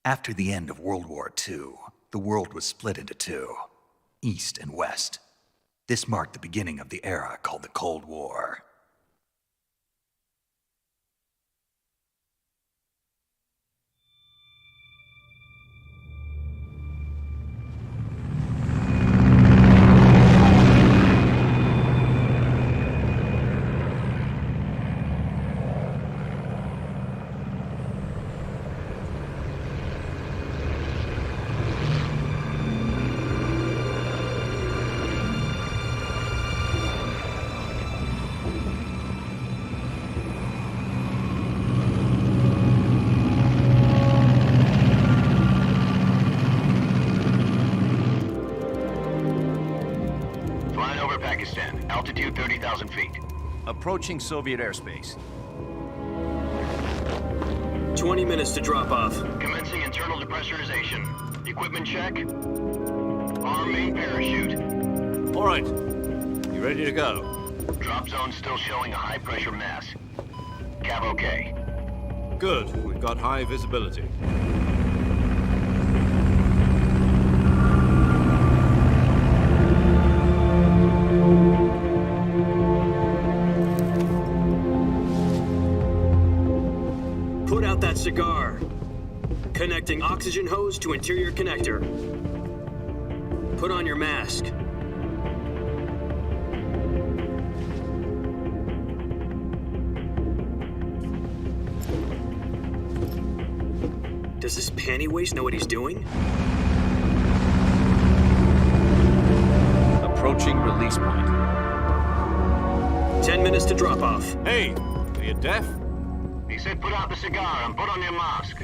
After the end of World War II, the world was split into two, East and West. This marked the beginning of the era called the Cold War. Altitude 30,000 feet. Approaching Soviet airspace. 20 minutes to drop off. Commencing internal depressurization. Equipment check. Arm main parachute. All right. You ready to go? Drop zone still showing a high pressure mass. Cav okay. Good. We've got high visibility. Put out that cigar. Connecting oxygen hose to interior connector. Put on your mask. Does this panty waste know what he's doing? Approaching release point. 10 minutes to drop off. Hey, are you deaf? He said put out the cigar and put on your mask.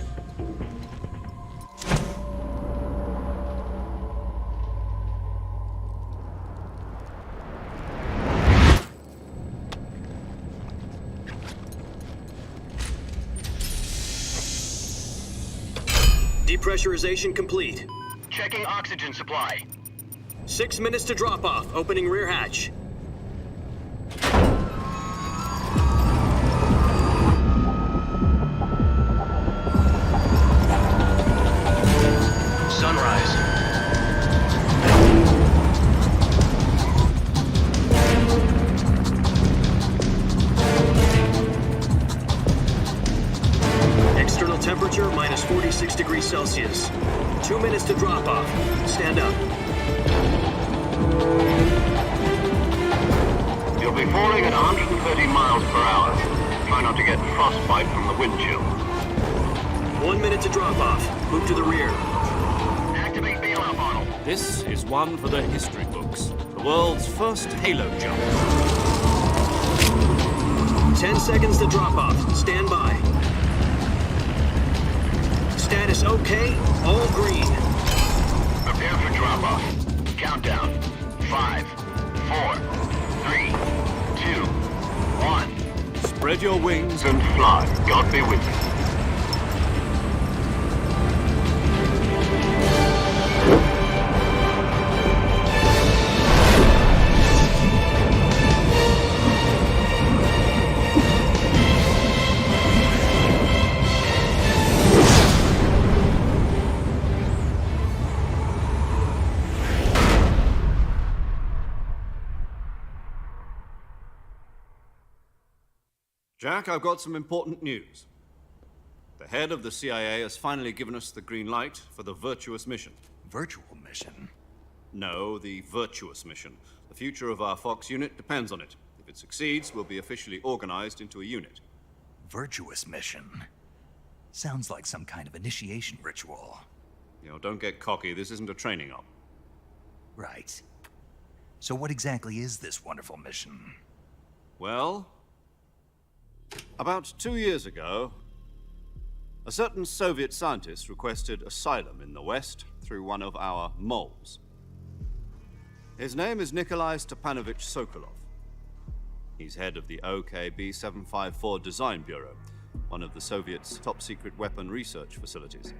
Depressurization complete. Checking oxygen supply. 6 minutes to drop off. Opening rear hatch. Sunrise. External temperature minus 46 degrees Celsius. 2 minutes to drop off. Stand up. You'll be falling at 130 miles per hour. Try not to get frostbite from the wind chill. 1 minute to drop off. Move to the rear. Activate bailout model. This is one for the history books. The world's first halo jump. 10 seconds to drop off. Stand by. Status okay. All green. Prepare for drop-off. Countdown. 5, 4, 3, 2, 1. Spread your wings And fly. God be with you. Jack, I've got some important news. The head of the CIA has finally given us the green light for the virtuous mission. Virtual mission? No, the virtuous mission. The future of our Fox unit depends on it. If it succeeds, we'll be officially organized into a unit. Virtuous mission? Sounds like some kind of initiation ritual. You know, don't get cocky. This isn't a training op. Right. So what exactly is this wonderful mission? Well, about 2 years ago, a certain Soviet scientist requested asylum in the West through one of our moles. His name is Nikolai Stepanovich Sokolov. He's head of the OKB-754 Design Bureau, one of the Soviets' top-secret weapon research facilities,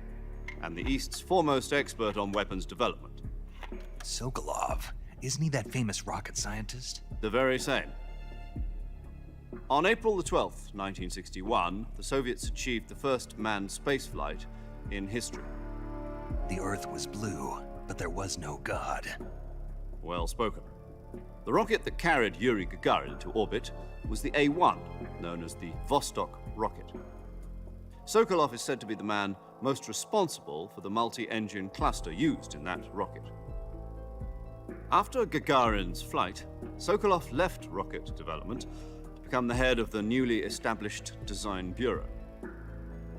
and the East's foremost expert on weapons development. Sokolov? Isn't he that famous rocket scientist? The very same. On April the 12th, 1961, the Soviets achieved the first manned spaceflight in history. The Earth was blue, but there was no God. Well spoken. The rocket that carried Yuri Gagarin into orbit was the A-1, known as the Vostok rocket. Sokolov is said to be the man most responsible for the multi-engine cluster used in that rocket. After Gagarin's flight, Sokolov left rocket development to become the head of the newly established Design Bureau.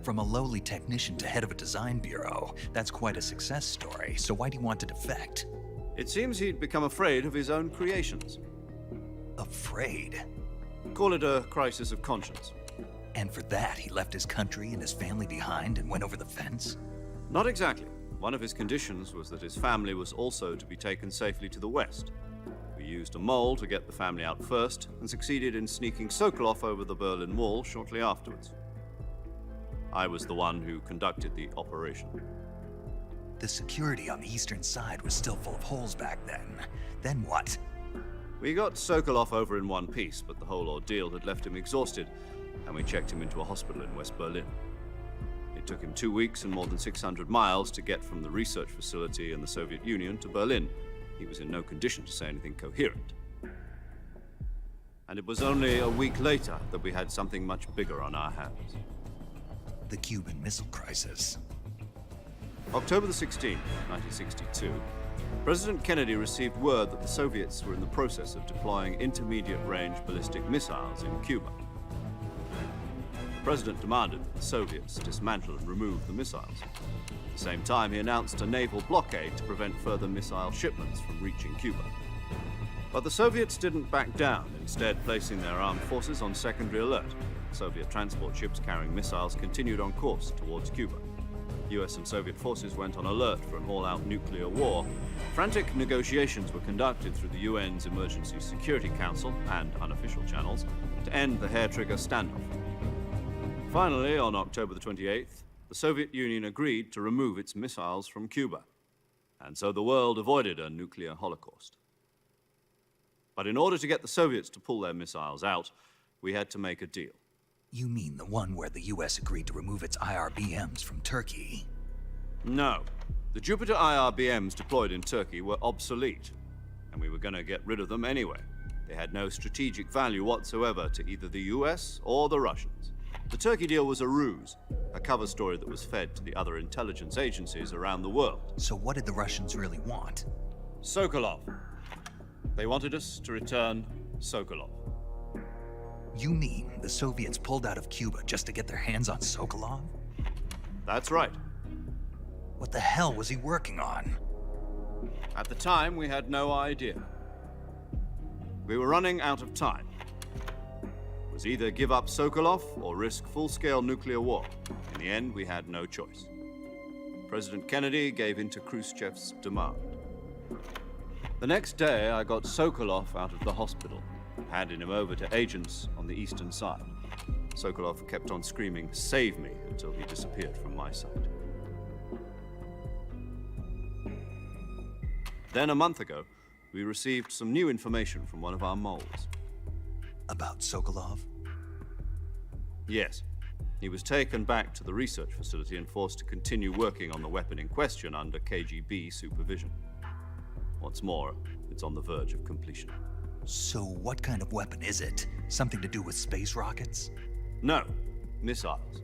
From a lowly technician to head of a design bureau, that's quite a success story, so why'd he want to defect? It seems he'd become afraid of his own creations. Afraid? Call it a crisis of conscience. And for that, he left his country and his family behind and went over the fence? Not exactly. One of his conditions was that his family was also to be taken safely to the west. We used a mole to get the family out first and succeeded in sneaking Sokolov over the Berlin Wall shortly afterwards. I was the one who conducted the operation. The security on the eastern side was still full of holes back then. Then what? We got Sokolov over in one piece, but the whole ordeal had left him exhausted, and we checked him into a hospital in West Berlin. It took him 2 weeks and more than 600 miles to get from the research facility in the Soviet Union to Berlin. He was in no condition to say anything coherent. And it was only a week later that we had something much bigger on our hands. The Cuban Missile Crisis. October the 16th, 1962, President Kennedy received word that the Soviets were in the process of deploying intermediate-range ballistic missiles in Cuba. The President demanded that the Soviets dismantle and remove the missiles. At the same time, he announced a naval blockade to prevent further missile shipments from reaching Cuba. But the Soviets didn't back down, instead placing their armed forces on secondary alert. Soviet transport ships carrying missiles continued on course towards Cuba. US and Soviet forces went on alert for an all-out nuclear war. Frantic negotiations were conducted through the UN's Emergency Security Council and unofficial channels to end the hair-trigger standoff. Finally, on October the 28th, the Soviet Union agreed to remove its missiles from Cuba, and so the world avoided a nuclear holocaust. But in order to get the Soviets to pull their missiles out, we had to make a deal. You mean the one where the US agreed to remove its IRBMs from Turkey? No. The Jupiter IRBMs deployed in Turkey were obsolete, and we were going to get rid of them anyway. They had no strategic value whatsoever to either the US or the Russians. The Turkey deal was a ruse, a cover story that was fed to the other intelligence agencies around the world. So what did the Russians really want? Sokolov. They wanted us to return Sokolov. You mean the Soviets pulled out of Cuba just to get their hands on Sokolov? That's right. What the hell was he working on? At the time, we had no idea. We were running out of time. It was either give up Sokolov or risk full-scale nuclear war. In the end, we had no choice. President Kennedy gave in to Khrushchev's demand. The next day, I got Sokolov out of the hospital, handing him over to agents on the eastern side. Sokolov kept on screaming, "Save me," until he disappeared from my sight. Then a month ago, we received some new information from one of our moles. About Sokolov? Yes. He was taken back to the research facility and forced to continue working on the weapon in question under KGB supervision. What's more, it's on the verge of completion. So what kind of weapon is it? Something to do with space rockets? No, missiles.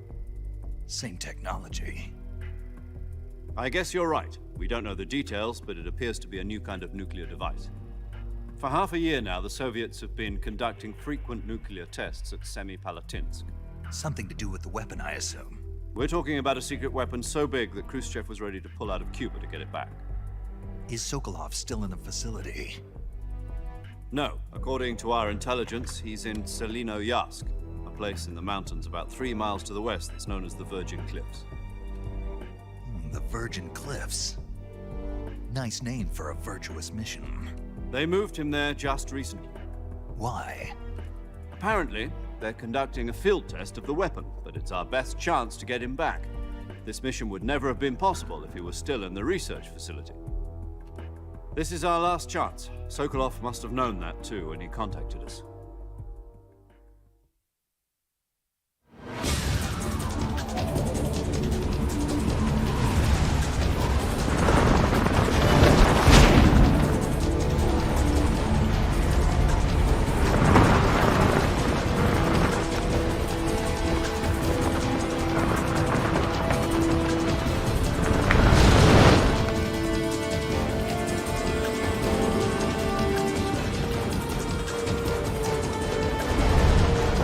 Same technology. I guess you're right. We don't know the details, but it appears to be a new kind of nuclear device. For half a year now, the Soviets have been conducting frequent nuclear tests at Semipalatinsk. Something to do with the weapon, I assume. We're talking about a secret weapon so big that Khrushchev was ready to pull out of Cuba to get it back. Is Sokolov still in the facility? No. According to our intelligence, he's in Selinoyarsk, a place in the mountains about 3 miles to the west that's known as the Virgin Cliffs. The Virgin Cliffs. Nice name for a virtuous mission. They moved him there just recently. Why? Apparently, they're conducting a field test of the weapon, but it's our best chance to get him back. This mission would never have been possible if he was still in the research facility. This is our last chance. Sokolov must have known that too when he contacted us.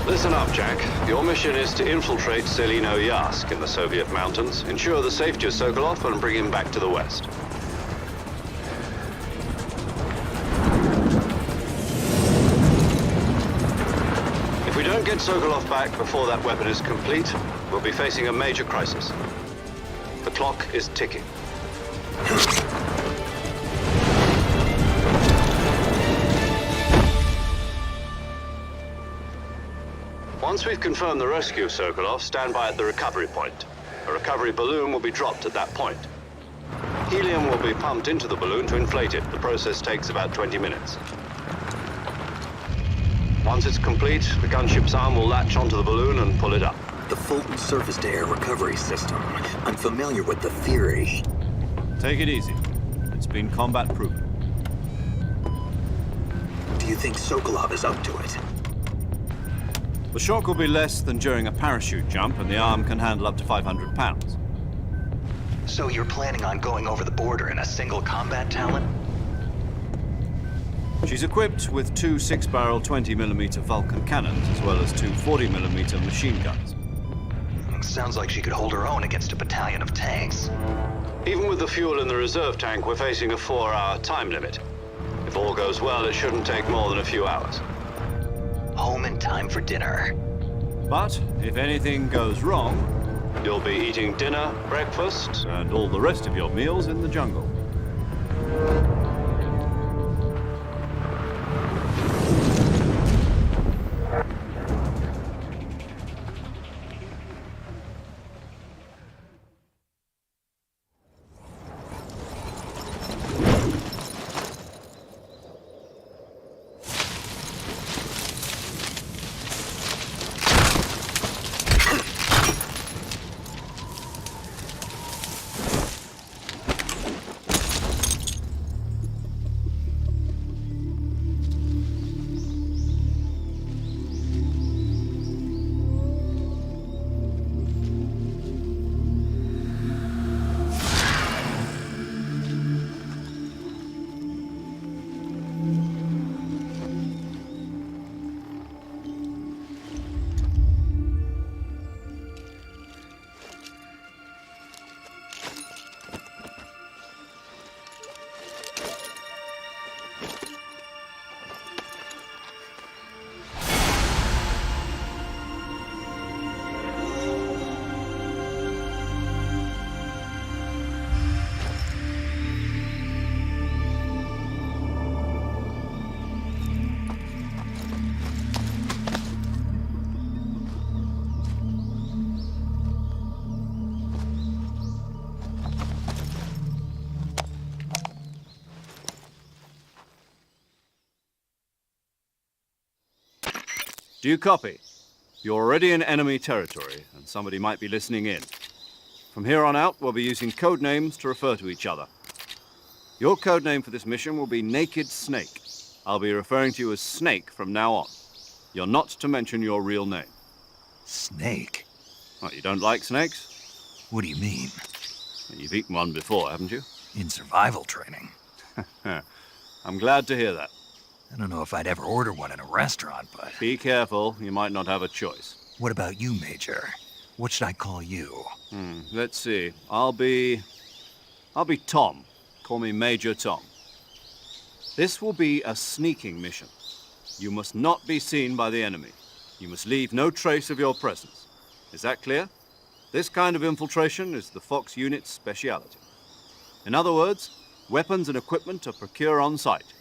Listen up, Jack. Your mission is to infiltrate Selino Yask in the Soviet mountains, ensure the safety of Sokolov, and bring him back to the West. If we don't get Sokolov back before that weapon is complete, we'll be facing a major crisis. The clock is ticking. Once we've confirmed the rescue of Sokolov, stand by at the recovery point. A recovery balloon will be dropped at that point. Helium will be pumped into the balloon to inflate it. The process takes about 20 minutes. Once it's complete, the gunship's arm will latch onto the balloon and pull it up. The Fulton surface-to-air recovery system. I'm familiar with the theory. Take it easy. It's been combat proven. Do you think Sokolov is up to it? The shock will be less than during a parachute jump, and the arm can handle up to 500 pounds. So you're planning on going over the border in a single combat Talon? She's equipped with two 6-barrel 20mm Vulcan cannons, as well as two 40mm machine guns. Sounds like she could hold her own against a battalion of tanks. Even with the fuel in the reserve tank, we're facing a 4-hour time limit. If all goes well, it shouldn't take more than a few hours. Home in time for dinner. But if anything goes wrong, you'll be eating dinner, breakfast, and all the rest of your meals in the jungle. Do you copy? You're already in enemy territory, and somebody might be listening in. From here on out, we'll be using code names to refer to each other. Your code name for this mission will be Naked Snake. I'll be referring to you as Snake from now on. You're not to mention your real name. Snake? Oh, you don't like snakes? What do you mean? You've eaten one before, haven't you? In survival training. I'm glad to hear that. I don't know if I'd ever order one in a restaurant, but... Be careful, you might not have a choice. What about you, Major? What should I call you? Let's see. I'll be Tom. Call me Major Tom. This will be a sneaking mission. You must not be seen by the enemy. You must leave no trace of your presence. Is that clear? This kind of infiltration is the Fox unit's speciality. In other words, weapons and equipment are procured on site.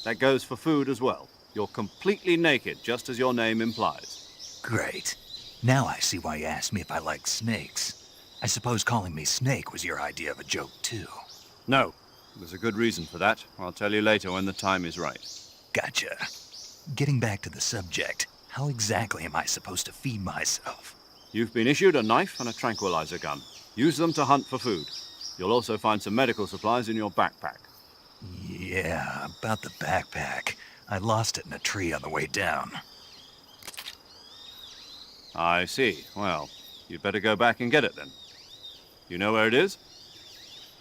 That goes for food as well. You're completely naked, just as your name implies. Great. Now I see why you asked me if I like snakes. I suppose calling me Snake was your idea of a joke, too. No, there's a good reason for that. I'll tell you later when the time is right. Gotcha. Getting back to the subject, how exactly am I supposed to feed myself? You've been issued a knife and a tranquilizer gun. Use them to hunt for food. You'll also find some medical supplies in your backpack. Yeah, about the backpack. I lost it in a tree on the way down. I see. Well, you'd better go back and get it then. You know where it is?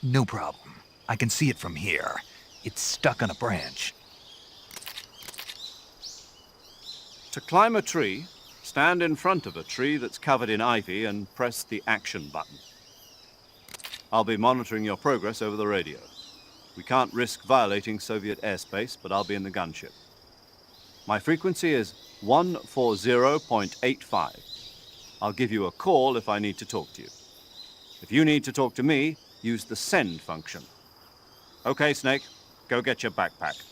No problem. I can see it from here. It's stuck on a branch. To climb a tree, Stand in front of a tree that's covered in ivy and press the action button. I'll be monitoring your progress over the radio. We can't risk violating Soviet airspace, but I'll be in the gunship. My frequency is 140.85. I'll give you a call if I need to talk to you. If you need to talk to me, use the send function. Okay, Snake, go get your backpack.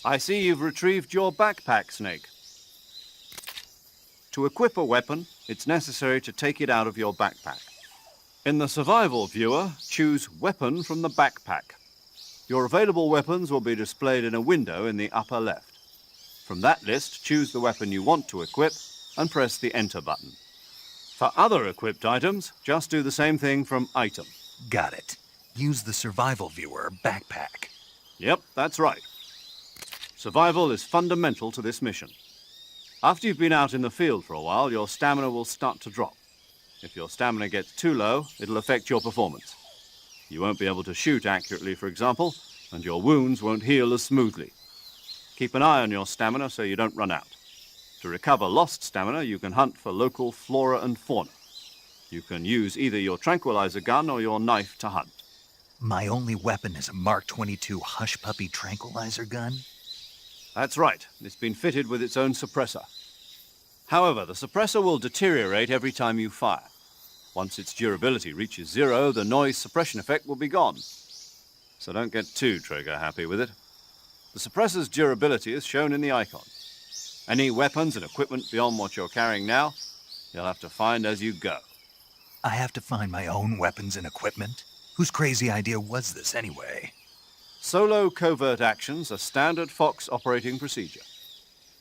I see you've retrieved your backpack, Snake. To equip a weapon, it's necessary to take it out of your backpack. In the survival viewer, choose Weapon from the backpack. Your available weapons will be displayed in a window in the upper left. From that list, choose the weapon you want to equip and press the Enter button. For other equipped items, just do the same thing from Item. Got it. Use the survival viewer backpack. Yep, that's right. Survival is fundamental to this mission. After you've been out in the field for a while, your stamina will start to drop. If your stamina gets too low, it'll affect your performance. You won't be able to shoot accurately, for example, and your wounds won't heal as smoothly. Keep an eye on your stamina so you don't run out. To recover lost stamina, you can hunt for local flora and fauna. You can use either your tranquilizer gun or your knife to hunt. My only weapon is a Mark 22 Hush Puppy tranquilizer gun? That's right. It's been fitted with its own suppressor. However, the suppressor will deteriorate every time you fire. Once its durability reaches 0, the noise suppression effect will be gone. So don't get too trigger-happy with it. The suppressor's durability is shown in the icon. Any weapons and equipment beyond what you're carrying now, you'll have to find as you go. I have to find my own weapons and equipment? Whose crazy idea was this anyway? Solo covert actions are standard Fox operating procedure.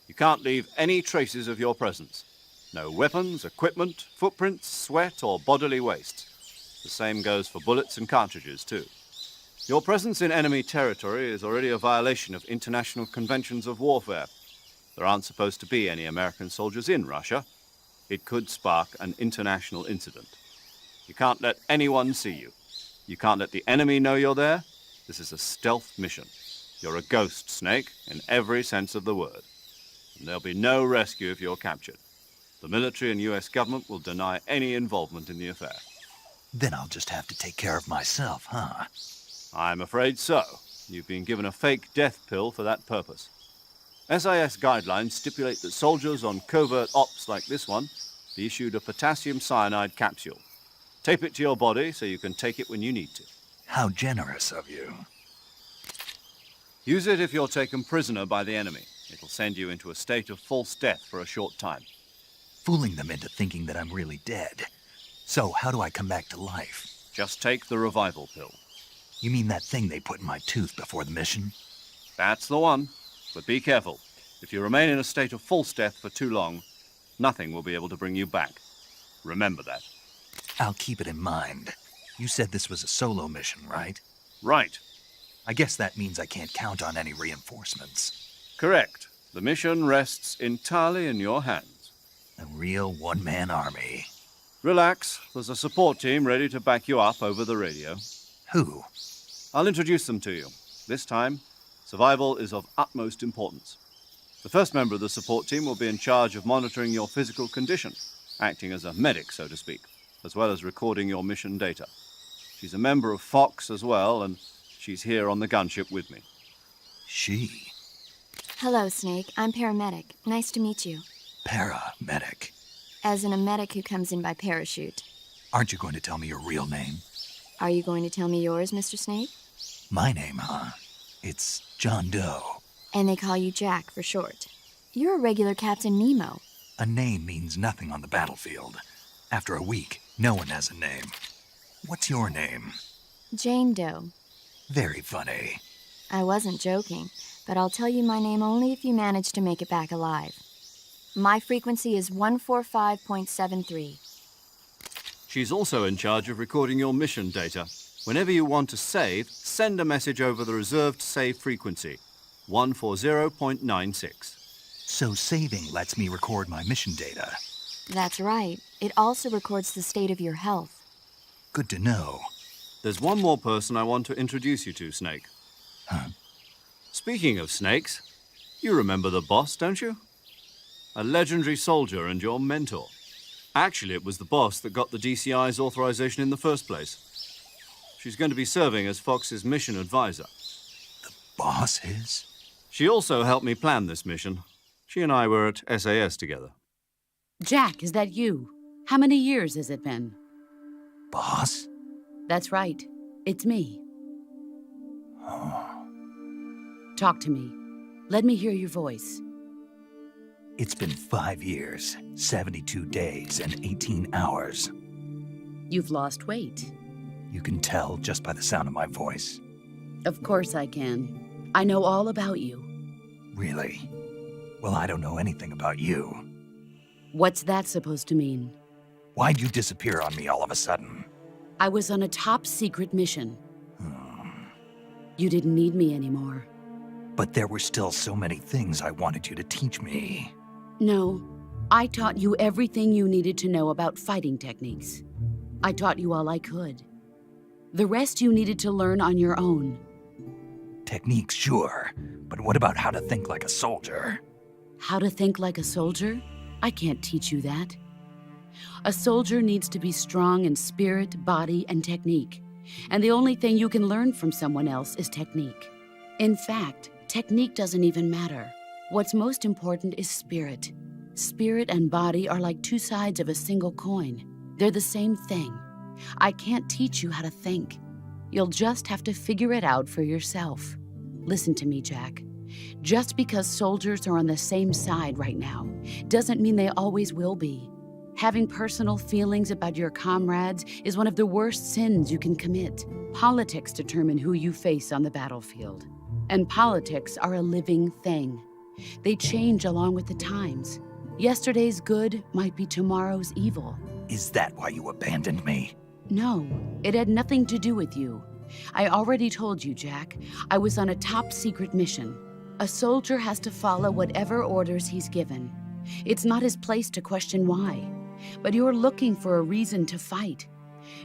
You can't leave any traces of your presence. No weapons, equipment, footprints, sweat, or bodily waste. The same goes for bullets and cartridges, too. Your presence in enemy territory is already a violation of international conventions of warfare. There aren't supposed to be any American soldiers in Russia. It could spark an international incident. You can't let anyone see you. You can't let the enemy know you're there. This is a stealth mission. You're a ghost, Snake, in every sense of the word. And there'll be no rescue if you're captured. The military and US government will deny any involvement in the affair. Then I'll just have to take care of myself, huh? I'm afraid so. You've been given a fake death pill for that purpose. SIS guidelines stipulate that soldiers on covert ops like this one be issued a potassium cyanide capsule. Tape it to your body so you can take it when you need to. How generous of you. Use it if you're taken prisoner by the enemy. It'll send you into a state of false death for a short time. Fooling them into thinking that I'm really dead. So how do I come back to life? Just take the revival pill. You mean that thing they put in my tooth before the mission? That's the one. But be careful. If you remain in a state of false death for too long, nothing will be able to bring you back. Remember that. I'll keep it in mind. You said this was a solo mission, right? Right. I guess that means I can't count on any reinforcements. Correct. The mission rests entirely in your hands. A real one-man army. Relax. There's a support team ready to back you up over the radio. Who? I'll introduce them to you. This time, survival is of utmost importance. The first member of the support team will be in charge of monitoring your physical condition, acting as a medic, so to speak, as well as recording your mission data. She's a member of Fox as well, and She's here on the gunship with me. She? Hello, Snake. I'm paramedic. Nice to meet you. Paramedic. As in a medic who comes in by parachute. Aren't you going to tell me your real name? Are you going to tell me yours, Mr. Snake? My name, huh? It's John Doe. And they call you Jack for short. You're a regular Captain Nemo. A name means nothing on the battlefield. After a week, no one has a name. What's your name? Jane Doe. Very funny. I wasn't joking, but I'll tell you my name only if you manage to make it back alive. My frequency is 145.73. She's also in charge of recording your mission data. Whenever you want to save, send a message over the reserved save frequency, 140.96. So saving lets me record my mission data. That's right. It also records the state of your health. Good to know. There's one more person I want to introduce you to, Snake. Huh? Speaking of snakes, you remember the boss, don't you? A legendary soldier and your mentor. Actually, it was the boss that got the DCI's authorization in the first place. She's going to be serving as Fox's mission advisor. The boss is? She also helped me plan this mission. She and I were at SAS together. Jack, is that you? How many years has it been? Boss? That's right. It's me. Oh. Talk to me. Let me hear your voice. It's been 5 years, 72 days, and 18 hours. You've lost weight. You can tell just by the sound of my voice. Of course I can. I know all about you. Really? Well, I don't know anything about you. What's that supposed to mean? Why'd you disappear on me all of a sudden? I was on a top-secret mission. You didn't need me anymore. But there were still so many things I wanted you to teach me. No, I taught you everything you needed to know about fighting techniques. I taught you all I could. The rest you needed to learn on your own. Techniques, sure. But what about how to think like a soldier? How to think like a soldier? I can't teach you that. A soldier needs to be strong in spirit, body, and technique. And the only thing you can learn from someone else is technique. In fact, technique doesn't even matter. What's most important is spirit. Spirit and body are like two sides of a single coin. They're the same thing. I can't teach you how to think. You'll just have to figure it out for yourself. Listen to me, Jack. Just because soldiers are on the same side right now doesn't mean they always will be. Having personal feelings about your comrades is one of the worst sins you can commit. Politics determine who you face on the battlefield. And politics are a living thing. They change along with the times. Yesterday's good might be tomorrow's evil. Is that why you abandoned me? No, it had nothing to do with you. I already told you, Jack. I was on a top-secret mission. A soldier has to follow whatever orders he's given. It's not his place to question why. But you're looking for a reason to fight.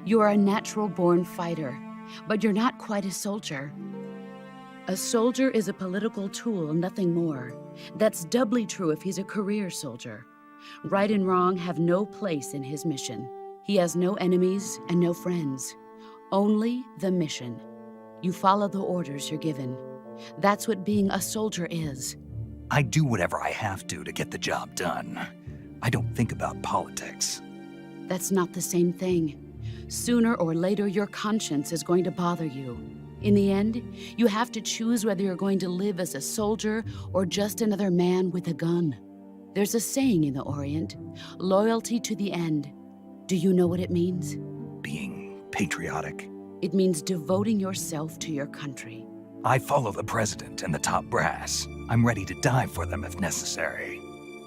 You're a natural-born fighter, but you're not quite a soldier. A soldier is a political tool, nothing more. That's doubly true if he's a career soldier. Right and wrong have no place in his mission. He has no enemies and no friends. Only the mission. You follow the orders you're given. That's what being a soldier is. I do whatever I have to get the job done. I don't think about politics. That's not the same thing. Sooner or later, your conscience is going to bother you. In the end, you have to choose whether you're going to live as a soldier or just another man with a gun. There's a saying in the Orient, loyalty to the end. Do you know what it means? Being patriotic. It means devoting yourself to your country. I follow the president and the top brass. I'm ready to die for them if necessary.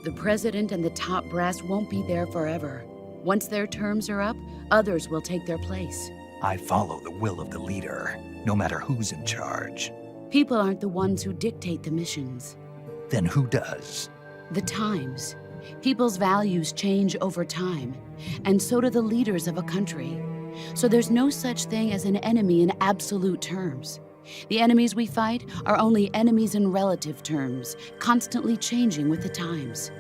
The president and the top brass won't be there forever. Once their terms are up, others will take their place. I follow the will of the leader, no matter who's in charge. People aren't the ones who dictate the missions. Then who does? The times. People's values change over time, and so do the leaders of a country. So there's no such thing as an enemy in absolute terms. The enemies we fight are only enemies in relative terms, constantly changing with the times.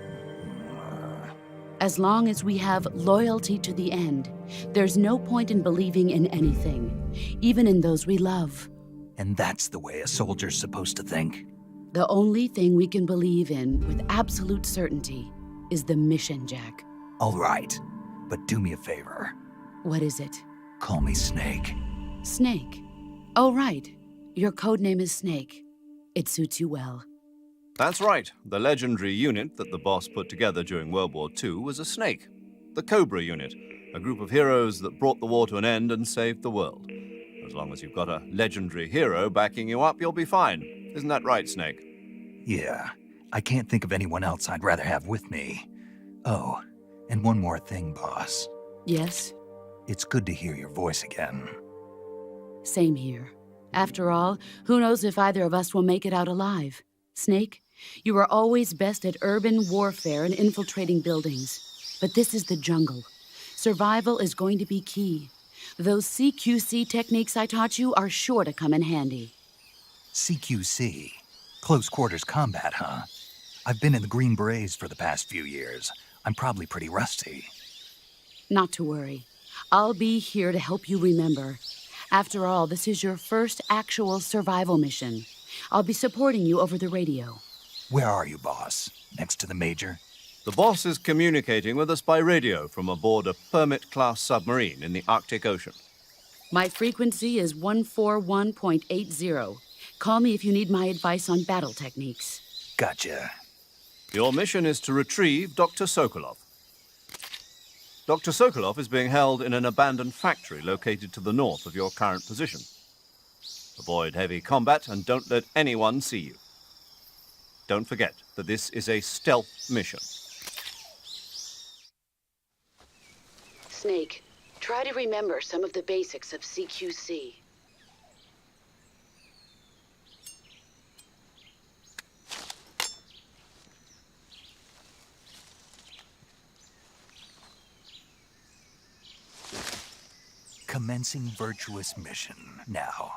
As long as we have loyalty to the end, there's no point in believing in anything, even in those we love. And that's the way a soldier's supposed to think? The only thing we can believe in with absolute certainty is the mission, Jack. All right, but do me a favor. What is it? Call me Snake. Snake. Oh, right. Your codename is Snake. It suits you well. That's right. The legendary unit that the boss put together during World War II was a snake. The Cobra unit, a group of heroes that brought the war to an end and saved the world. As long as you've got a legendary hero backing you up, you'll be fine. Isn't that right, Snake? Yeah, I can't think of anyone else I'd rather have with me. Oh, and one more thing, boss. Yes? It's good to hear your voice again. Same here. After all, who knows if either of us will make it out alive? Snake, you are always best at urban warfare and infiltrating buildings. But this is the jungle. Survival is going to be key. Those CQC techniques I taught you are sure to come in handy. CQC? Close quarters combat, huh? I've been in the Green Berets for the past few years. I'm probably pretty rusty. Not to worry. I'll be here to help you remember. After all, this is your first actual survival mission. I'll be supporting you over the radio. Where are you, boss? Next to the Major? The boss is communicating with us by radio from aboard a Permit-class submarine in the Arctic Ocean. My frequency is 141.80. Call me if you need my advice on battle techniques. Gotcha. Your mission is to retrieve Dr. Sokolov. Dr. Sokolov is being held in an abandoned factory located to the north of your current position. Avoid heavy combat and don't let anyone see you. Don't forget that this is a stealth mission. Snake, try to remember some of the basics of CQC. Commencing virtuous mission now.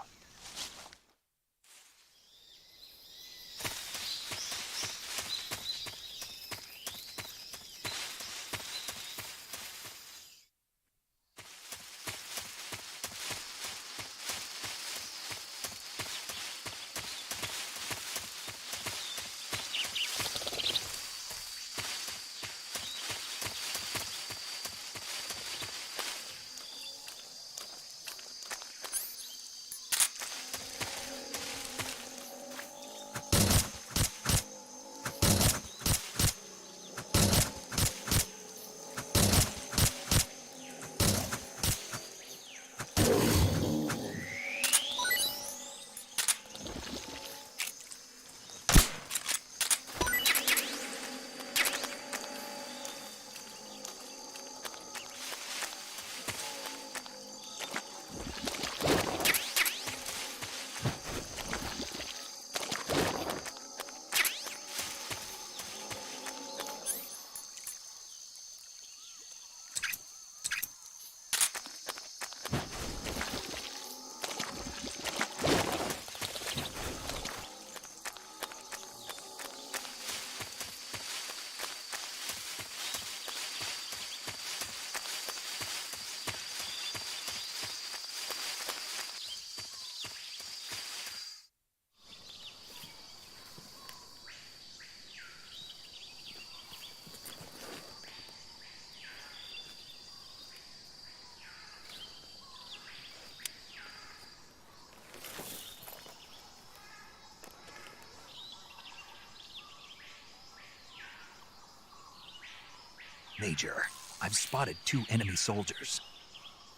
Major, I've spotted 2 enemy soldiers.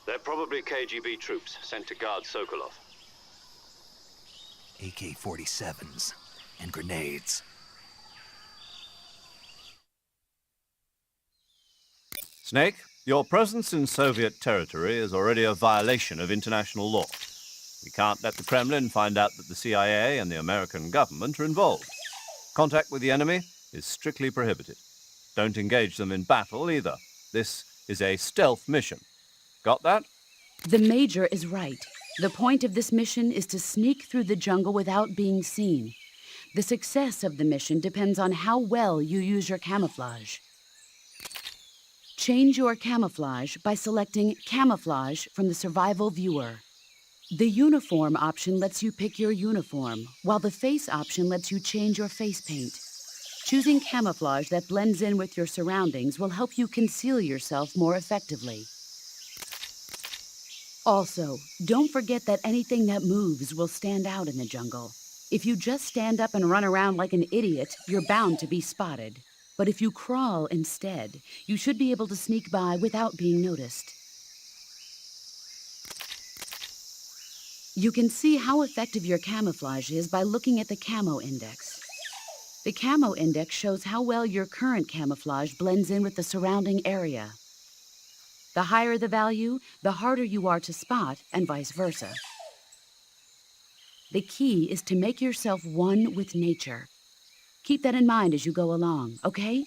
They're probably KGB troops sent to guard Sokolov. AK-47s and grenades. Snake, your presence in Soviet territory is already a violation of international law. We can't let the Kremlin find out that the CIA and the American government are involved. Contact with the enemy is strictly prohibited. Don't engage them in battle either. This is a stealth mission. Got that? The Major is right. The point of this mission is to sneak through the jungle without being seen. The success of the mission depends on how well you use your camouflage. Change your camouflage by selecting Camouflage from the Survival Viewer. The uniform option lets you pick your uniform, while the face option lets you change your face paint. Choosing camouflage that blends in with your surroundings will help you conceal yourself more effectively. Also, don't forget that anything that moves will stand out in the jungle. If you just stand up and run around like an idiot, you're bound to be spotted. But if you crawl instead, you should be able to sneak by without being noticed. You can see how effective your camouflage is by looking at the camo index. The camo index shows how well your current camouflage blends in with the surrounding area. The higher the value, the harder you are to spot, and vice versa. The key is to make yourself one with nature. Keep that in mind as you go along, okay?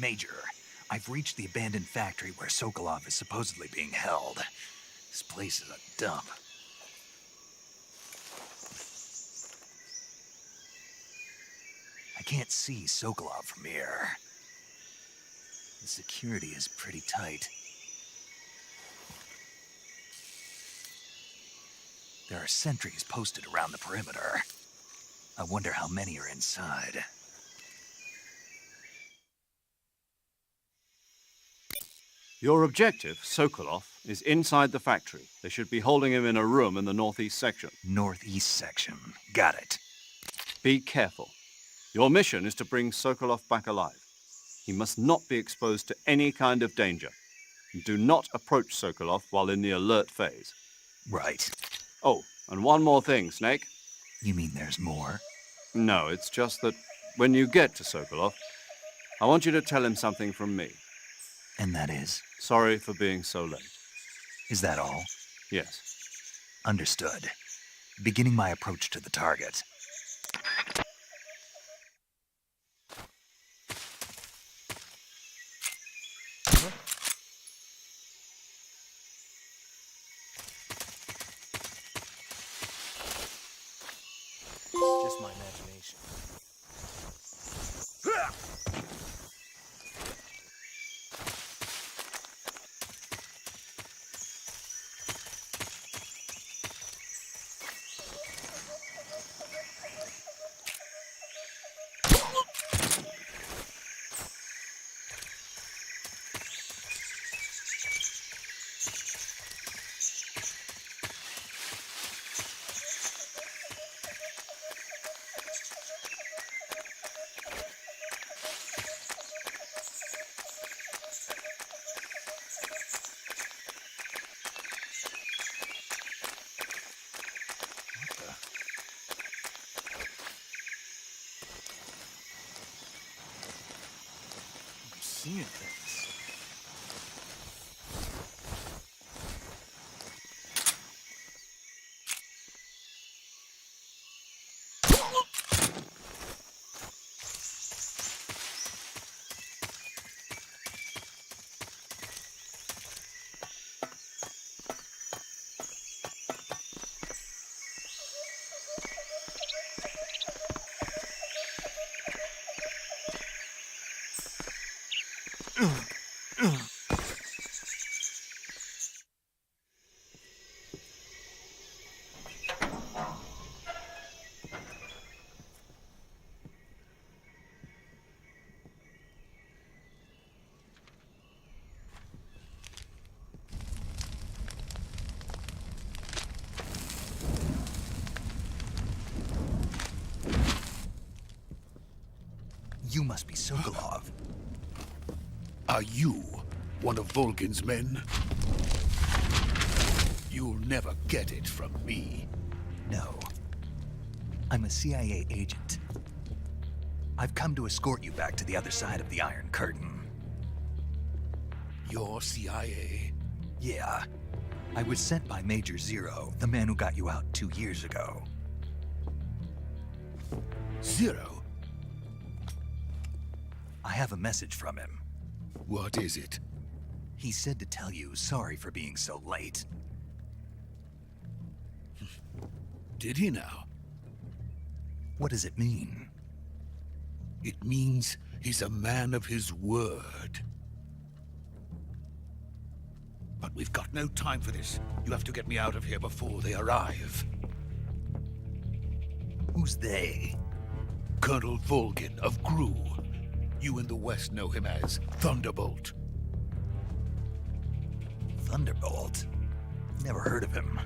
Major, I've reached the abandoned factory where Sokolov is supposedly being held. This place is a dump. I can't see Sokolov from here. The security is pretty tight. There are sentries posted around the perimeter. I wonder how many are inside. Your objective, Sokolov, is inside the factory. They should be holding him in a room in the northeast section. Northeast section. Got it. Be careful. Your mission is to bring Sokolov back alive. He must not be exposed to any kind of danger. Do not approach Sokolov while in the alert phase. Right. Oh, and one more thing, Snake. You mean there's more? No, it's just that when you get to Sokolov, I want you to tell him something from me. And that is? Sorry for being so late. Is that all? Yes. Understood. Beginning my approach to the target. Just my imagination. I'm seeing things. You must be Sokolov. Are you one of Volgin's men? You'll never get it from me. No. I'm a CIA agent. I've come to escort you back to the other side of the Iron Curtain. You're CIA? Yeah. I was sent by Major Zero, the man who got you out 2 years ago. Zero? I have a message from him. What is it? He said to tell you sorry for being so late. Did he now? What does it mean? It means he's a man of his word. But we've got no time for this. You have to get me out of here before they arrive. Who's they? Colonel Volgin of Gru. You in the West know him as Thunderbolt. Thunderbolt? Never heard of him.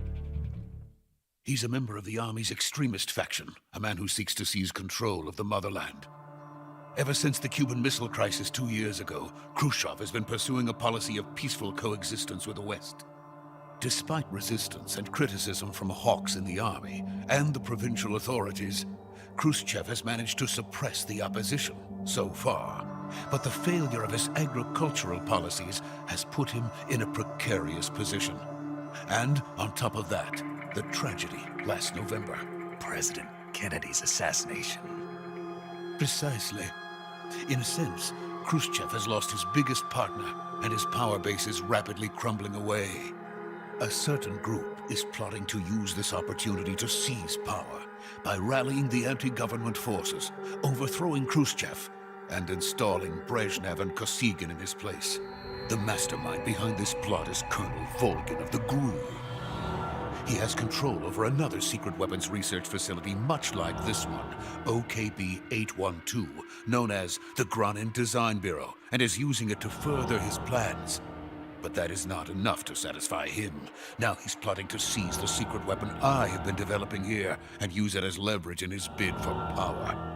He's a member of the Army's extremist faction, a man who seeks to seize control of the motherland. Ever since the Cuban Missile Crisis 2 years ago, Khrushchev has been pursuing a policy of peaceful coexistence with the West. Despite resistance and criticism from hawks in the Army and the provincial authorities, Khrushchev has managed to suppress the opposition so far. But the failure of his agricultural policies has put him in a precarious position. And on top of that, the tragedy last November. President Kennedy's assassination. Precisely. In a sense, Khrushchev has lost his biggest partner, and his power base is rapidly crumbling away. A certain group is plotting to use this opportunity to seize power by rallying the anti-government forces, overthrowing Khrushchev, and installing Brezhnev and Kosygin in his place. The mastermind behind this plot is Colonel Volgin of the GRU. He has control over another secret weapons research facility much like this one, OKB-812, known as the Granin Design Bureau, and is using it to further his plans. But that is not enough to satisfy him. Now he's plotting to seize the secret weapon I have been developing here and use it as leverage in his bid for power.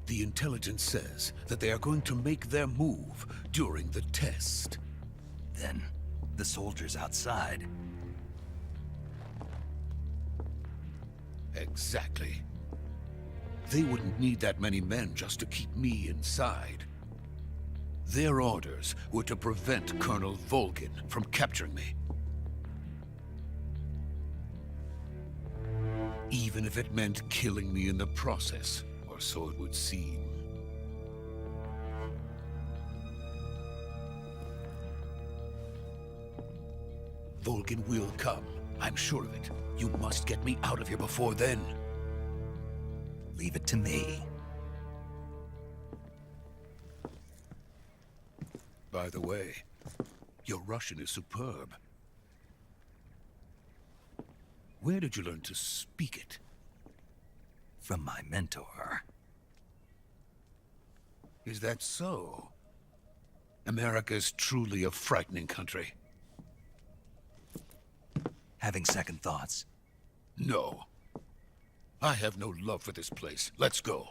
The intelligence says that they are going to make their move during the test. Then, the soldiers outside. Exactly. They wouldn't need that many men just to keep me inside. Their orders were to prevent Colonel Volgin from capturing me. Even if it meant killing me in the process, or so it would seem. Volgin will come. I'm sure of it. You must get me out of here before then. Leave it to me. By the way, your Russian is superb. Where did you learn to speak it? From my mentor. Is that so? America is truly a frightening country. Having second thoughts? No. I have no love for this place. Let's go.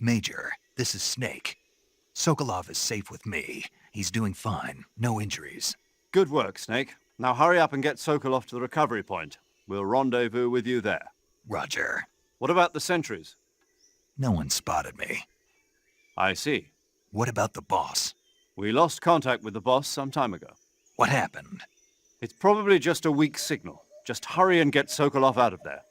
Major, this is Snake. Sokolov is safe with me. He's doing fine. No injuries. Good work, Snake. Now hurry up and get Sokolov to the recovery point. We'll rendezvous with you there. Roger. What about the sentries? No one spotted me. I see. What about the boss? We lost contact with the boss some time ago. What happened? It's probably just a weak signal. Just hurry and get Sokolov out of there.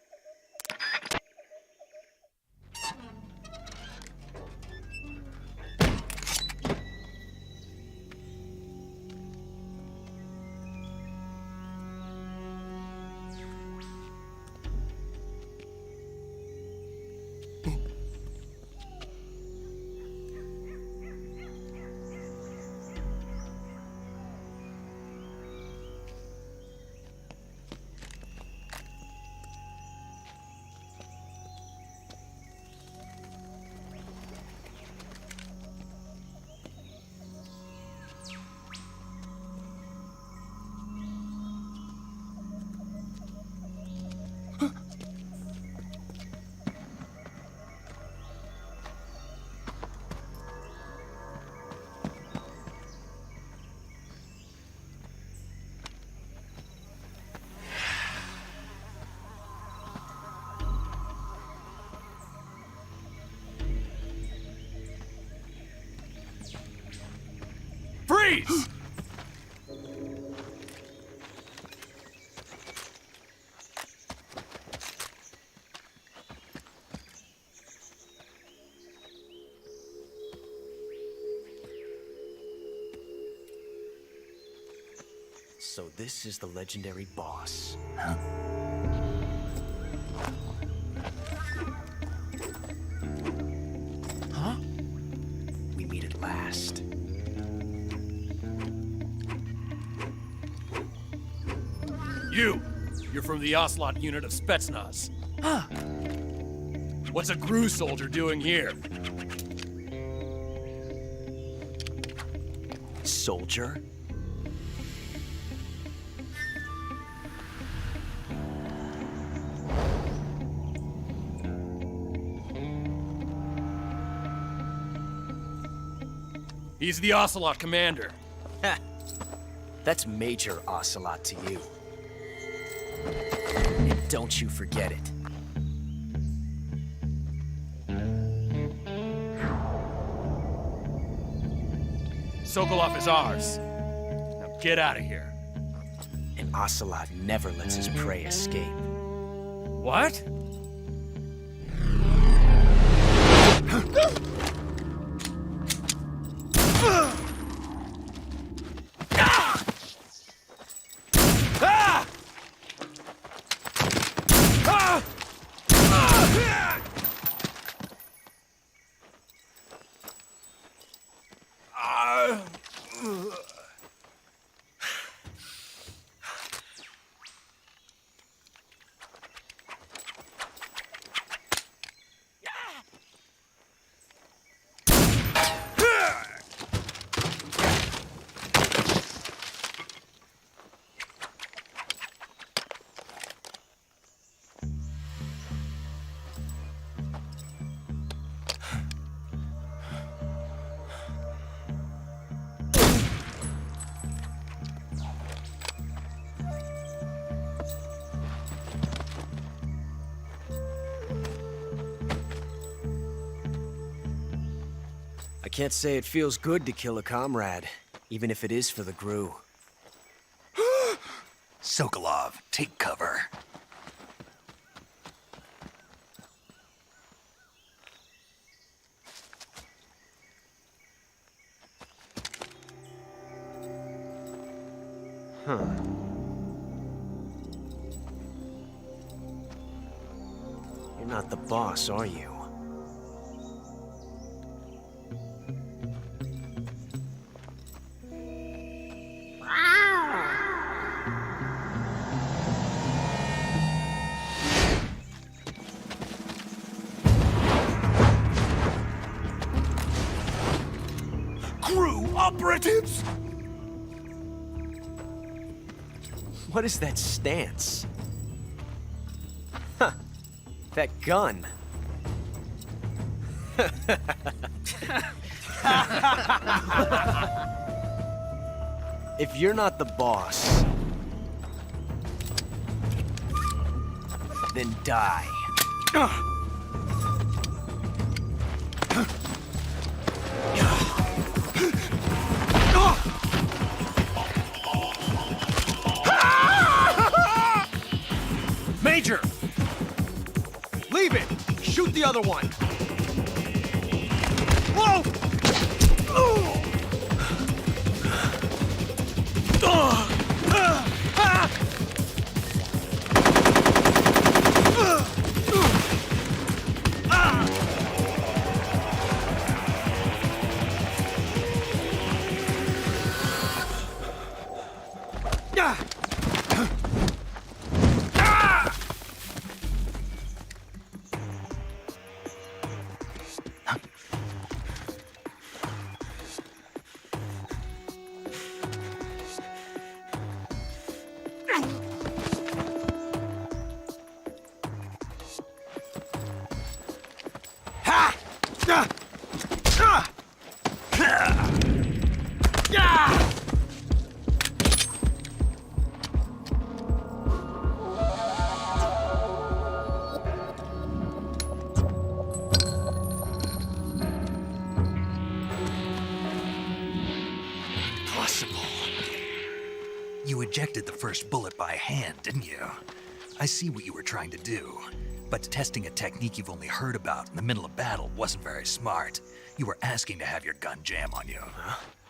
Freeze! So this is the legendary boss. Huh? Huh? We meet at last. You're from the Ocelot unit of Spetsnaz. Huh. What's a GRU soldier doing here? Soldier? He's the Ocelot commander. Ha! That's Major Ocelot to you. And don't you forget it. Sokolov is ours. Now get out of here. And Ocelot never lets his prey escape. What? can't say it feels good to kill a comrade, even if it is for the Gru. Sokolov, take cover. Huh. You're not the boss, are you? Crew operatives! What is that stance? Huh. That gun. If you're not the boss, then die. Major! Leave it! Shoot the other one! Whoa! You ejected the first bullet by hand, didn't you? I see what you were trying to do. But testing a technique you've only heard about in the middle of battle wasn't very smart. You were asking to have your gun jam on you.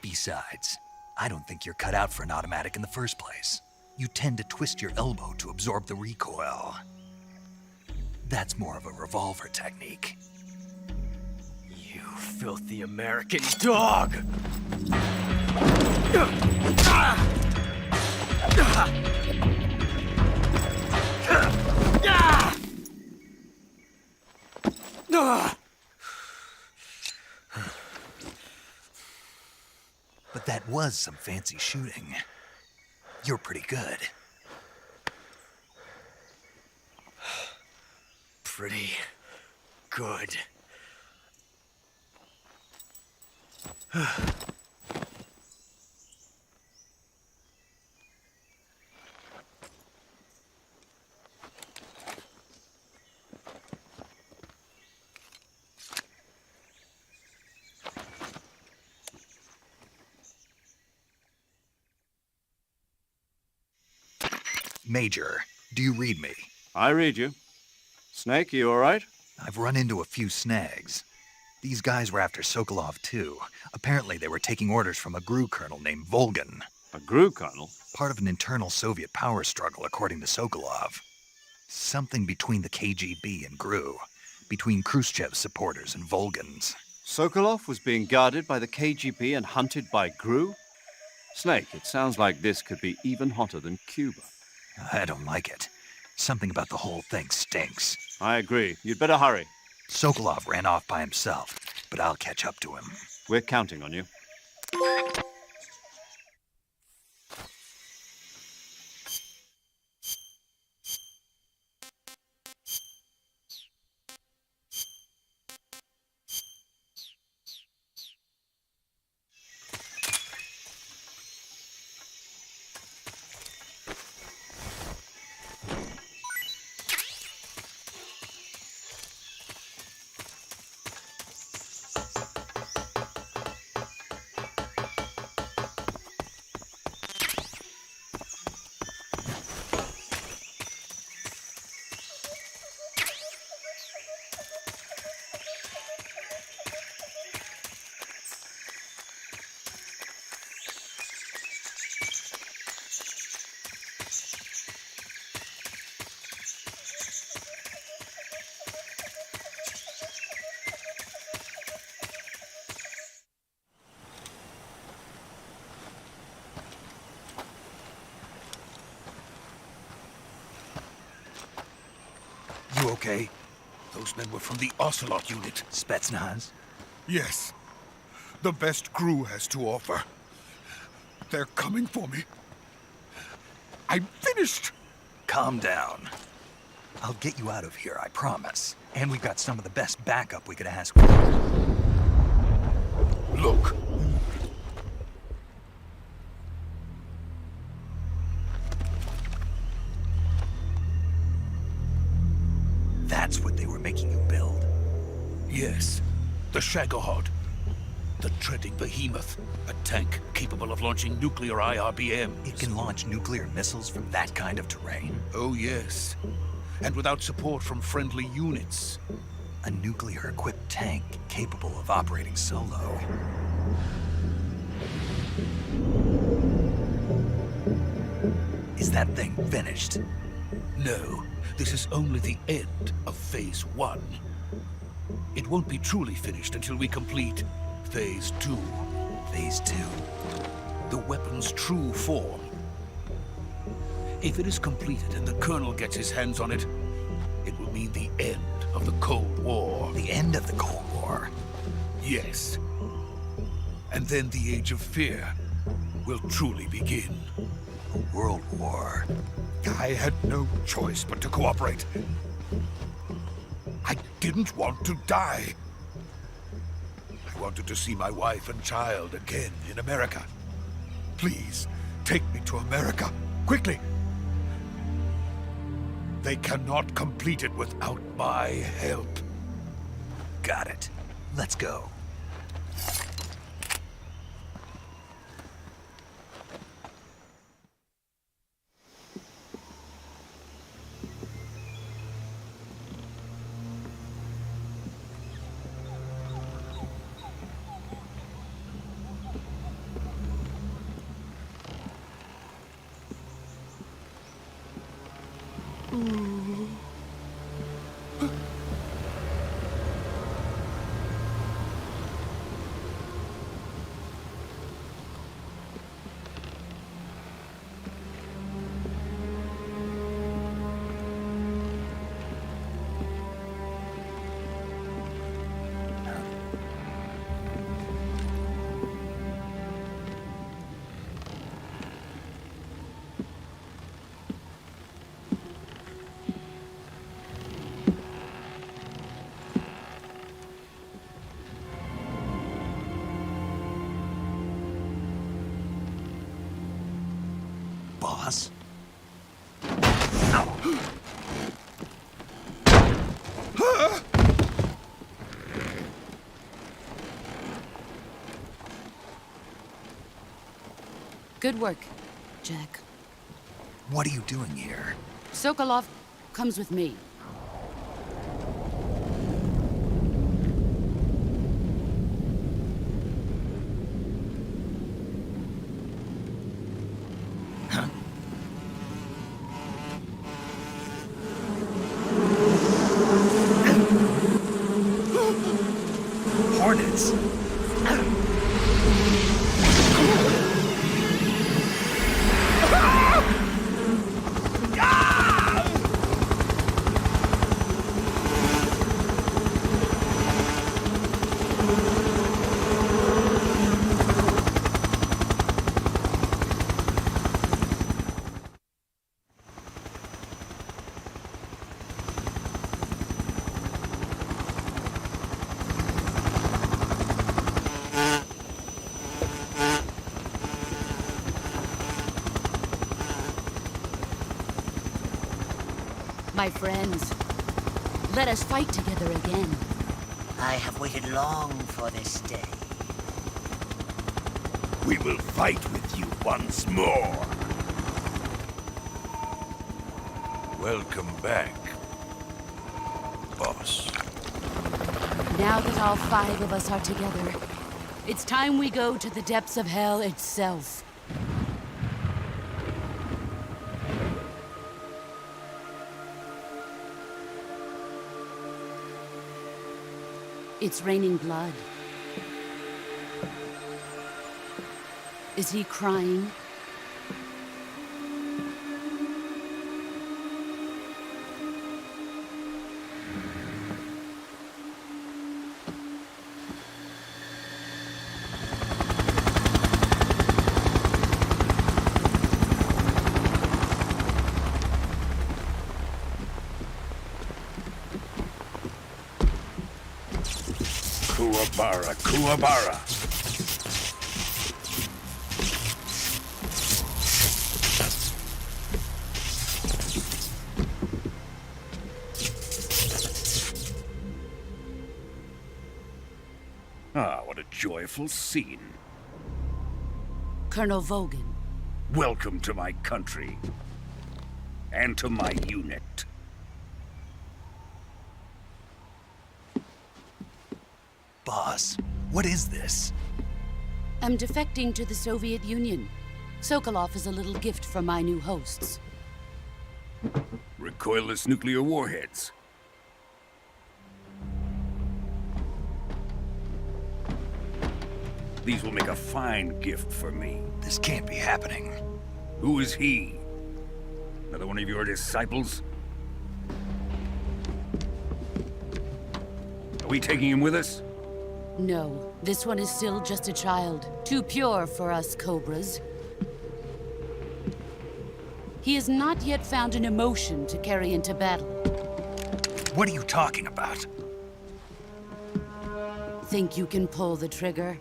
Besides, I don't think you're cut out for an automatic in the first place. You tend to twist your elbow to absorb the recoil. That's more of a revolver technique. You filthy American dog! But that was some fancy shooting. You're pretty good. Pretty good. Major, do you read me? I read you. Snake, you all right? I've run into a few snags. These guys were after Sokolov too. Apparently they were taking orders from a GRU colonel named Volgan. A GRU colonel? Part of an internal Soviet power struggle, according to Sokolov. Something between the KGB and GRU. Between Khrushchev's supporters and Volgan's. Sokolov was being guarded by the KGB and hunted by GRU? Snake, it sounds like this could be even hotter than Cuba. I don't like it. Something about the whole thing stinks. I agree. You'd better hurry. Sokolov ran off by himself, but I'll catch up to him. We're counting on you. okay? Those men were from the Ocelot unit. Spetsnaz? Yes. The best crew has to offer. They're coming for me. I'm finished! Calm down. I'll get you out of here, I promise. And we've got some of the best backup we could ask for. Look. That's what they were making you build? Yes. The Shagohod. The treading behemoth. A tank capable of launching nuclear IRBMs. It can launch nuclear missiles from that kind of terrain? Oh, yes. And without support from friendly units. A nuclear-equipped tank capable of operating solo. Is that thing finished? No, this is only the end of Phase 1. It won't be truly finished until we complete Phase 2. Phase 2? The weapon's true form. If it is completed and the Colonel gets his hands on it, it will mean the end of the Cold War. The end of the Cold War? Yes. And then the Age of Fear will truly begin. A world war. I had no choice but to cooperate. I didn't want to die. I wanted to see my wife and child again in America. Please, take me to America, quickly. They cannot complete it without my help. Got it. Let's go. Boss? Good work, Jack. What are you doing here? Sokolov comes with me. Hornets? My friends, let us fight together again. I have waited long for this day. We will fight with you once more. Welcome back, boss. Now that all 5 of us are together, it's time we go to the depths of hell itself. It's raining blood. Is he crying? Kuwabara, Kuwabara. Ah, what a joyful scene. Colonel Vogan. Welcome to my country. And to my unit. Boss, what is this? I'm defecting to the Soviet Union. Sokolov is a little gift from my new hosts. Recoilless nuclear warheads. These will make a fine gift for me. This can't be happening. Who is he? Another one of your disciples? Are we taking him with us? No, this one is still just a child. Too pure for us Cobras. He has not yet found an emotion to carry into battle. What are you talking about? Think you can pull the trigger?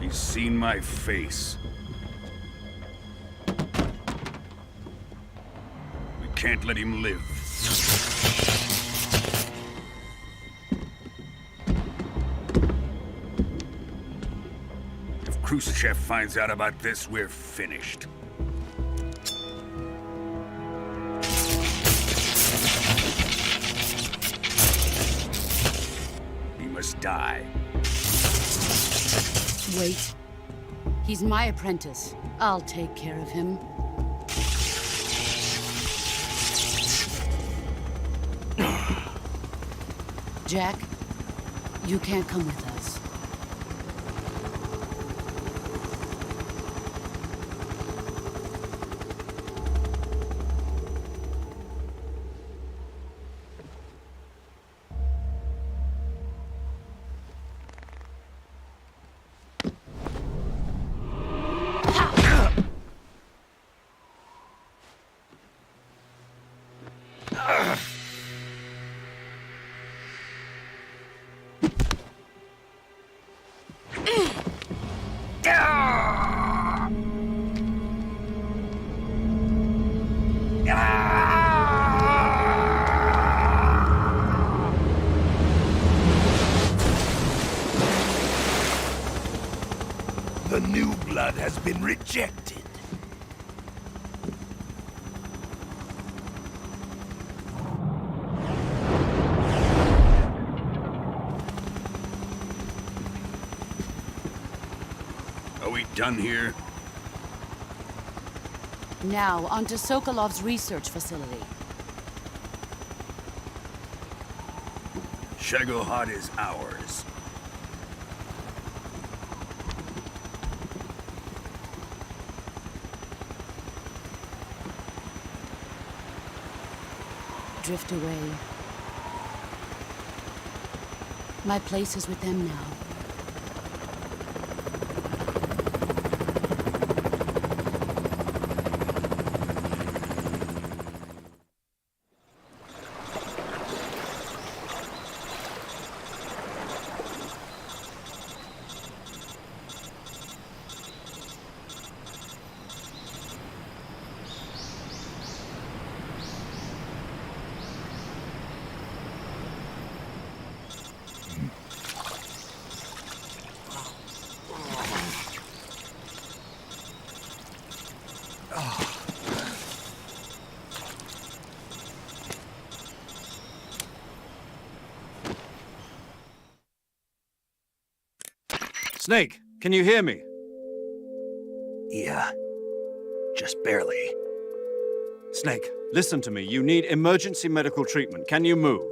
He's seen my face. We can't let him live. If Khrushchev finds out about this, we're finished. He must die. Wait. He's my apprentice. I'll take care of him. Jack, you can't come with us. The new blood has been rejected. Are we done here? Now, onto Sokolov's research facility. Shagohod is ours. Drift away. My place is with them now. Snake, can you hear me? Yeah, just barely. Snake, listen to me. You need emergency medical treatment. Can you move?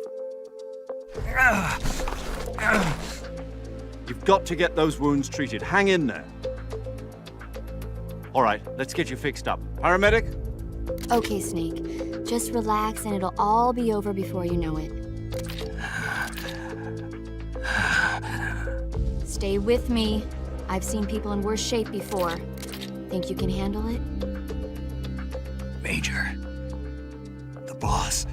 You've got to get those wounds treated. Hang in there. All right, let's get you fixed up. Paramedic? Okay, Snake. Just relax and it'll all be over before you know it. Stay with me. I've seen people in worse shape before. Think you can handle it? Major. The boss.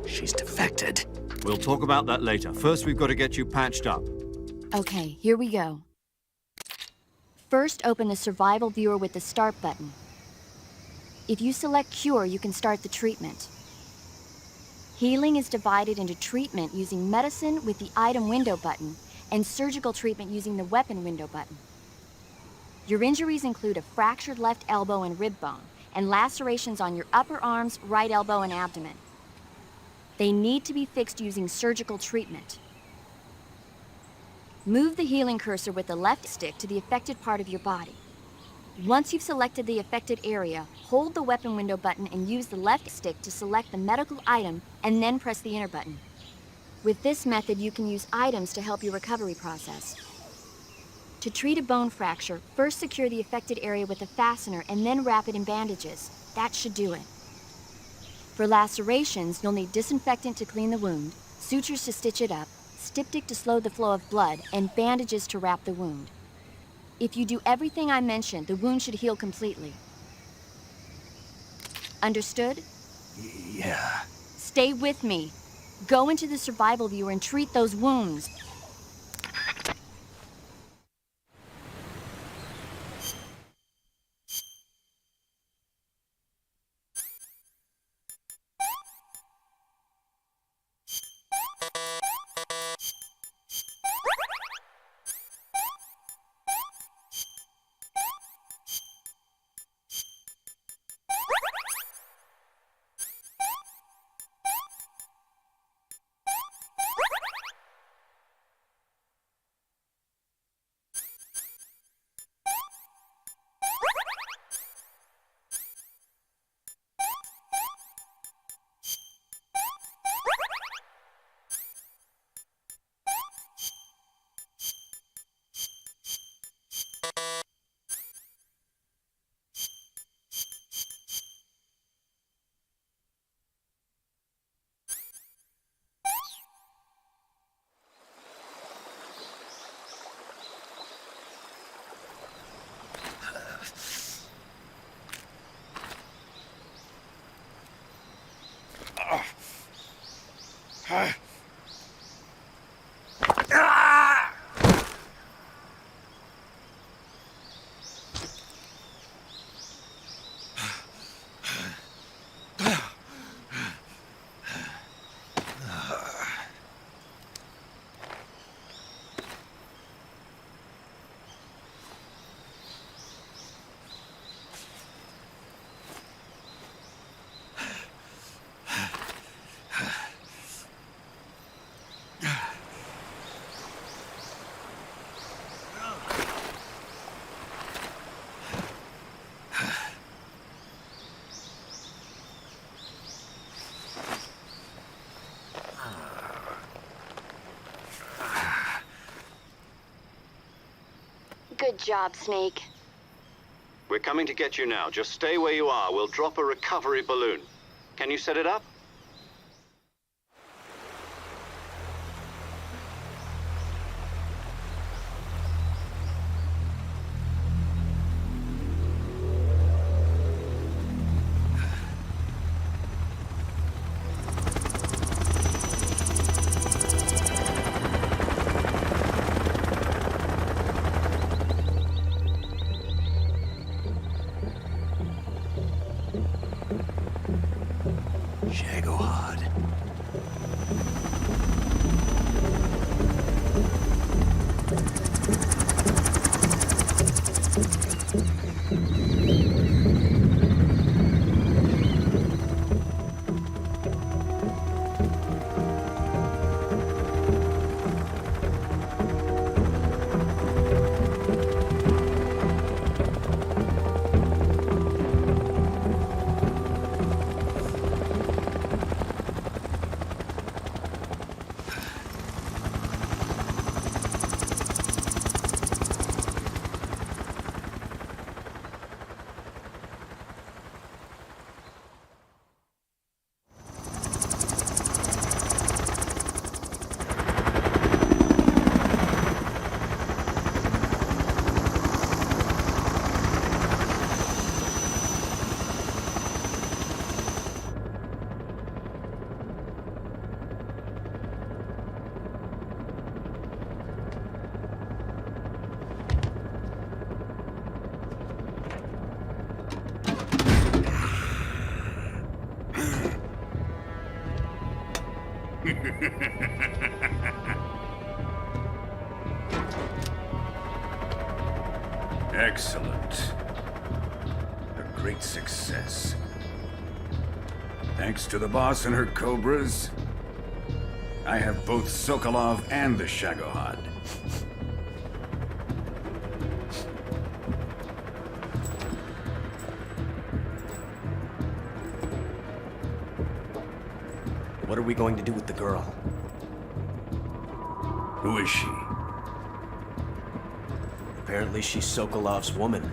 She's defected. We'll talk about that later. First, we've got to get you patched up. Okay, here we go. First, open the survival viewer with the start button. If you select cure, you can start the treatment. Healing is divided into treatment using medicine with the item window button and surgical treatment using the weapon window button. Your injuries include a fractured left elbow and rib bone and lacerations on your upper arms, right elbow, and abdomen. They need to be fixed using surgical treatment. Move the healing cursor with the left stick to the affected part of your body. Once you've selected the affected area, hold the weapon window button and use the left stick to select the medical item and then press the enter button. With this method, you can use items to help your recovery process. To treat a bone fracture, first secure the affected area with a fastener and then wrap it in bandages. That should do it. For lacerations, you'll need disinfectant to clean the wound, sutures to stitch it up, styptic to slow the flow of blood, and bandages to wrap the wound. If you do everything I mentioned, the wound should heal completely. Understood? Yeah. Stay with me. Go into the survival viewer and treat those wounds. Good job, Snake. We're coming to get you now. Just stay where you are. We'll drop a recovery balloon. Can you set it up? Shit. Excellent. A great success. Thanks to the boss and her cobras, I have both Sokolov and the Shagohod. What are we going to do with the girl? Who is she? Apparently she's Sokolov's woman.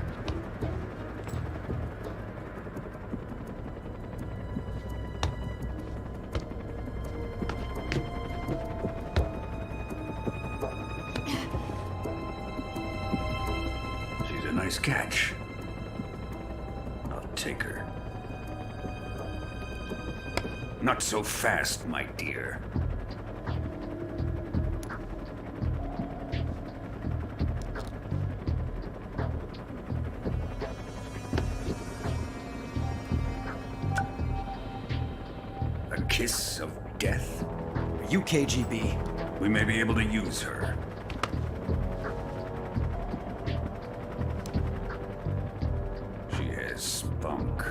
She's a nice catch. I'll take her. Not so fast, my dear. A kiss of death? Are you KGB? We may be able to use her. She has spunk.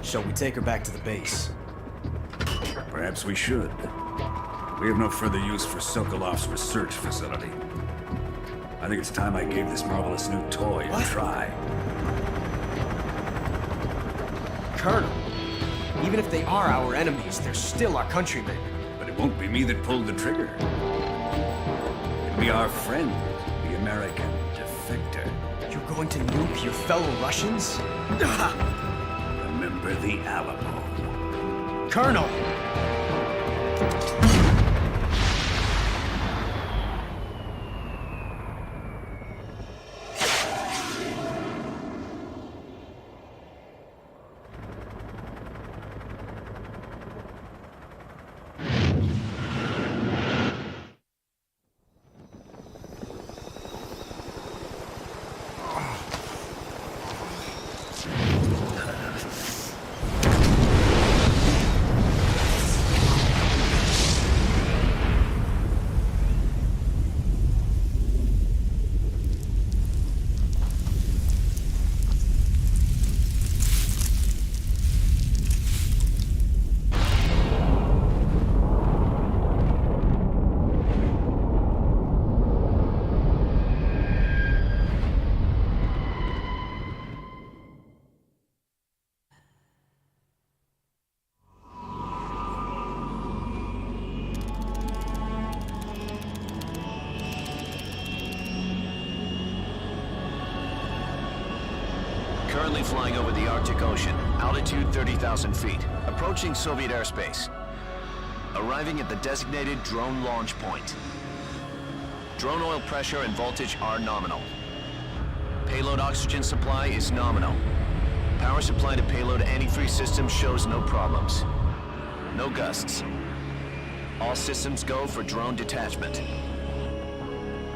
Shall we take her back to the base? Perhaps we should. We have no further use for Sokolov's research facility. I think it's time I gave this marvelous new toy a try. Colonel, even if they are our enemies, they're still our countrymen. But it won't be me that pulled the trigger. It'll be our friend, the American defector. You're going to nuke your fellow Russians? Remember the Alamo. Colonel! Currently flying over the Arctic Ocean, altitude 30,000 feet, approaching Soviet airspace. Arriving at the designated drone launch point. Drone oil pressure and voltage are nominal. Payload oxygen supply is nominal. Power supply to payload antifreeze system shows no problems. No gusts. All systems go for drone detachment.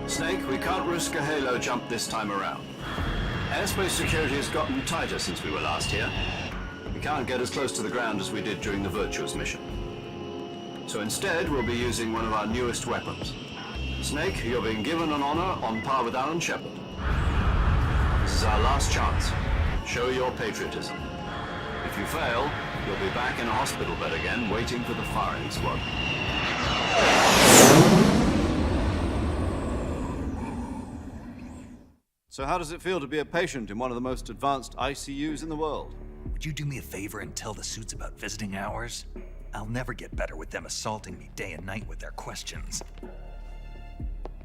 Snake, we can't risk a halo jump this time around. Airspace security has gotten tighter since we were last here. We can't get as close to the ground as we did during the Virtuous mission. So instead, we'll be using one of our newest weapons. Snake, you're being given an honor on par with Alan Shepard. This is our last chance. Show your patriotism. If you fail, you'll be back in a hospital bed again, waiting for the firing squad. So how does it feel to be a patient in one of the most advanced ICUs in the world? Would you do me a favor and tell the suits about visiting hours? I'll never get better with them assaulting me day and night with their questions.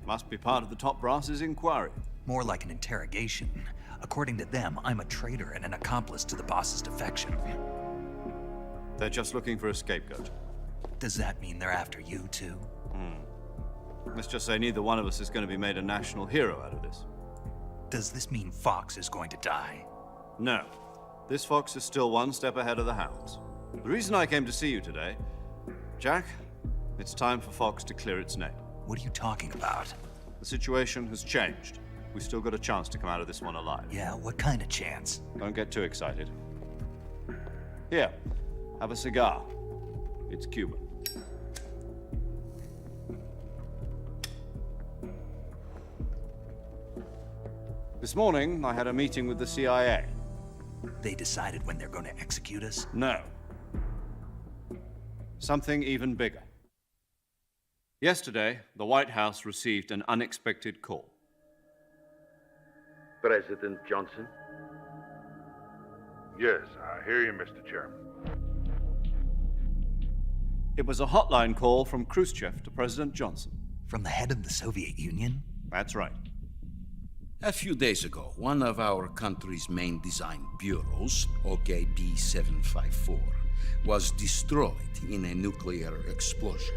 Must be part of the top brass's inquiry. More like an interrogation. According to them, I'm a traitor and an accomplice to the boss's defection. They're just looking for a scapegoat. Does that mean they're after you, too? Let's just say neither one of us is going to be made a national hero out of this. Does this mean Fox is going to die? No. This Fox is still one step ahead of the Hounds. The reason I came to see you today, Jack, it's time for Fox to clear its name. What are you talking about? The situation has changed. we still got a chance to come out of this one alive. Yeah, what kind of chance? Don't get too excited. Here, have a cigar. It's Cuban. This morning, I had a meeting with the CIA. They decided when they're going to execute us? No. Something even bigger. Yesterday, the White House received an unexpected call. President Johnson? Yes, I hear you, Mr. Chairman. It was a hotline call from Khrushchev to President Johnson. From the head of the Soviet Union? That's right. A few days ago, one of our country's main design bureaus, OKB 754, was destroyed in a nuclear explosion.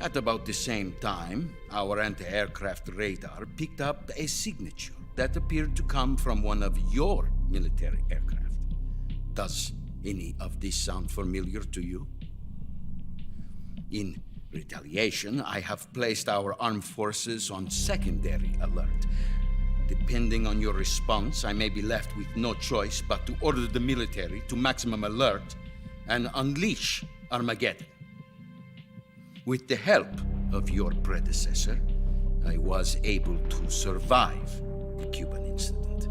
At about the same time, our anti-aircraft radar picked up a signature that appeared to come from one of your military aircraft. Does any of this sound familiar to you? In retaliation, I have placed our armed forces on secondary alert. Depending on your response, I may be left with no choice but to order the military to maximum alert and unleash Armageddon. With the help of your predecessor, I was able to survive the Cuban incident.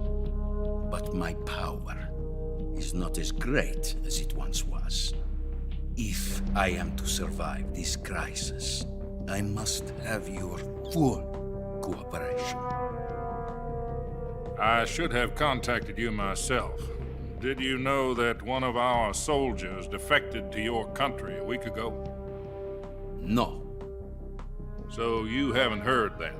But my power is not as great as it once was. If I am to survive this crisis, I must have your full cooperation. I should have contacted you myself. Did you know that one of our soldiers defected to your country a week ago? No. So you haven't heard then.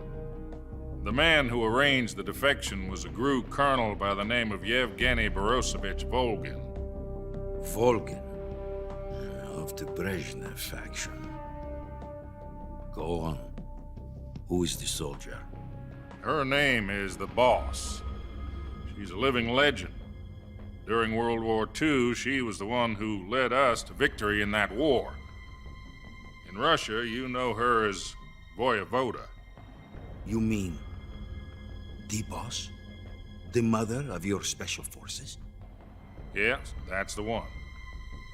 The man who arranged the defection was a GRU colonel by the name of Yevgeny Borosovich Volgin. Volgin? Of the Brezhnev faction. Go on. Who is the soldier? Her name is the Boss. She's a living legend. During World War II, she was the one who led us to victory in that war. In Russia, you know her as Voyevoda. You mean the Boss? The mother of your special forces? Yes, that's the one.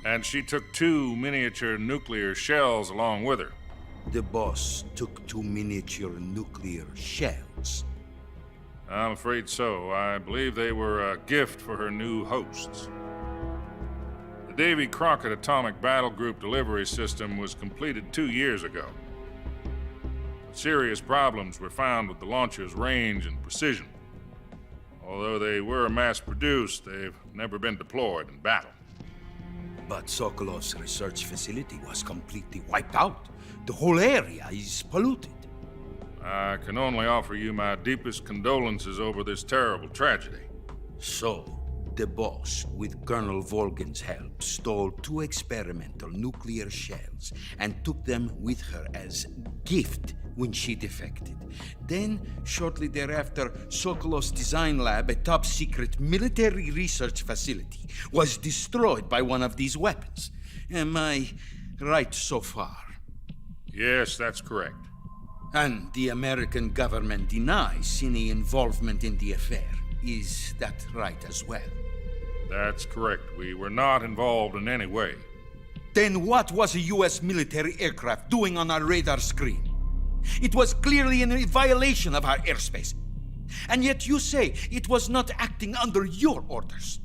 And she took 2 miniature nuclear shells along with her. The Boss took 2 miniature nuclear shells? I'm afraid so. I believe they were a gift for her new hosts. The Davy Crockett Atomic Battle Group delivery system was completed 2 years ago. But serious problems were found with the launcher's range and precision. Although they were mass-produced, they've never been deployed in battle. But Sokolov's research facility was completely wiped out. The whole area is polluted. I can only offer you my deepest condolences over this terrible tragedy. So, the Boss, with Colonel Volgin's help, stole 2 experimental nuclear shells and took them with her as gift when she defected. Then, shortly thereafter, Sokolov's design lab, a top-secret military research facility, was destroyed by one of these weapons. Am I right so far? Yes, that's correct. And the American government denies any involvement in the affair. Is that right as well? That's correct. We were not involved in any way. Then what was a U.S. military aircraft doing on our radar screen? It was clearly in violation of our airspace. And yet you say it was not acting under your orders.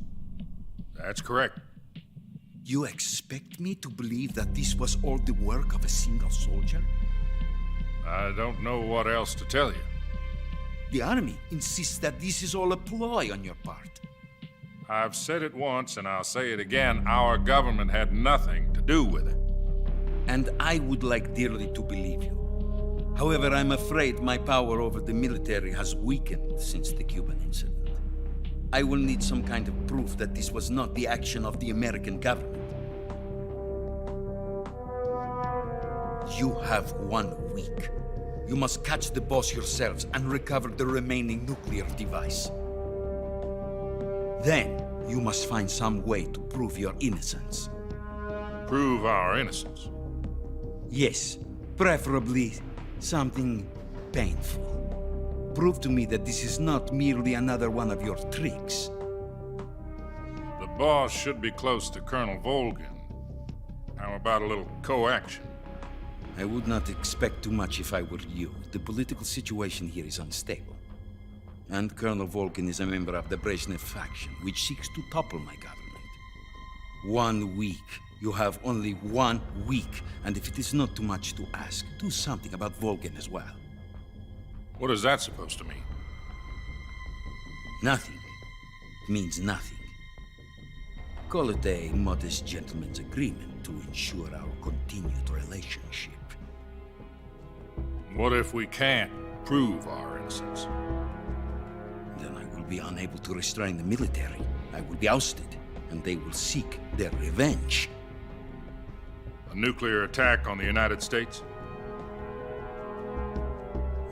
That's correct. You expect me to believe that this was all the work of a single soldier? I don't know what else to tell you. The Army insists that this is all a ploy on your part. I've said it once and I'll say it again. Our government had nothing to do with it. And I would like dearly to believe you. However, I'm afraid my power over the military has weakened since the Cuban incident. I will need some kind of proof that this was not the action of the American government. You have 1 week. You must catch the Boss yourselves and recover the remaining nuclear device. Then, you must find some way to prove your innocence. Prove our innocence? Yes, preferably something painful. prove to me that this is not merely another one of your tricks. The boss should be close to Colonel Volgin. How about a little co-action? I would not expect too much if I were you. The political situation here is unstable. And Colonel Volgin is a member of the Brezhnev faction, which seeks to topple my government. 1 week. You have only 1 week. And if it is not too much to ask, do something about Volgin as well. What is that supposed to mean? Nothing. It means nothing. Call it a modest gentleman's agreement to ensure our continued relationship. What if we can't prove our innocence? Then I will be unable to restrain the military. I will be ousted, and they will seek their revenge. A nuclear attack on the United States?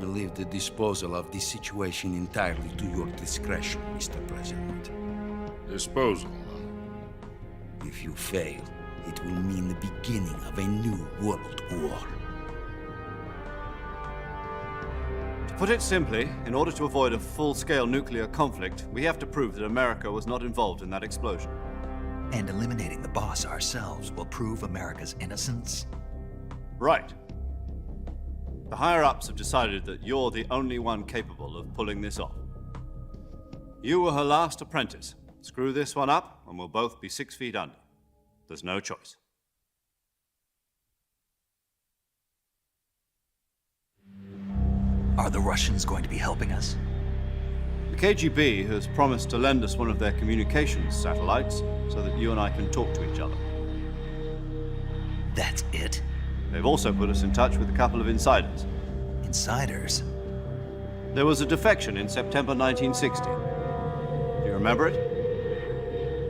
I leave the disposal of this situation entirely to your discretion, Mr. President. Disposal, huh? If you fail, it will mean the beginning of a new world war. To put it simply, in order to avoid a full-scale nuclear conflict, we have to prove that America was not involved in that explosion. And eliminating the boss ourselves will prove America's innocence? Right. The higher-ups have decided that you're the only one capable of pulling this off. You were her last apprentice. Screw this one up, and we'll both be 6 feet under. There's no choice. Are the Russians going to be helping us? The KGB has promised to lend us one of their communications satellites so that you and I can talk to each other. That's it? They've also put us in touch with a couple of insiders. Insiders? There was a defection in September 1960. Do you remember it?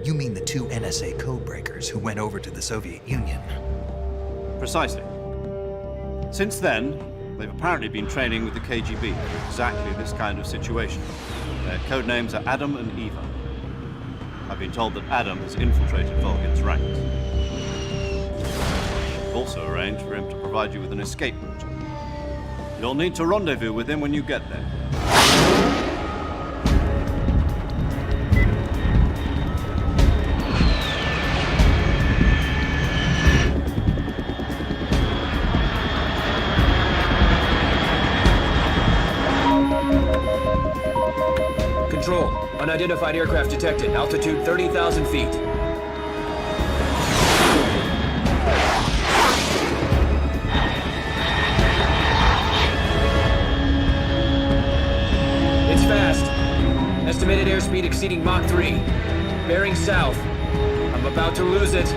You mean the 2 NSA codebreakers who went over to the Soviet Union? Precisely. Since then, they've apparently been training with the KGB for exactly this kind of situation. Their codenames are Adam and Eva. I've been told that Adam has infiltrated Volgin's ranks. I've also arranged for him to provide you with an escape route. You'll need to rendezvous with him when you get there. Control, unidentified aircraft detected. Altitude 30,000 feet. It's fast. Estimated airspeed exceeding Mach 3. Bearing south. I'm about to lose it.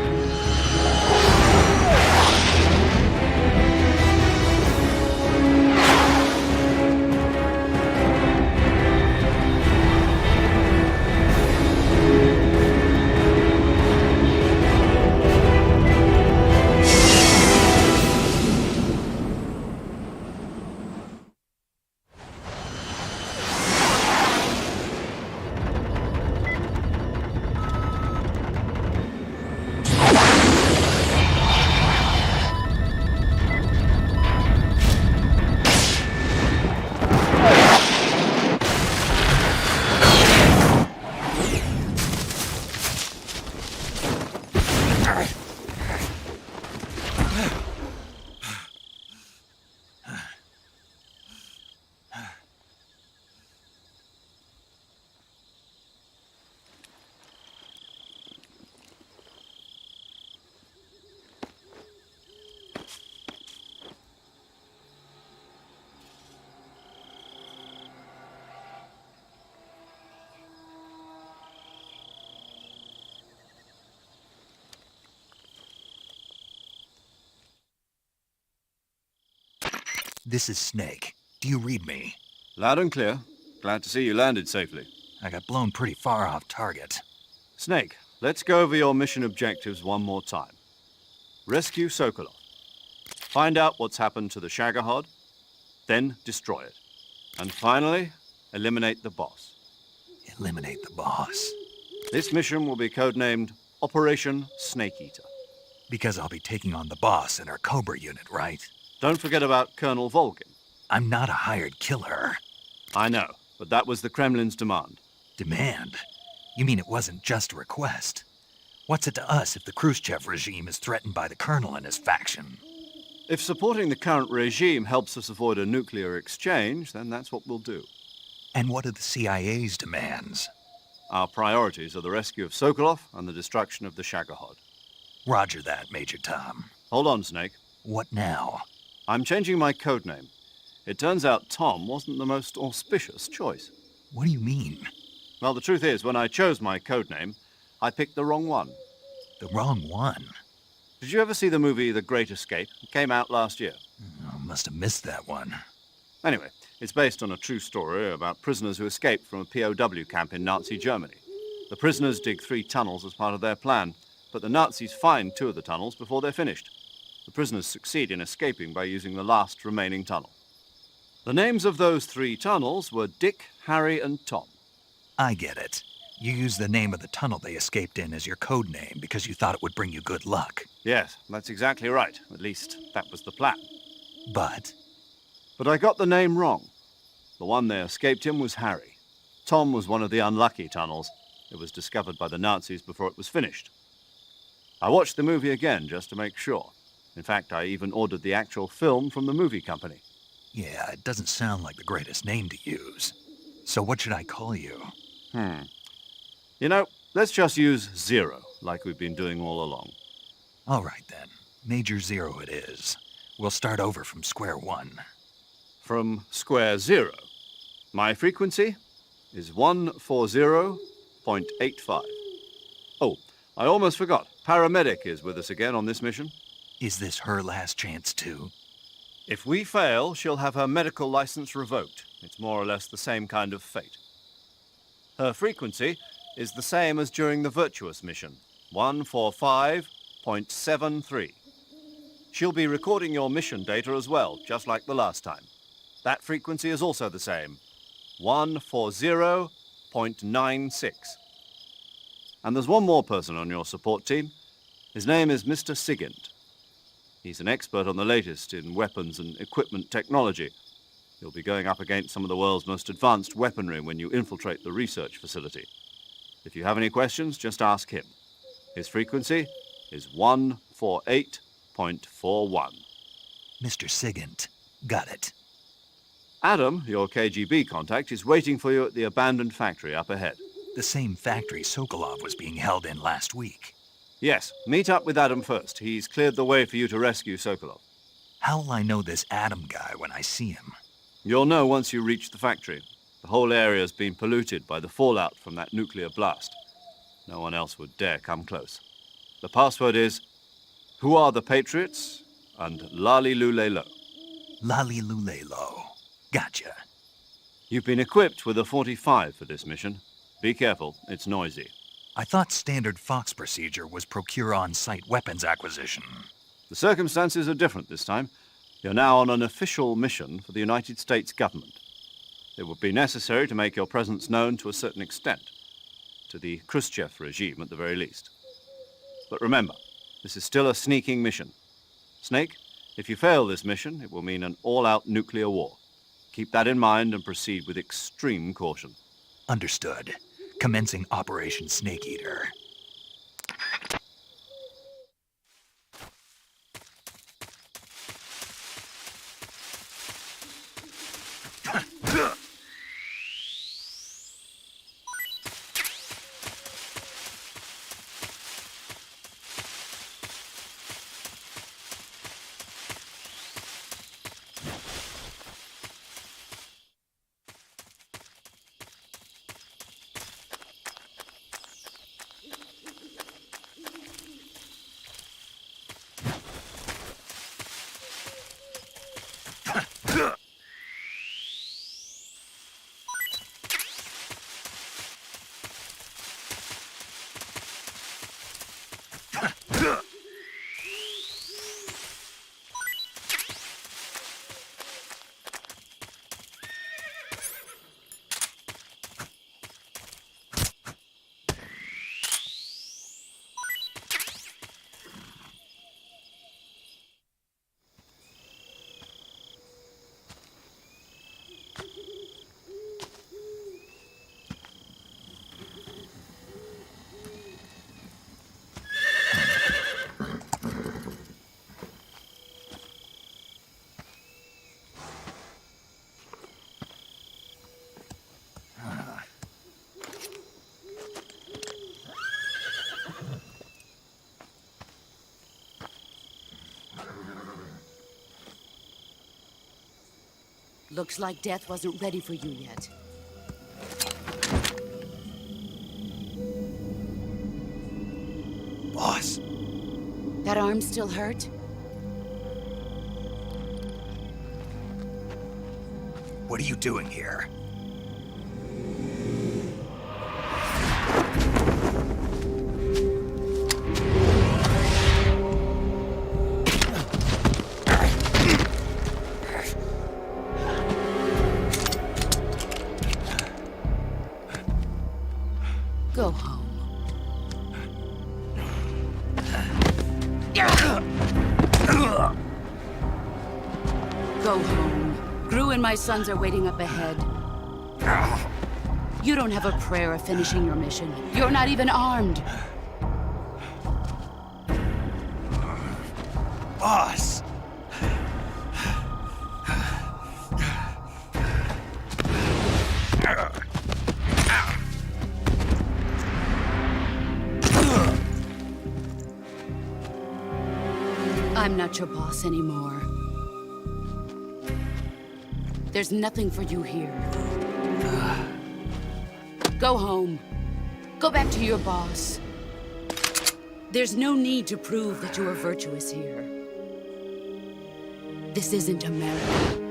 This is Snake. Do you read me? Loud and clear. Glad to see you landed safely. I got blown pretty far off target. Snake, let's go over your mission objectives one more time. Rescue Sokolov. Find out what's happened to the Shagohod, then destroy it. And finally, eliminate the boss. Eliminate the boss? This mission will be codenamed Operation Snake Eater. Because I'll be taking on the boss in our Cobra unit, right? Don't forget about Colonel Volgin. I'm not a hired killer. I know, but that was the Kremlin's demand. Demand? You mean it wasn't just a request? What's it to us if the Khrushchev regime is threatened by the Colonel and his faction? If supporting the current regime helps us avoid a nuclear exchange, then that's what we'll do. And what are the CIA's demands? Our priorities are the rescue of Sokolov and the destruction of the Shagohod. Roger that, Major Tom. Hold on, Snake. What now? I'm changing my codename. It turns out Tom wasn't the most auspicious choice. What do you mean? Well, the truth is, when I chose my codename, I picked the wrong one. The wrong one? Did you ever see the movie The Great Escape? It came out last year. I must have missed that one. Anyway, it's based on a true story about prisoners who escaped from a POW camp in Nazi Germany. The prisoners dig 3 tunnels as part of their plan, but the Nazis find 2 of the tunnels before they're finished. The prisoners succeed in escaping by using the last remaining tunnel. The names of those 3 tunnels were Dick, Harry, and Tom. I get it. You used the name of the tunnel they escaped in as your code name because you thought it would bring you good luck. Yes, that's exactly right. At least, that was the plan. But I got the name wrong. The one they escaped in was Harry. Tom was one of the unlucky tunnels. It was discovered by the Nazis before it was finished. I watched the movie again just to make sure. In fact, I even ordered the actual film from the movie company. yeah, it doesn't sound like the greatest name to use. So what should I call you? You know, let's just use Zero, like we've been doing all along. All right, then. Major Zero it is. We'll start over from square one. From square 0. My frequency is 140.85. Oh, I almost forgot. Paramedic is with us again on this mission. Is this her last chance, too? If we fail, she'll have her medical license revoked. It's more or less the same kind of fate. Her frequency is the same as during the Virtuous mission, 145.73. She'll be recording your mission data as well, just like the last time. That frequency is also the same, 140.96. And there's one more person on your support team. His name is Mr. Sigint. He's an expert on the latest in weapons and equipment technology. You'll be going up against some of the world's most advanced weaponry when you infiltrate the research facility. If you have any questions, just ask him. His frequency is 148.41. Mr. Sigint. Got it. Adam, your KGB contact, is waiting for you at the abandoned factory up ahead. The same factory Sokolov was being held in last week. Yes, meet up with Adam first. He's cleared the way for you to rescue Sokolov. How'll I know this Adam guy when I see him? You'll know once you reach the factory. The whole area's been polluted by the fallout from that nuclear blast. No one else would dare come close. The password is, "Who are the Patriots?" and Lali Lulelo. Lali Lulelo. Gotcha. You've been equipped with a 45 for this mission. Be careful, it's noisy. I thought standard Fox procedure was procure on-site weapons acquisition. The circumstances are different this time. You're now on an official mission for the United States government. It would be necessary to make your presence known to a certain extent, to the Khrushchev regime at the very least. But remember, this is still a sneaking mission. Snake, if you fail this mission, it will mean an all-out nuclear war. Keep that in mind and proceed with extreme caution. Understood. Commencing Operation Snake Eater. Looks like death wasn't ready for you yet. Boss. That arm still hurt? What are you doing here? Go home. Go home. Gru and my sons are waiting up ahead. You don't have a prayer of finishing your mission. You're not even armed. Boss! I'm not your boss anymore. There's nothing for you here. Go home. Go back to your boss. There's no need to prove that you are virtuous here. This isn't America.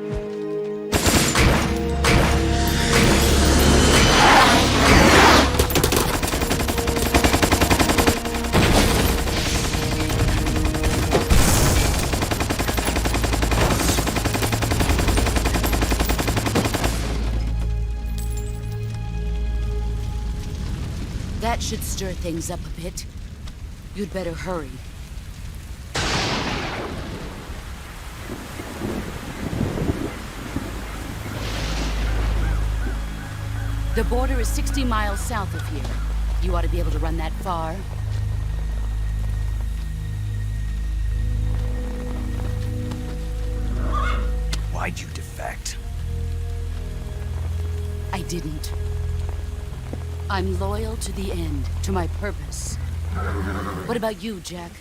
That should stir things up a bit. You'd better hurry. The border is 60 miles south of here. You ought to be able to run that far. Why'd you defect? I didn't. I'm loyal to the end, to my purpose. What about you, Jack?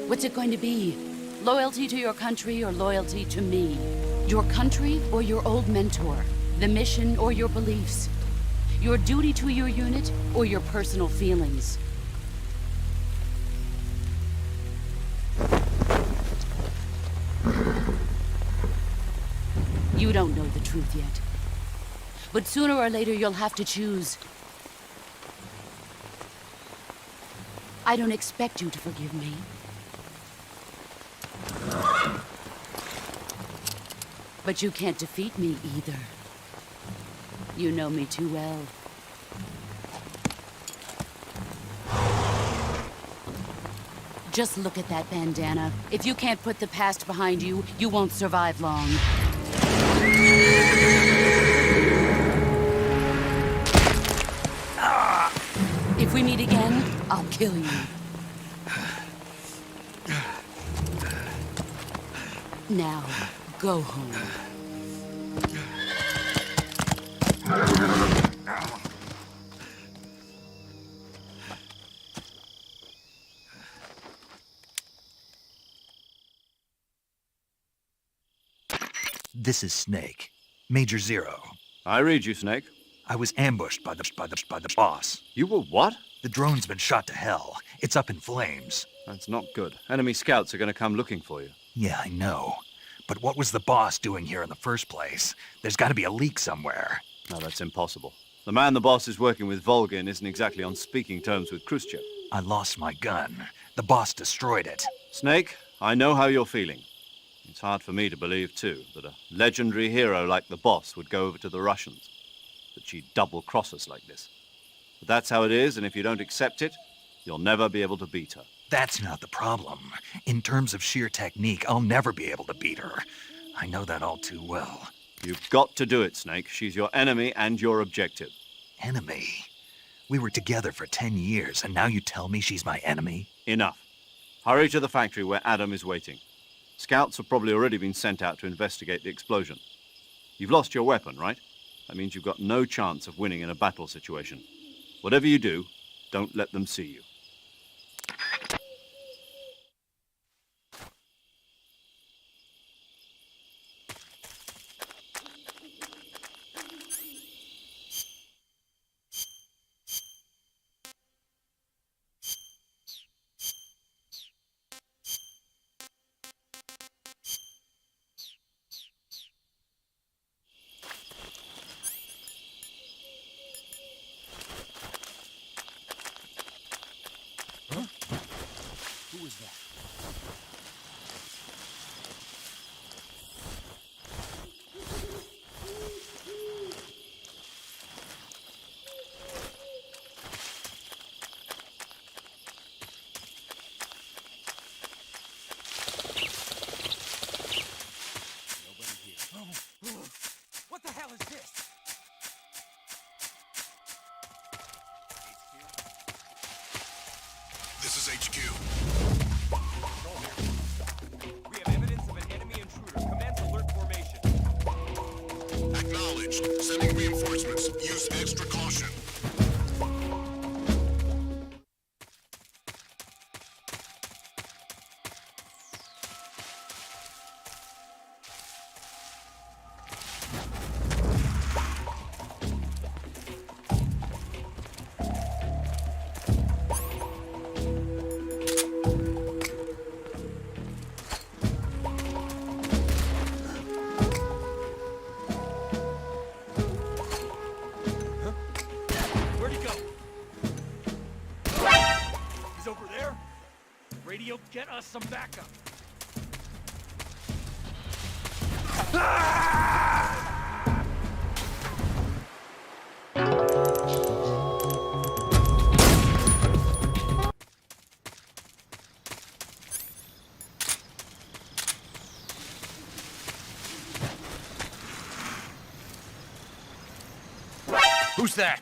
What's it going to be? Loyalty to your country or loyalty to me? Your country or your old mentor? The mission or your beliefs? Your duty to your unit or your personal feelings? You don't know the truth yet. But sooner or later, you'll have to choose. I don't expect you to forgive me. But you can't defeat me either. You know me too well. Just look at that bandana. If you can't put the past behind you, you won't survive long. If we meet again, I'll kill you. Now, go home. This is Snake. Major Zero. I read you, Snake. I was ambushed by the boss. You were what? The drone's been shot to hell. It's up in flames. That's not good. Enemy scouts are going to come looking for you. Yeah, I know. But what was the boss doing here in the first place? There's got to be a leak somewhere. No, that's impossible. The man the boss is working with, Volgin, isn't exactly on speaking terms with Khrushchev. I lost my gun. The boss destroyed it. Snake, I know how you're feeling. It's hard for me to believe, too, that a legendary hero like the boss would go over to the Russians. That she'd double-cross us like this. But that's how it is, and if you don't accept it, you'll never be able to beat her. That's not the problem. In terms of sheer technique, I'll never be able to beat her. I know that all too well. You've got to do it, Snake. She's your enemy and your objective. Enemy? We were together for 10 years, and now you tell me she's my enemy? Enough. Hurry to the factory where Adam is waiting. Scouts have probably already been sent out to investigate the explosion. You've lost your weapon, right? That means you've got no chance of winning in a battle situation. Whatever you do, don't let them see you. This is HQ. We have evidence of an enemy intruder. Commence alert formation. Acknowledged. Sending reinforcements. Use extra caution. Radio, get us some backup. Who's that?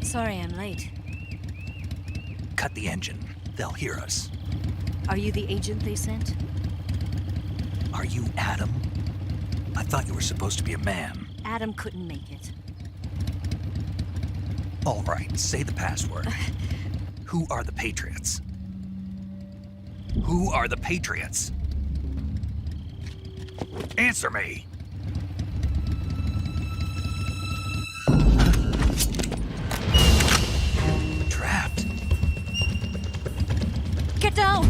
Sorry I'm late. Cut the engine. They'll hear us. Are you the agent they sent? Are you Adam? I thought you were supposed to be a man. Adam couldn't make it. All right, say the password. Who are the Patriots? Who are the Patriots? Answer me! Trapped. Get down!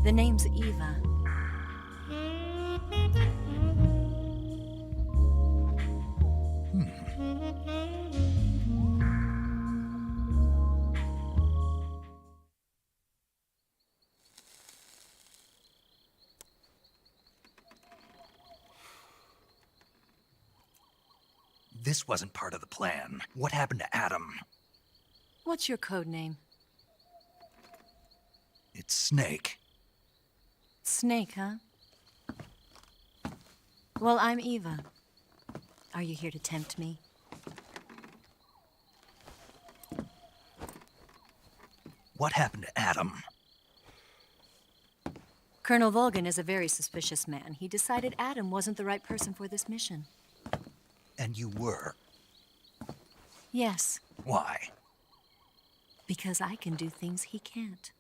The name's Eva. This wasn't part of the plan. What happened to Adam? What's your code name? It's Snake. Snake, huh? Well, I'm Eva. Are you here to tempt me? What happened to Adam? Colonel Volgan is a very suspicious man. He decided Adam wasn't the right person for this mission. And you were? Yes. Why? Because I can do things he can't.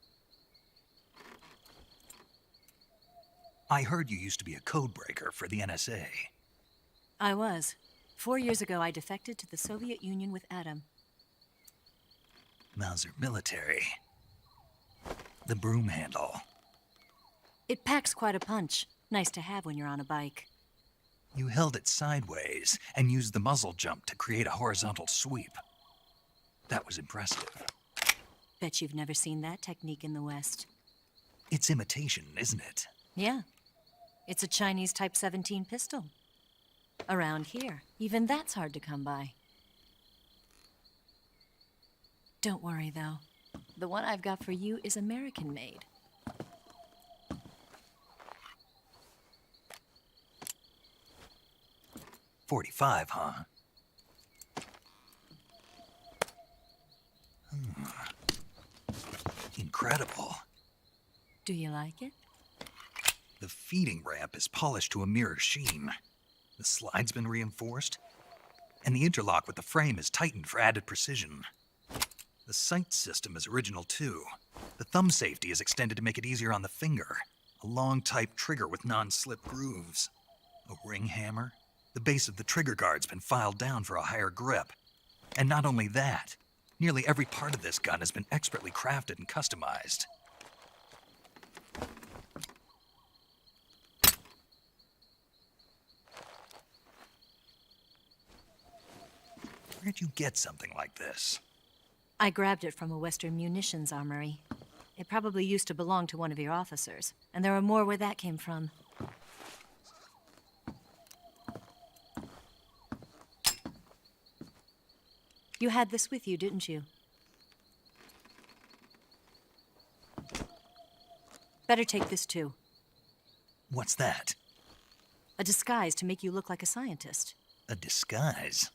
I heard you used to be a codebreaker for the NSA. I was. 4 years ago, I defected to the Soviet Union with Adam. Mauser military. The broom handle. It packs quite a punch. Nice to have when you're on a bike. You held it sideways and used the muzzle jump to create a horizontal sweep. That was impressive. Bet you've never seen that technique in the West. It's imitation, isn't it? Yeah. It's a Chinese Type 17 pistol. Around here, even that's hard to come by. Don't worry, though. The one I've got for you is American-made. .45, huh? Incredible. Do you like it? The feeding ramp is polished to a mirror sheen. The slide's been reinforced, and the interlock with the frame is tightened for added precision. The sight system is original too. The thumb safety is extended to make it easier on the finger. A long type trigger with non-slip grooves. A ring hammer. The base of the trigger guard's been filed down for a higher grip. And not only that, nearly every part of this gun has been expertly crafted and customized. Where'd you get something like this? I grabbed it from a Western munitions armory. It probably used to belong to one of your officers, and there are more where that came from. You had this with you, didn't you? Better take this too. What's that? A disguise to make you look like a scientist. A disguise?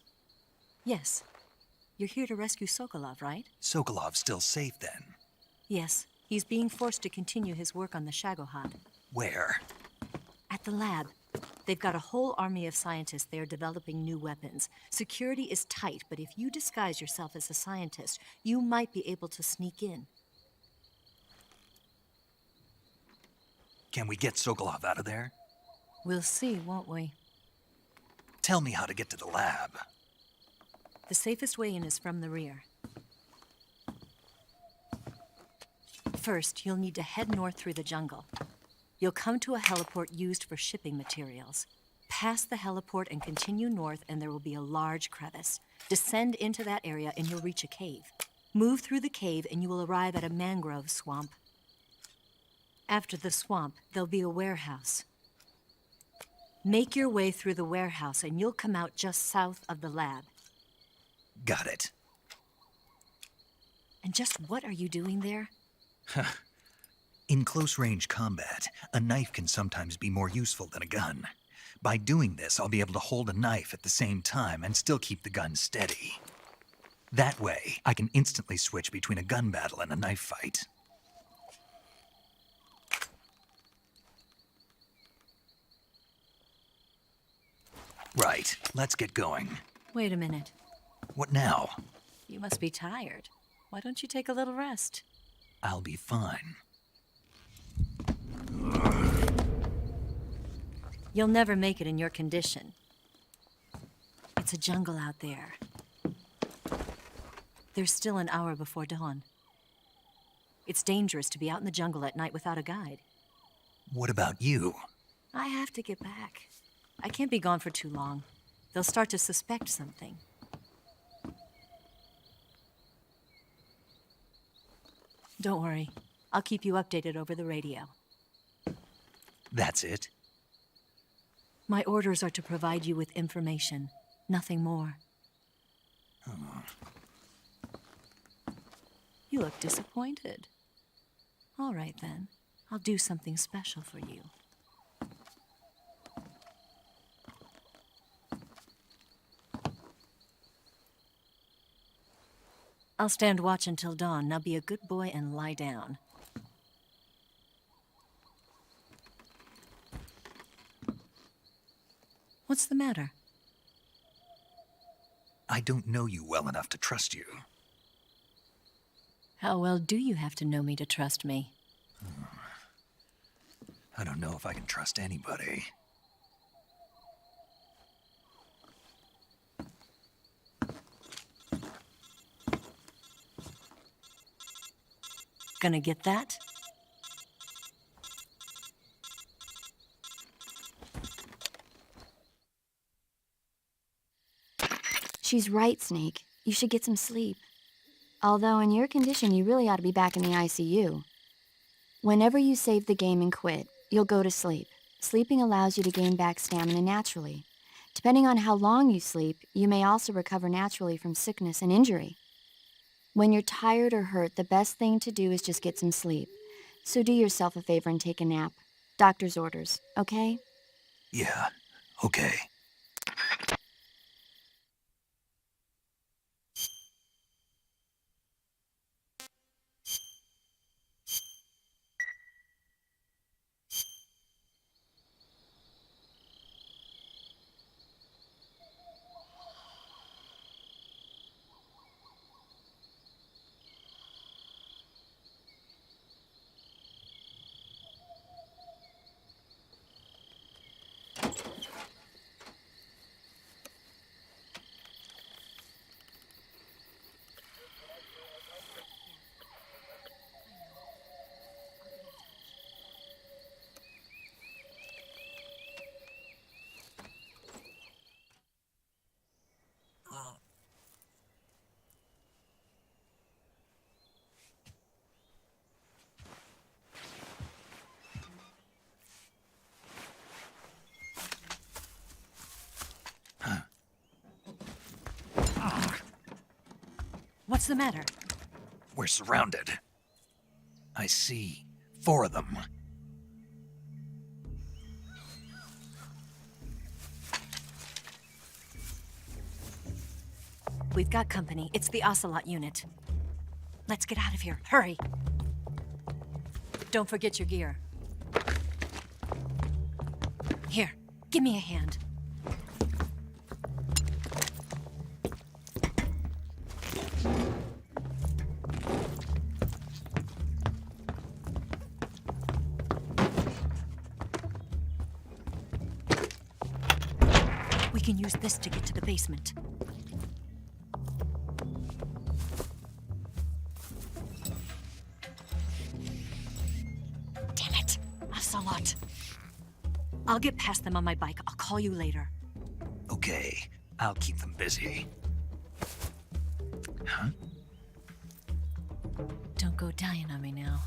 Yes. You're here to rescue Sokolov, right? Sokolov's still safe then? Yes. He's being forced to continue his work on the Shagohod. Where? At the lab. They've got a whole army of scientists there developing new weapons. Security is tight, but if you disguise yourself as a scientist, you might be able to sneak in. Can we get Sokolov out of there? We'll see, won't we? Tell me how to get to the lab. The safest way in is from the rear. First, you'll need to head north through the jungle. You'll come to a heliport used for shipping materials. Pass the heliport and continue north, and there will be a large crevice. Descend into that area, and you'll reach a cave. Move through the cave, and you will arrive at a mangrove swamp. After the swamp, there'll be a warehouse. Make your way through the warehouse, and you'll come out just south of the lab. Got it. And just what are you doing there? In close-range combat, a knife can sometimes be more useful than a gun. By doing this, I'll be able to hold a knife at the same time and still keep the gun steady. That way, I can instantly switch between a gun battle and a knife fight. Right, let's get going. Wait a minute. What now? You must be tired. Why don't you take a little rest? I'll be fine. You'll never make it in your condition. It's a jungle out there. There's still an hour before dawn. It's dangerous to be out in the jungle at night without a guide. What about you? I have to get back. I can't be gone for too long. They'll start to suspect something. Don't worry. I'll keep you updated over the radio. That's it? My orders are to provide you with information, nothing more. You look disappointed. All right, then. I'll do something special for you. I'll stand watch until dawn. Now be a good boy and lie down. What's the matter? I don't know you well enough to trust you. How well do you have to know me to trust me? I don't know if I can trust anybody. Gonna get that? She's right, Snake. You should get some sleep. Although in your condition, you really ought to be back in the ICU. Whenever you save the game and quit, you'll go to sleep. Sleeping allows you to gain back stamina naturally. Depending on how long you sleep, you may also recover naturally from sickness and injury. When you're tired or hurt, the best thing to do is just get some sleep. So do yourself a favor and take a nap. Doctor's orders, okay? Yeah, okay. What's the matter? We're surrounded. I see 4 of them. We've got company. It's the Ocelot unit. Let's get out of here. Hurry! Don't forget your gear. Here, give me a hand. We can use this to get to the basement. Damn it! Ocelot. I'll get past them on my bike. I'll call you later. Okay, I'll keep them busy. Huh? Don't go dying on me now.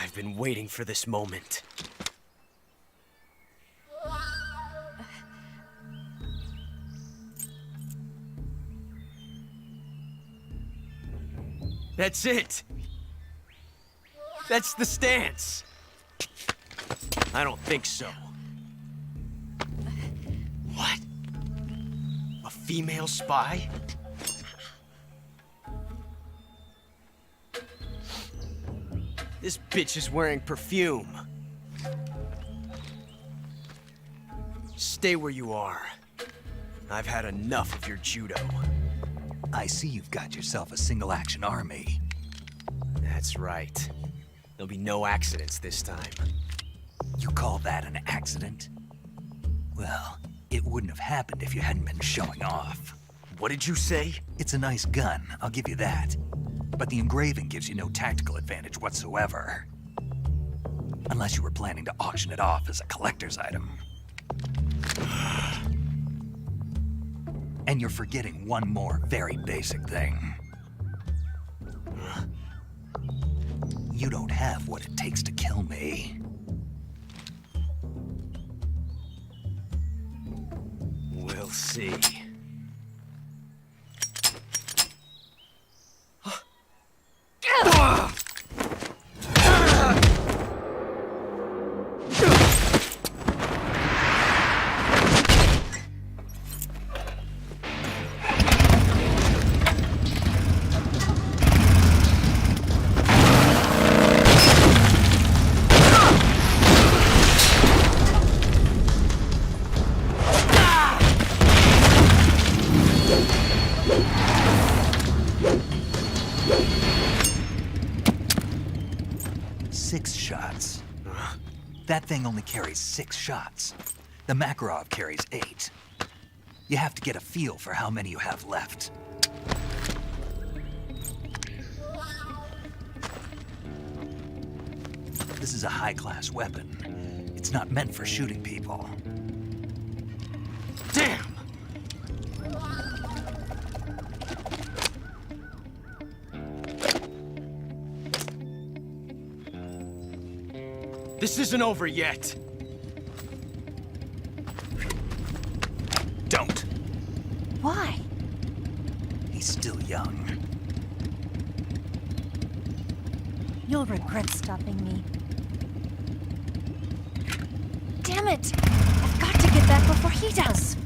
I've been waiting for this moment. That's it! That's the stance! I don't think so. What? A female spy? This bitch is wearing perfume. Stay where you are. I've had enough of your judo. I see you've got yourself a single-action army. That's right. There'll be no accidents this time. You call that an accident? Well, it wouldn't have happened if you hadn't been showing off. What did you say? It's a nice gun, I'll give you that. But the engraving gives you no tactical advantage whatsoever. Unless you were planning to auction it off as a collector's item. And you're forgetting one more very basic thing. You don't have what it takes to kill me. We'll see. That thing only carries 6 shots. The Makarov carries 8. You have to get a feel for how many you have left. This is a high-class weapon. It's not meant for shooting people. Damn! This isn't over yet. Don't. Why? He's still young. You'll regret stopping me. Damn it! I've got to get back before he does.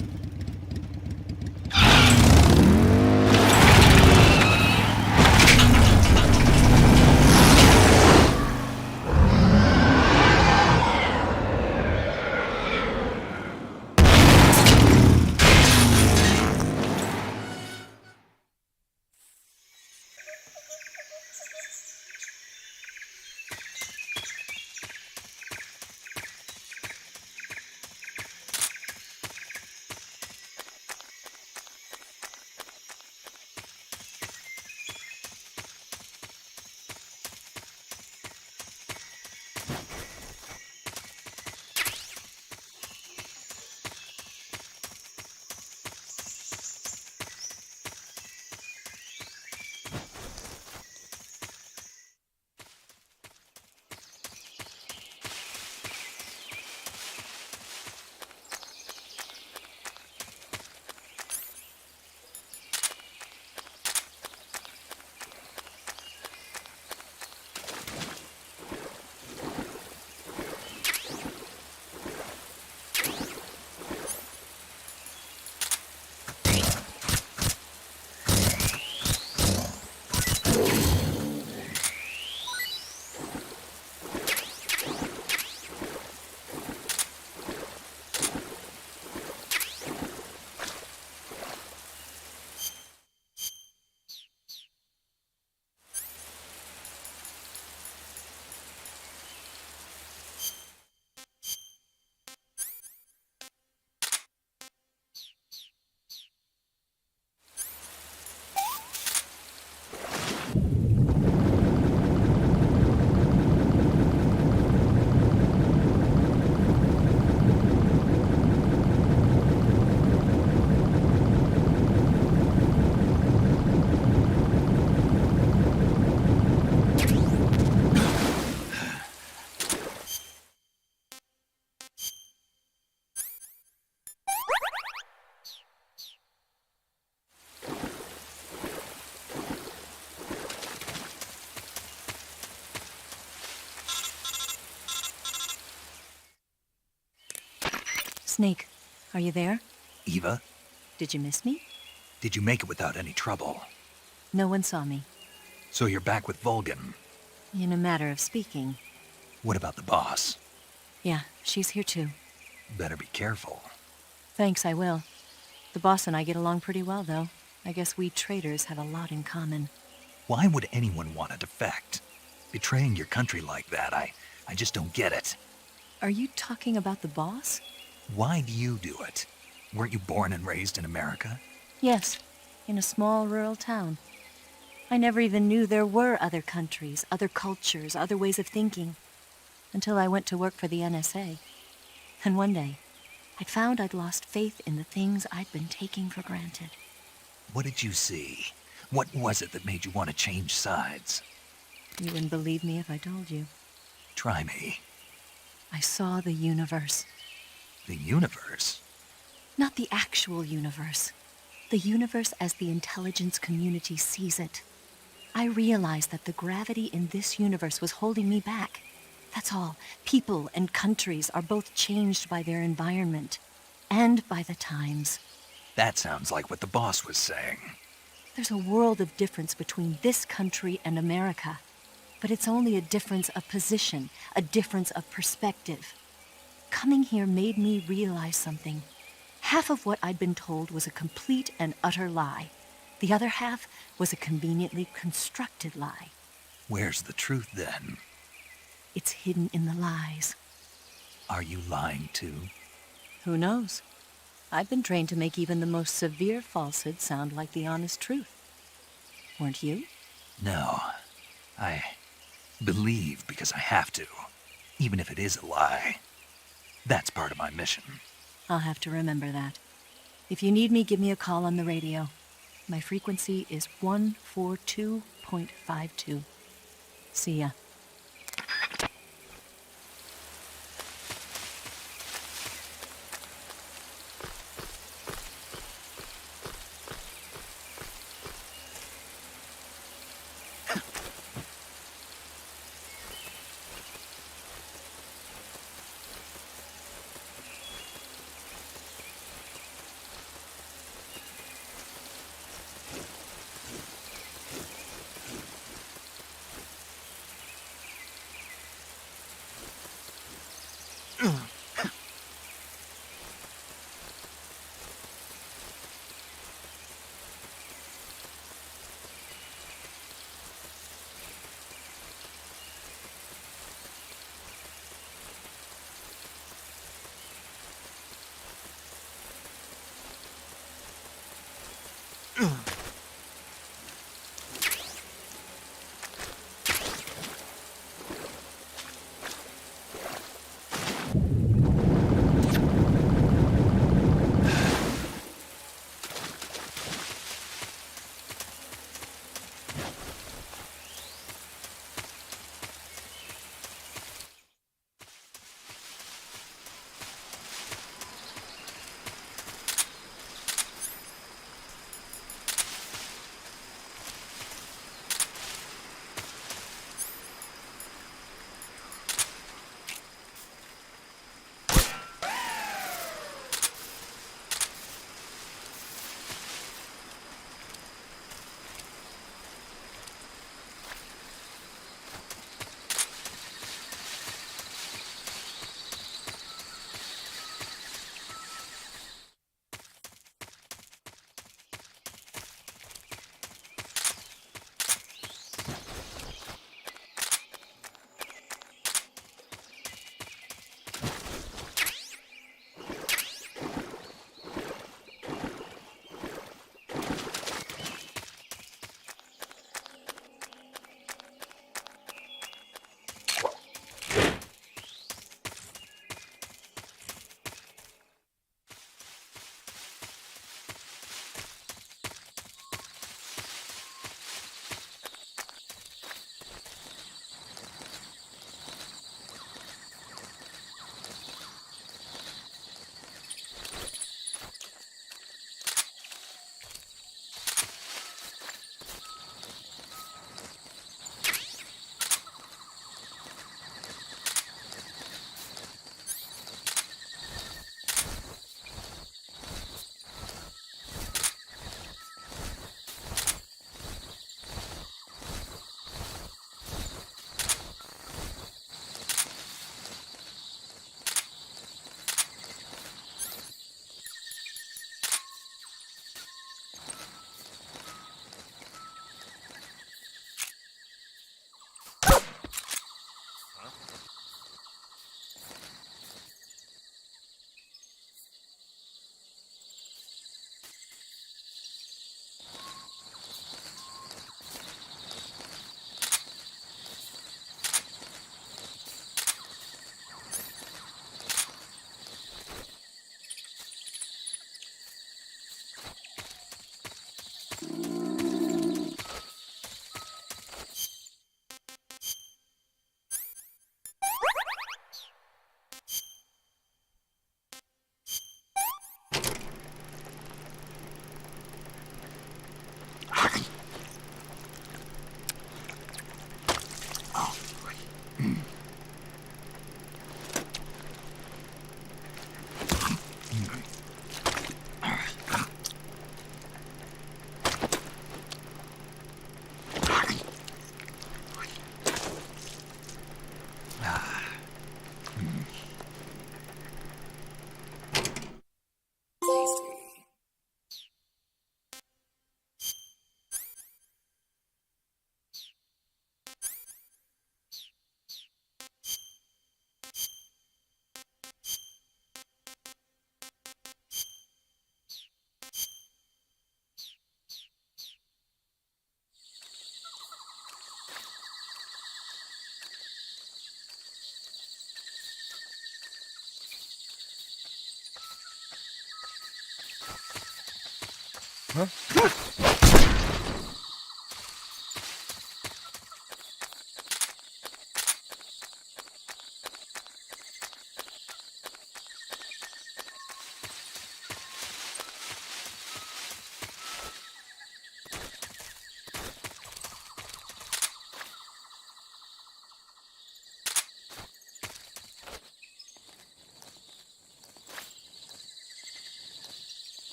Snake, are you there? Eva, Did you miss me? did you make it without any trouble? No one saw me. So you're back with Vulcan. In a matter of speaking. What about the boss? Yeah, she's here too. Better be careful. Thanks, I will. The boss and I get along pretty well, though. I guess we traitors have a lot in common. Why would anyone want to defect? Betraying your country like that, I just don't get it. Are you talking about the boss? Why do you do it? Weren't you born and raised in America? Yes, in a small rural town. I never even knew there were other countries, other cultures, other ways of thinking, until I went to work for the NSA. And one day, I found I'd lost faith in the things I'd been taking for granted. What did you see? What was it that made you want to change sides? You wouldn't believe me if I told you. Try me. I saw the universe. The universe? Not the actual universe. The universe as the intelligence community sees it. I realized that the gravity in this universe was holding me back. That's all. People and countries are both changed by their environment and by the times. That sounds like what the boss was saying. There's a world of difference between this country and America. But it's only a difference of position, a difference of perspective. Coming here made me realize something. Half of what I'd been told was a complete and utter lie. The other half was a conveniently constructed lie. Where's the truth, then? It's hidden in the lies. Are you lying, too? Who knows? I've been trained to make even the most severe falsehood sound like the honest truth. Weren't you? No. I believe because I have to, even if it is a lie. That's part of my mission. I'll have to remember that. If you need me, give me a call on the radio. My frequency is 142.52. See ya.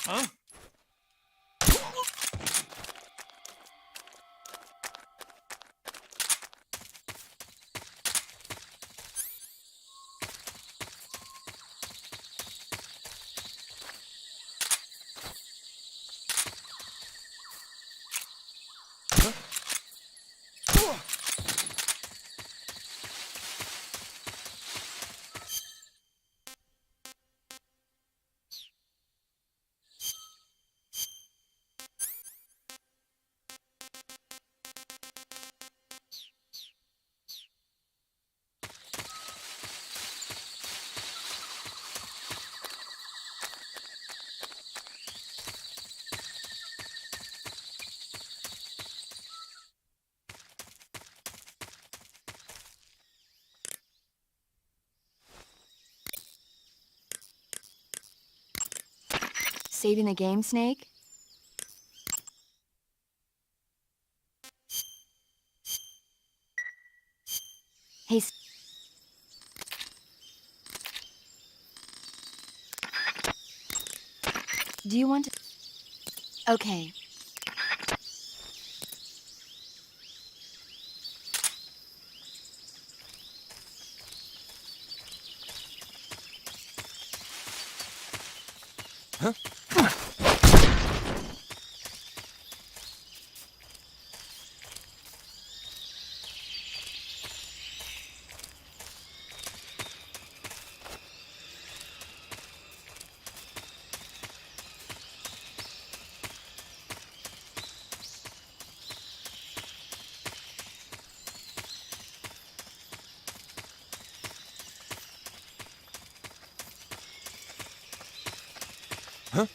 Huh? Saving the game, Snake? Hey, do you want to... Okay. Huh? Huh?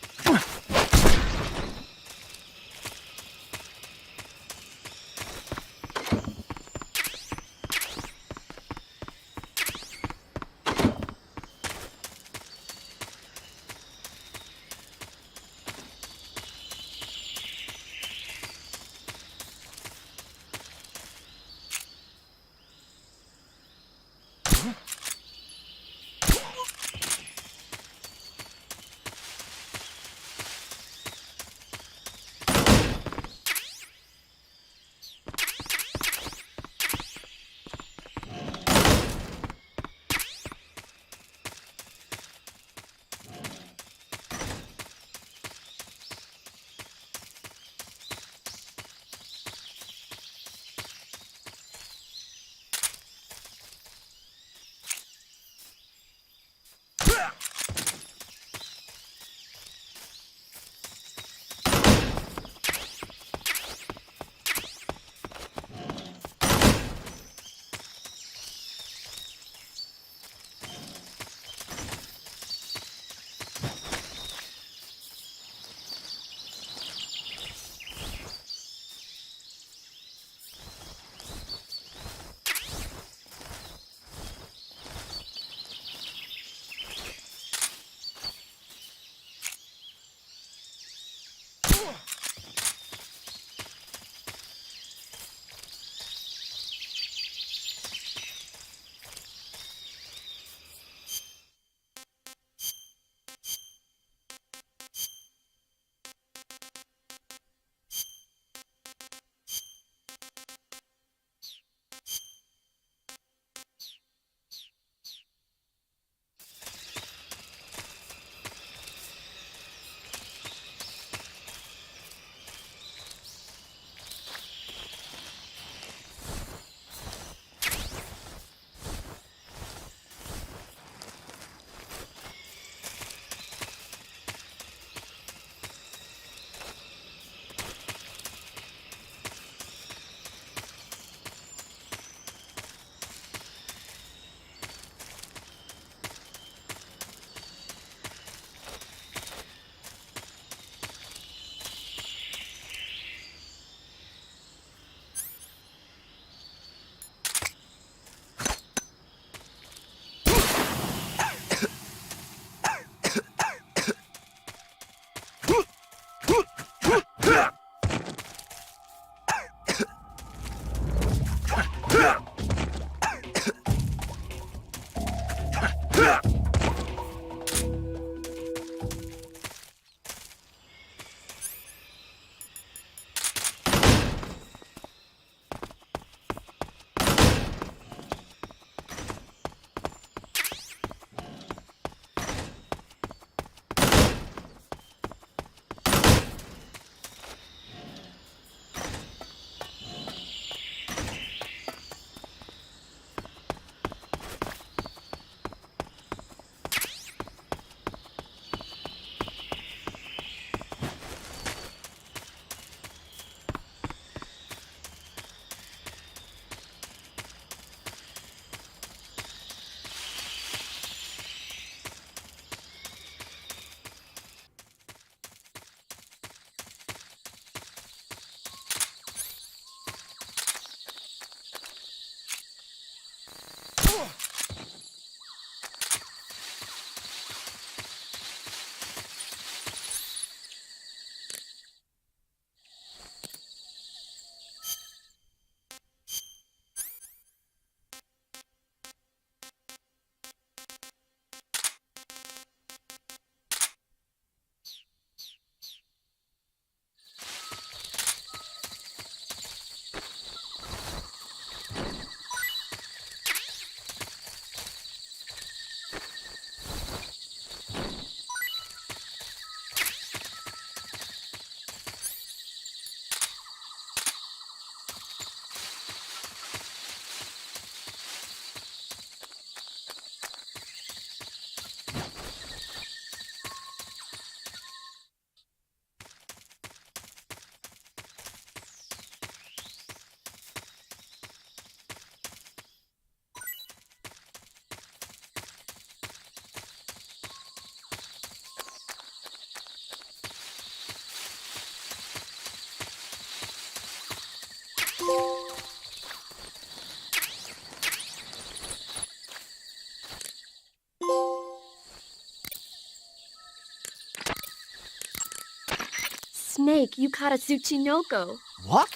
Snake, you caught a Tsuchinoko. What?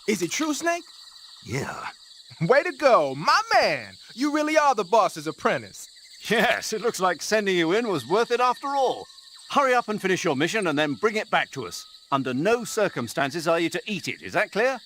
Is it true, Snake? Yeah. Way to go, my man! You really are the boss's apprentice. Yes, it looks like sending you in was worth it after all. Hurry up and finish your mission and then bring it back to us. Under no circumstances are you to eat it, is that clear?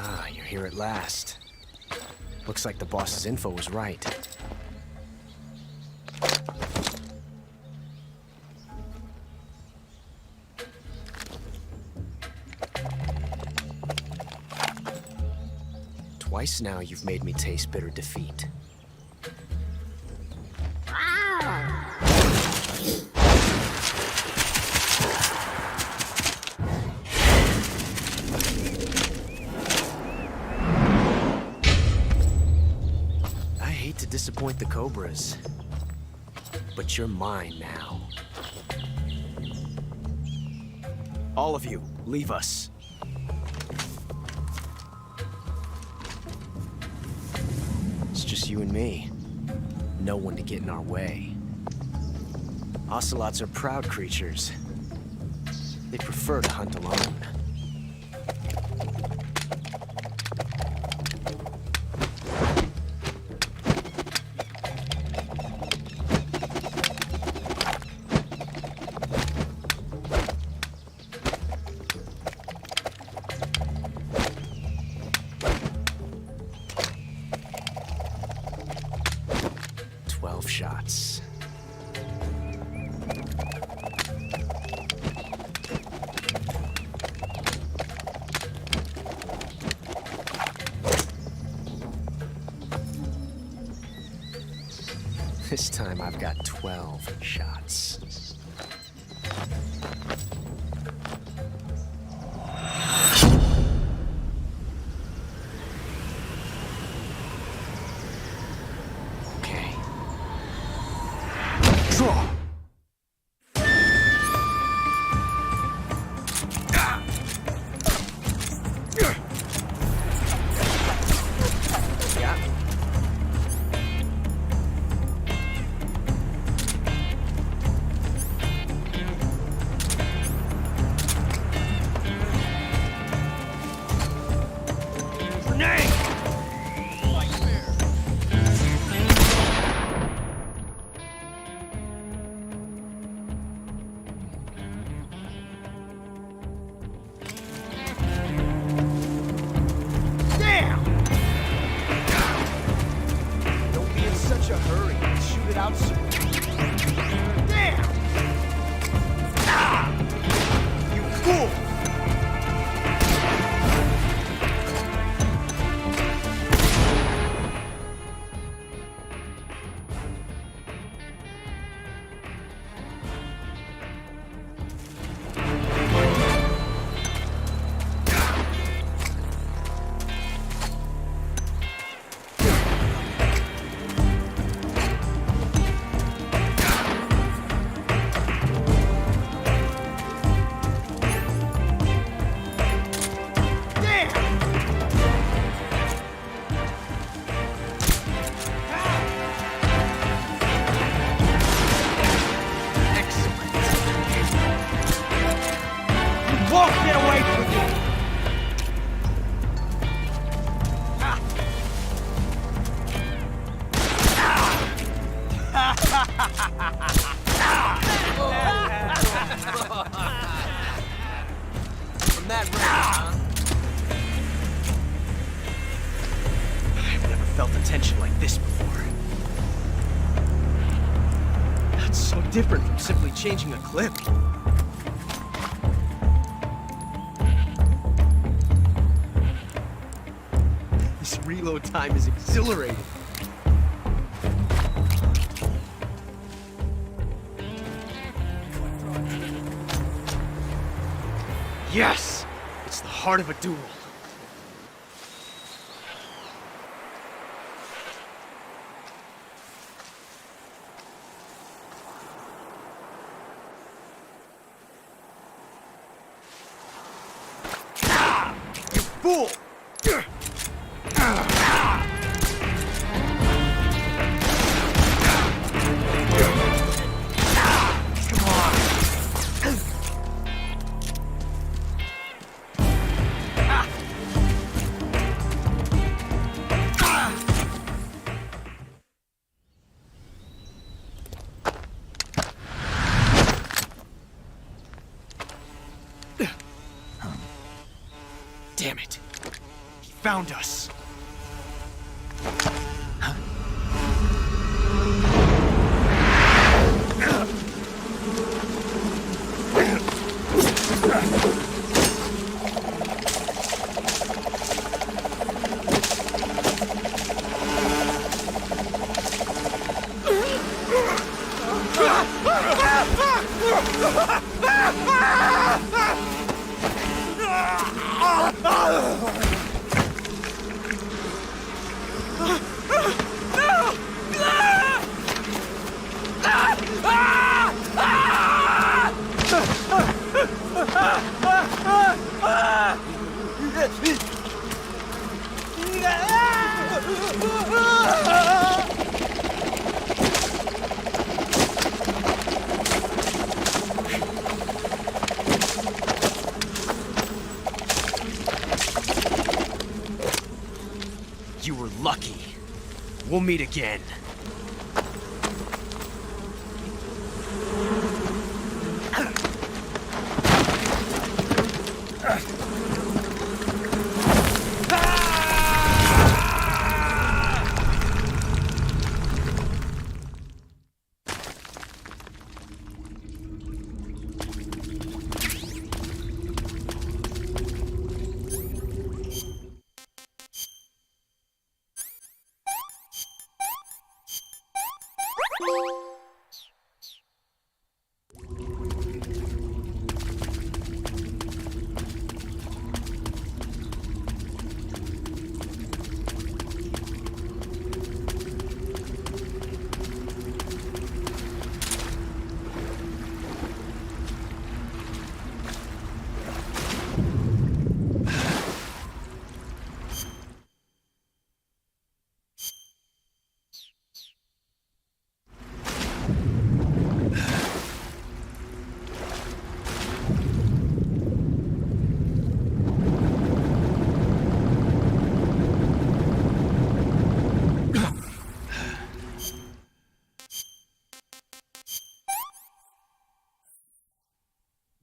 Ah, you're here at last. Looks like the boss's info was right. Twice now you've made me taste bitter defeat. Disappoint the Cobras, but you're mine now. All of you, leave us. It's just you and me. No one to get in our way. Ocelots are proud creatures. They prefer to hunt alone. Shots. This time I've got 12 shots. won't get away from you! From that range, huh? I've never felt a tension like this before. That's so different from simply changing a clip. This reload time is exhilarating. Yes! It's the heart of a duel. You fool! Damn it. He found us. You were lucky. We'll meet again.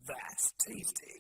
That's tasty.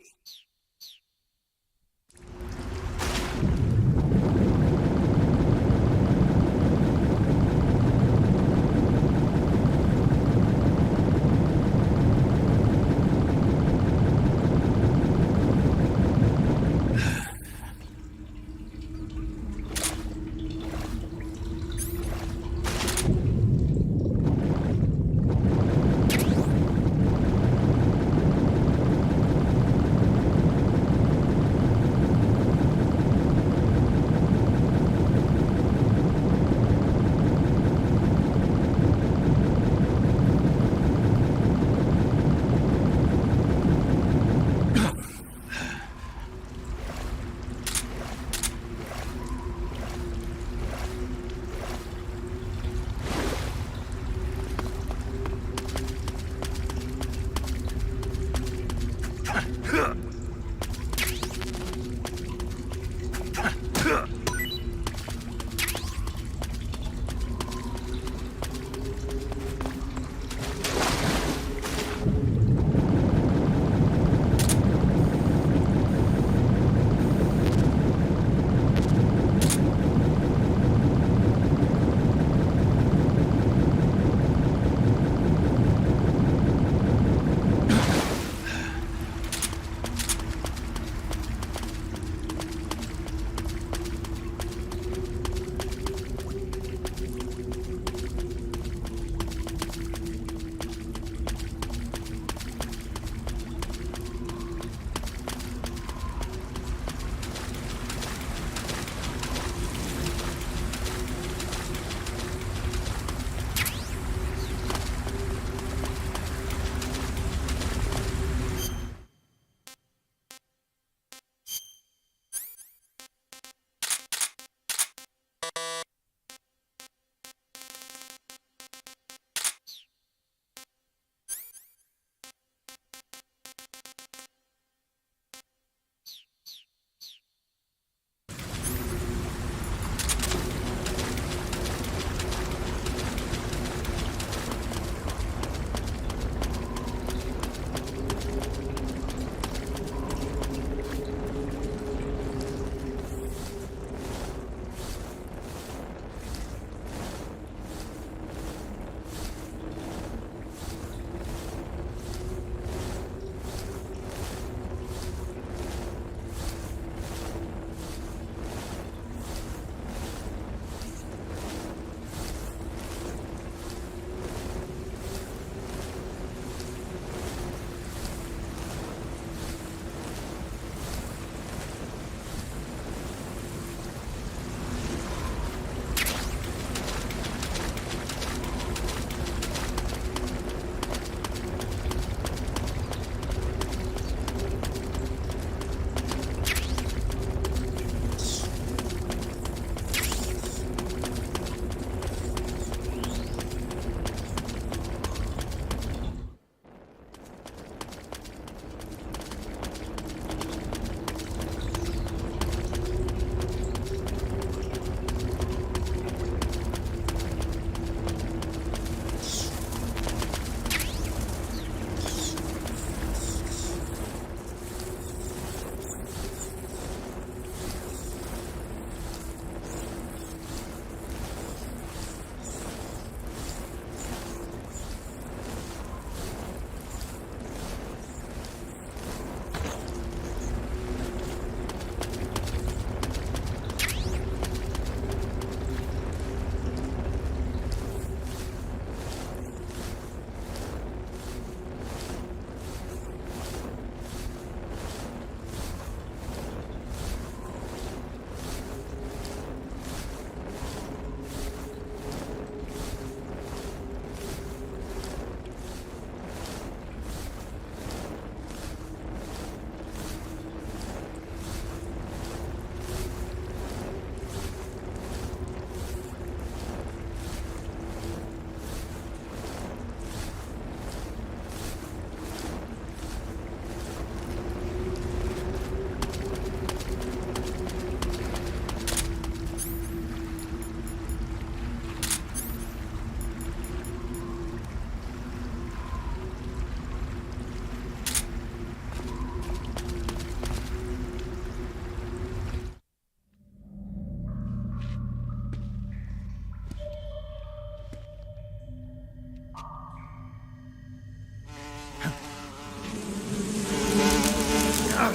I've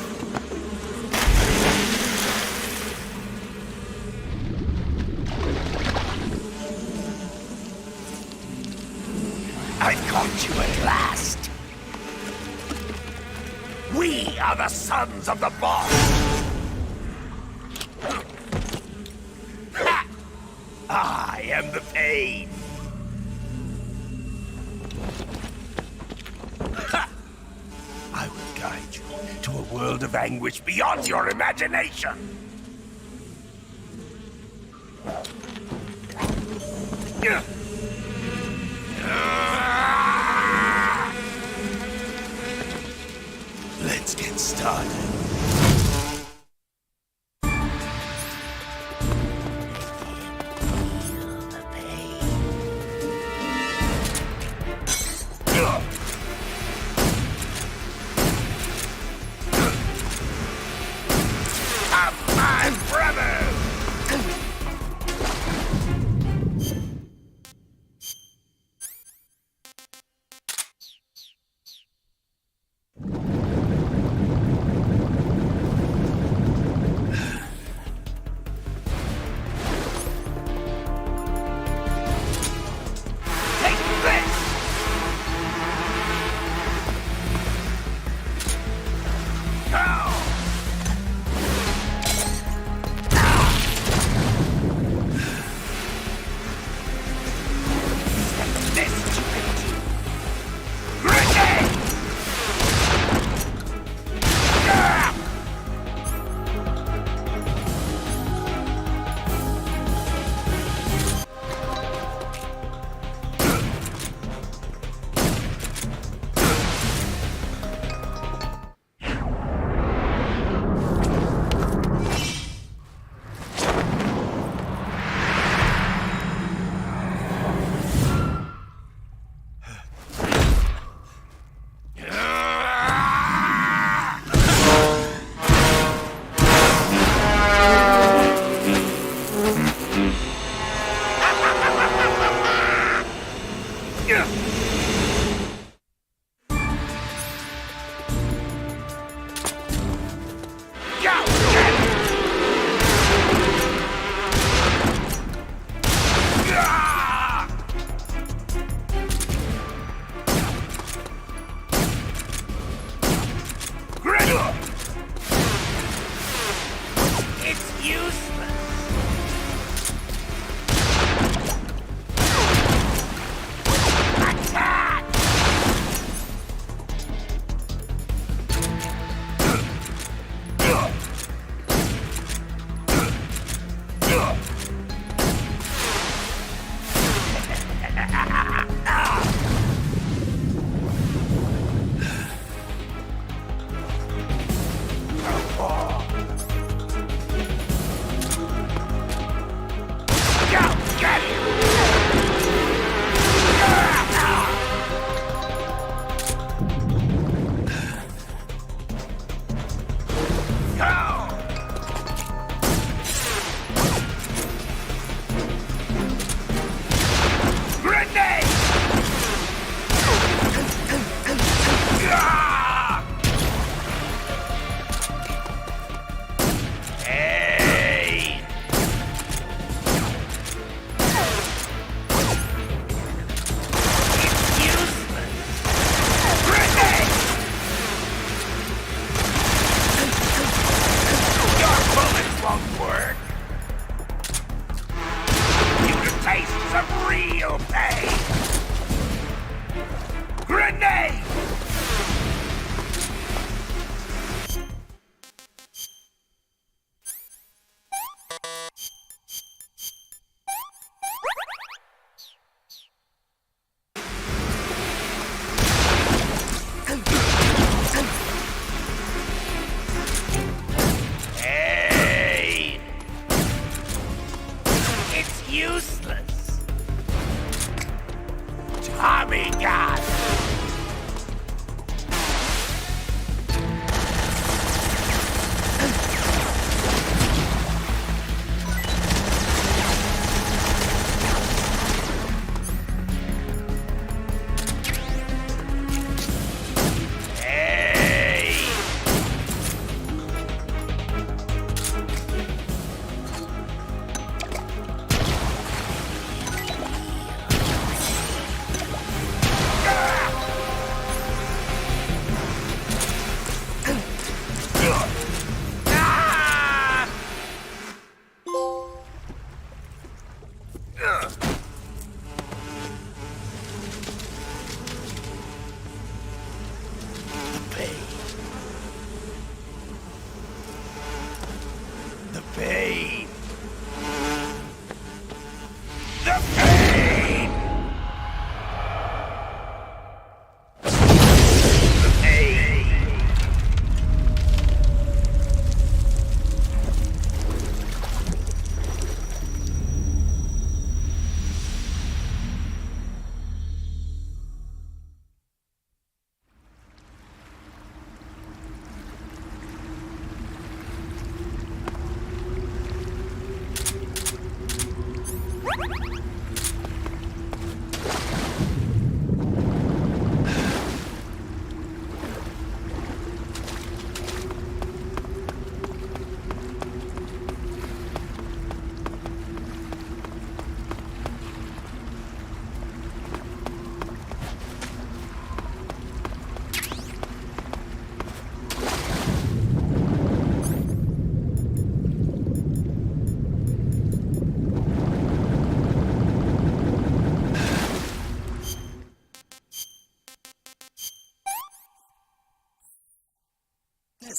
caught you at last. We are the sons of the boss. Ha! I am the pain. Ha! I will guide you to a world of anguish beyond your imagination. Let's get started.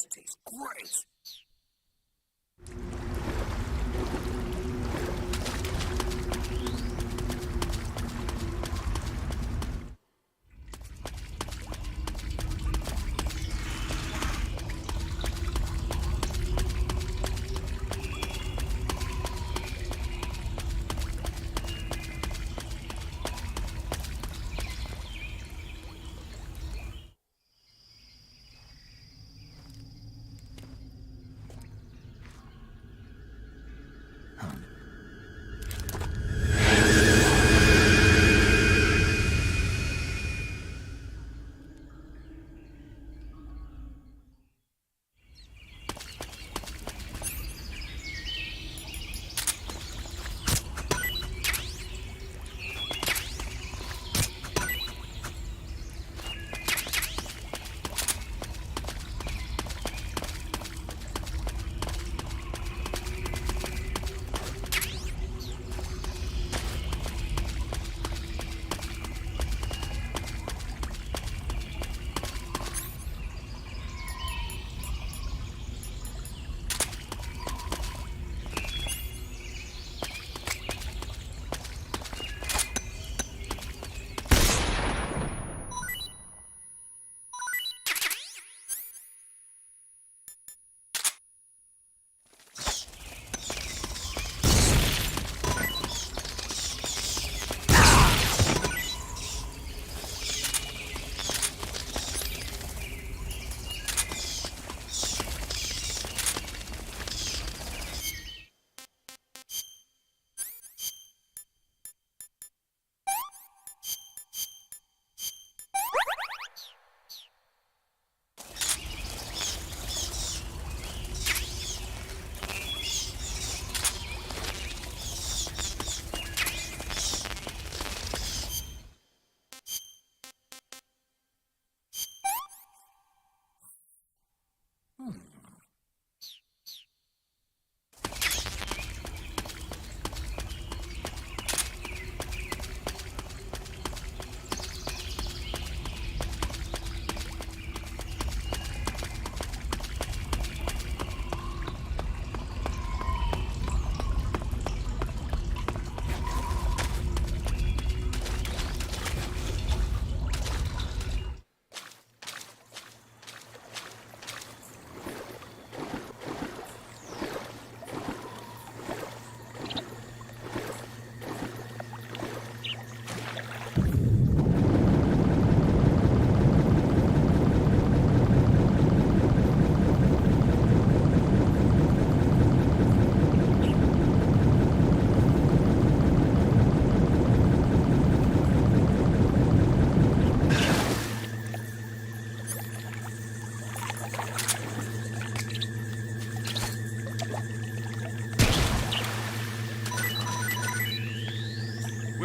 This tastes great.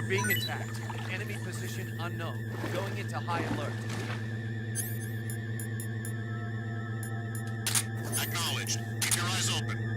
Being attacked. Enemy position unknown. Going into high alert. Acknowledged. Keep your eyes open.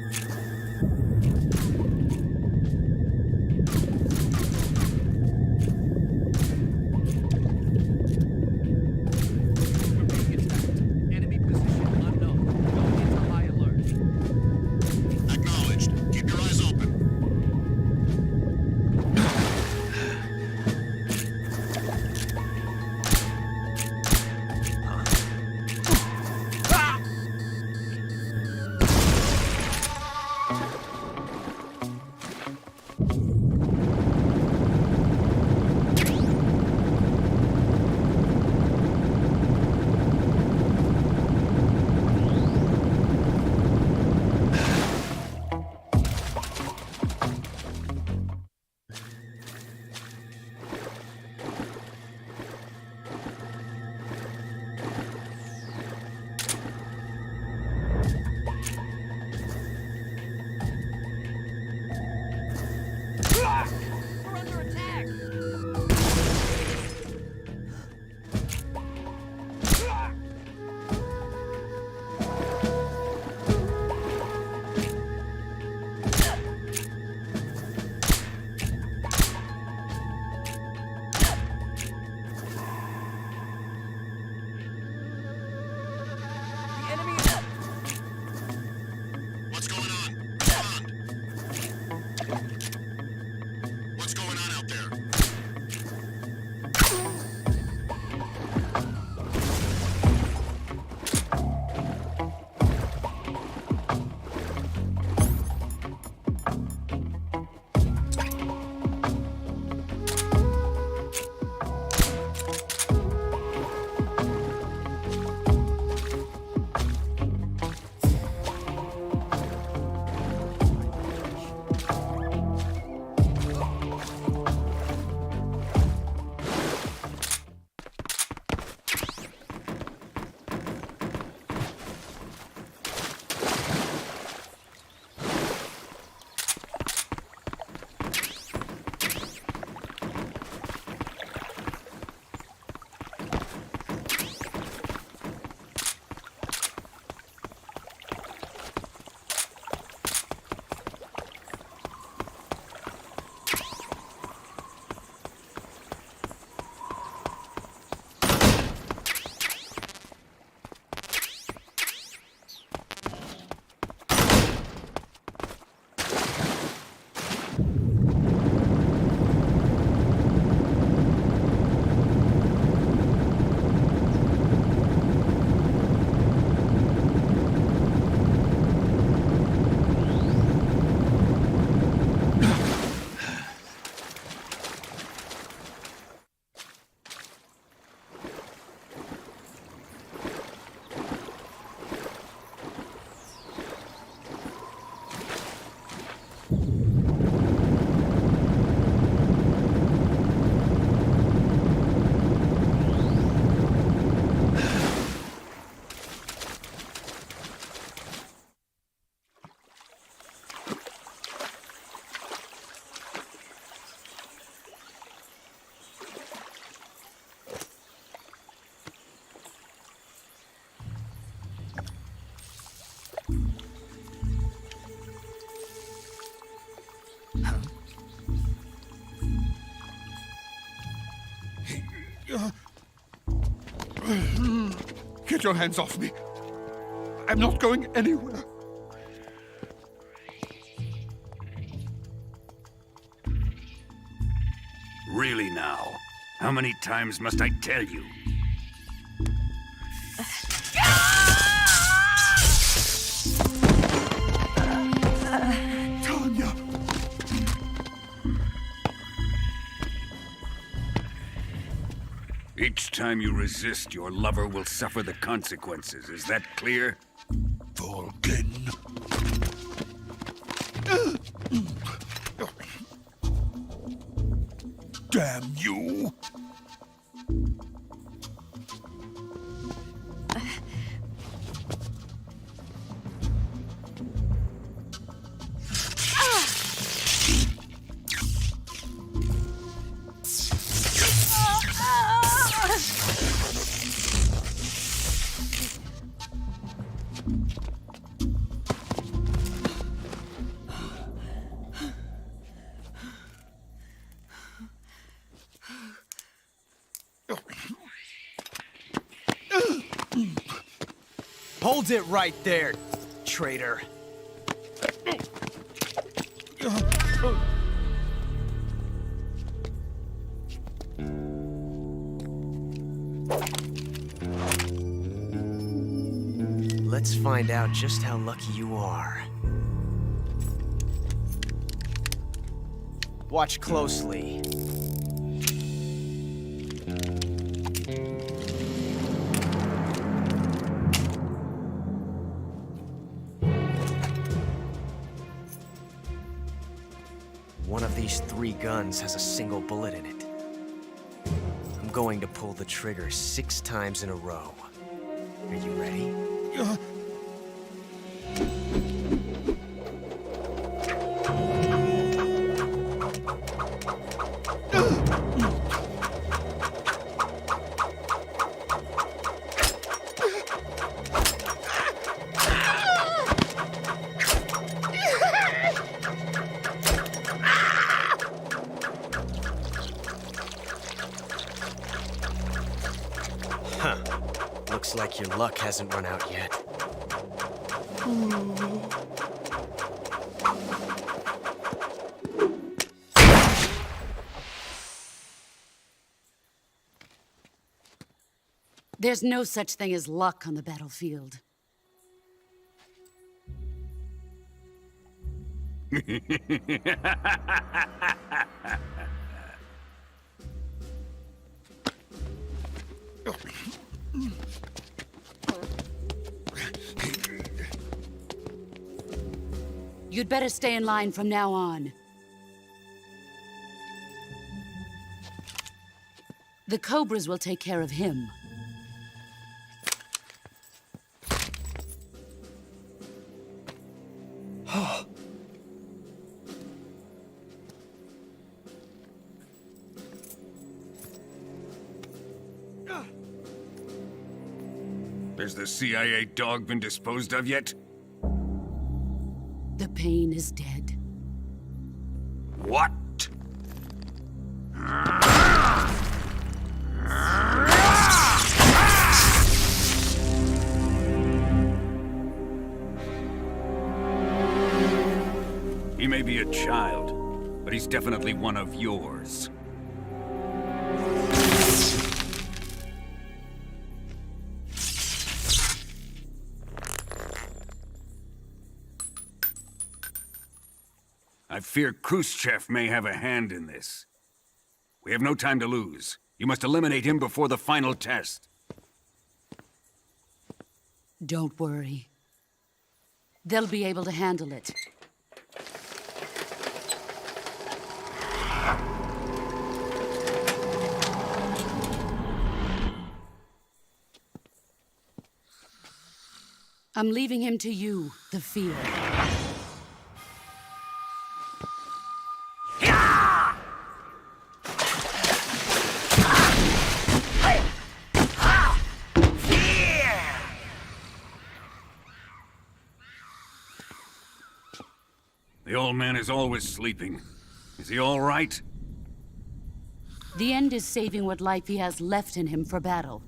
Get your hands off me. I'm not going anywhere. Really now? How many times must I tell you? Tanya! Each time you resist, your lover will suffer the consequences. Is that clear? Vulcan. Damn you! Hold it right there, traitor. Let's find out just how lucky you are. Watch closely. One of these 3 guns has a single bullet in it. I'm going to pull the trigger 6 times in a row. Are you ready? Huh. Looks like your luck hasn't run out yet. There's no such thing as luck on the battlefield. You'd better stay in line from now on. The Cobras will take care of him. Has the CIA dog been disposed of yet? The pain is dead. What? He may be a child, but he's definitely one of yours. I fear Khrushchev may have a hand in this. We have no time to lose. You must eliminate him before the final test. Don't worry. They'll be able to handle it. I'm leaving him to you, the field. The old man is always sleeping. Is he all right? The end is saving what life he has left in him for battle.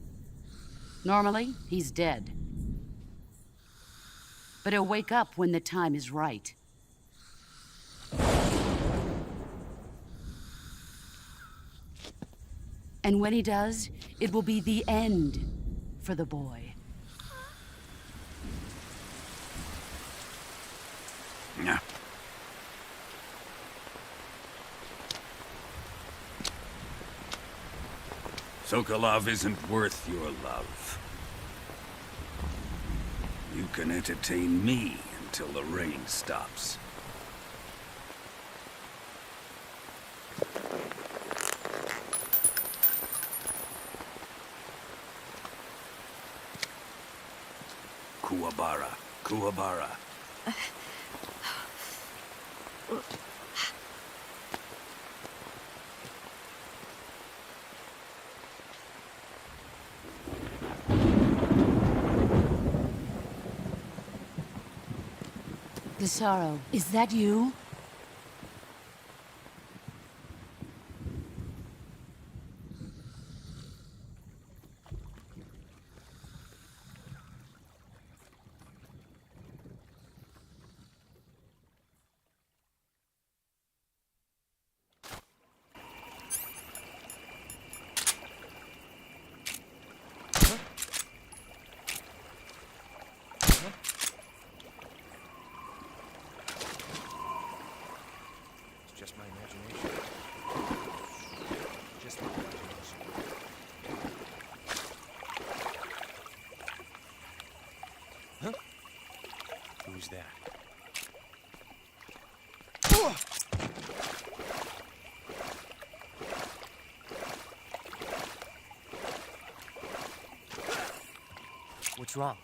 Normally, he's dead. But he'll wake up when the time is right. And when he does, it will be the end for the boy. Yeah. Sokolov isn't worth your love. You can entertain me until the rain stops. Kuwabara. Kuwabara. Gisaro, is that you? Just my imagination. Just my imagination. Huh? Who's that? What's wrong?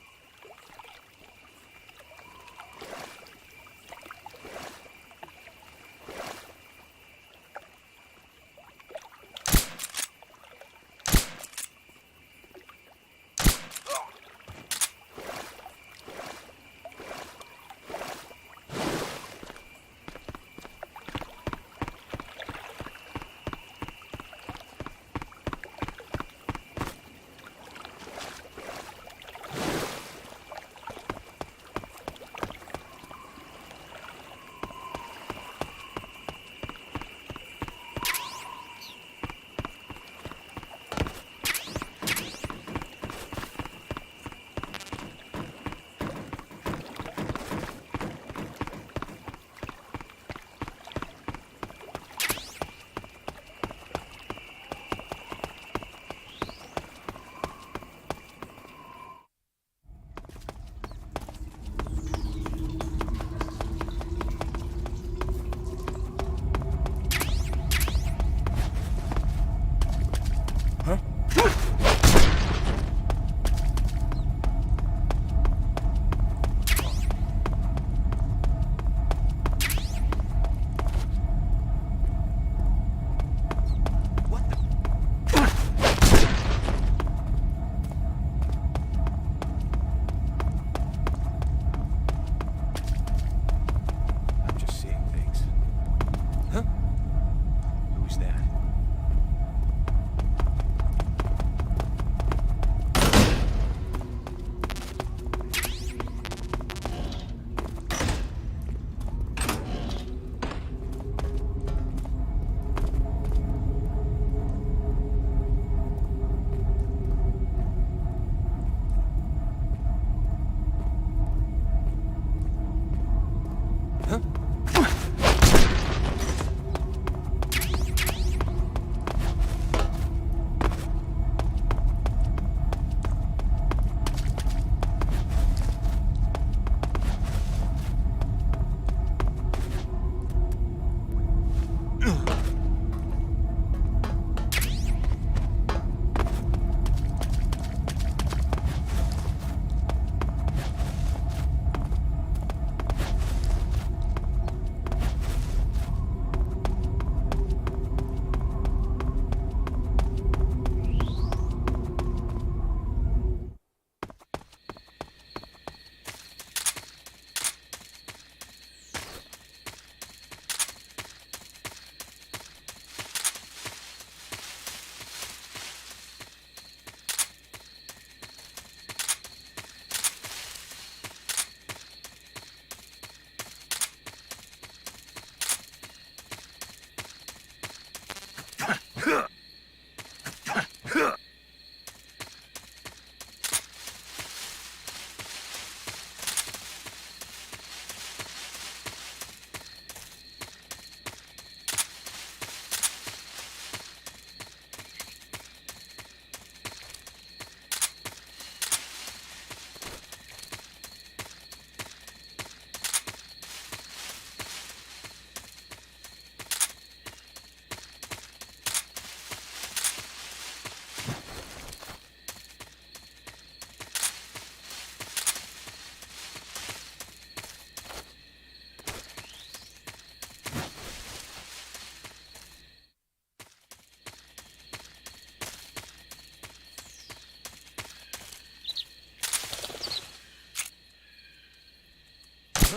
Huh?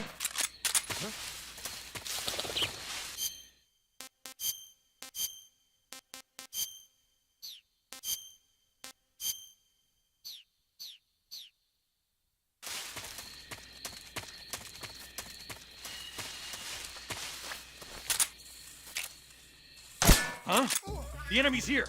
The enemy's here!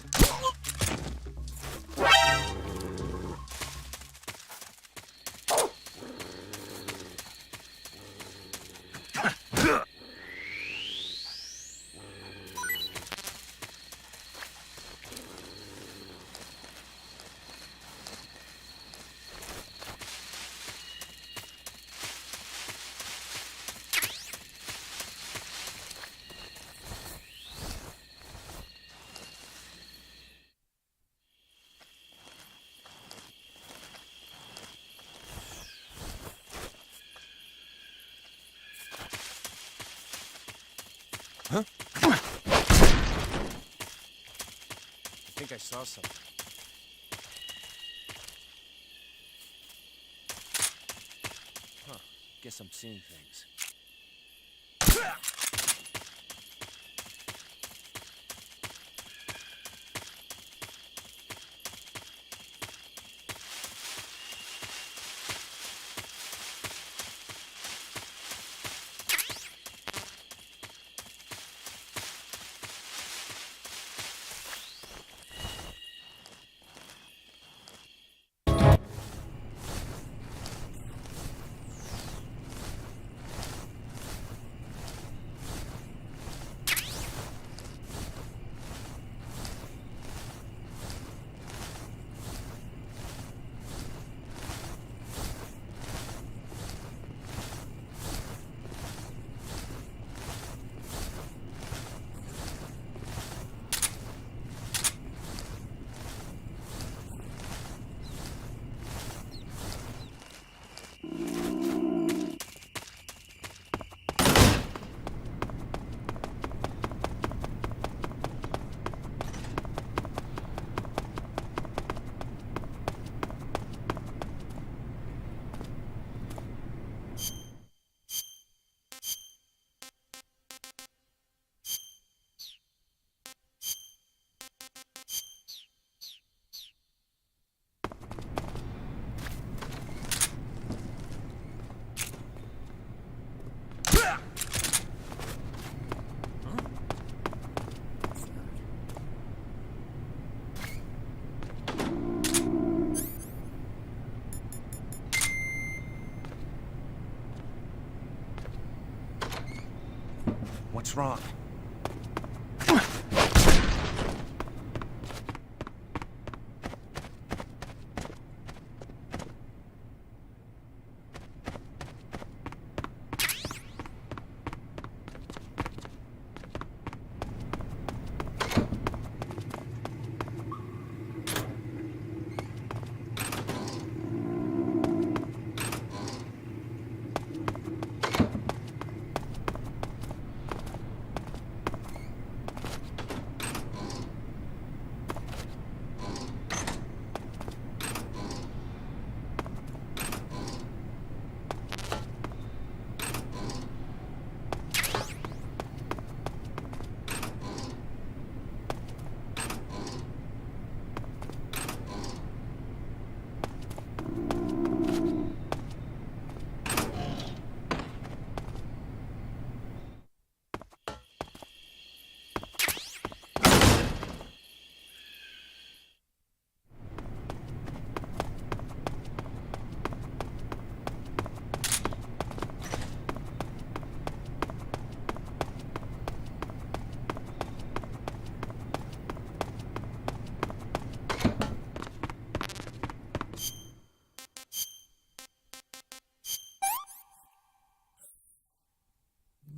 Huh? I think I saw something. Huh. Guess I'm seeing things. What's wrong?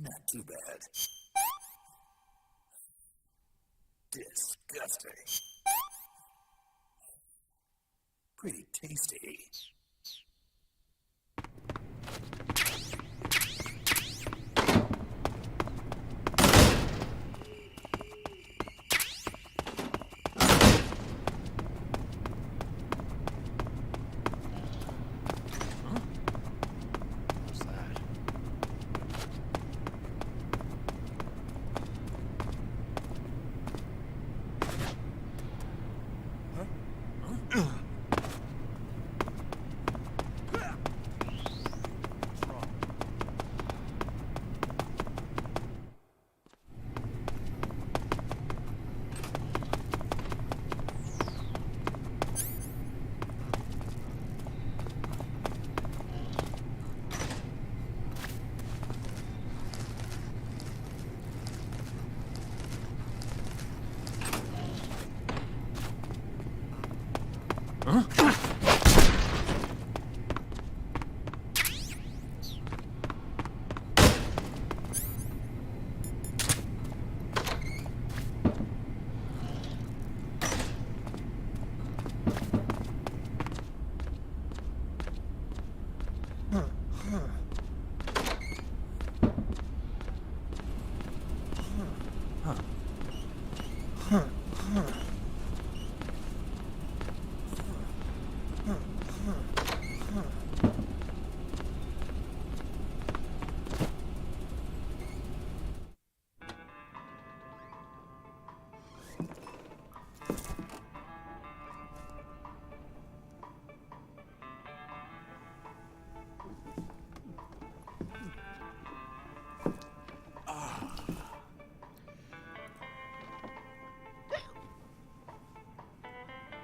Not too bad. Disgusting. Pretty tasty.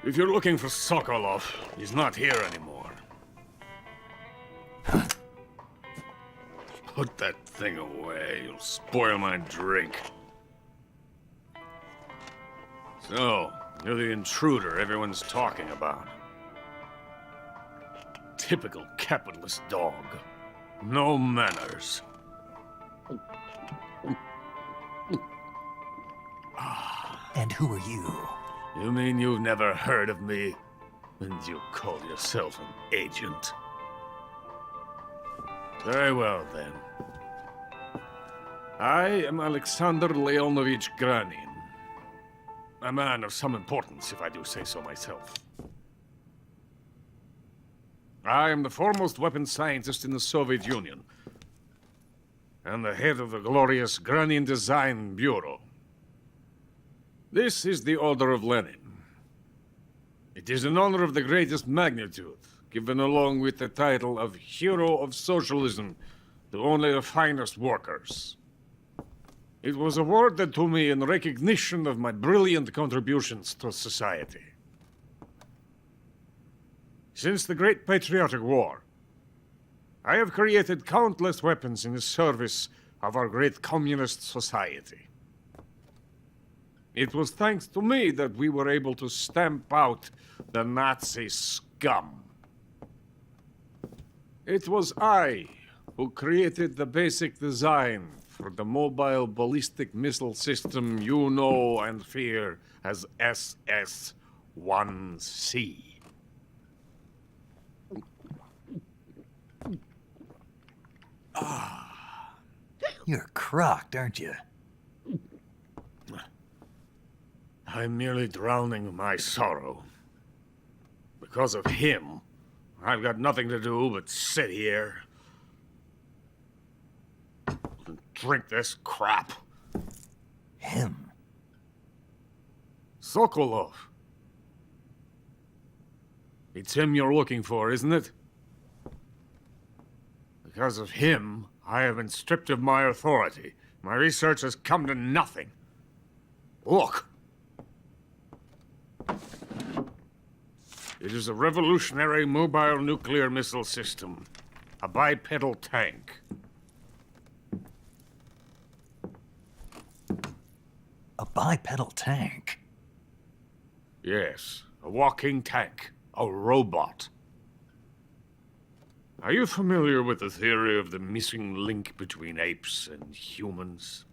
If you're looking for Sokolov, he's not here anymore. Put that thing away. You'll spoil my drink. So, you're the intruder everyone's talking about. Typical capitalist dog. No manners. And who are you? You mean you've never heard of me? And you call yourself an agent? Very well, then. I am Alexander Leonovich Granin. A man of some importance, if I do say so myself. I am the foremost weapons scientist in the Soviet Union, and the head of the glorious Granin Design Bureau. This is the Order of Lenin. It is an honor of the greatest magnitude, given along with the title of Hero of Socialism to only the finest workers. It was awarded to me in recognition of my brilliant contributions to society. Since the Great Patriotic War, I have created countless weapons in the service of our great communist society. It was thanks to me that we were able to stamp out the Nazi scum. It was I who created the basic design for the mobile ballistic missile system you know and fear as SS-1C. You're crocked, aren't you? I'm merely drowning my sorrow. Because of him, I've got nothing to do but sit here and drink this crap. Him? Sokolov. It's him you're looking for, isn't it? Because of him, I have been stripped of my authority. My research has come to nothing. Look. It is a revolutionary mobile nuclear missile system. A bipedal tank. A bipedal tank? Yes, a walking tank. A robot. Are you familiar with the theory of the missing link between apes and humans?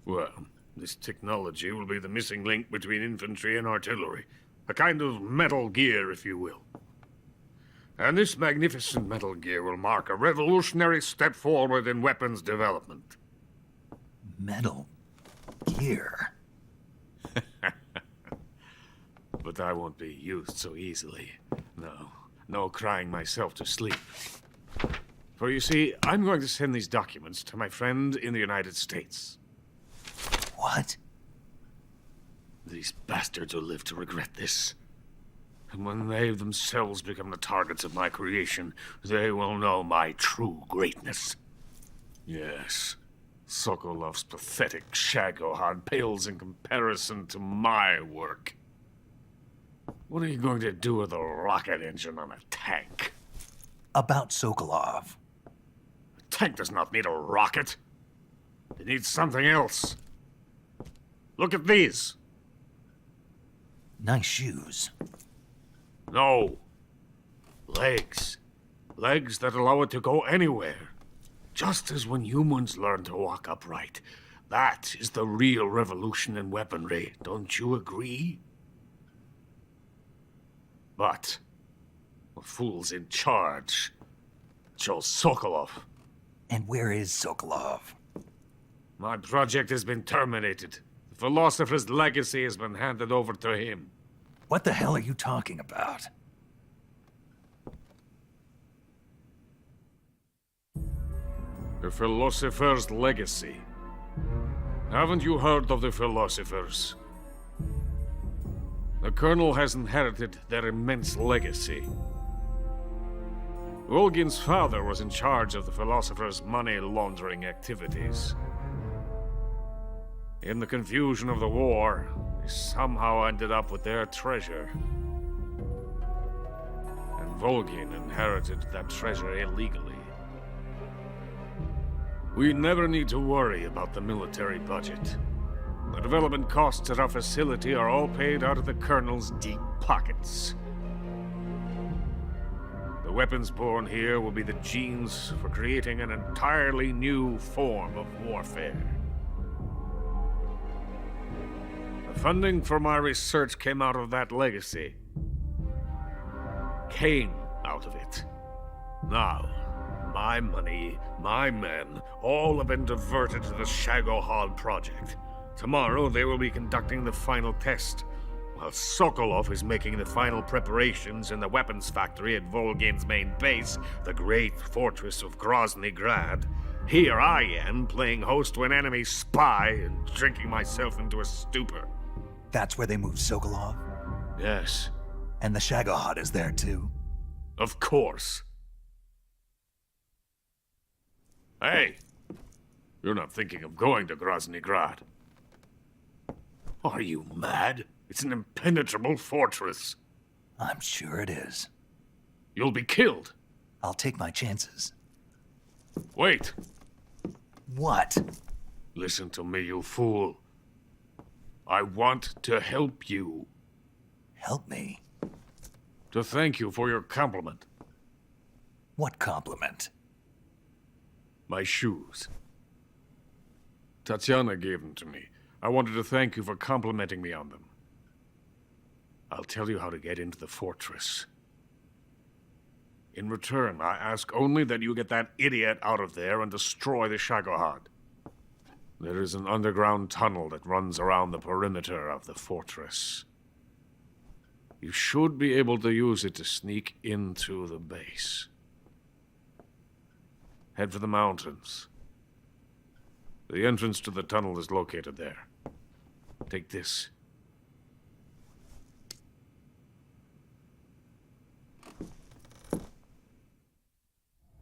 Well, this technology will be the missing link between infantry and artillery. A kind of Metl Gear, if you will. And this magnificent Metl Gear will mark a revolutionary step forward in weapons development. Metl Gear? But I won't be used so easily. No crying myself to sleep. For you see, I'm going to send these documents to my friend in the United States. What? These bastards will live to regret this. And when they themselves become the targets of my creation, they will know my true greatness. Yes, Sokolov's pathetic Shagohod pales in comparison to my work. What are you going to do with a rocket engine on a tank? About Sokolov. A tank does not need a rocket. It needs something else. Look at these. Nice shoes. No. Legs. Legs that allow it to go anywhere. Just as when humans learn to walk upright. That is the real revolution in weaponry. Don't you agree? But the fool's in charge. Joe Sokolov. And where is Sokolov? My project has been terminated. The philosopher's legacy has been handed over to him. What the hell are you talking about? The philosopher's legacy. Haven't you heard of the philosophers? The Colonel has inherited their immense legacy. Volgin's father was in charge of the philosopher's money laundering activities. In the confusion of the war, they somehow ended up with their treasure. And Volgin inherited that treasure illegally. We never need to worry about the military budget. The development costs at our facility are all paid out of the Colonel's deep pockets. The weapons born here will be the genes for creating an entirely new form of warfare. The funding for my research came out of that legacy. Came out of it. Now, my money, my men, all have been diverted to the Shagohod project. Tomorrow they will be conducting the final test, while Sokolov is making the final preparations in the weapons factory at Volgin's main base, the great fortress of Grozny Grad. Here I am, playing host to an enemy spy and drinking myself into a stupor. That's where they moved Sokolov? Yes. And the Shagohod is there too? Of course. Hey! You're not thinking of going to Grozny Grad. Are you mad? It's an impenetrable fortress. I'm sure it is. You'll be killed. I'll take my chances. Wait. What? Listen to me, you fool. I want to help you. Help me? To thank you for your compliment. What compliment? My shoes. Tatiana gave them to me. I wanted to thank you for complimenting me on them. I'll tell you how to get into the fortress. In return, I ask only that you get that idiot out of there and destroy the Shagohod. There is an underground tunnel that runs around the perimeter of the fortress. You should be able to use it to sneak into the base. Head for the mountains. The entrance to the tunnel is located there. Take this.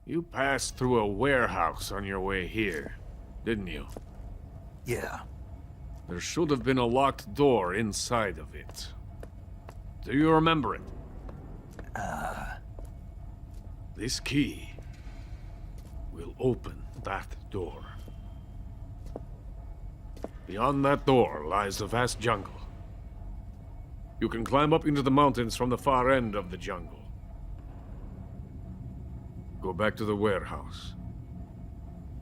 You passed through a warehouse on your way here, didn't you? Yeah. There should have been a locked door inside of it. Do you remember it? This key will open that door. Beyond that door lies the vast jungle. You can climb up into the mountains from the far end of the jungle. Go back to the warehouse.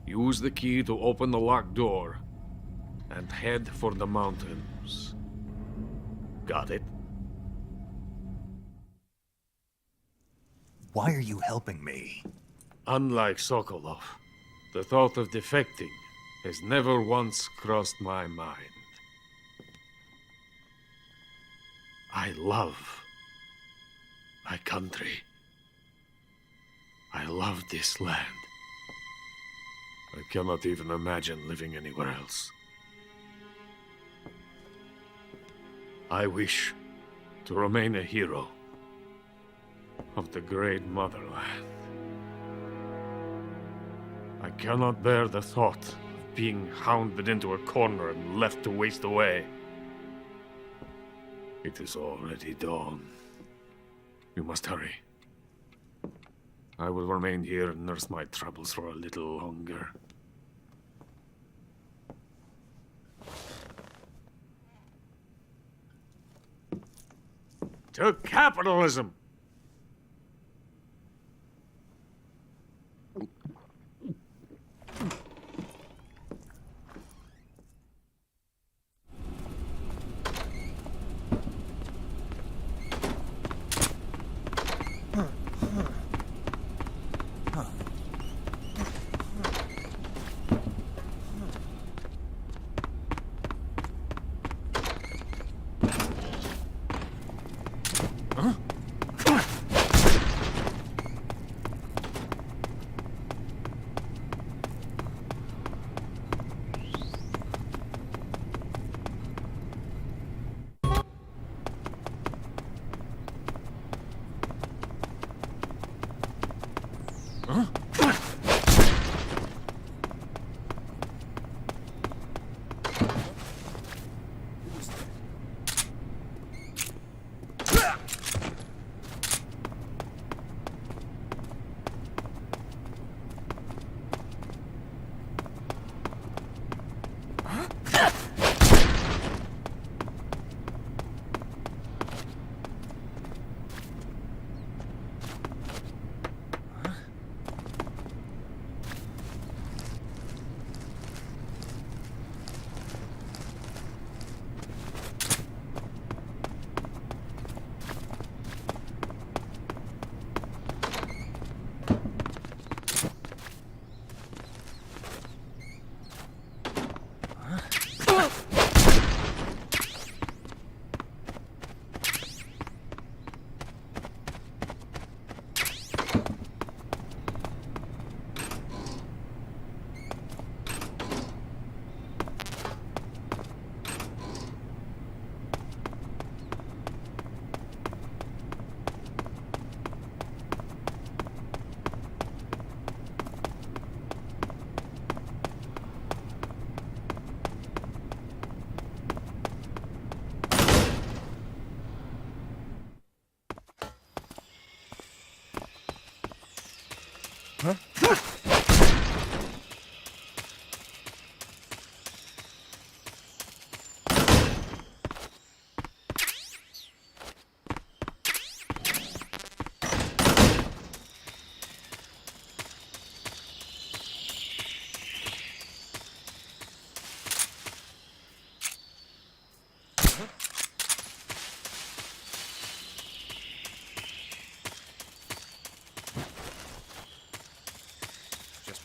Use the key to open the locked door and head for the mountains. Got it? Why are you helping me? Unlike Sokolov, the thought of defecting has never once crossed my mind. I love my country. I love this land. I cannot even imagine living anywhere else. I wish to remain a hero of the great motherland. I cannot bear the thought of being hounded into a corner and left to waste away. It is already dawn. You must hurry. I will remain here and nurse my troubles for a little longer. To capitalism!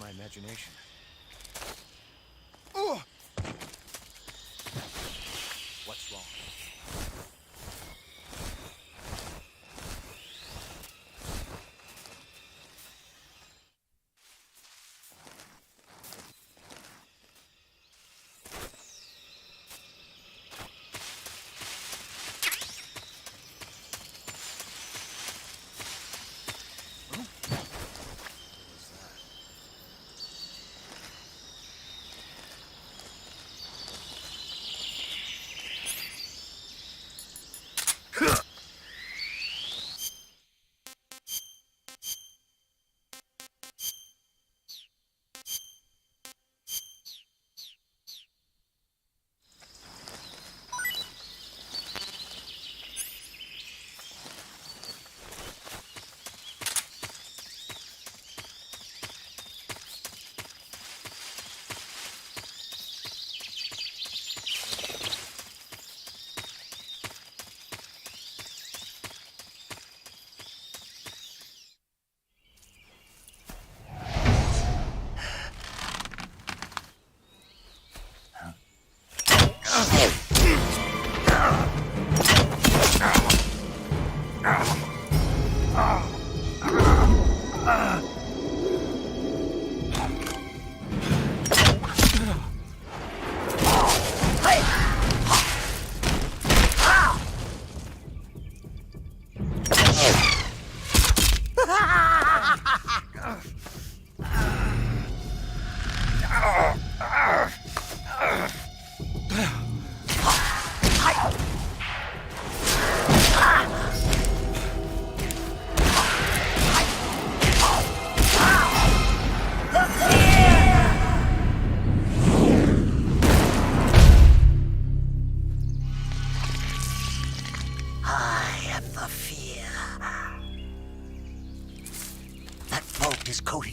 my imagination. What's wrong?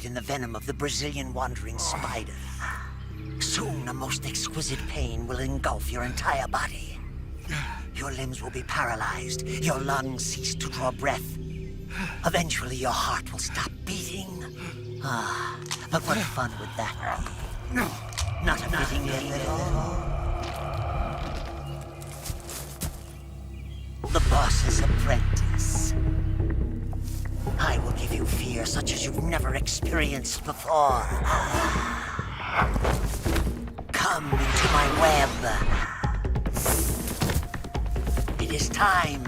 In the venom of the Brazilian wandering spider. Soon, a most exquisite pain will engulf your entire body. Your limbs will be paralyzed, your lungs cease to draw breath. Eventually, your heart will stop beating. But what fun would that be? Not a fitting end at all. The boss's apprentice. I will give you fear such as you've never experienced before. Come into my web. It is time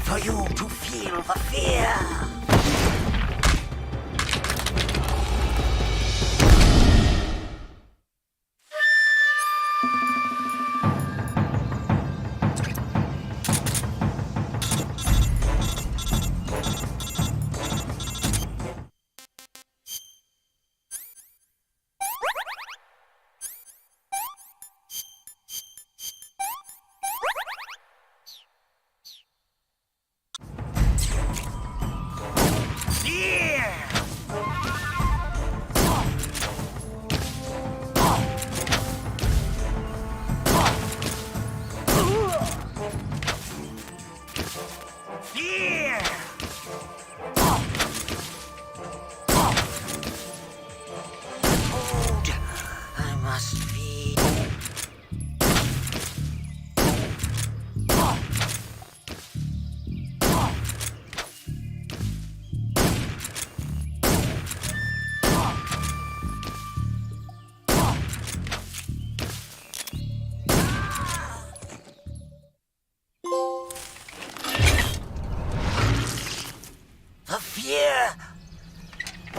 for you to feel the fear.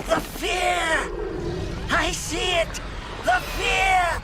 The fear! I see it! The fear!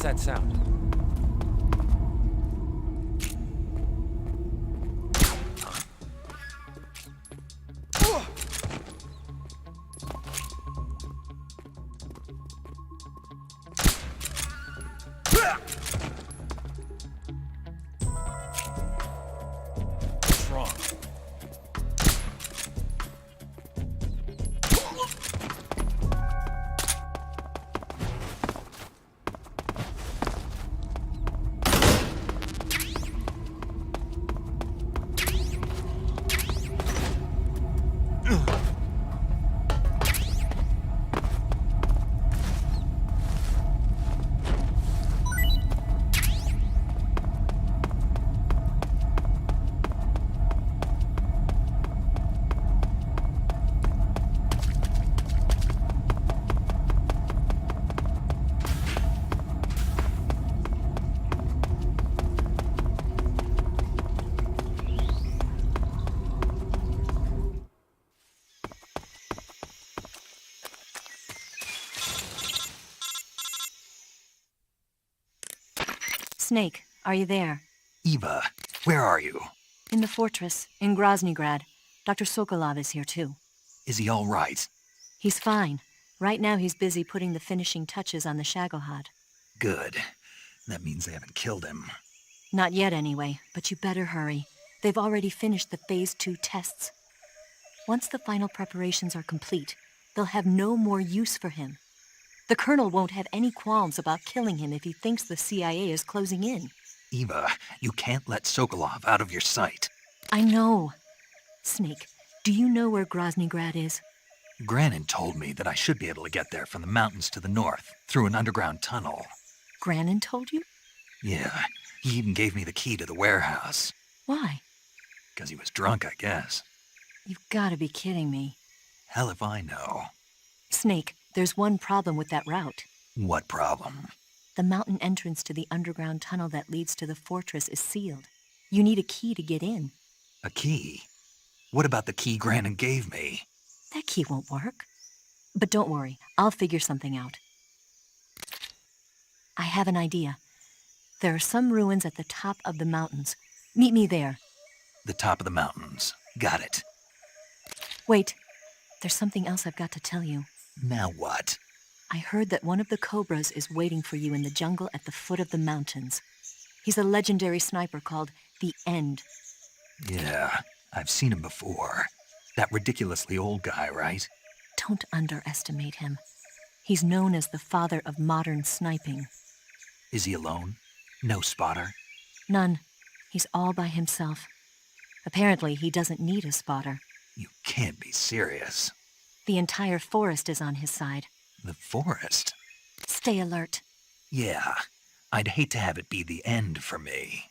What's that sound? What's wrong? Snake, are you there? Eva, where are you? In the fortress, in Groznygrad. Dr. Sokolov is here too. Is he all right? He's fine. Right now he's busy putting the finishing touches on the Shagohod. Good. That means they haven't killed him. Not yet anyway, but you better hurry. They've already finished the Phase 2 tests. Once the final preparations are complete, they'll have no more use for him. The Colonel won't have any qualms about killing him if he thinks the CIA is closing in. Eva, you can't let Sokolov out of your sight. I know. Snake, do you know where Groznygrad is? Granin told me that I should be able to get there from the mountains to the north, through an underground tunnel. Granin told you? Yeah, he even gave me the key to the warehouse. Why? Because he was drunk, I guess. You've got to be kidding me. Hell if I know. Snake, there's one problem with that route. What problem? The mountain entrance to the underground tunnel that leads to the fortress is sealed. You need a key to get in. A key? What about the key Granin gave me? That key won't work. But don't worry, I'll figure something out. I have an idea. There are some ruins at the top of the mountains. Meet me there. The top of the mountains. Got it. Wait, there's something else I've got to tell you. Now what? I heard that one of the Cobras is waiting for you in the jungle at the foot of the mountains. He's a legendary sniper called The End. Yeah, I've seen him before. That ridiculously old guy, right? Don't underestimate him. He's known as the father of modern sniping. Is he alone? No spotter? None. He's all by himself. Apparently, he doesn't need a spotter. You can't be serious. The entire forest is on his side. The forest? Stay alert. Yeah, I'd hate to have it be the end for me.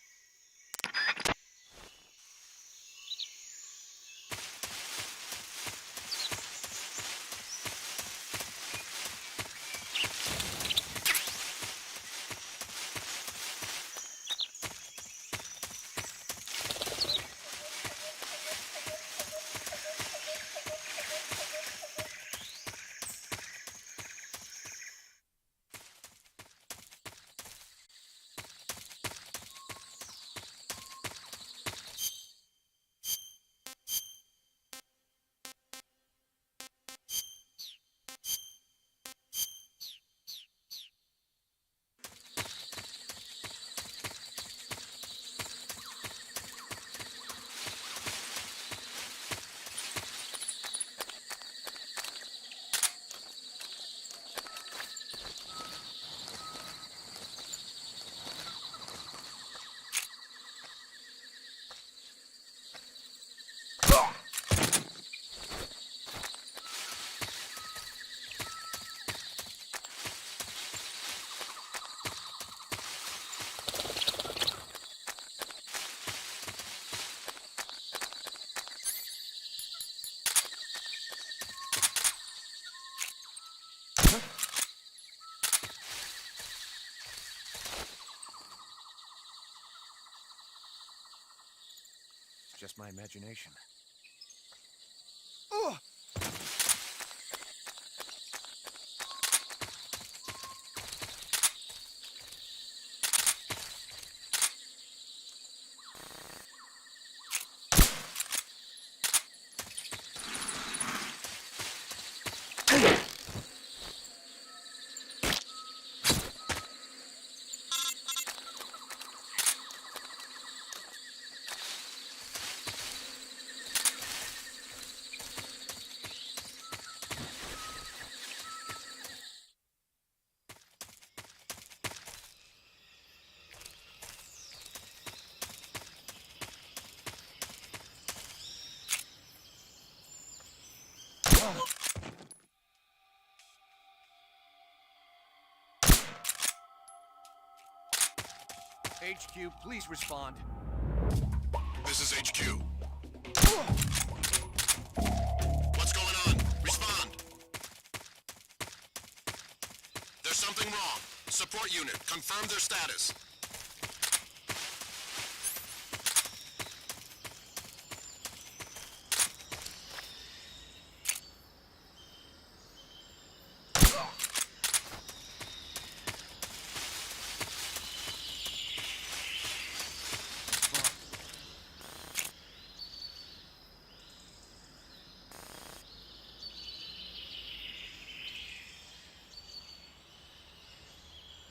Just my imagination. HQ, please respond. This is HQ. What's going on? Respond. There's something wrong. Support unit, confirm their status.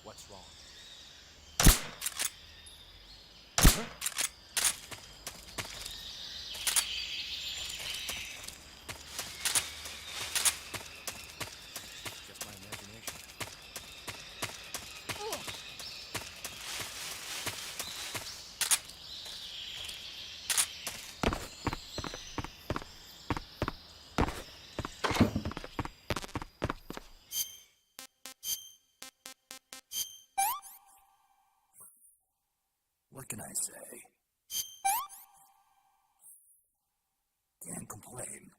What's wrong? Just my imagination. What can I say? Can't complain.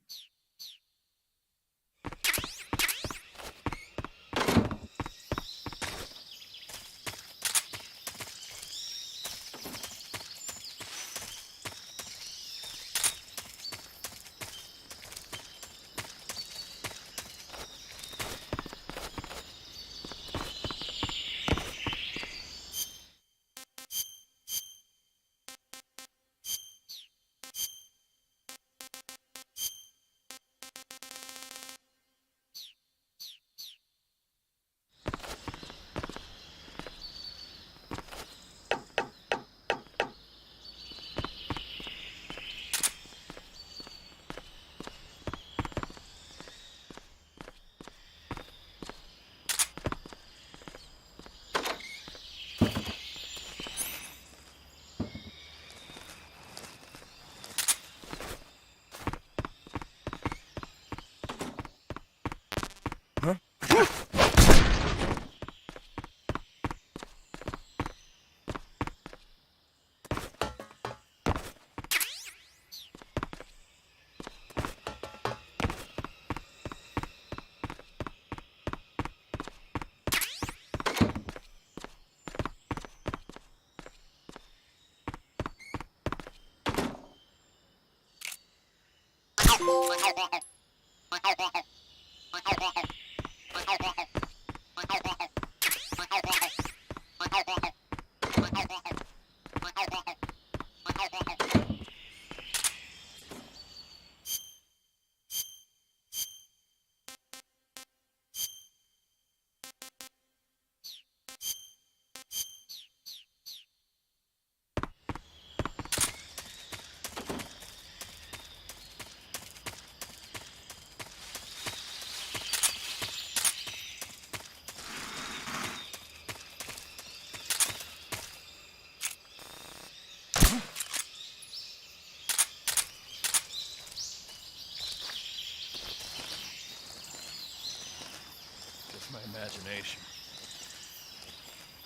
My imagination.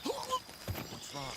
What's wrong?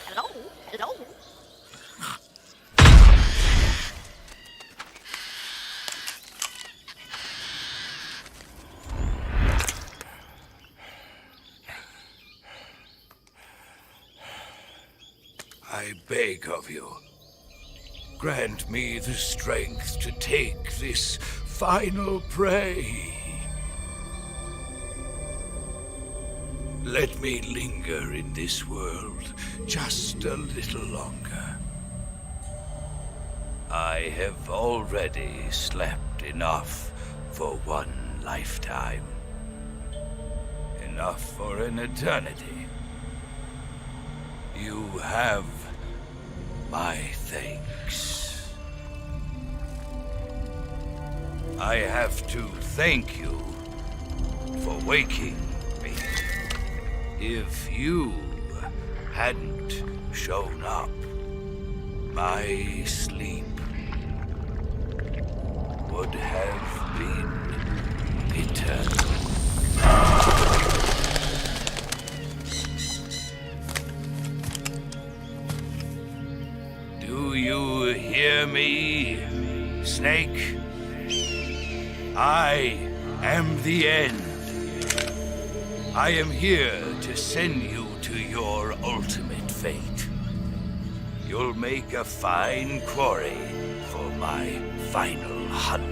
Hello? Hello? I beg of you, grant me the strength to take this final prey. Let me linger in this world just a little longer. I have already slept enough for one lifetime. Enough for an eternity. You have my thanks. I have to thank you for waking me. If you hadn't shown up, my sleep would have been eternal. Do you hear me, Snake? I am the end. I am here to send you to your ultimate fate. You'll make a fine quarry for my final hunt.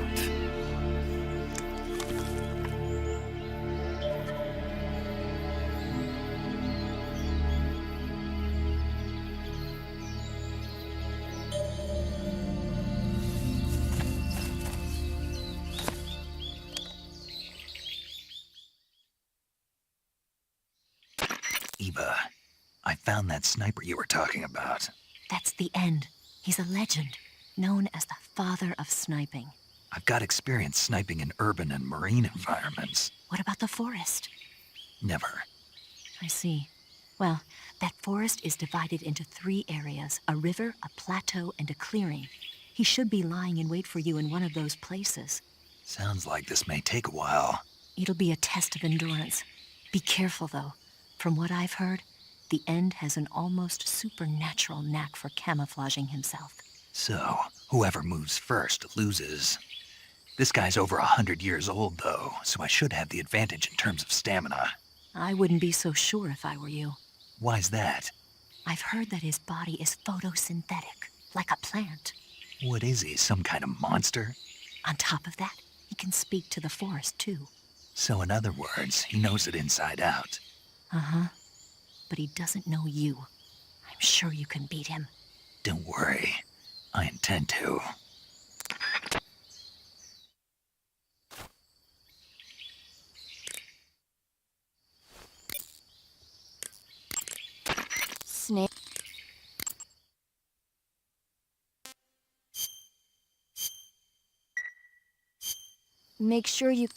Eva, I found that sniper you were talking about. That's the end. He's a legend, known as the father of sniping. I've got experience sniping in urban and marine environments. What about the forest? Never. I see. Well, that forest is divided into 3 areas, a river, a plateau, and a clearing. He should be lying in wait for you in one of those places. Sounds like this may take a while. It'll be a test of endurance. Be careful, though. From what I've heard, the End has an almost supernatural knack for camouflaging himself. So, whoever moves first loses. This guy's over 100 years old, though, so I should have the advantage in terms of stamina. I wouldn't be so sure if I were you. Why's that? I've heard that his body is photosynthetic, like a plant. What is he, some kind of monster? On top of that, he can speak to the forest, too. So in other words, he knows it inside out. Uh-huh. But he doesn't know you. I'm sure you can beat him. Don't worry. I intend to. Snake. Make sure you...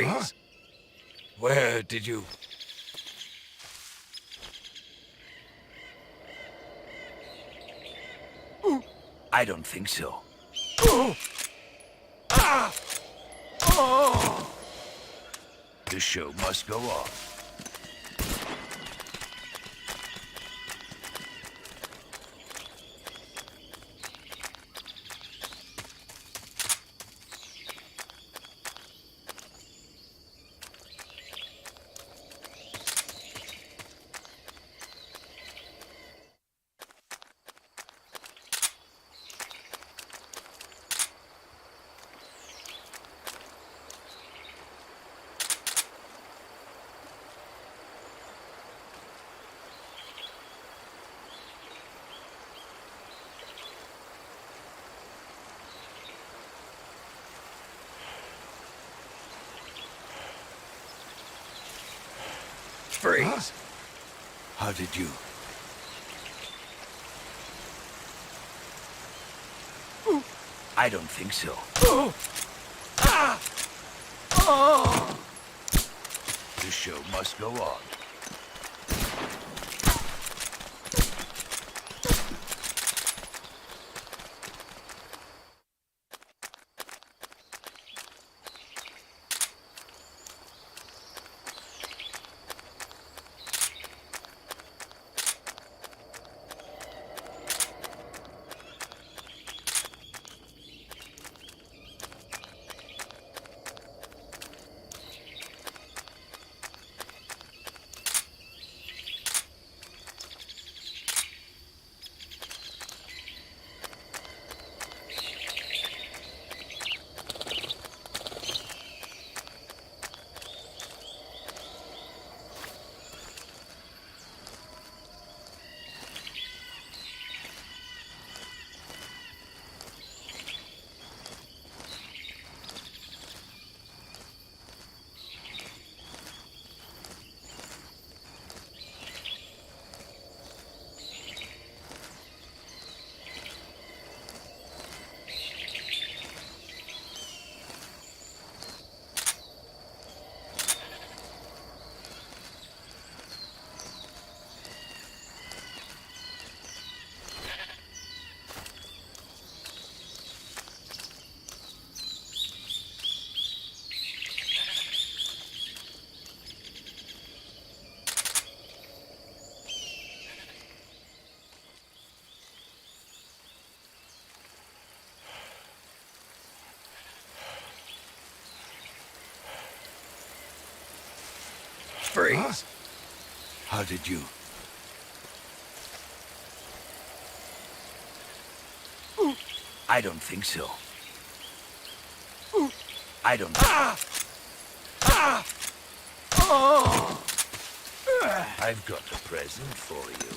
Freeze! Where did you... I don't think so. The show must go on. Freeze! How did you... I don't think so. The show must go on. Freeze! How did you... I don't think so. I don't... I've got a present for you.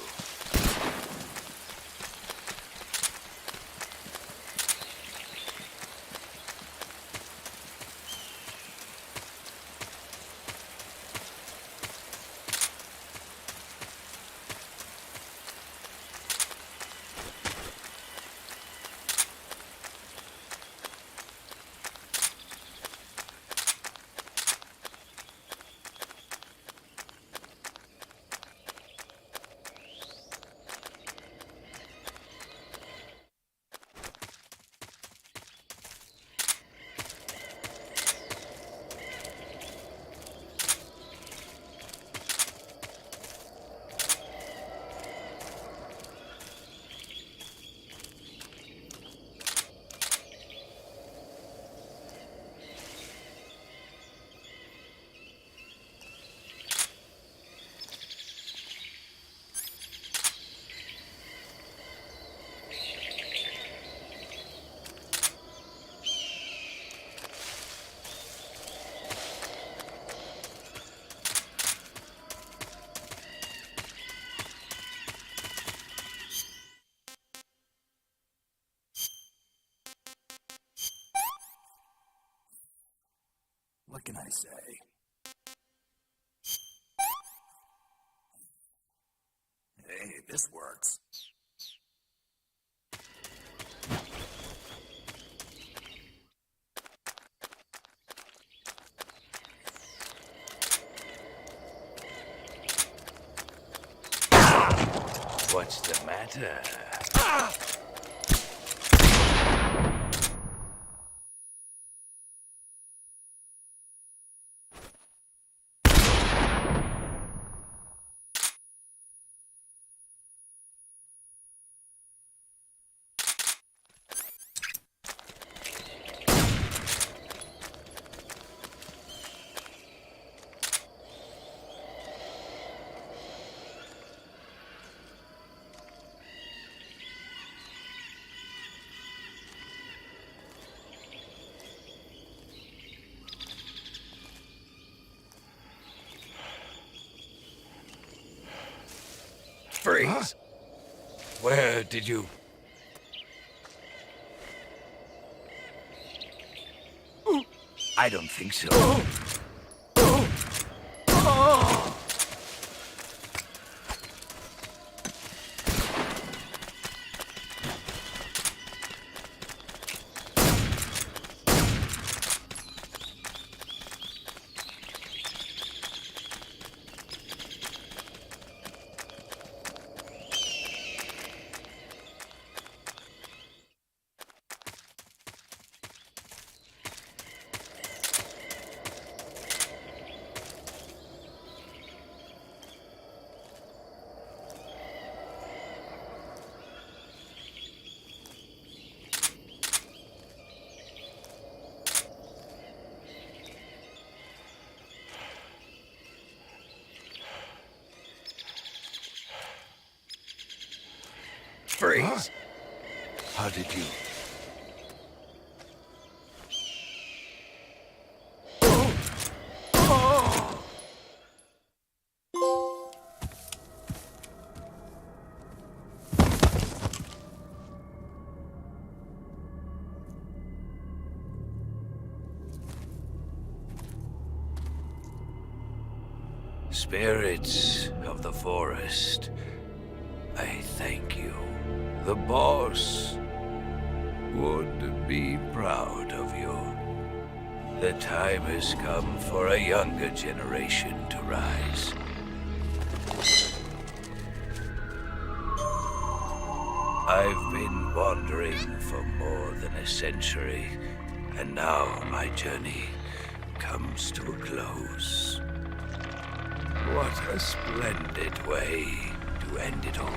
What can I say? Hey, this works. What's the matter? Freeze! Huh? Where did you... I don't think so. Freeze! Huh? How did you... Spirits of the forest, I thank you. The boss would be proud of you. The time has come for a younger generation to rise. I've been wandering for more than a century, and now my journey comes to a close. What a splendid way to end it all.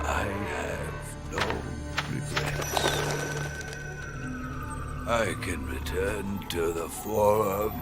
I have no regrets. I can return to the Forum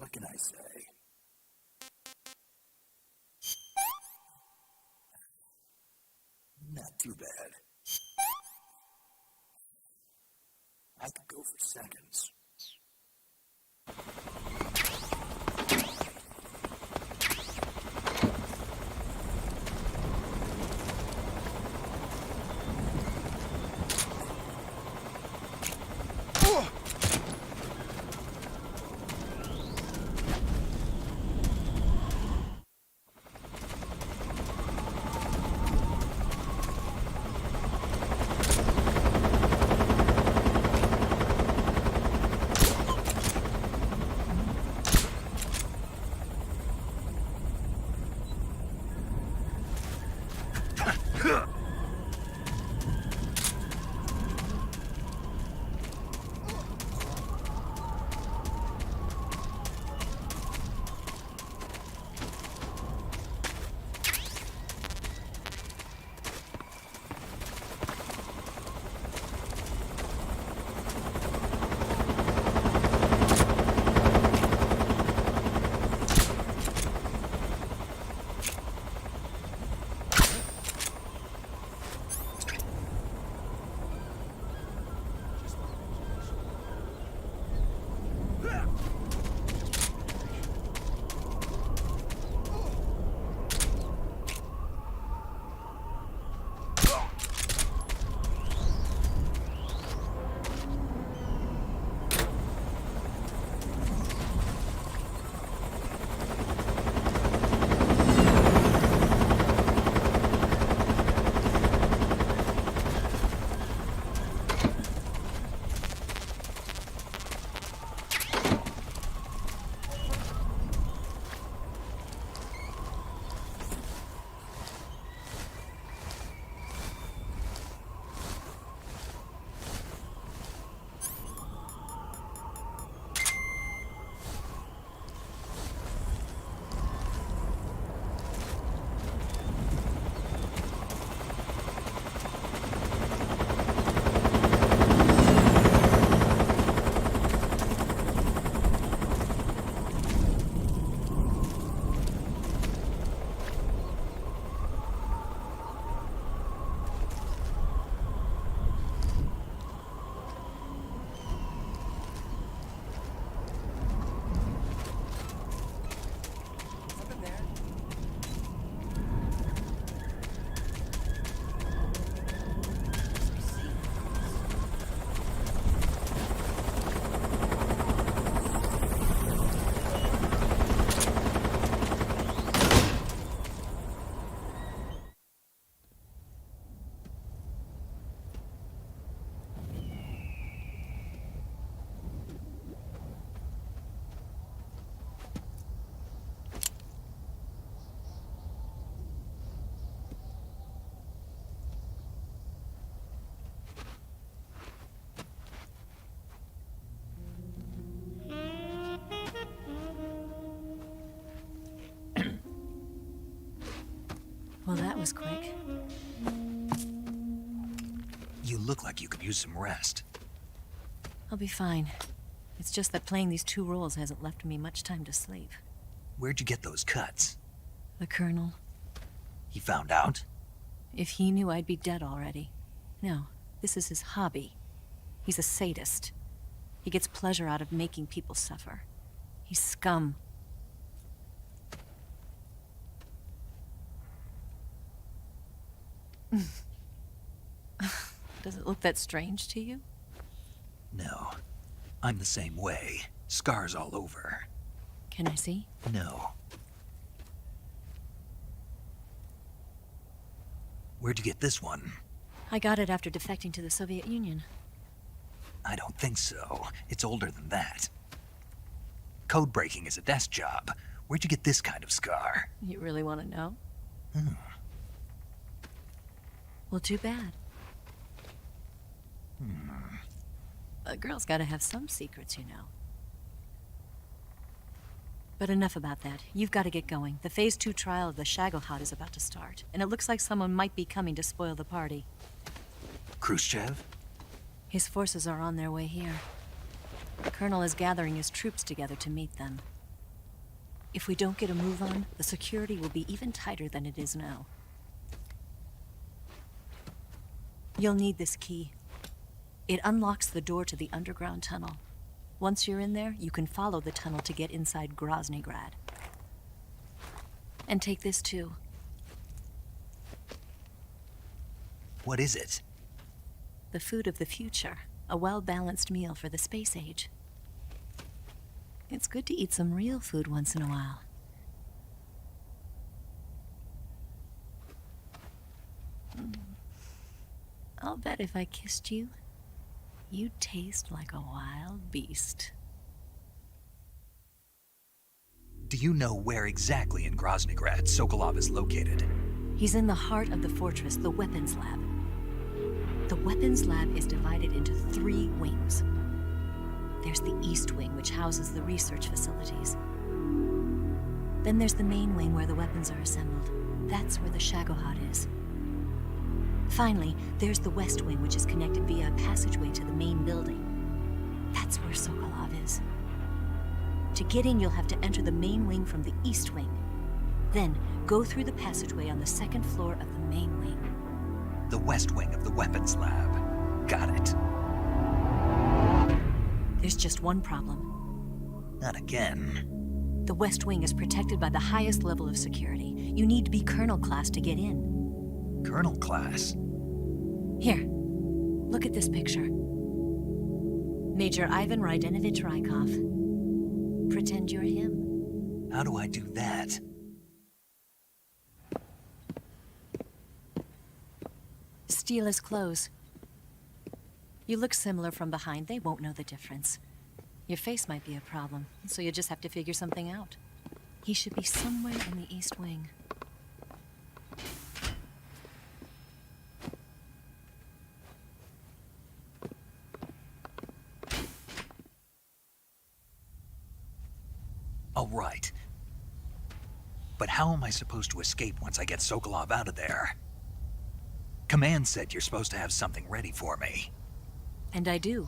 What can I say? Not too bad. I could go for seconds. Well, that was quick. You look like you could use some rest. I'll be fine. It's just that playing these two roles hasn't left me much time to sleep. Where'd you get those cuts? The Colonel. He found out? If he knew, I'd be dead already. No, this is his hobby. He's a sadist. He gets pleasure out of making people suffer. He's scum. Does it look that strange to you? No. I'm the same way. Scars all over. Can I see? No. Where'd you get this one? I got it after defecting to the Soviet Union. I don't think so. It's older than that. Code breaking is a desk job. Where'd you get this kind of scar? You really want to know? Well, too bad. A girl's got to have some secrets, you know. But enough about that. You've got to get going. The Phase 2 trial of the Shagohod is about to start, and it looks like someone might be coming to spoil the party. Khrushchev? His forces are on their way here. The Colonel is gathering his troops together to meet them. If we don't get a move on, the security will be even tighter than it is now. You'll need this key. It unlocks the door to the underground tunnel. Once you're in there, you can follow the tunnel to get inside Groznygrad. And take this too. What is it? The food of the future. A well-balanced meal for the space age. It's good to eat some real food once in a while. I'll bet if I kissed you, you'd taste like a wild beast. Do you know where exactly in Groznygrad Sokolov is located? He's in the heart of the fortress, the weapons lab. The weapons lab is divided into 3 wings. There's the East Wing, which houses the research facilities. Then there's the main wing where the weapons are assembled. That's where the Shagohod is. Finally, there's the West Wing, which is connected via a passageway to the main building. That's where Sokolov is. To get in, you'll have to enter the main wing from the East Wing. Then, go through the passageway on the 2nd floor of the main wing. The West Wing of the weapons lab. Got it. There's just one problem. Not again. The West Wing is protected by the highest level of security. You need to be Colonel class to get in. Colonel class? Here, look at this picture. Major Ivan Rydenovich Rykov. Pretend you're him. How do I do that? Steal his clothes. You look similar from behind. They won't know the difference. Your face might be a problem, so you just have to figure something out. He should be somewhere in the East Wing. All right. But how am I supposed to escape once I get Sokolov out of there? Command said you're supposed to have something ready for me. And I do.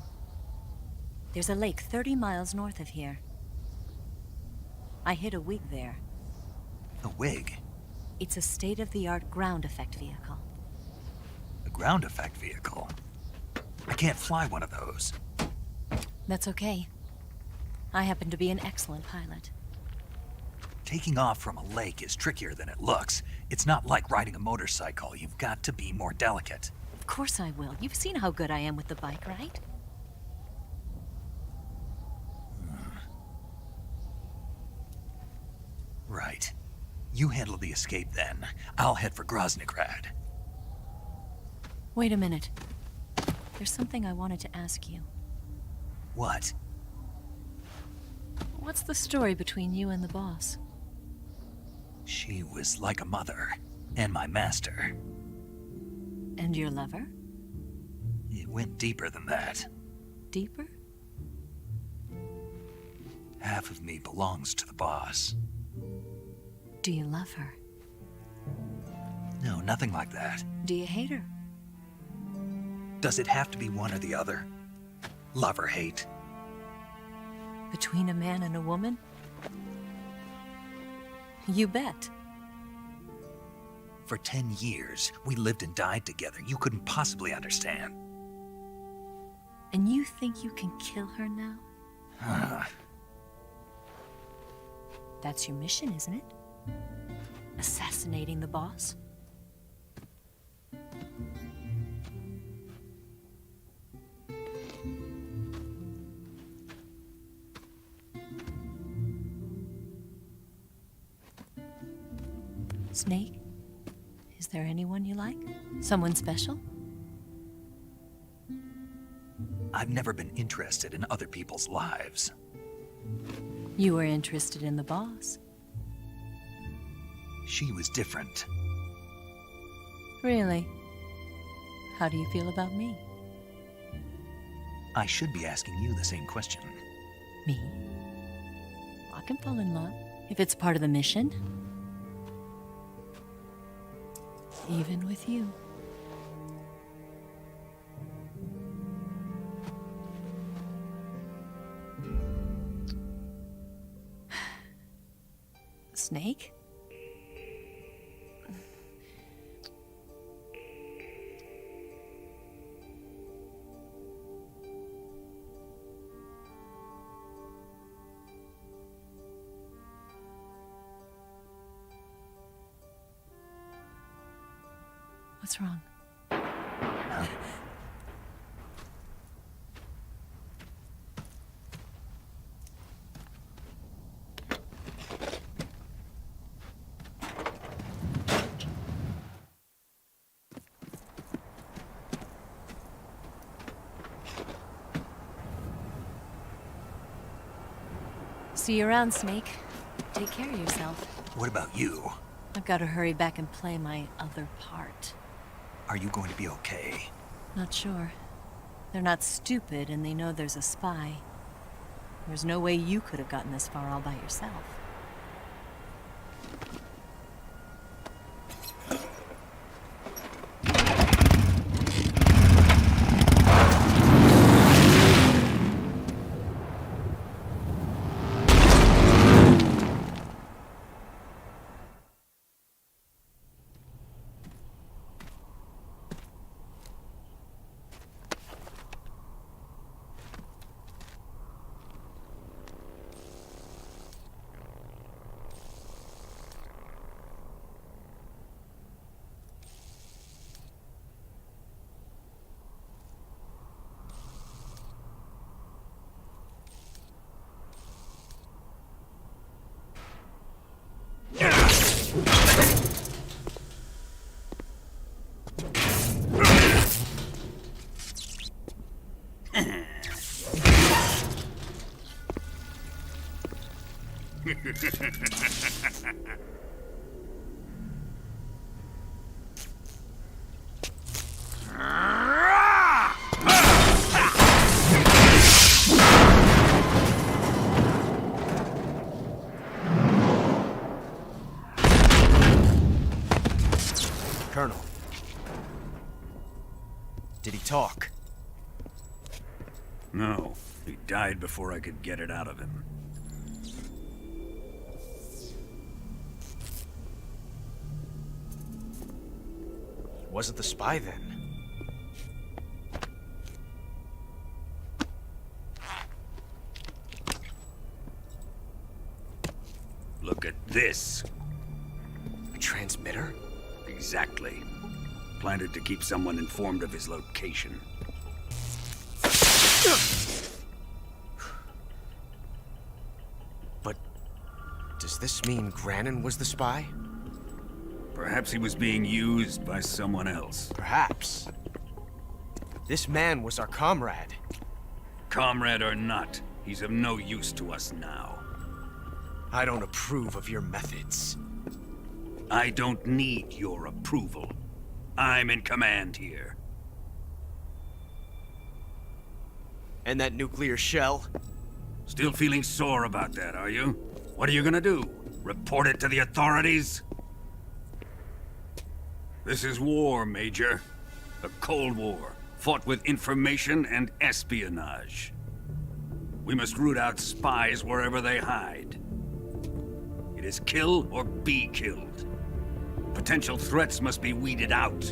There's a lake 30 miles north of here. I hid a wig there. A wig? It's a state-of-the-art ground effect vehicle. A ground effect vehicle? I can't fly one of those. That's okay. I happen to be an excellent pilot. Taking off from a lake is trickier than it looks. It's not like riding a motorcycle. You've got to be more delicate. Of course I will. You've seen how good I am with the bike, right? Right. You handle the escape then. I'll head for Groznygrad. Wait a minute. There's something I wanted to ask you. What? What's the story between you and the boss? She was like a mother, and my master. And your lover? It went deeper than that. Deeper? Half of me belongs to the boss. Do you love her? No, nothing like that. Do you hate her? Does it have to be one or the other? Love or hate? Between a man and a woman? You bet. For 10 years, we lived and died together. You couldn't possibly understand. And you think you can kill her now? That's your mission, isn't it? Assassinating the boss? Snake? Is there anyone you like? Someone special? I've never been interested in other people's lives. You were interested in the boss. She was different. Really? How do you feel about me? I should be asking you the same question. Me? I can fall in love if it's part of the mission. Even with you. Snake? What's wrong? See you around, Snake. Take care of yourself. What about you? I've got to hurry back and play my other part. Are you going to be okay? Not sure. They're not stupid, and they know there's a spy. There's no way you could have gotten this far all by yourself. Colonel. Did he talk? No. He died before I could get it out of him. Wasn't the spy then? Look at this. A transmitter? Exactly. Planted to keep someone informed of his location. But does this mean Grannon was the spy? Perhaps he was being used by someone else. Perhaps. This man was our comrade. Comrade or not, he's of no use to us now. I don't approve of your methods. I don't need your approval. I'm in command here. And that nuclear shell? Still feeling sore about that, are you? What are you gonna do? Report it to the authorities? This is war, Major. A Cold War, fought with information and espionage. We must root out spies wherever they hide. It is kill or be killed. Potential threats must be weeded out.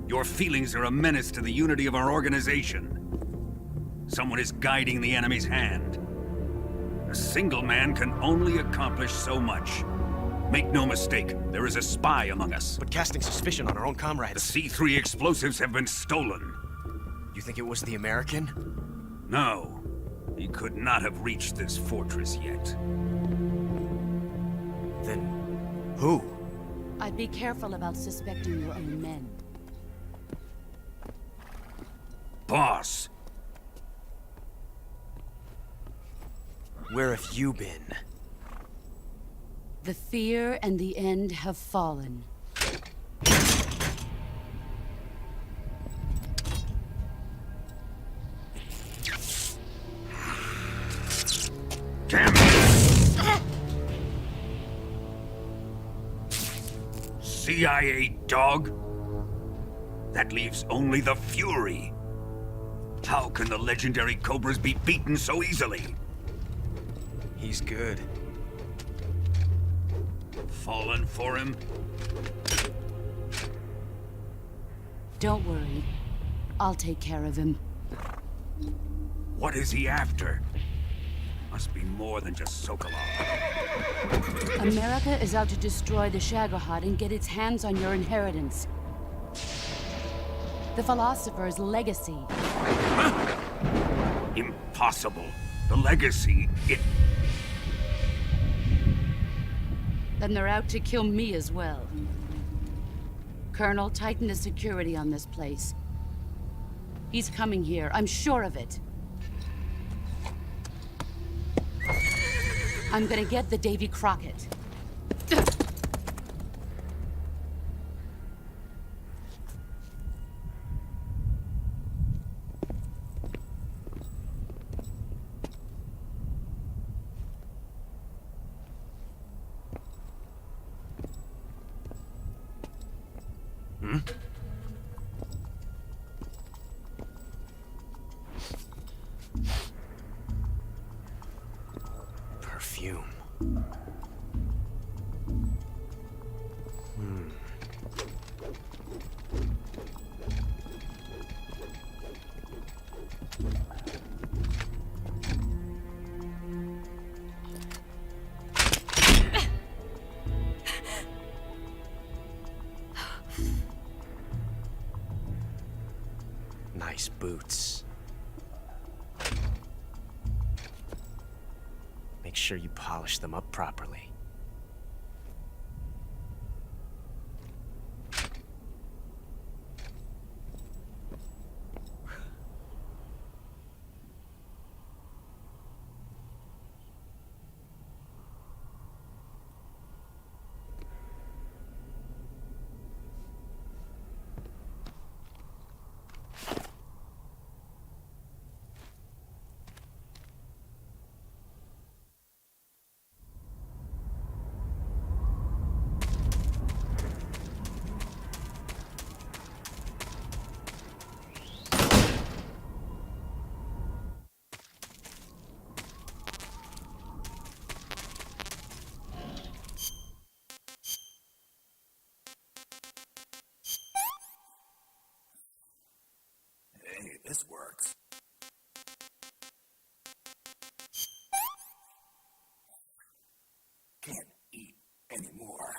Your feelings are a menace to the unity of our organization. Someone is guiding the enemy's hand. A A single man can only accomplish so much. Make no mistake, there is a spy among us. But casting suspicion on our own comrades... The C3 explosives have been stolen. You think it was the American? No. He could not have reached this fortress yet. Then... who? I'd be careful about suspecting your own men. Boss! Where have you been? The fear and the end have fallen. Damn it! CIA dog? That leaves only the Fury. How can the legendary Cobras be beaten so easily? He's good. Fallen for him? Don't worry. I'll take care of him. What is he after? Must be more than just Sokolov. America is out to destroy the Shagohod and get its hands on your inheritance. The philosopher's legacy. Huh? Impossible. The legacy, Then they're out to kill me as well. Colonel, tighten the security on this place. He's coming here, I'm sure of it. I'm gonna get the Davy Crockett. Perfume. Nice boots. Make sure you polish them up properly. Hey, this works. Can't eat anymore.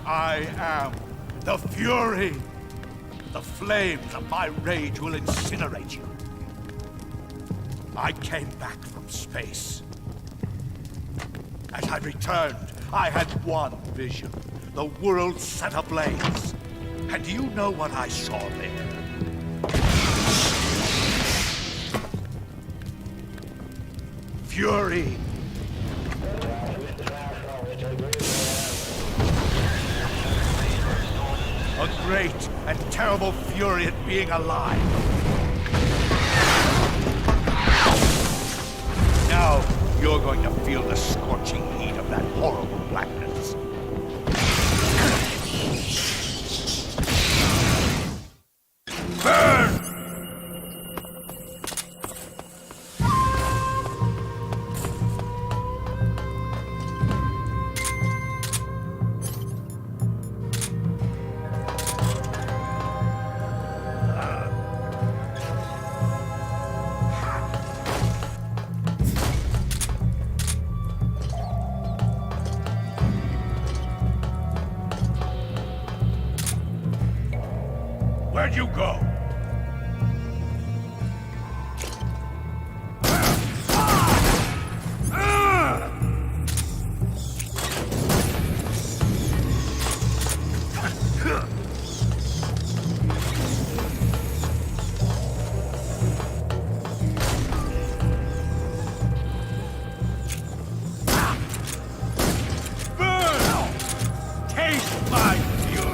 I am the Fury. The flames of my rage will incinerate you. I came back from space. As I returned, I had one vision. The world set ablaze. And do you know what I saw there? Fury. A great and terrible fury at being alive. Now, you're going to feel the scorching heat of that horrible blackness. Burn! Where'd you go? Burn! Taste my fury!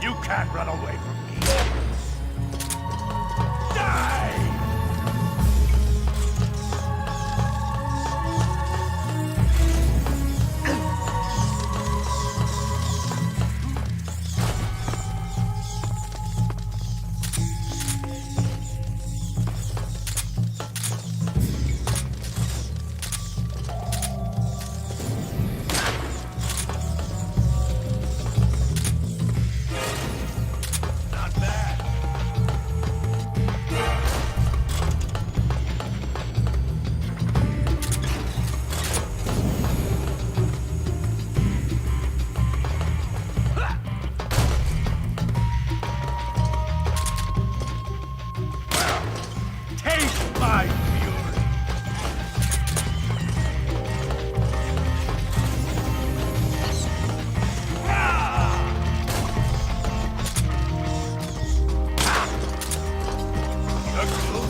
You can't run away from me. Die! Not bad. Taste my fury! You're close.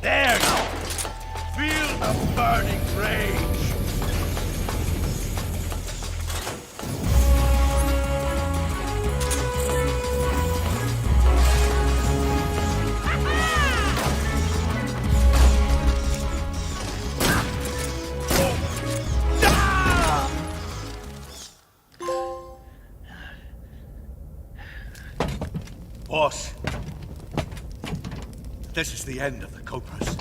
There you feel the burning rage. Boss, this is the end of the Cobras.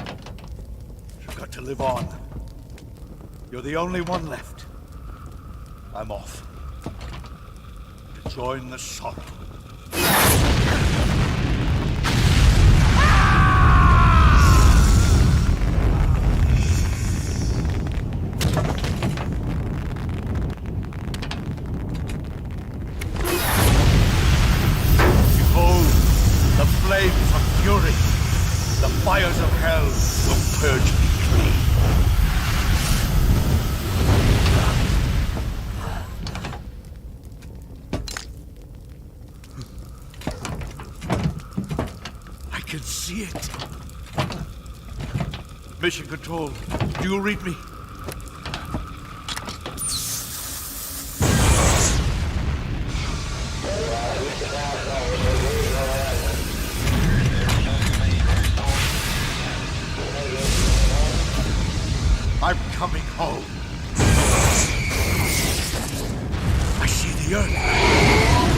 You've got to live on. You're the only one left. I'm off. To join the sorrow. Shit! Mission Control, do you read me? I'm coming home. I see the Earth.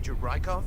Major Rykov?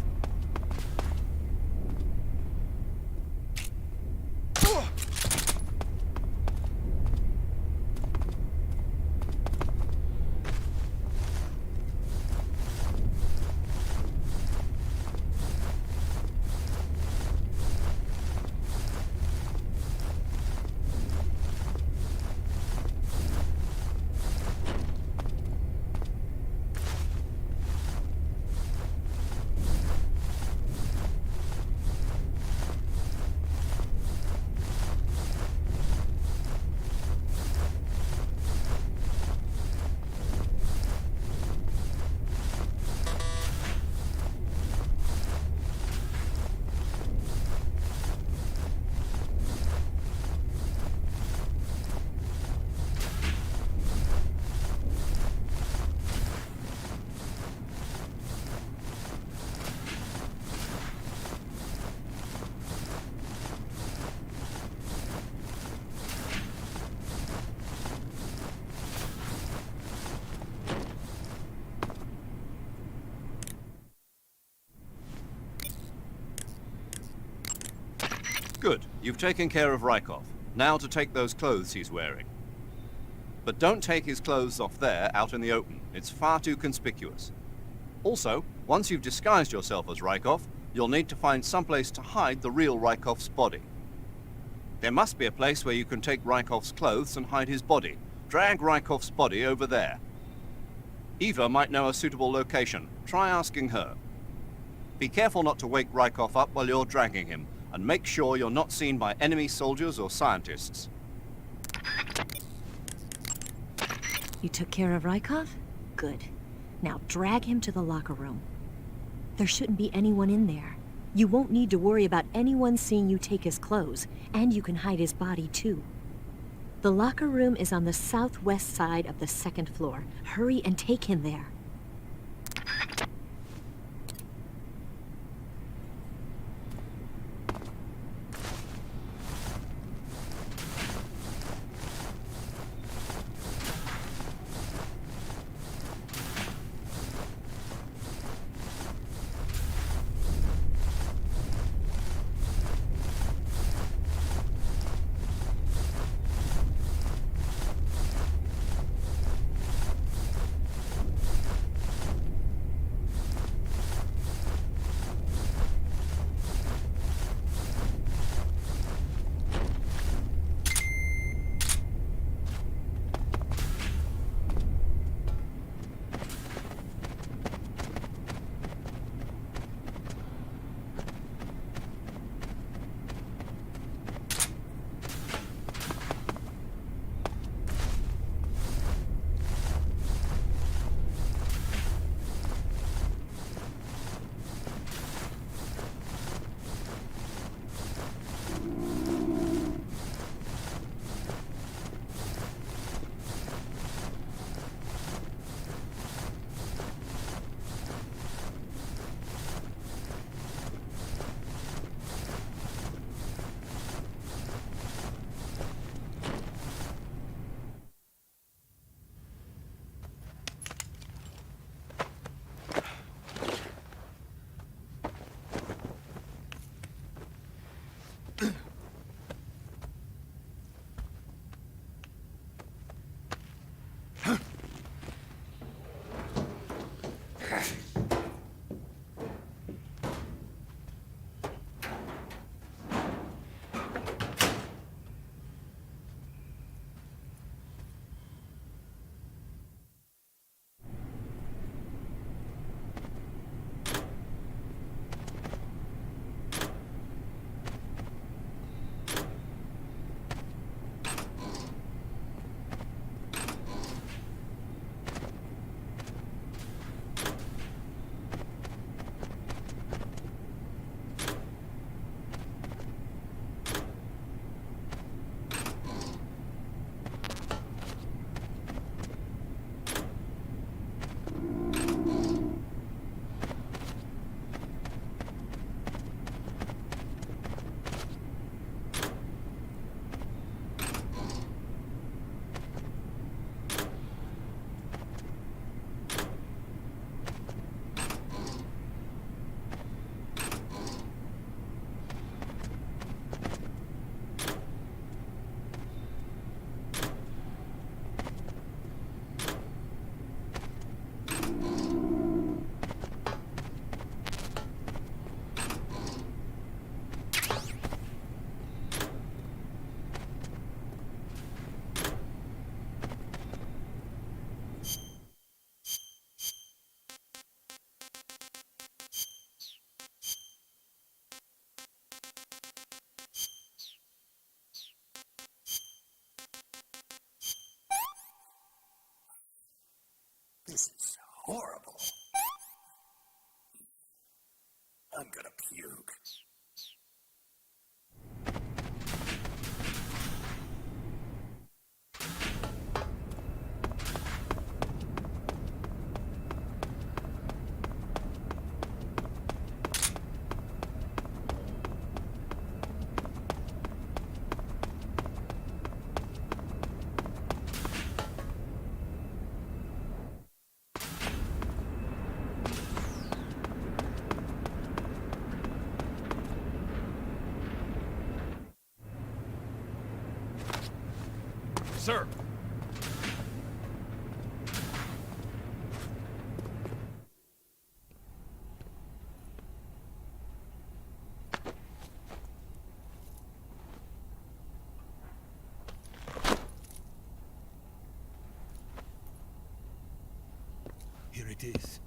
Good. You've taken care of Rykov. Now to take those clothes he's wearing. But don't take his clothes off there, out in the open. It's far too conspicuous. Also, once you've disguised yourself as Rykov, you'll need to find someplace to hide the real Rykov's body. There must be a place where you can take Rykov's clothes and hide his body. Drag Rykov's body over there. Eva might know a suitable location. Try asking her. Be careful not to wake Rykov up while you're dragging him, and make sure you're not seen by enemy soldiers or scientists. You took care of Rykov? Good. Now drag him to the locker room. There shouldn't be anyone in there. You won't need to worry about anyone seeing you take his clothes, and you can hide his body too. The locker room is on the southwest side of the second floor. Hurry and take him there. This is horrible. I'm gonna puke. Sir! Here it is.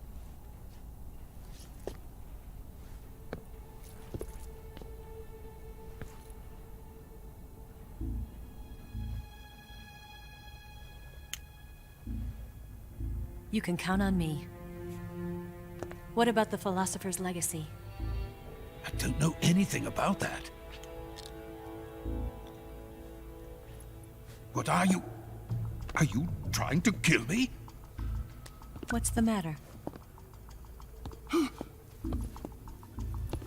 You can count on me. What about the philosopher's legacy? I don't know anything about that. What are you? Are you trying to kill me? What's the matter?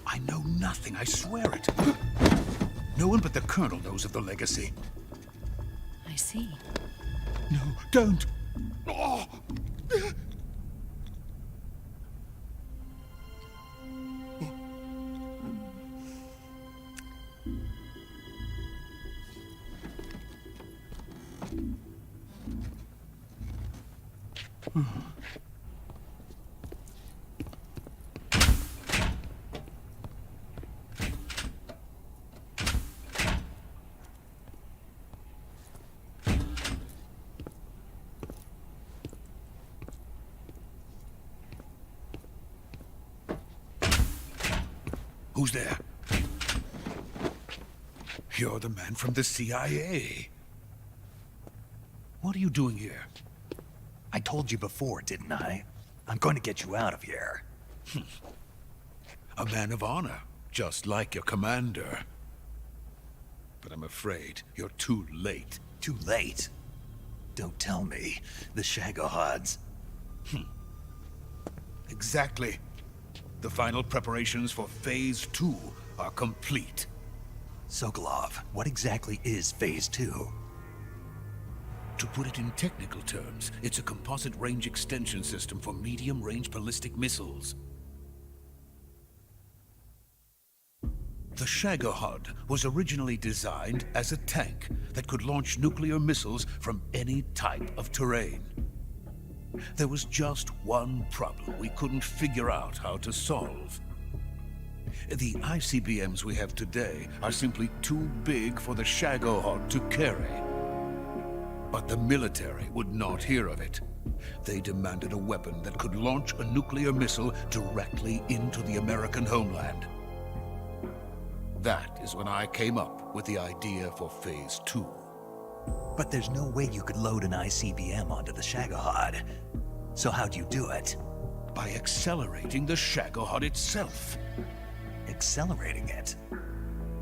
I know nothing, I swear it. No one but the Colonel knows of the legacy. I see. No, don't! Oh. Who's there? You're the man from the CIA. What are you doing here? I told you before, didn't I? I'm going to get you out of here. A man of honor, just like your commander. But I'm afraid you're too late. Too late? Don't tell me. The Shagohods. Exactly. The final preparations for Phase 2 are complete. Sokolov, what exactly is Phase 2? To put it in technical terms, it's a composite range extension system for medium-range ballistic missiles. The Shagohod was originally designed as a tank that could launch nuclear missiles from any type of terrain. There was just one problem we couldn't figure out how to solve. The ICBMs we have today are simply too big for the Shagohod to carry. But the military would not hear of it. They demanded a weapon that could launch a nuclear missile directly into the American homeland. That is when I came up with the idea for Phase 2. But there's no way you could load an ICBM onto the Shagohod. So how'd you do it? By accelerating the Shagohod itself. Accelerating it?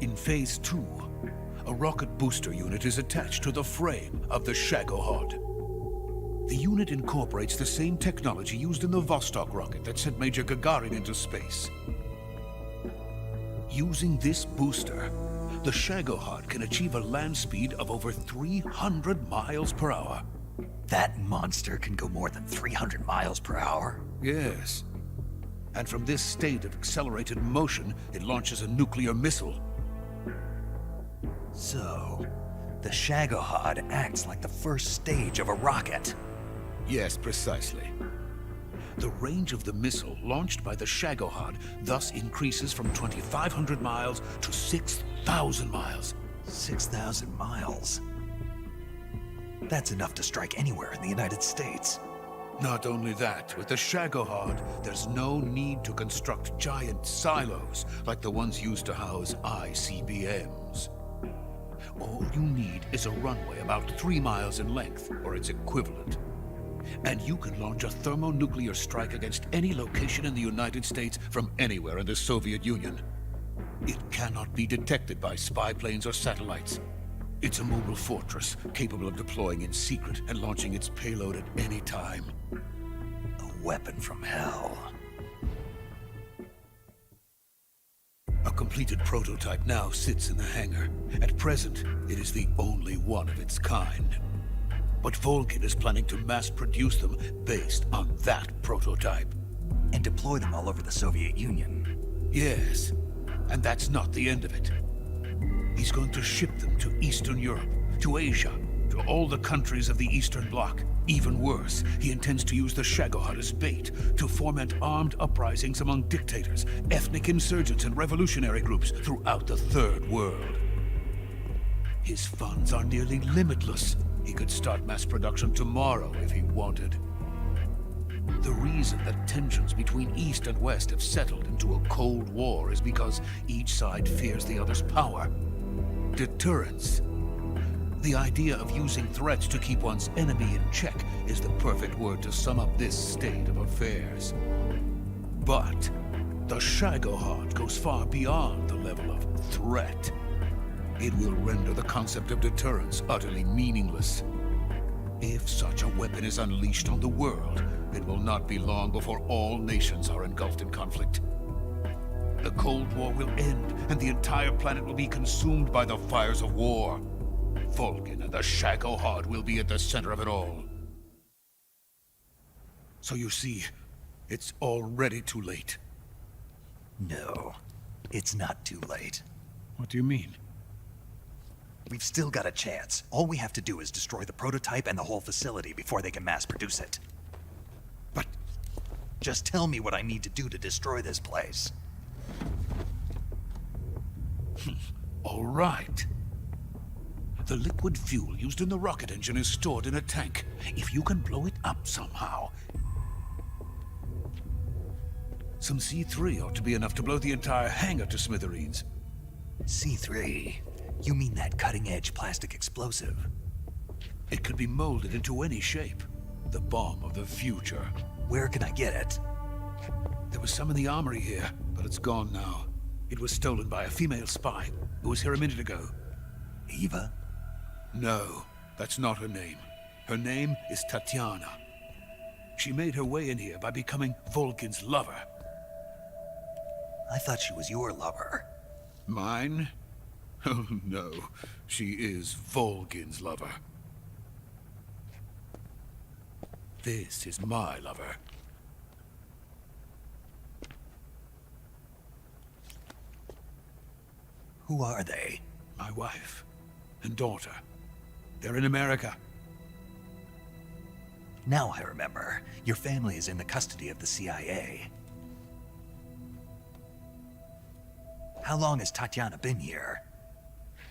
In Phase 2, a rocket booster unit is attached to the frame of the Shagohod. The unit incorporates the same technology used in the Vostok rocket that sent Major Gagarin into space. Using this booster, the Shagohod can achieve a land speed of over 300 miles per hour. That monster can go more than 300 miles per hour? Yes. And from this state of accelerated motion, it launches a nuclear missile. So, the Shagohod acts like the first stage of a rocket. Yes, precisely. The range of the missile launched by the Shagohod thus increases from 2,500 miles to 6,000 miles. 6,000 miles? That's enough to strike anywhere in the United States. Not only that, with the Shagohod, there's no need to construct giant silos like the ones used to house ICBMs. All you need is a runway about 3 miles in length, or its equivalent. And you can launch a thermonuclear strike against any location in the United States from anywhere in the Soviet Union. It cannot be detected by spy planes or satellites. It's a mobile fortress, capable of deploying in secret and launching its payload at any time. A weapon from hell. A completed prototype now sits in the hangar. At present, it is the only one of its kind. But Volgin is planning to mass-produce them based on that prototype. And deploy them all over the Soviet Union. Yes, and that's not the end of it. He's going to ship them to Eastern Europe, to Asia, to all the countries of the Eastern Bloc. Even worse, he intends to use the Shagohod as bait to foment armed uprisings among dictators, ethnic insurgents, and revolutionary groups throughout the Third World. His funds are nearly limitless. He could start mass production tomorrow if he wanted. The reason that tensions between East and West have settled into a Cold War is because each side fears the other's power. Deterrence. The idea of using threats to keep one's enemy in check is the perfect word to sum up this state of affairs. But the Shagohod goes far beyond the level of threat. It will render the concept of deterrence utterly meaningless. If such a weapon is unleashed on the world, it will not be long before all nations are engulfed in conflict. The Cold War will end, and the entire planet will be consumed by the fires of war. Volgin and the Shagohod will be at the center of it all. So you see, it's already too late. No, it's not too late. What do you mean? We've still got a chance. All we have to do is destroy the prototype and the whole facility before they can mass produce it. But just tell me what I need to do to destroy this place. All right. The liquid fuel used in the rocket engine is stored in a tank. If you can blow it up somehow. Some C3 ought to be enough to blow the entire hangar to smithereens. C3? You mean that cutting-edge plastic explosive? It could be molded into any shape. The bomb of the future. Where can I get it? There was some in the armory here, but it's gone now. It was stolen by a female spy who was here a minute ago. Eva? No, that's not her name. Her name is Tatiana. She made her way in here by becoming Volgin's lover. I thought she was your lover. Mine? Oh no, she is Volgin's lover. This is my lover. Who are they? My wife and daughter. They're in America. Now I remember. Your family is in the custody of the CIA. How long has Tatiana been here?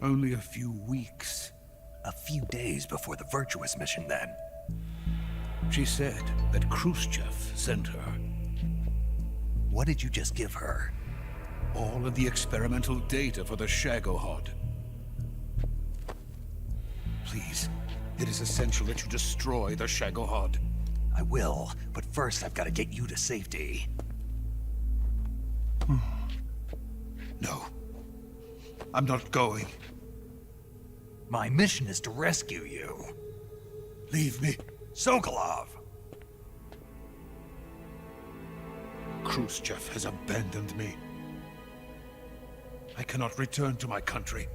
Only a few weeks. A few days before the Virtuous mission, then. She said that Khrushchev sent her. What did you just give her? All of the experimental data for the Shagohod. Please, it is essential that you destroy the Shagohod. I will, but first I've got to get you to safety. No. I'm not going. My mission is to rescue you. Leave me. Sokolov! Khrushchev has abandoned me. I cannot return to my country.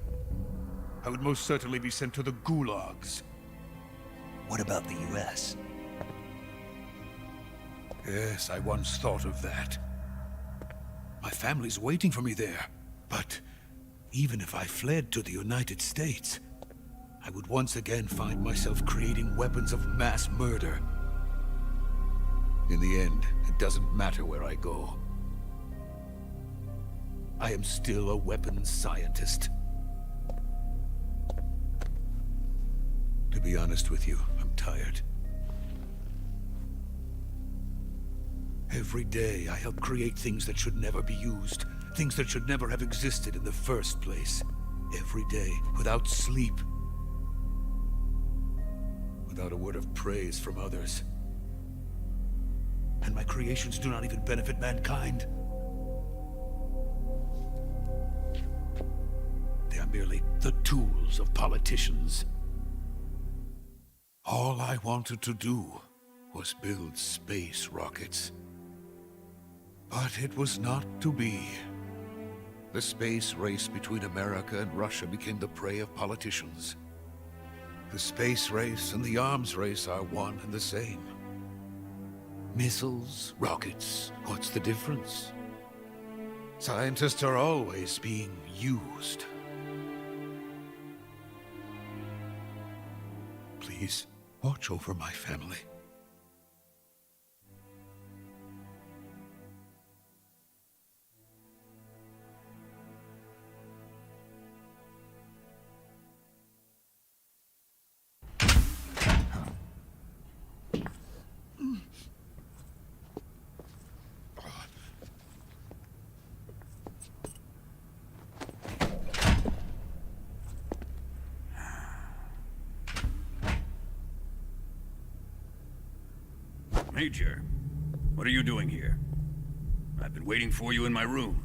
I would most certainly be sent to the gulags. What about the US? Yes, I once thought of that. My family's waiting for me there. But even if I fled to the United States, I would once again find myself creating weapons of mass murder. In the end, it doesn't matter where I go. I am still a weapons scientist. To be honest with you, I'm tired. Every day, I help create things that should never be used. Things that should never have existed in the first place. Every day, without sleep. Without a word of praise from others. and my creations do not even benefit mankind. They are merely the tools of politicians. All I wanted to do was build space rockets. But it was not to be. The space race between America and Russia became the prey of politicians. The space race and the arms race are one and the same. Missiles, rockets, what's the difference? Scientists are always being used. Please, watch over my family. Major, what are you doing here? I've been waiting for you in my room.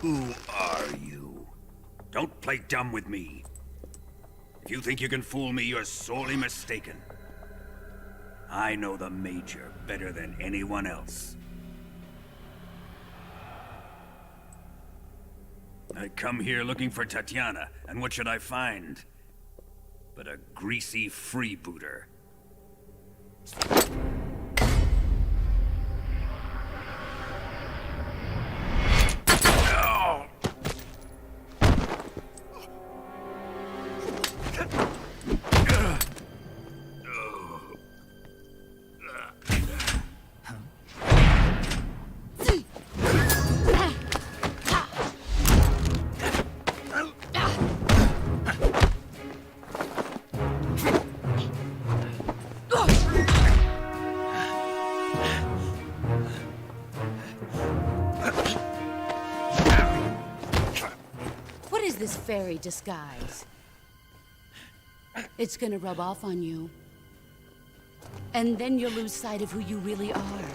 Who are you? Don't play dumb with me. If you think you can fool me, you're sorely mistaken. I know the Major better than anyone else. I come here looking for Tatiana, and what should I find? But a greasy freebooter. This fairy disguise. It's gonna rub off on you. And then you'll lose sight of who you really are.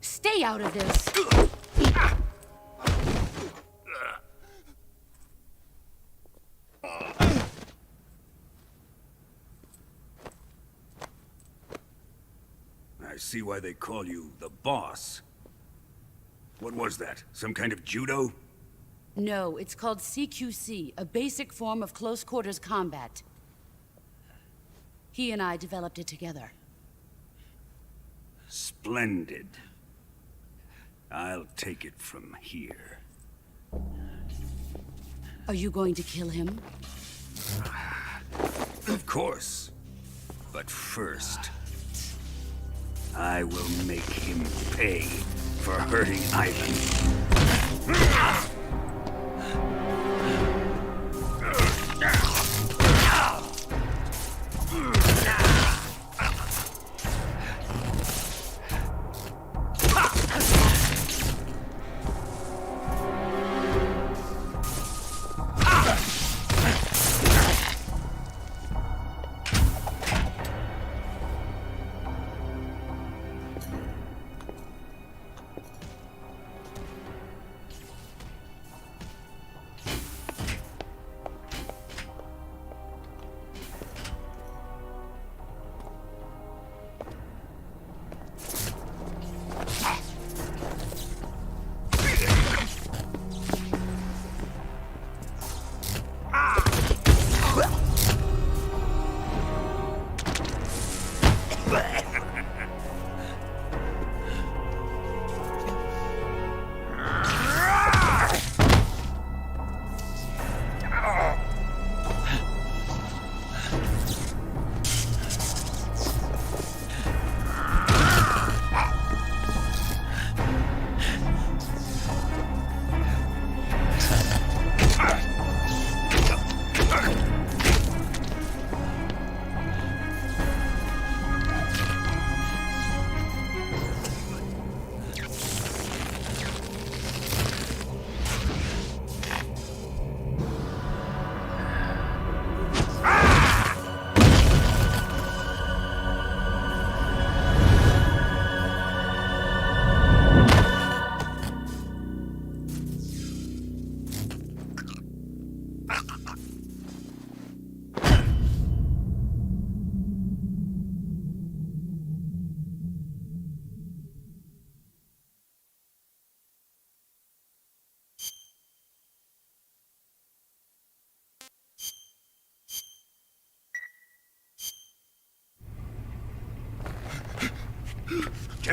Stay out of this! I see why they call you the boss. What was that? Some kind of judo? No, it's called CQC, a basic form of close quarters combat. He and I developed it together. Splendid. I'll take it from here. Are you going to kill him? Of course. But first, I will make him pay for hurting Ivan.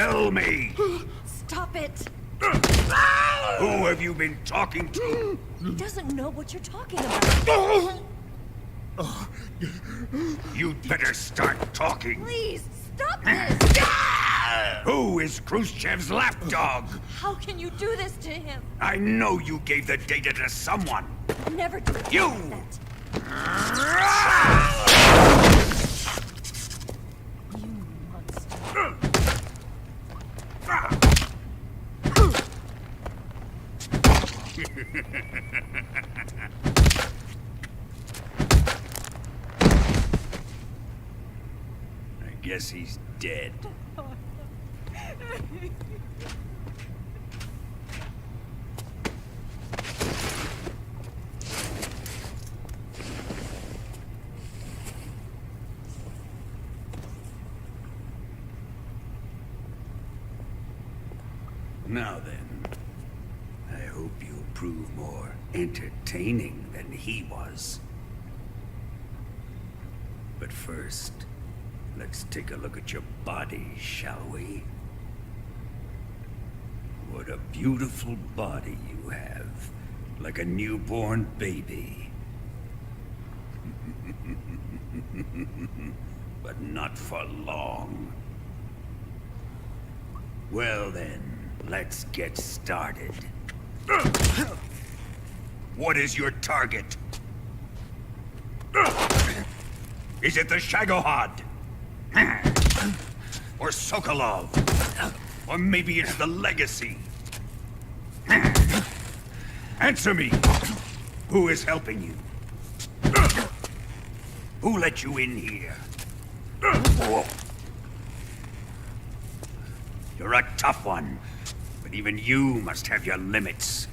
Tell me! Stop it! Who have you been talking to? He doesn't know what you're talking about. You'd better start talking. Please, stop this! Who is Khrushchev's lapdog? How can you do this to him? I know you gave the data to someone. Never do You! that. You monster. I guess he's dead. Now then, I hope you'll prove more entertaining than he was. But first, let's take a look at your body, shall we? What a beautiful body you have, like a newborn baby. But not for long. Well then, let's get started. What is your target? Is it the Shagohod? Or Sokolov? Or maybe it's the Legacy? Answer me! Who is helping you? Who let you in here? You're a tough one, but even you must have your limits.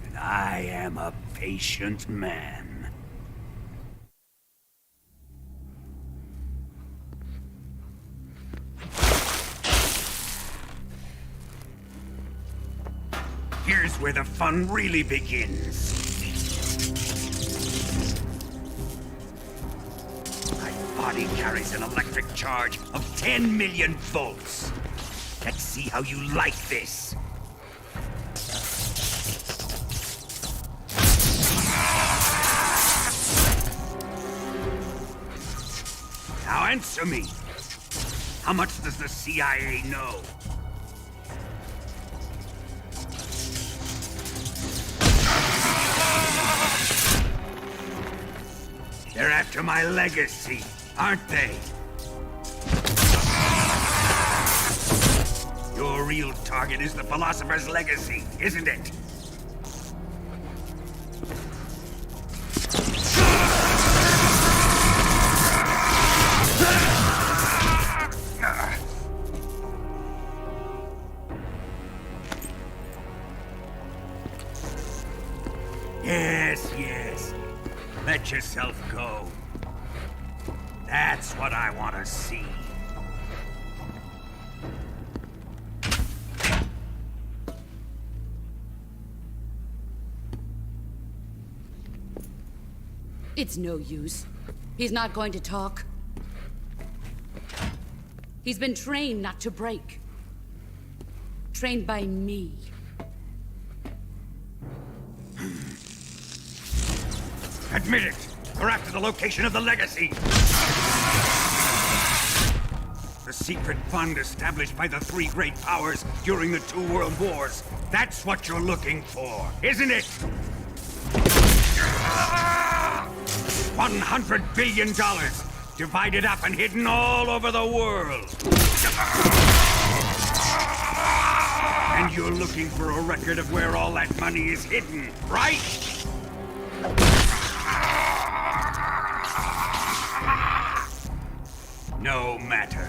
And I am a patient man. Here's where the fun really begins. My body carries an electric charge of 10 million volts. Let's see how you like this. Now answer me. How much does the CIA know? They're after my legacy, aren't they? Your real target is the Philosopher's Legacy, isn't it? Yes, yes. Let yourself go. That's what I want to see. It's no use. He's not going to talk. He's been trained not to break. Trained by me. Admit it! We're after the location of the Legacy! The secret fund established by the three great powers during the 2 world wars. That's what you're looking for, isn't it? $100 billion, divided up and hidden all over the world. And you're looking for a record of where all that money is hidden, right? No matter.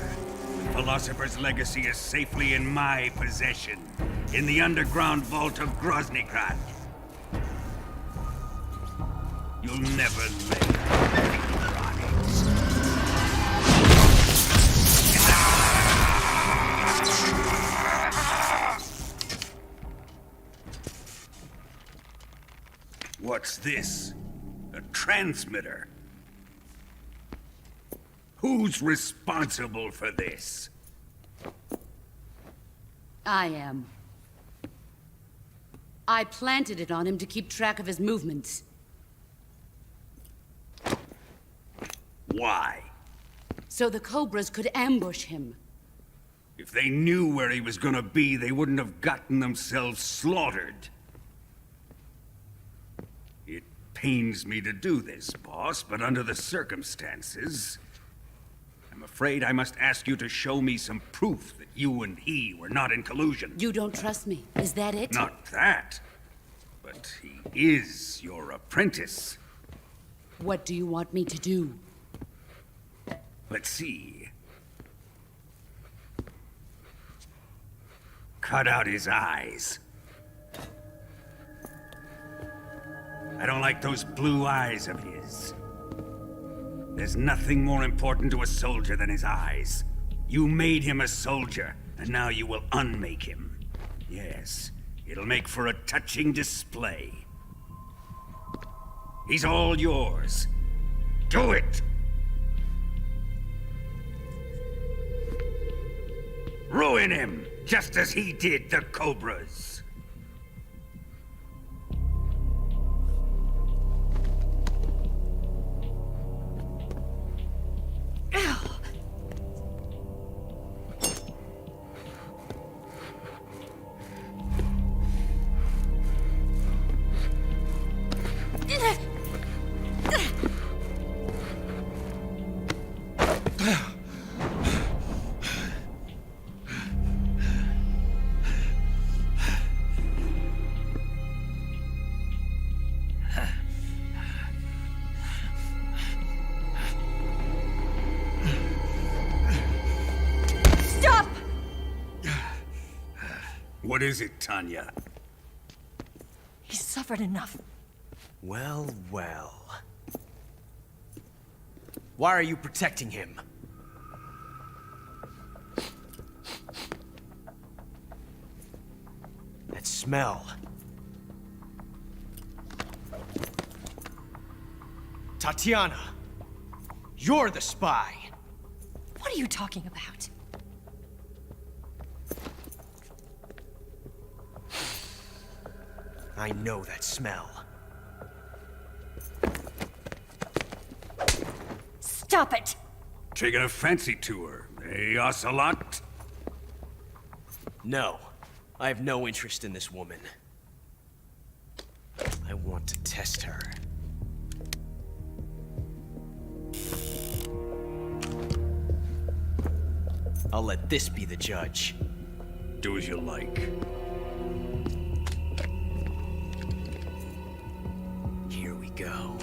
Philosopher's Legacy is safely in my possession, in the underground vault of Groznygrad. You'll never lay on it. What's this? A transmitter? Who's responsible for this? I am. I planted it on him to keep track of his movements. Why? So the Cobras could ambush him. If they knew where he was gonna be, they wouldn't have gotten themselves slaughtered. It pains me to do this, boss, but under the circumstances, I'm afraid I must ask you to show me some proof that you and he were not in collusion. You don't trust me, is that it? Not that, but he is your apprentice. What do you want me to do? Let's see. Cut out his eyes. I don't like those blue eyes of his. There's nothing more important to a soldier than his eyes. You made him a soldier, and now you will unmake him. Yes, it'll make for a touching display. He's all yours. Do it! Ruin him, just as he did the Cobras. What is it, Tanya? He's suffered enough. Well, well. Why are you protecting him? That smell. Tatiana, you're the spy. What are you talking about? I know that smell. Stop it! Taking a fancy to her, eh, Ocelot? No, I have no interest in this woman. I want to test her. I'll let this be the judge. Do as you like. Here we go.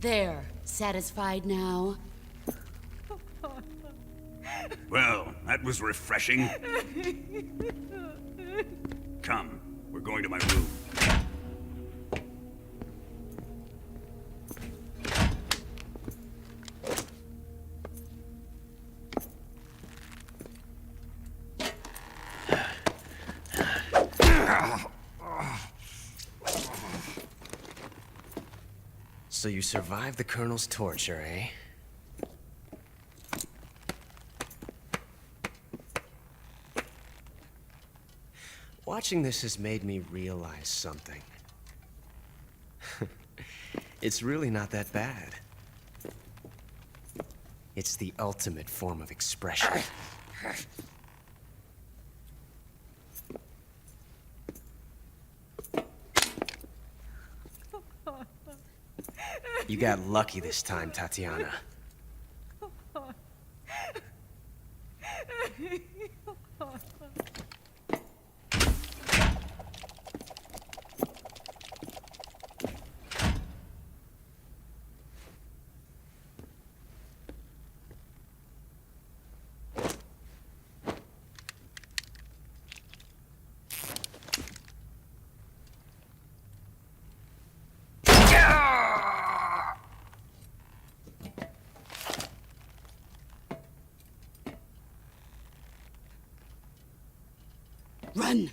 There, satisfied now? Well, that was refreshing. Come, we're going to my room. So you survived the Colonel's torture, eh? Watching this has made me realize something. It's really not that bad. It's the ultimate form of expression. You got lucky this time, Tatiana. Run!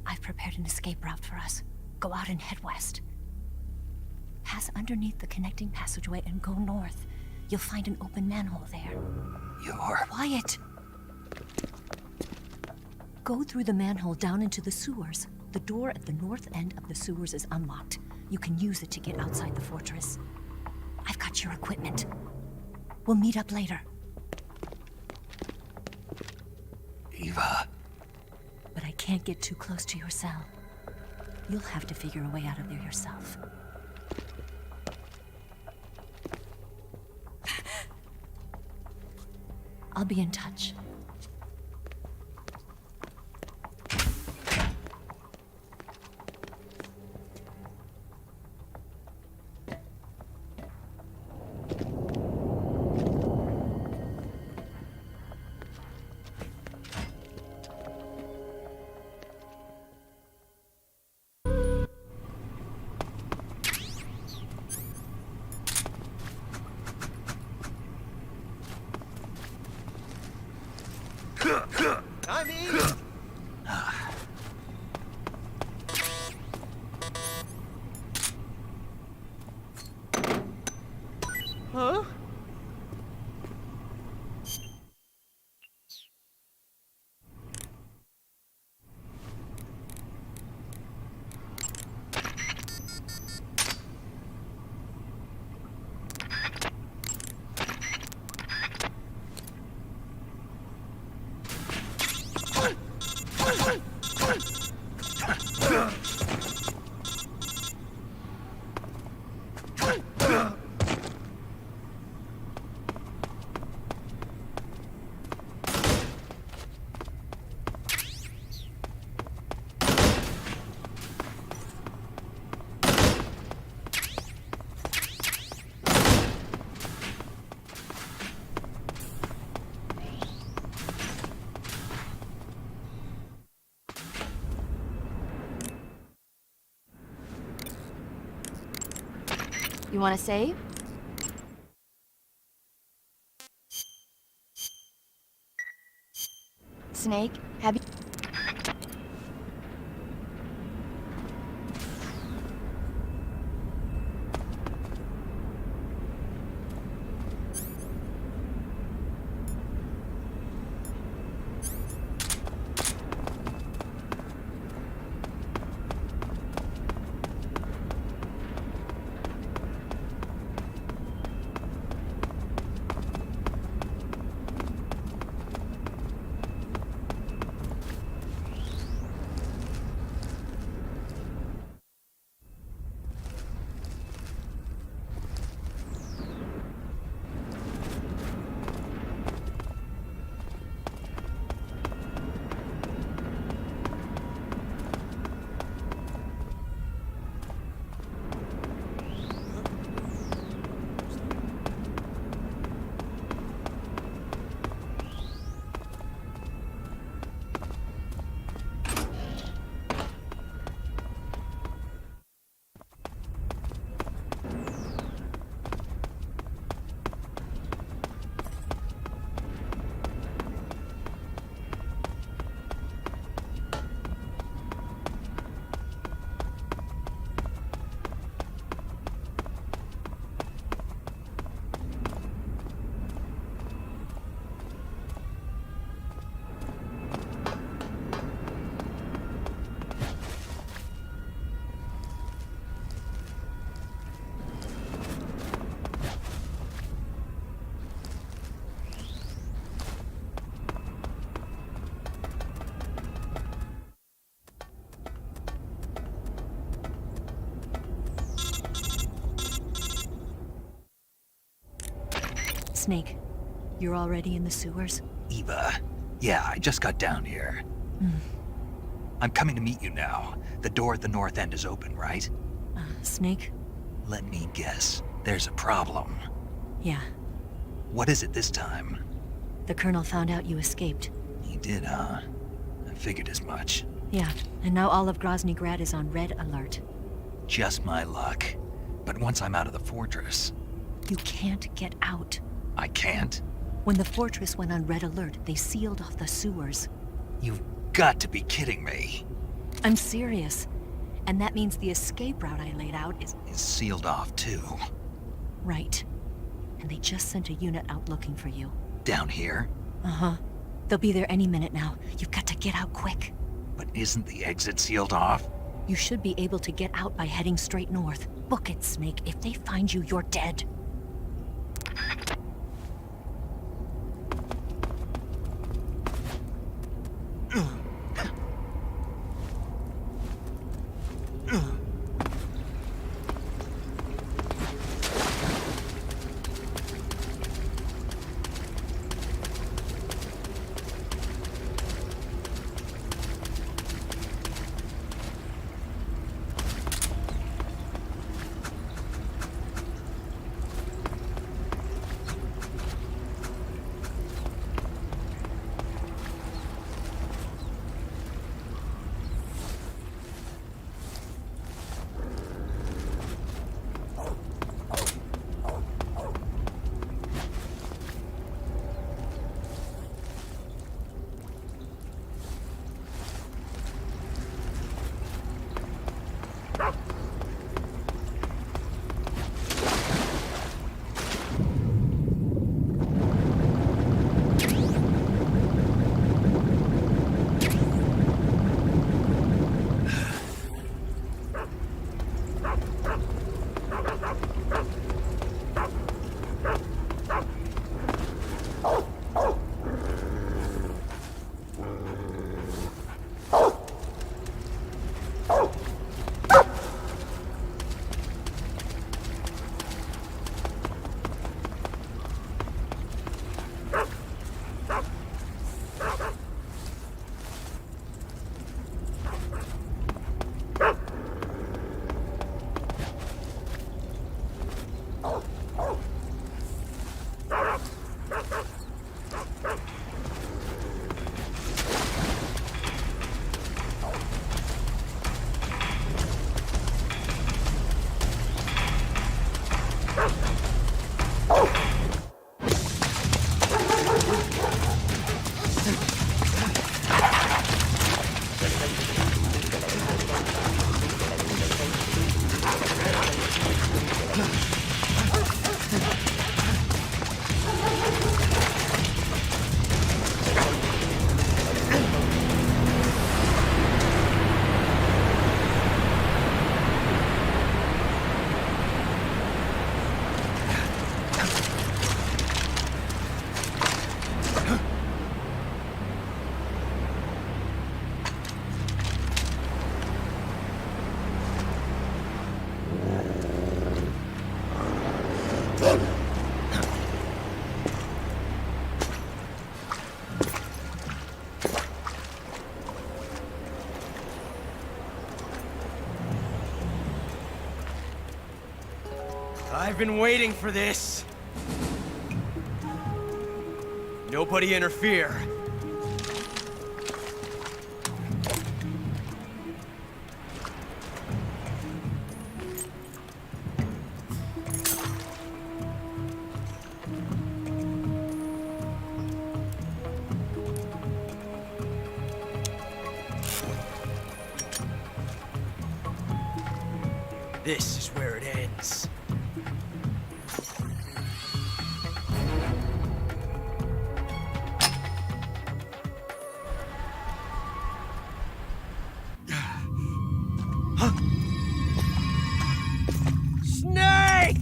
I've prepared an escape route for us. Go out and head west. Pass underneath the connecting passageway and go north. You'll find an open manhole there. You're... Quiet! Go through the manhole down into the sewers. The door at the north end of the sewers is unlocked. You can use it to get outside the fortress. I've got your equipment. We'll meet up later. Eva... But I can't get too close to your cell. You'll have to figure a way out of there yourself. I'll be in touch. I'm in. Huh? You want to save? Snake, have you... Snake, you're already in the sewers? Eva. Yeah, I just got down here. I'm coming to meet you now. The door at the north end is open, right? Snake? Let me guess. There's a problem. Yeah. What is it this time? The Colonel found out you escaped. He did, huh? I figured as much. Yeah, and now all of Grozny Grad is on red alert. Just my luck. But once I'm out of the fortress... You can't get out. I can't? When the fortress went on red alert, they sealed off the sewers. You've got to be kidding me. I'm serious. And that means the escape route I laid out is sealed off, too. Right. And they just sent a unit out looking for you. Down here? Uh-huh. They'll be there any minute now. You've got to get out quick. But isn't the exit sealed off? You should be able to get out by heading straight north. Book it, Snake. If they find you, you're dead. I've been waiting for this. Nobody interfere. This is where it ends. Snake!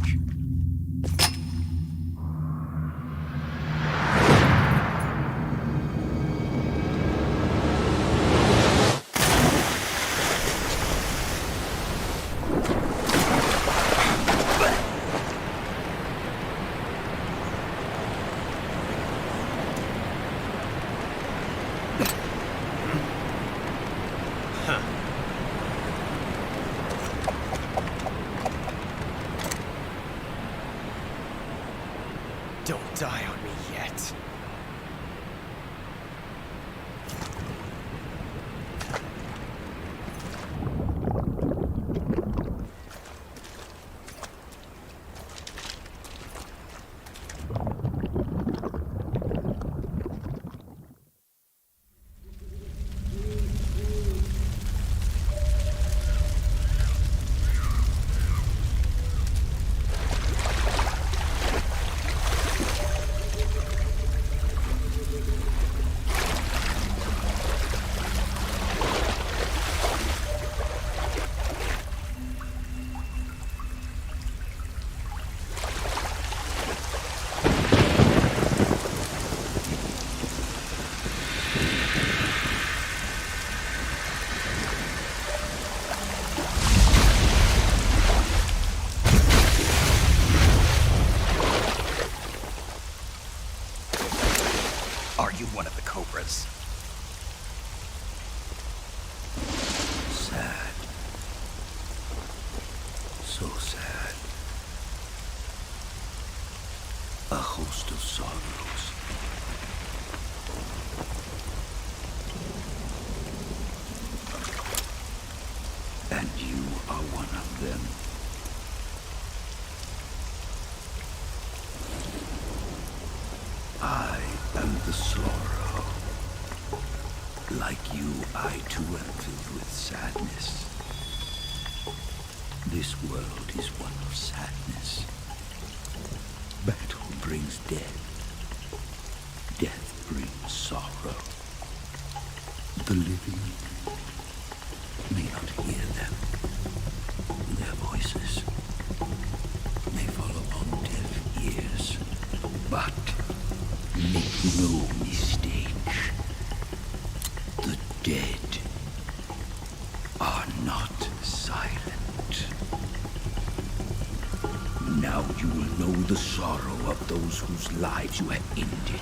Don't die on me yet. host of sorrows. And you are one of them. I am the sorrow. Like you, I too am filled with sadness. This world is one of sadness. Battle brings death. Death brings sorrow. The living may not hear them. Their voices may fall upon deaf ears. But make no mistake. The dead are not silent. Now you will know the sorrow of those whose lives you have ended.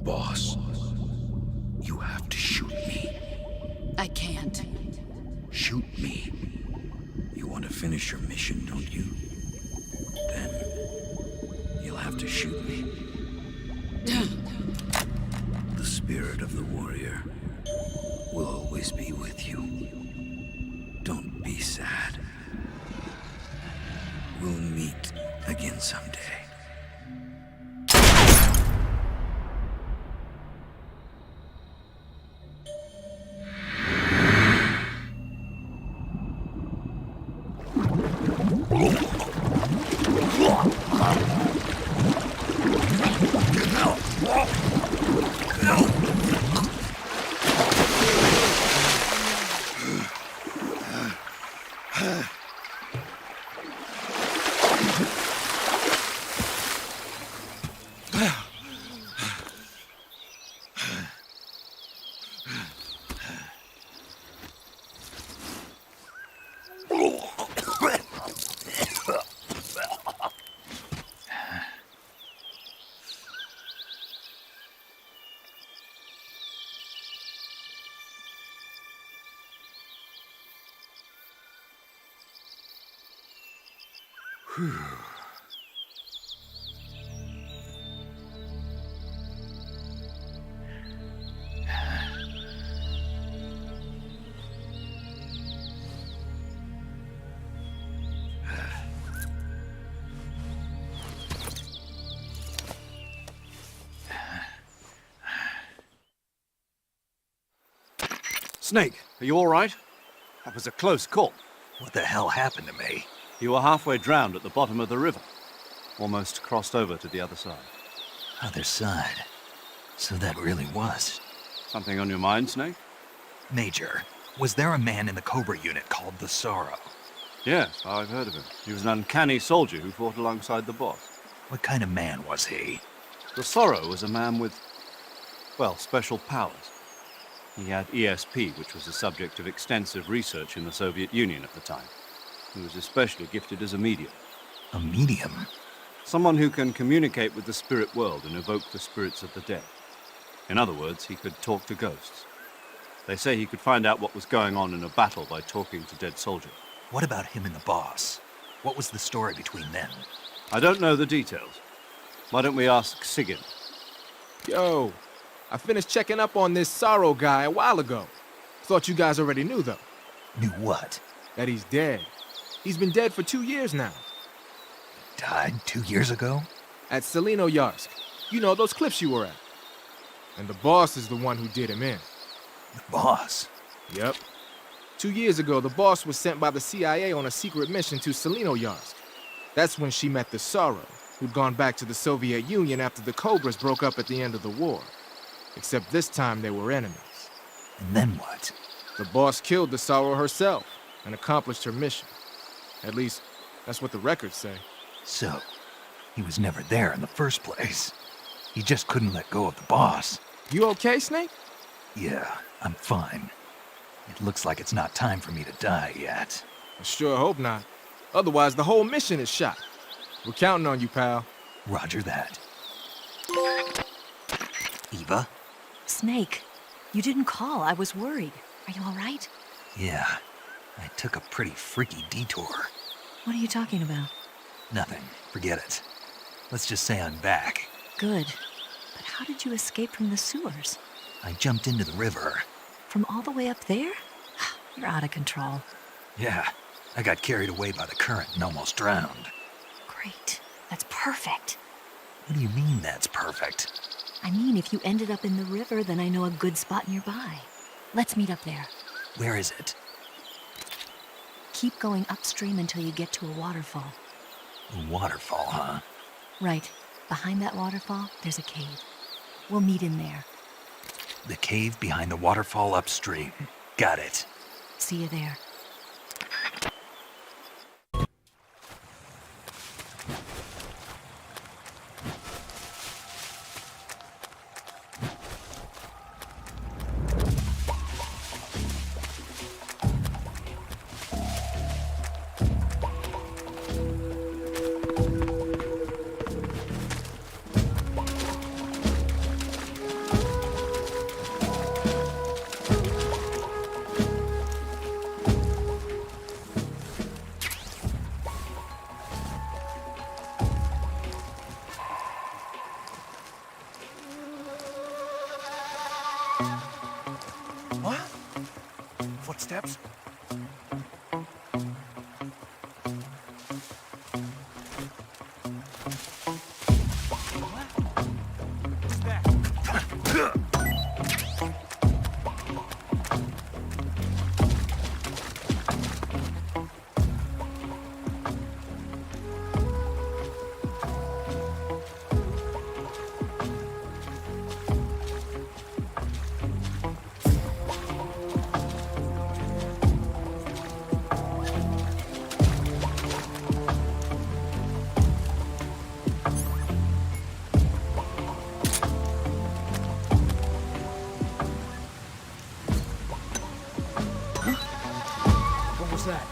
Boss, you have to shoot me. shoot me. You want to finish your mission, don't you? Then you'll have to shoot me. The spirit of the warrior will always be with you. Don't be sad. We'll meet again someday. Snake, are you all right? That was a close call. What the hell happened to me? You were halfway drowned at the bottom of the river. Almost crossed over to the other side. Other side? So that really was. Something on your mind, Snake? Major, was there a man in the Cobra unit called the Sorrow? Yes, I've heard of him. He was an uncanny soldier who fought alongside the boss. What kind of man was he? The Sorrow was a man with, well, special powers. He had ESP, which was the subject of extensive research in the Soviet Union at the time. He was especially gifted as a medium. A medium? Someone who can communicate with the spirit world and evoke the spirits of the dead. In other words, he could talk to ghosts. They say he could find out what was going on in a battle by talking to dead soldiers. What about him and the boss? What was the story between them? I don't know the details. Why don't we ask Sigyn? Yo, I finished checking up on this Sorrow guy a while ago. Thought you guys already knew, though. Knew what? That he's dead. He's been dead for 2 years now. Died 2 years ago? At Selino-Yarsk. You know, those cliffs you were at. And the boss is the one who did him in. The boss? Yep. 2 years ago, the boss was sent by the CIA on a secret mission to Selino-Yarsk. That's when she met the Sorrow, who'd gone back to the Soviet Union after the Cobras broke up at the end of the war. Except this time they were enemies. And then what? The boss killed the Sorrow herself and accomplished her mission. At least, that's what the records say. So, he was never there in the first place. He just couldn't let go of the boss. You okay, Snake? Yeah, I'm fine. It looks like it's not time for me to die yet. I sure hope not. Otherwise, the whole mission is shot. We're counting on you, pal. Roger that. Eva? Snake, you didn't call. I was worried. Are you all right? Yeah, I took a pretty freaky detour. What are you talking about? Nothing. Forget it. Let's just say I'm back. Good. But how did you escape from the sewers? I jumped into the river. From all the way up there? You're out of control. Yeah, I got carried away by the current and almost drowned. Great. That's perfect. What do you mean that's perfect? I mean, if you ended up in the river, then I know a good spot nearby. Let's meet up there. Where is it? Keep going upstream until you get to a waterfall. A waterfall, huh? Right. Behind that waterfall, there's a cave. We'll meet in there. The cave behind the waterfall upstream. Got it. See you there. What? Footsteps? What was that?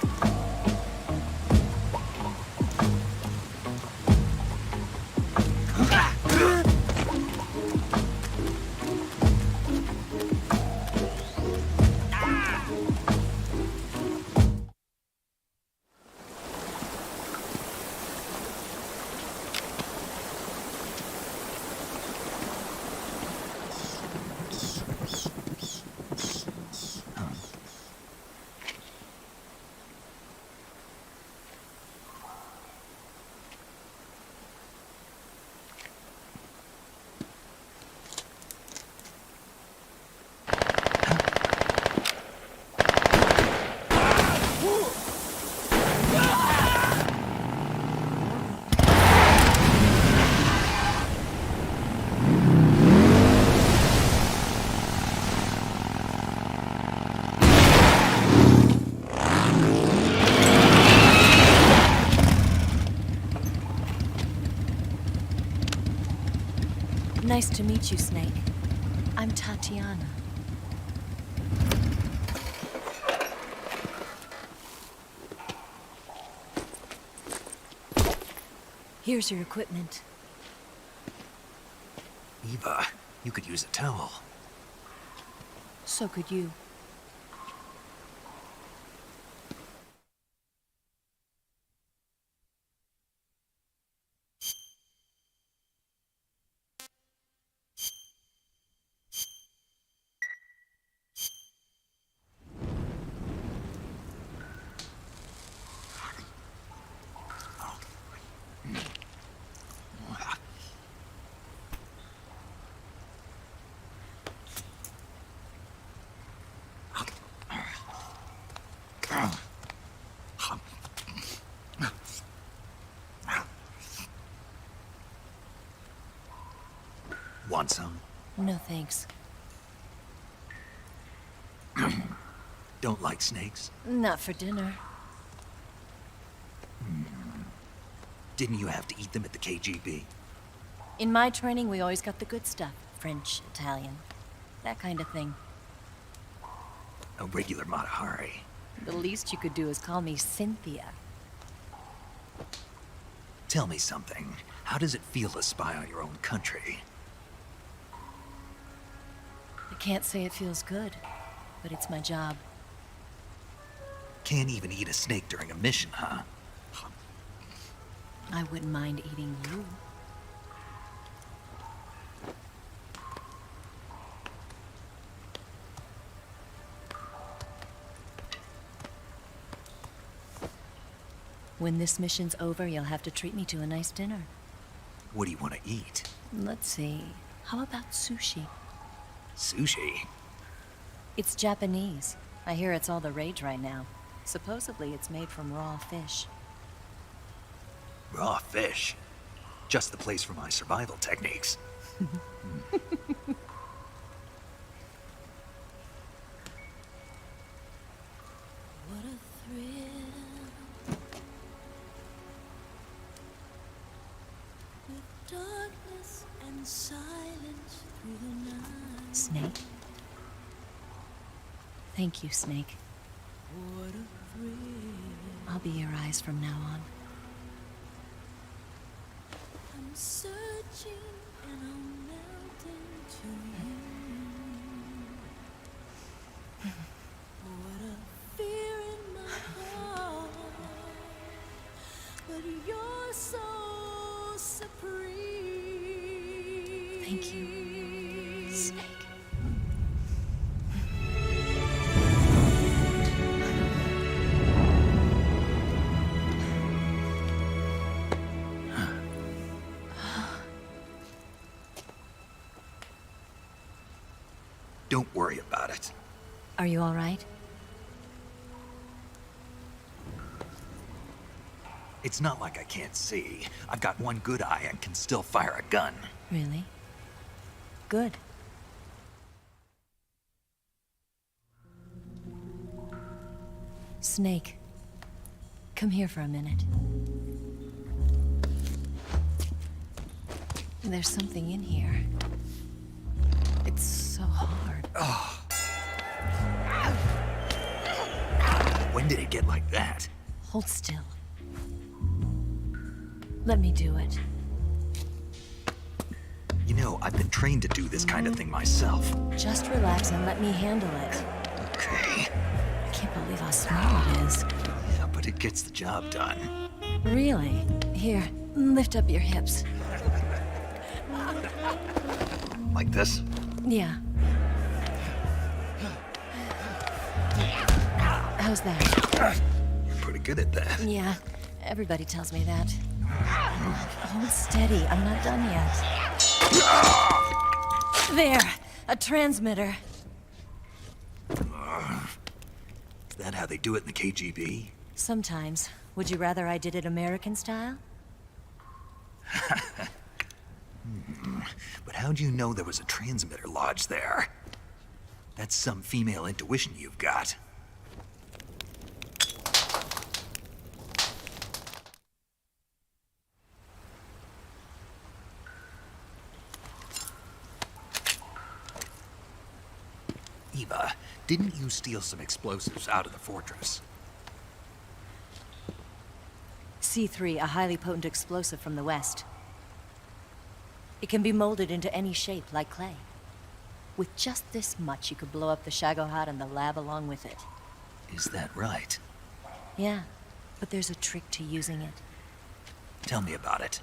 Nice to meet you, Snake. I'm Tatiana. Here's your equipment. Eva, you could use a towel. So could you. Want some? No thanks. Don't like snakes? Not for dinner. Didn't you have to eat them at the KGB? In my training, we always got the good stuff. French, Italian, that kind of thing. A regular Matahari. The least you could do is call me Cynthia. Tell me something. How does it feel to spy on your own country? I can't say it feels good, but it's my job. Can't even eat a snake during a mission, huh? I wouldn't mind eating you. When this mission's over, you'll have to treat me to a nice dinner. What do you want to eat? Let's see. How about sushi? Sushi? It's Japanese. I hear it's all the rage right now. Supposedly, it's made from raw fish. Raw fish? Just the place for my survival techniques. What a thrill. With darkness and silence through the night. Snake? Thank you, Snake. What a thrill. I'll be your eyes from now on. I'm searching and I'm melting to you. What a fear in my heart. But you're so supreme. Thank you, Snake. Don't worry about it. Are you all right? It's not like I can't see. I've got one good eye and can still fire a gun. Really? Good. Snake, come here for a minute. There's something in here. It's so hard. Oh. When did it get like that? Hold still. Let me do it. You know, I've been trained to do this kind of thing myself. Just relax and let me handle it. Okay. I can't believe how small it is. Yeah, but it gets the job done. Really? Here, lift up your hips. Like this? Yeah. How's that? You're pretty good at that. Yeah, everybody tells me that. Hold steady, I'm not done yet. There, a transmitter. Is that how they do it in the KGB? Sometimes. Would you rather I did it American style? But how'd you know there was a transmitter lodged there? That's some female intuition you've got. Eva, didn't you steal some explosives out of the fortress? C3, a highly potent explosive from the west. It can be molded into any shape, like clay. With just this much, you could blow up the Shagohod and the lab along with it. Is that right? Yeah, but there's a trick to using it. Tell me about it.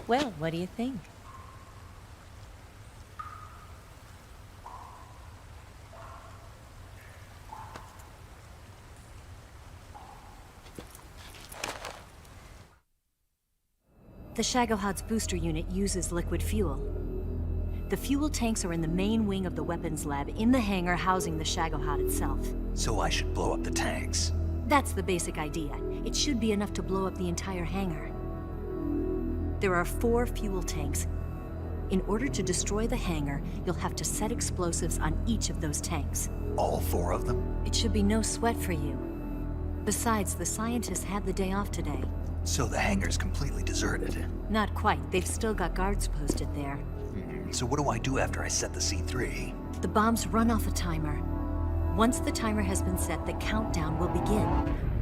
Well, what do you think? The Shagohod's booster unit uses liquid fuel. The fuel tanks are in the main wing of the weapons lab in the hangar housing the Shagohod itself. So I should blow up the tanks. That's the basic idea. It should be enough to blow up the entire hangar. There are 4 fuel tanks. In order to destroy the hangar, you'll have to set explosives on each of those tanks. All 4 of them? It should be no sweat for you. Besides, the scientists had the day off today. So the hangar's completely deserted. Not quite. They've still got guards posted there. So what do I do after I set the C3? The bombs run off a timer. Once the timer has been set, the countdown will begin.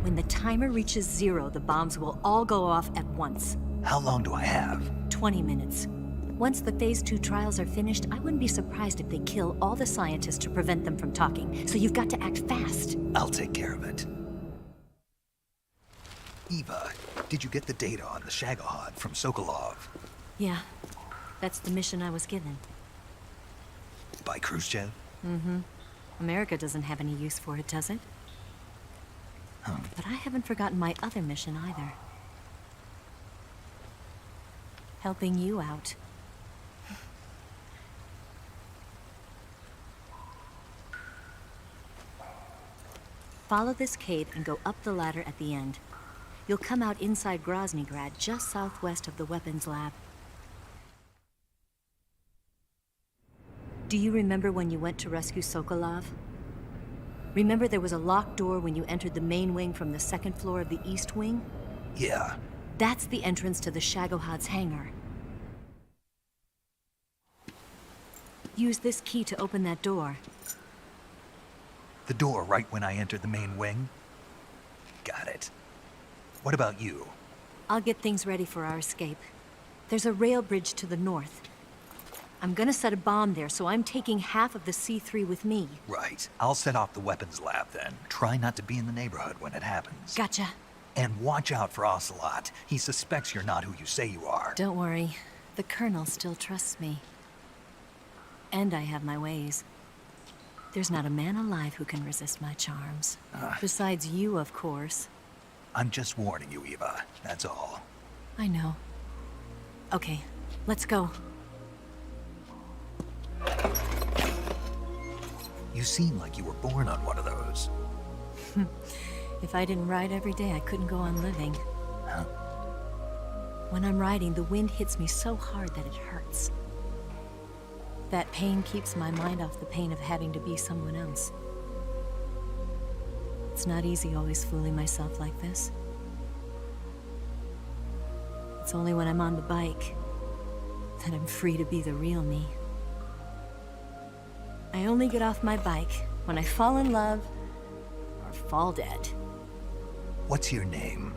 When the timer reaches 0, the bombs will all go off at once. How long do I have? 20 minutes. Once the Phase 2 trials are finished, I wouldn't be surprised if they kill all the scientists to prevent them from talking. So you've got to act fast. I'll take care of it. Eva, did you get the data on the Shagohod from Sokolov? Yeah, that's the mission I was given. By Khrushchev? Mm-hmm. America doesn't have any use for it, does it? But I haven't forgotten my other mission either. Helping you out. Follow this cave and go up the ladder at the end. You'll come out inside Groznygrad, just southwest of the weapons lab. Do you remember when you went to rescue Sokolov? Remember there was a locked door when you entered the main wing from the 2nd floor of the east wing? Yeah. That's the entrance to the Shagohod's hangar. Use this key to open that door. The door right when I entered the main wing? Got it. What about you? I'll get things ready for our escape. There's a rail bridge to the north. I'm gonna set a bomb there, so I'm taking half of the C3 with me. Right. I'll set off the weapons lab then. Try not to be in the neighborhood when it happens. Gotcha. And watch out for Ocelot. He suspects you're not who you say you are. Don't worry. The Colonel still trusts me. And I have my ways. There's not a man alive who can resist my charms. Besides you, of course. I'm just warning you, Eva. That's all. I know. Okay, let's go. You seem like you were born on one of those. If I didn't ride every day, I couldn't go on living. Huh? When I'm riding, the wind hits me so hard that it hurts. That pain keeps my mind off the pain of having to be someone else. It's not easy always fooling myself like this. It's only when I'm on the bike that I'm free to be the real me. I only get off my bike when I fall in love or fall dead. What's your name?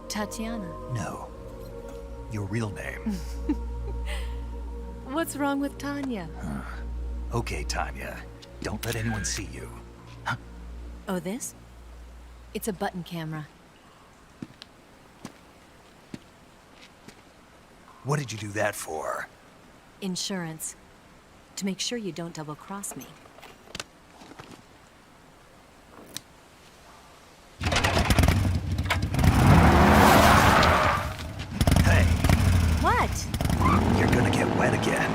Tatiana. No. Your real name. What's wrong with Tanya? Okay, Tanya. Don't let anyone see you. Huh? Oh, this? It's a button camera. What did you do that for? Insurance. To make sure you don't double-cross me. Hey. What? You're gonna get wet again.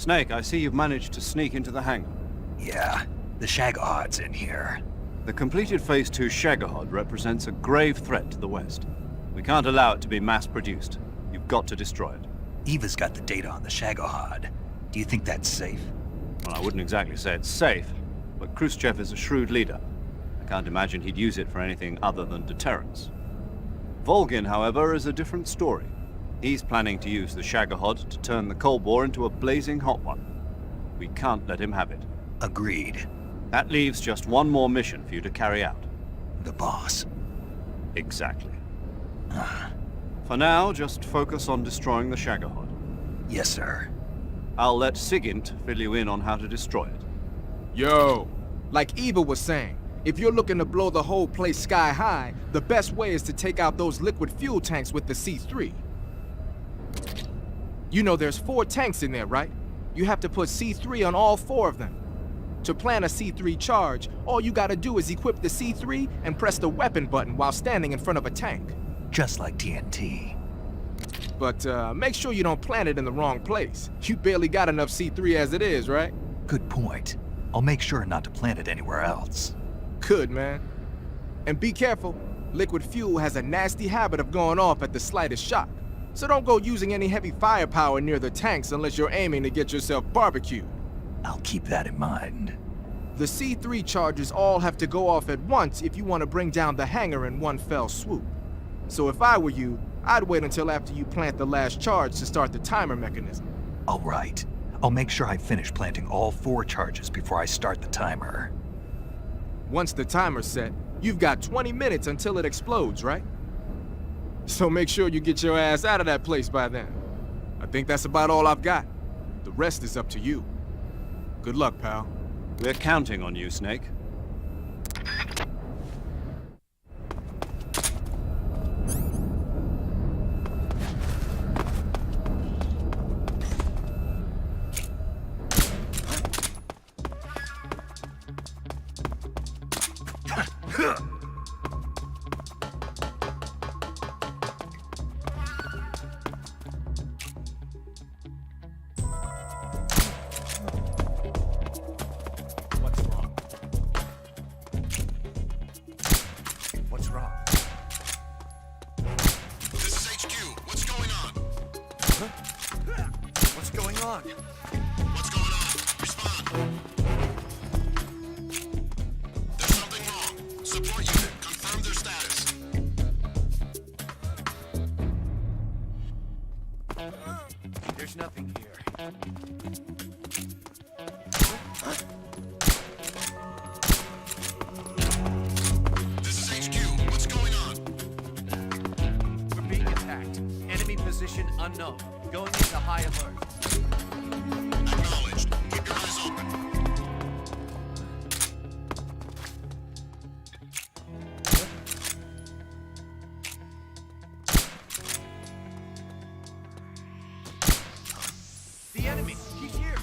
Snake, I see you've managed to sneak into the hangar. Yeah, the Shagohod's in here. The completed Phase 2 Shagahod represents a grave threat to the West. We can't allow it to be mass-produced. You've got to destroy it. Eva's got the data on the Shagohod. Do you think that's safe? Well, I wouldn't exactly say it's safe, but Khrushchev is a shrewd leader. I can't imagine he'd use it for anything other than deterrence. Volgin, however, is a different story. He's planning to use the Shagahod to turn the Cold War into a blazing hot one. We can't let him have it. Agreed. That leaves just one more mission for you to carry out. The boss. Exactly. For now, just focus on destroying the Shagahod. Yes, sir. I'll let Sigint fill you in on how to destroy it. Yo, like Eva was saying, if you're looking to blow the whole place sky high, the best way is to take out those liquid fuel tanks with the C3. You know there's 4 tanks in there, right? You have to put C3 on all 4 of them. To plan a C3 charge, all you gotta do is equip the C3 and press the weapon button while standing in front of a tank. Just like TNT. But make sure you don't plant it in the wrong place. You barely got enough C3 as it is, right? Good point. I'll make sure not to plant it anywhere else. Good, man. And be careful. Liquid fuel has a nasty habit of going off at the slightest shock. So don't go using any heavy firepower near the tanks unless you're aiming to get yourself barbecued. I'll keep that in mind. The C3 charges all have to go off at once if you want to bring down the hangar in one fell swoop. So if I were you, I'd wait until after you plant the last charge to start the timer mechanism. All right. I'll make sure I finish planting all 4 charges before I start the timer. Once the timer's set, you've got 20 minutes until it explodes, right? So make sure you get your ass out of that place by then. I think that's about all I've got. The rest is up to you. Good luck, pal. We're counting on you, Snake. There's nothing here. This is HQ. What's going on? We're being attacked. Enemy position unknown. Going into high alert. Acknowledged. Keep your eyes open. The enemy. He's here.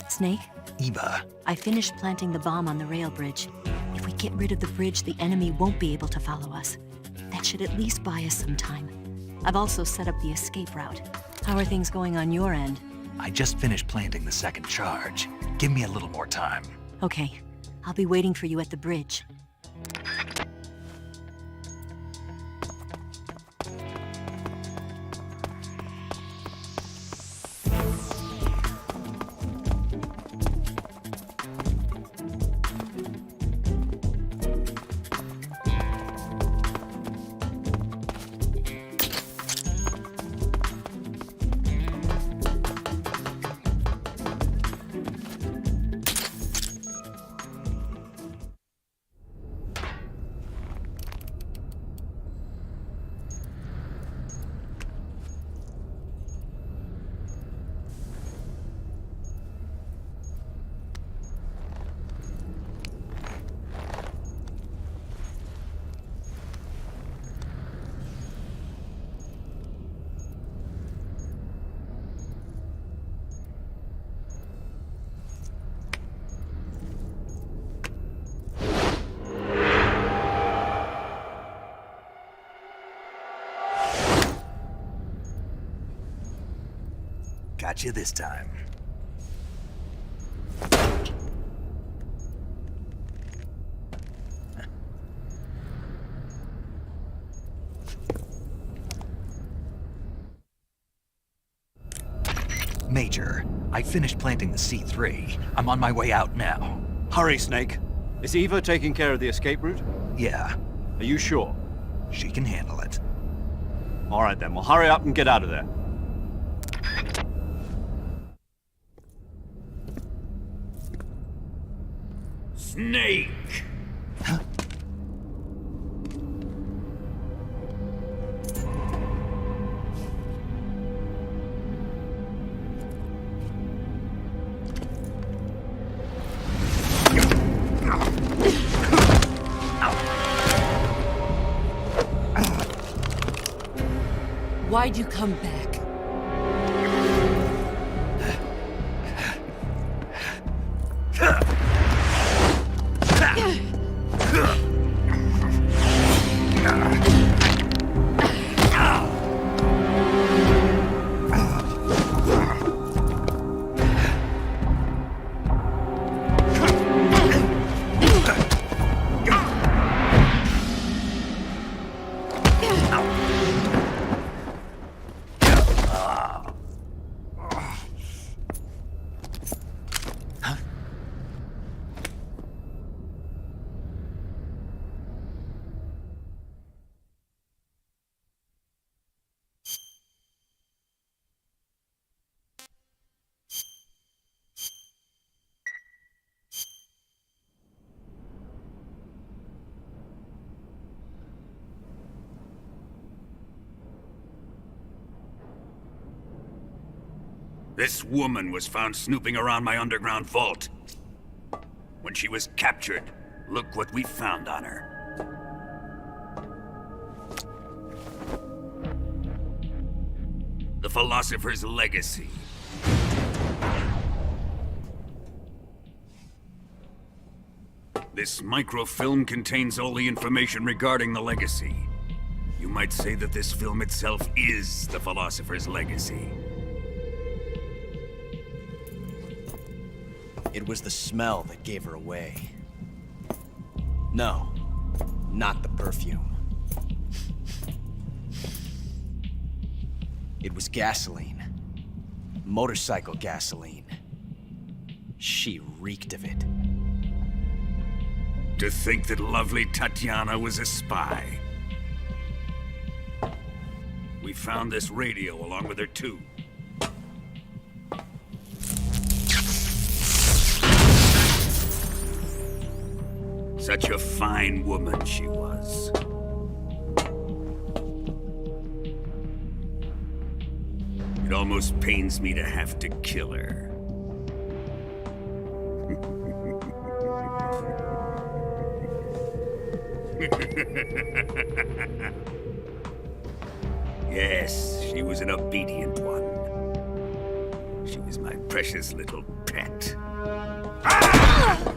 Snake? Eva. I finished planting the bomb on the rail bridge. we get rid of the bridge, the enemy won't be able to follow us. That should at least buy us some time. I've also set up the escape route. How are things going on your end? I just finished planting the second charge. Give me a little more time. Okay, I'll be waiting for you at the bridge. Got you this time. Major, I finished planting the C3. I'm on my way out now. Hurry, Snake. Is Eva taking care of the escape route? Yeah. Are you sure? She can handle it. All right then, well hurry up and get out of there. Snake! Huh? Why'd you come back? This woman was found snooping around my underground vault. When she was captured, look what we found on her. The Philosopher's Legacy. This microfilm contains all the information regarding the Legacy. You might say that this film itself is the Philosopher's Legacy. It was the smell that gave her away. No, not the perfume. It was gasoline. Motorcycle gasoline. She reeked of it. To think that lovely Tatiana was a spy. We found this radio along with her too. Such a fine woman she was. It almost pains me to have to kill her. Yes, she was an obedient one. She was my precious little pet. Ah!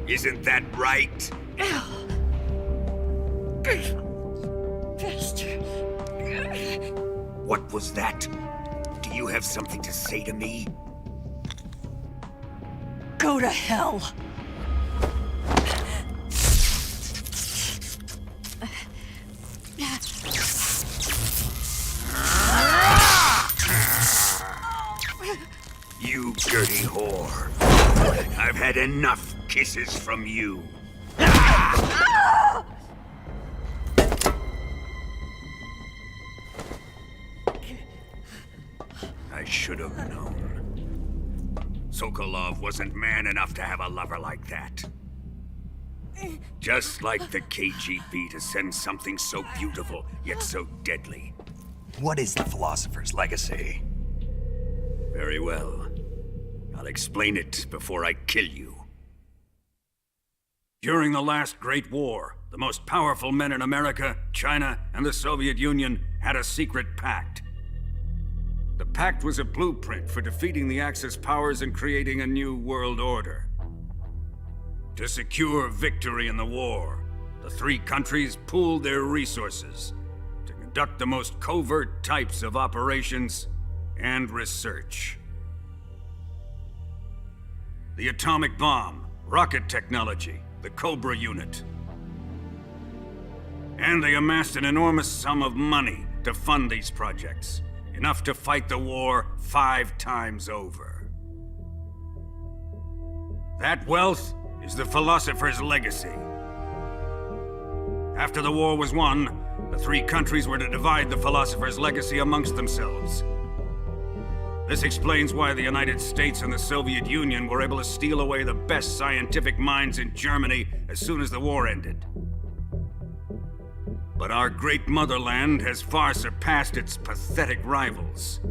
Isn't that right? Bastard. What was that? Do you have something to say to me? Go to hell. You dirty whore. I've had enough kisses from you. I should have known. Sokolov wasn't man enough to have a lover like that. Just like the KGB to send something so beautiful, yet so deadly. What is the Philosopher's Legacy? Very well. I'll explain it before I kill you. During the last Great War, the most powerful men in America, China, and the Soviet Union had a secret pact. The pact was a blueprint for defeating the Axis powers and creating a new world order. To secure victory in the war, the three countries pooled their resources to conduct the most covert types of operations and research. The atomic bomb, rocket technology, the Cobra unit. And they amassed an enormous sum of money to fund these projects, enough to fight the war 5 times over. That wealth is the Philosopher's Legacy. After the war was won, the three countries were to divide the Philosopher's Legacy amongst themselves. This explains why the United States and the Soviet Union were able to steal away the best scientific minds in Germany as soon as the war ended. But our great motherland has far surpassed its pathetic rivals.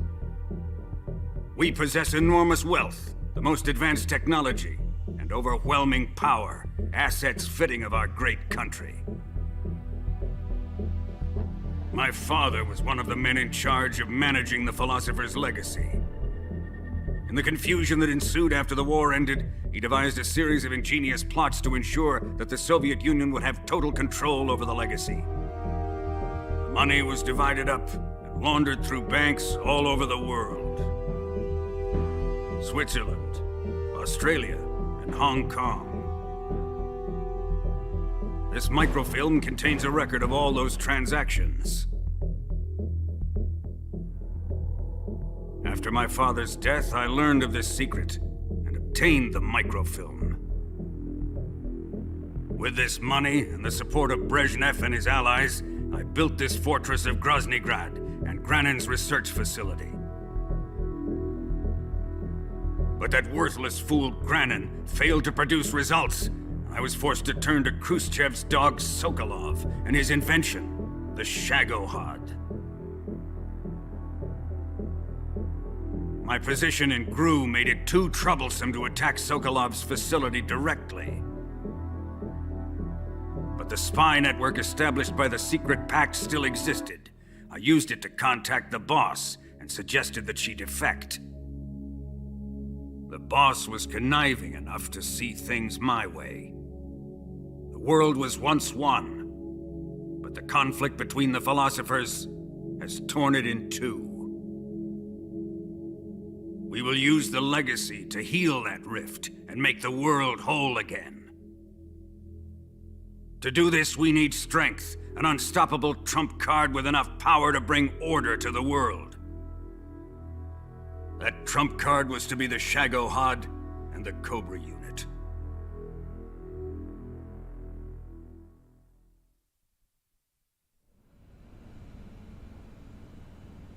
We possess enormous wealth, the most advanced technology, and overwhelming power, assets fitting of our great country. My father was one of the men in charge of managing the Philosopher's Legacy. In the confusion that ensued after the war ended, he devised a series of ingenious plots to ensure that the Soviet Union would have total control over the legacy. The money was divided up and laundered through banks all over the world. Switzerland, Australia, and Hong Kong. This microfilm contains a record of all those transactions. After my father's death, I learned of this secret and obtained the microfilm. With this money and the support of Brezhnev and his allies, I built this fortress of Groznygrad and Granin's research facility. But that worthless fool Granin failed to produce results. I was forced to turn to Khrushchev's dog Sokolov and his invention, the Shagohod. My position in GRU made it too troublesome to attack Sokolov's facility directly. But the spy network established by the secret pact still existed. I used it to contact the boss and suggested that she defect. The boss was conniving enough to see things my way. The world was once one, but the conflict between the philosophers has torn it in two. We will use the legacy to heal that rift and make the world whole again. To do this, we need strength, an unstoppable trump card with enough power to bring order to the world. That trump card was to be the Shagohod and the Cobra unit.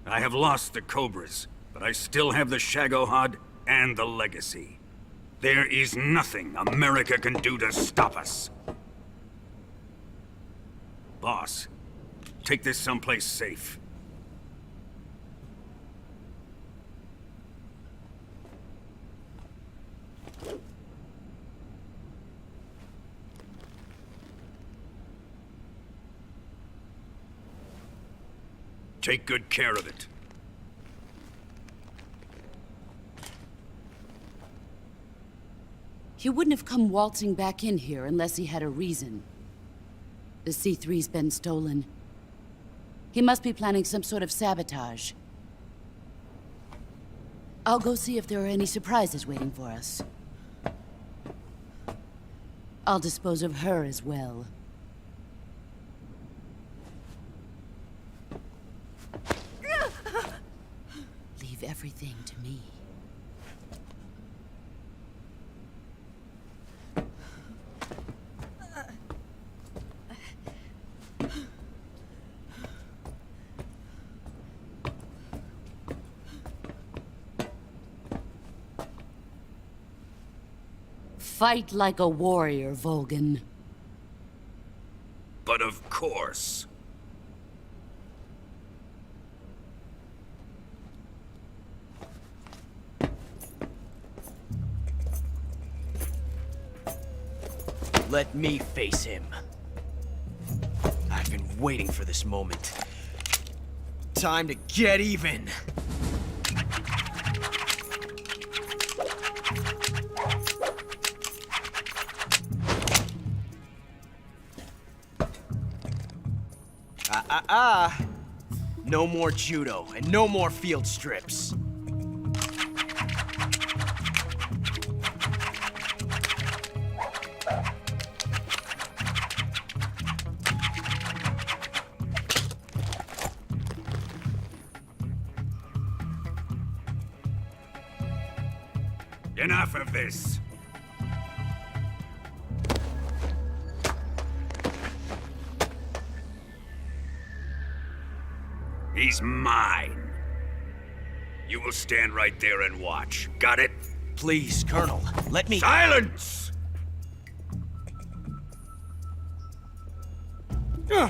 I have lost the Cobras, but I still have the Shagohod and the legacy. There is nothing America can do to stop us. Boss, take this someplace safe. Take good care of it. He wouldn't have come waltzing back in here unless he had a reason. The C3's been stolen. He must be planning some sort of sabotage. I'll go see if there are any surprises waiting for us. I'll dispose of her as well. Leave everything to me. Fight like a warrior, Volgan. But of course. Let me face him. I've been waiting for this moment. Time to get even! No more judo, and no more field strips. Enough of this. He's mine. You will stand right there and watch. Got it? Please, Colonel, let me— Silence! Huh?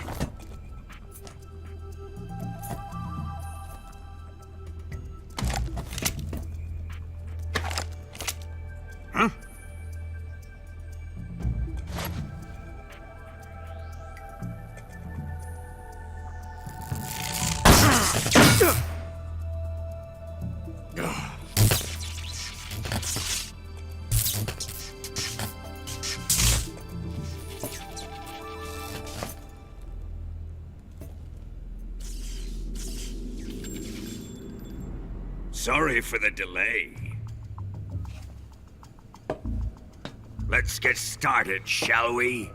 Sorry for the delay. Let's get started, shall we?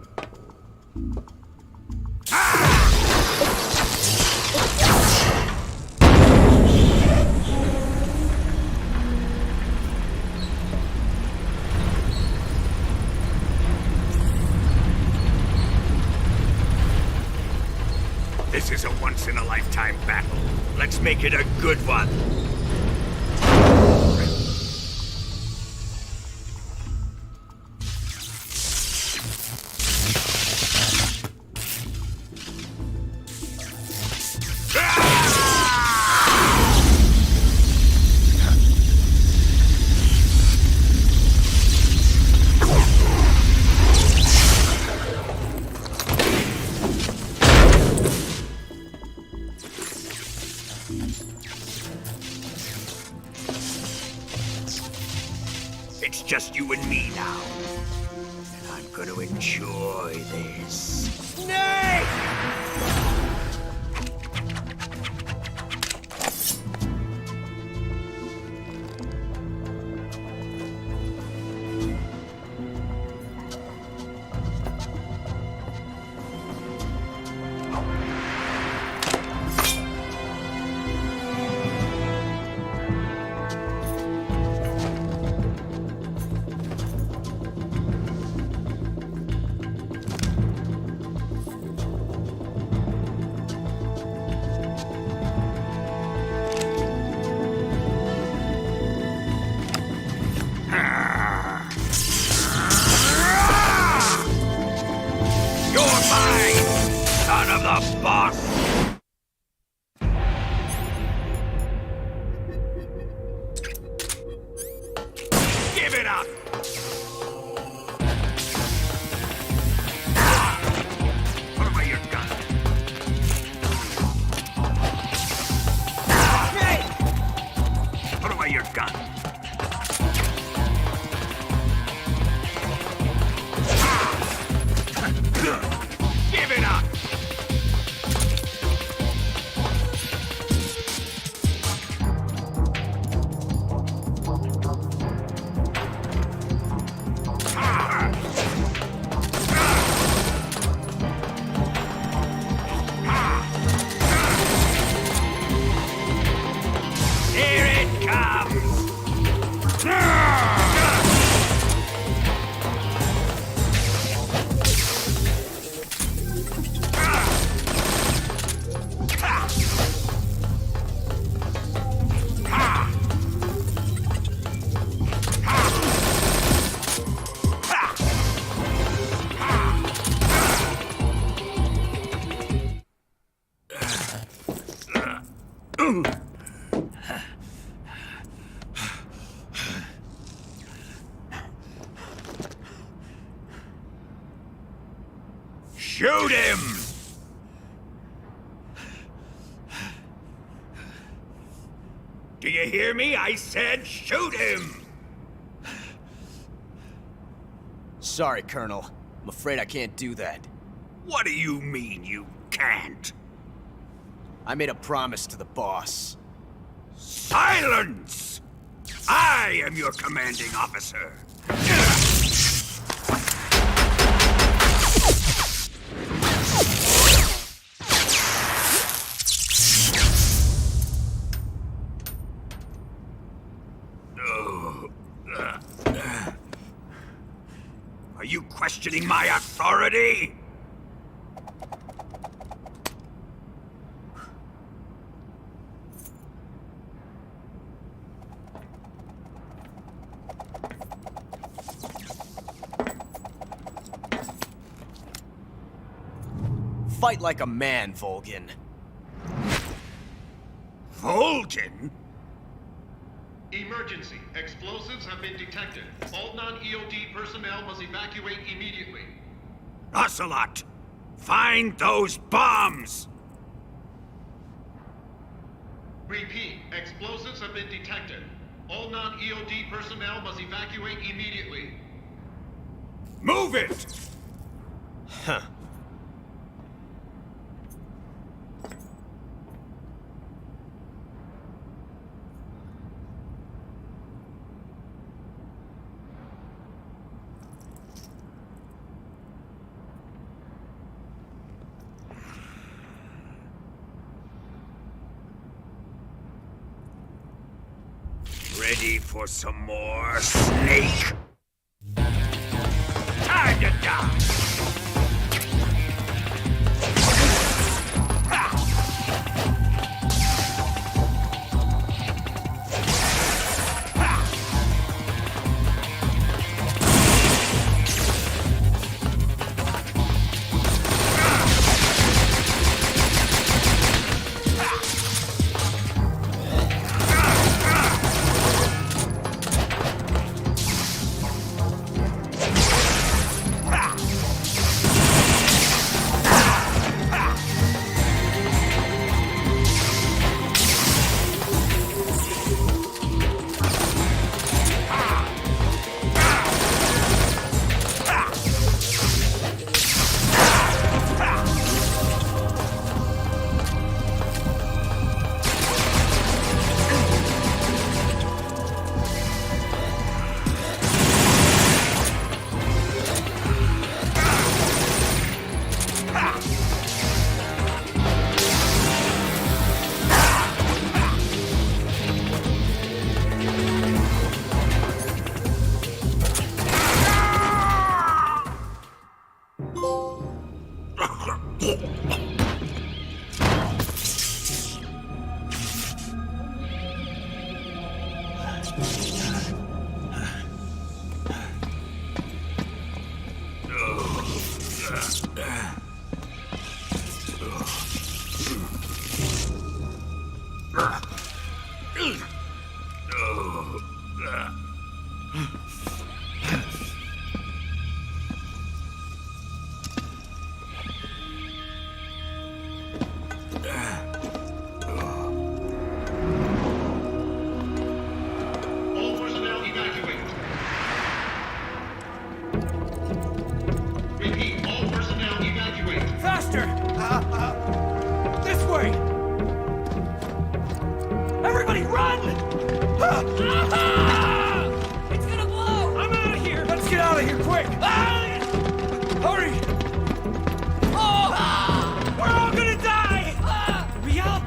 This is a once-in-a-lifetime battle. Let's make it a good one. It's just you and me now. And I'm gonna enjoy this. Nay! Shoot him! Do you hear me? I said shoot him! Sorry, Colonel. I'm afraid I can't do that. What do you mean you can't? I made a promise to the boss. Silence! I am your commanding officer. Are you questioning my authority? Fight like a man, Volgin. Volgin? Emergency. Explosives have been detected. All non-EOD personnel must evacuate immediately. Ocelot! Find those bombs! Repeat. Explosives have been detected. All non-EOD personnel must evacuate immediately. Move it! Huh. Ready for some more, Snake? Time to die! All personnel evacuate. Repeat. All personnel evacuate. Faster! This way! Everybody run! It's gonna blow! I'm out of here! Let's get out of here quick! Hurry! Oh! We're all gonna die! We help!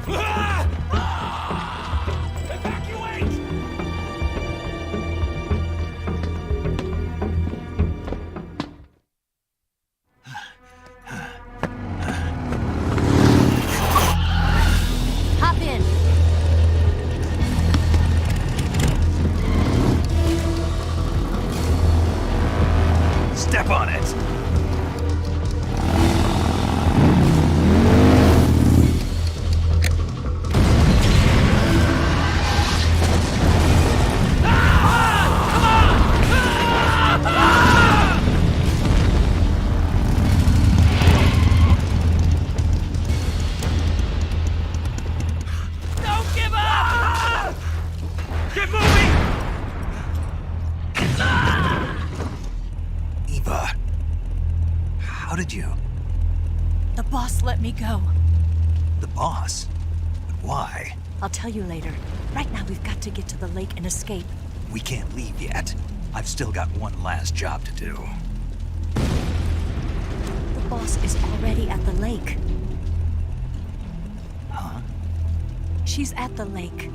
Evacuate! Hop in. Step on it! How did you? The boss let me go. The boss? But why? I'll tell you later. Right now, we've got to get to the lake and escape. We can't leave yet. I've still got one last job to do. The boss is already at the lake. Huh? She's at the lake.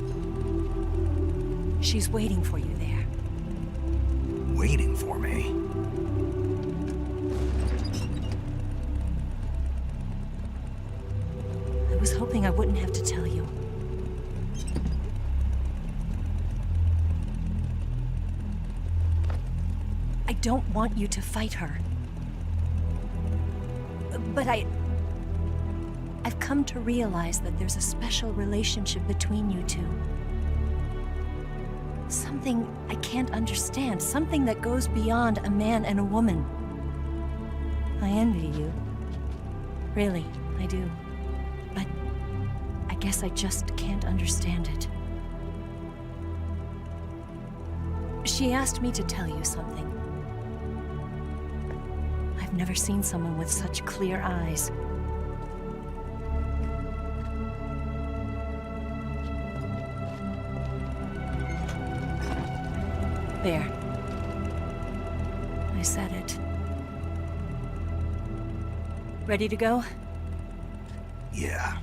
She's waiting for you there. Waiting for me? I was hoping I wouldn't have to tell you. I don't want you to fight her. But I've come to realize that there's a special relationship between you two. Something I can't understand. Something that goes beyond a man and a woman. I envy you. Really, I do. But I guess I just can't understand it. She asked me to tell you something. I've never seen someone with such clear eyes. There. I said it. Ready to go? Yeah.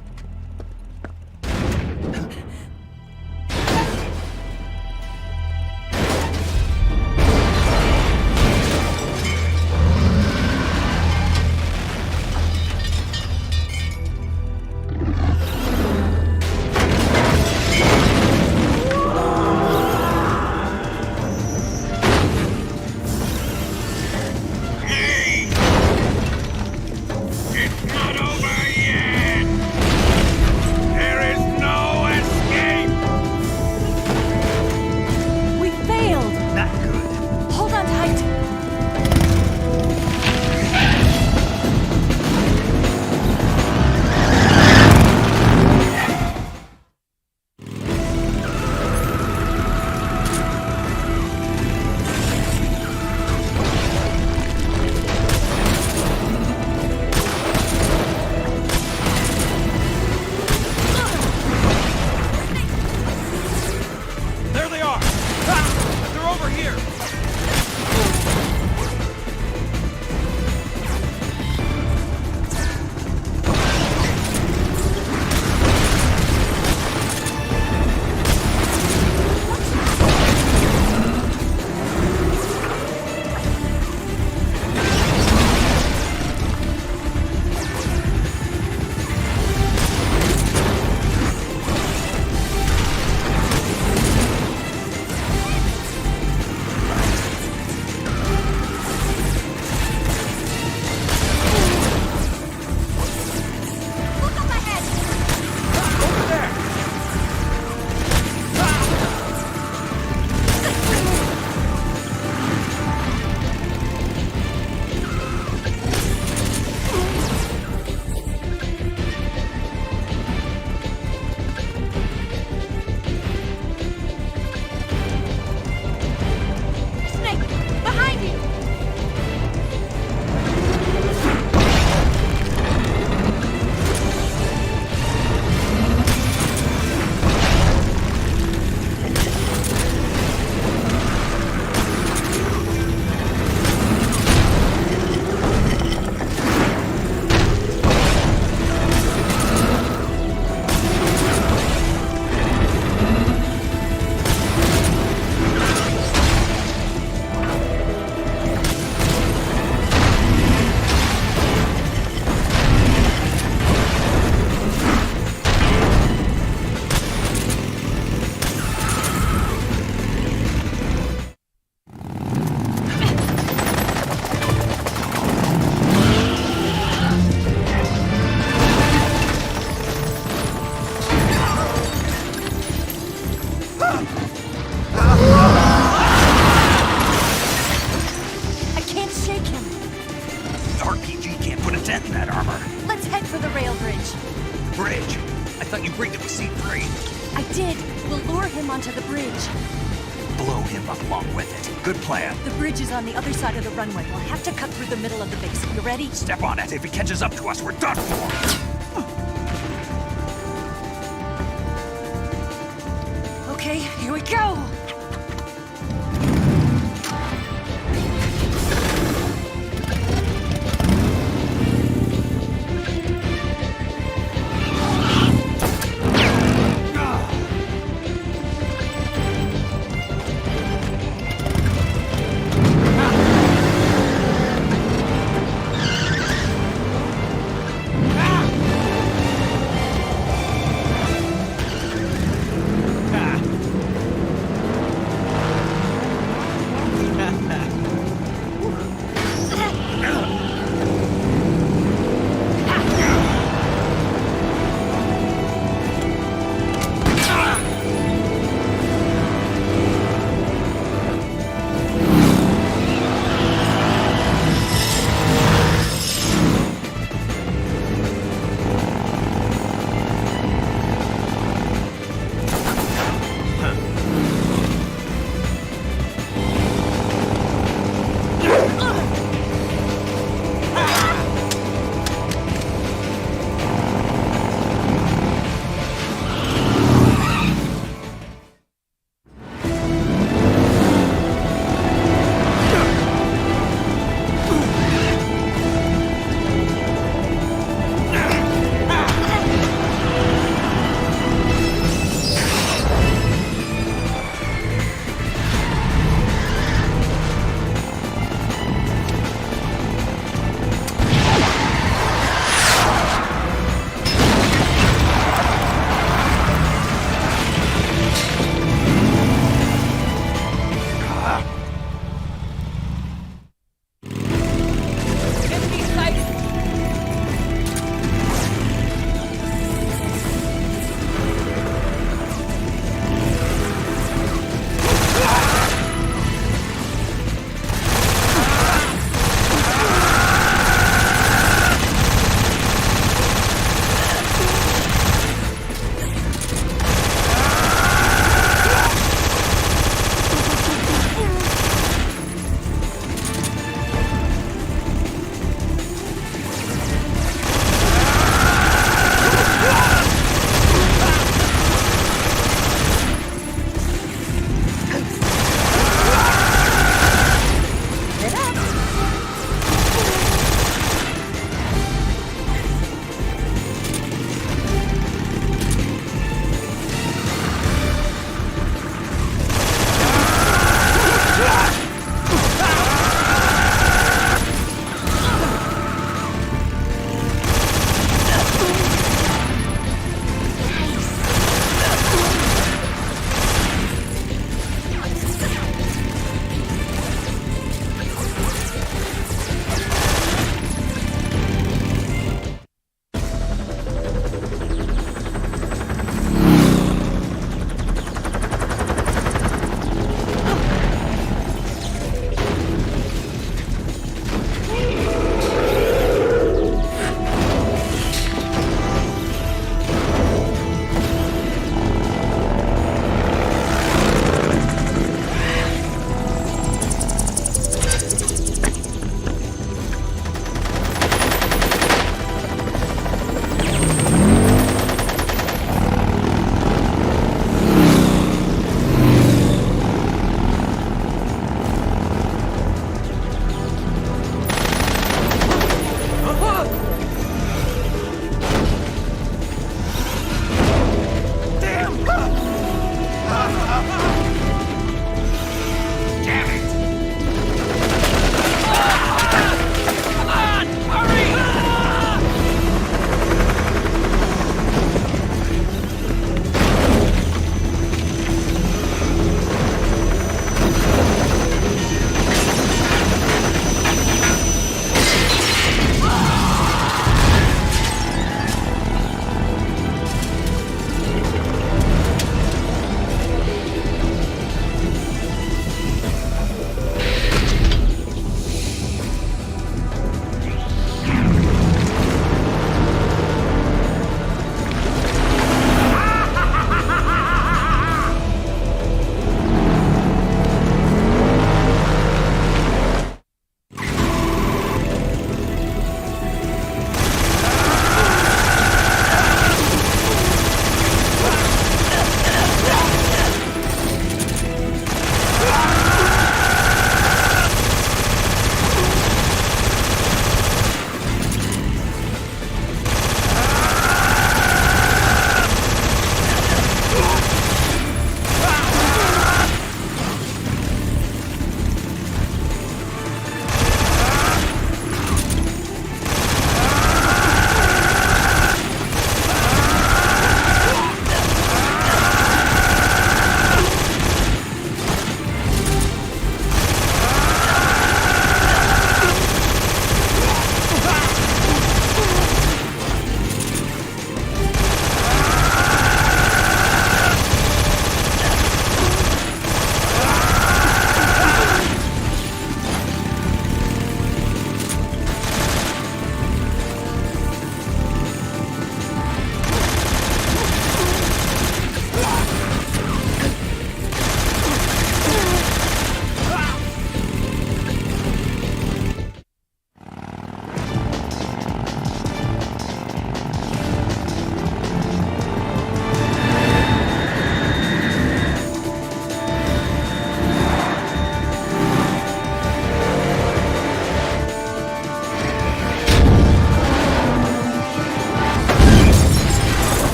I did. We'll lure him onto the bridge. blow him up along with it. Good plan. The bridge is on the other side of the runway. We'll have to cut through the middle of the base. You ready? Step on it. If he catches up to us, we're done for. Okay, here we go!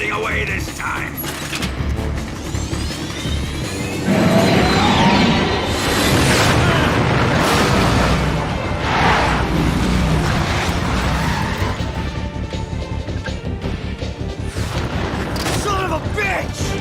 getting away this time! Son of a bitch!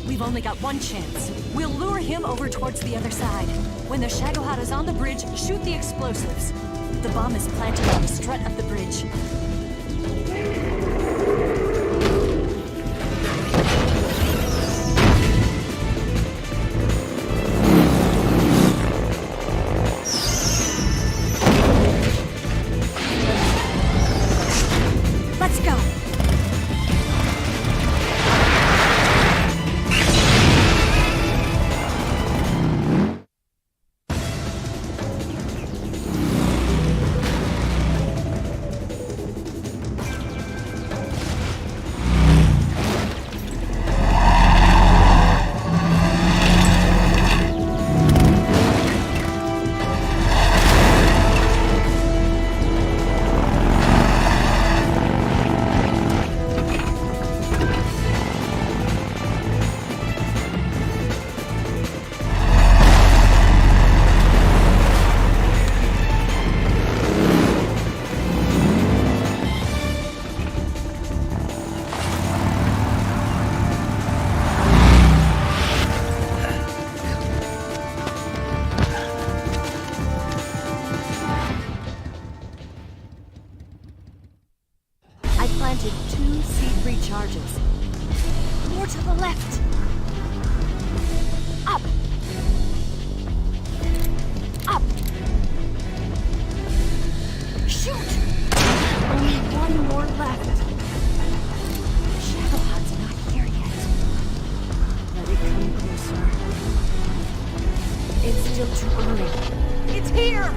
We've only got one chance. We'll lure him over towards the other side. When the Shagohata's on the bridge, shoot the explosives. The bomb is planted on the strut of the bridge. Let's go! Planted 2 C3 charges. More to the left. Up. Up. Shoot! Only one more left. Shadowheart's not here yet. Let it come closer. It's still too early. It's here!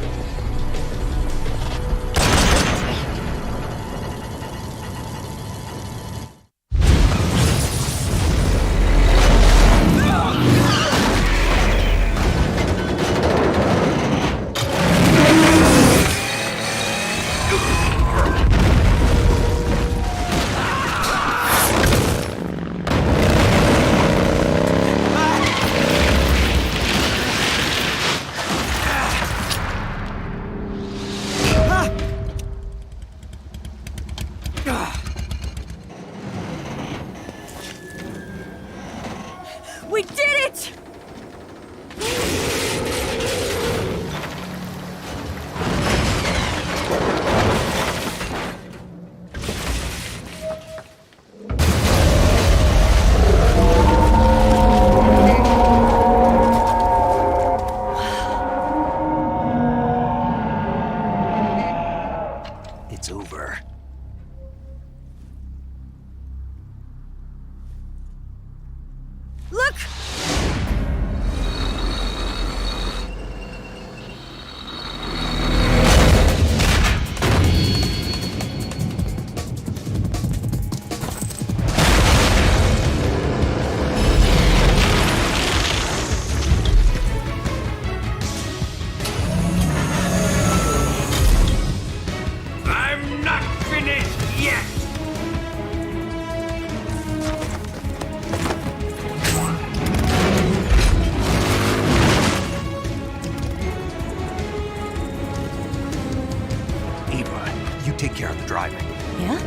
take care of the driving. Yeah?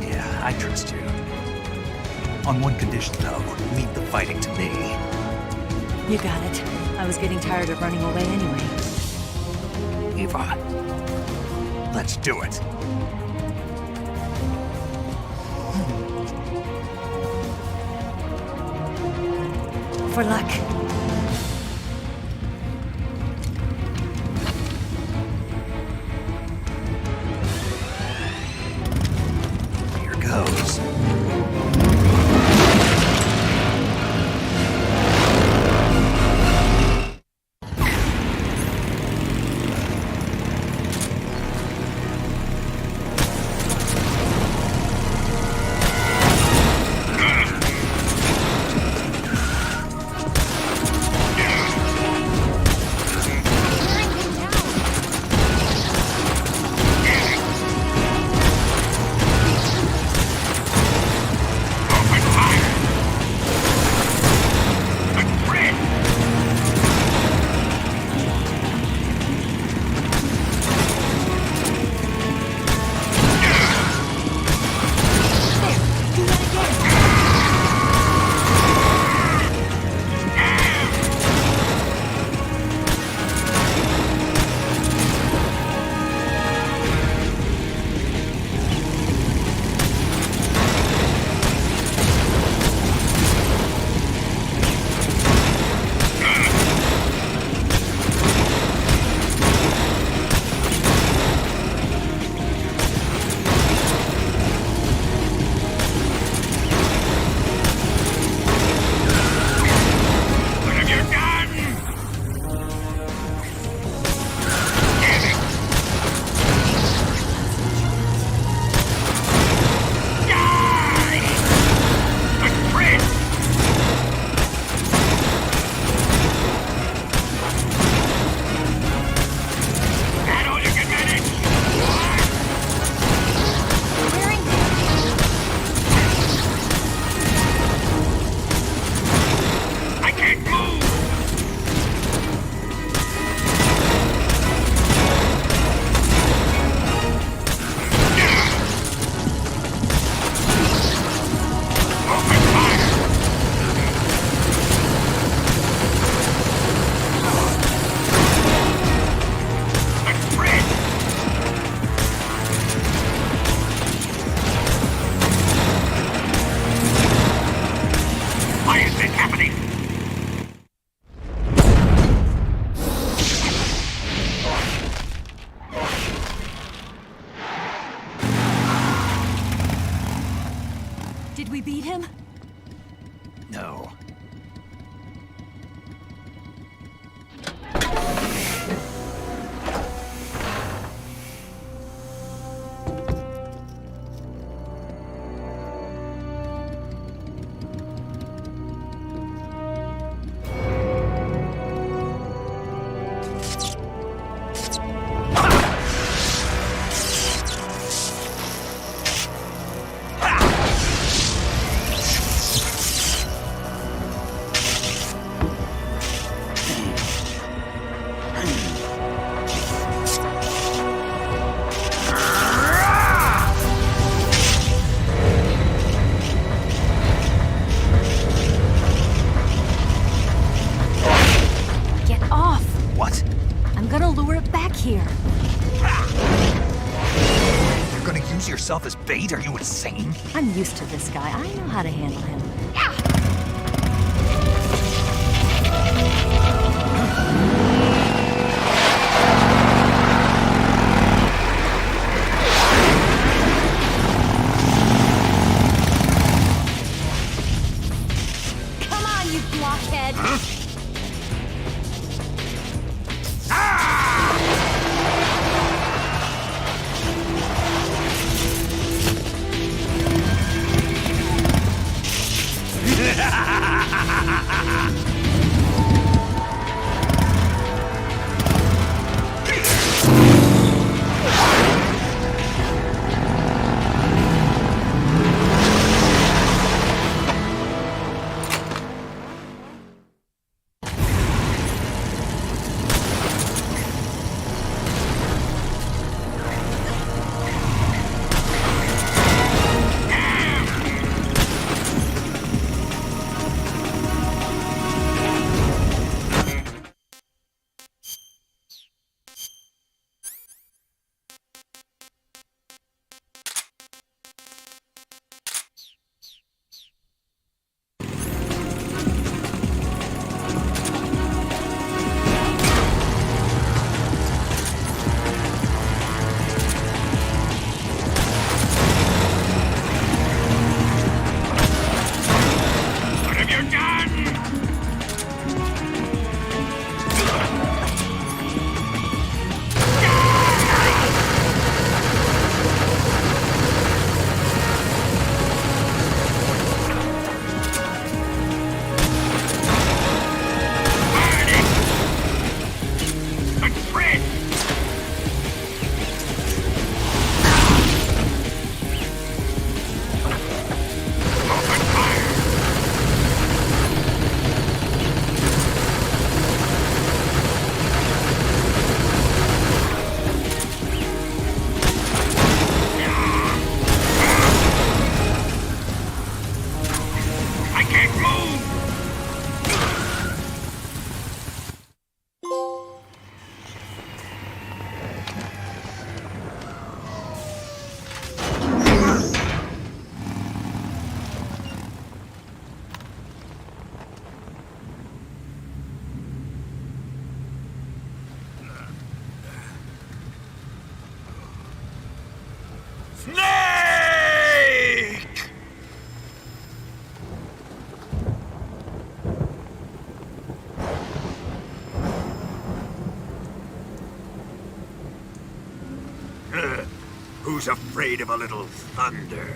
Yeah, I trust you. On one condition, though, leave the fighting to me. You got it. I was getting tired of running away anyway. Eva, let's do it. For luck. Here goes. Did we beat him? No. Here. You're gonna use yourself as bait? Are you insane? I'm used to this guy. I know how to handle him. Come on, you blockhead! Huh? Who's afraid of a little thunder?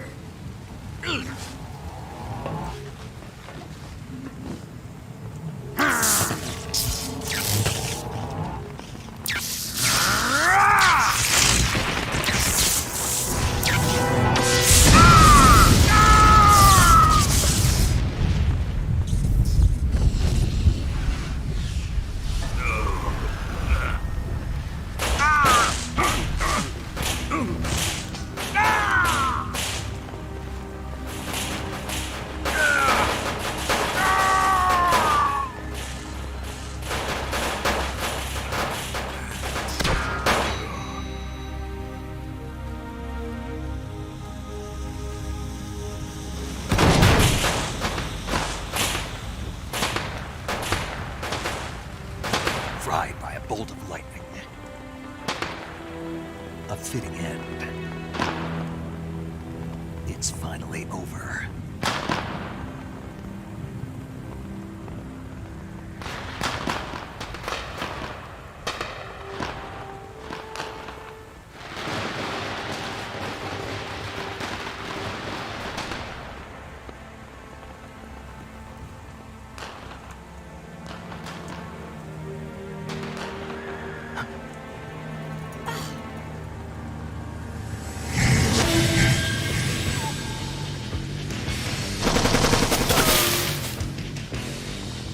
Fried by a bolt of lightning. A fitting end. It's finally over.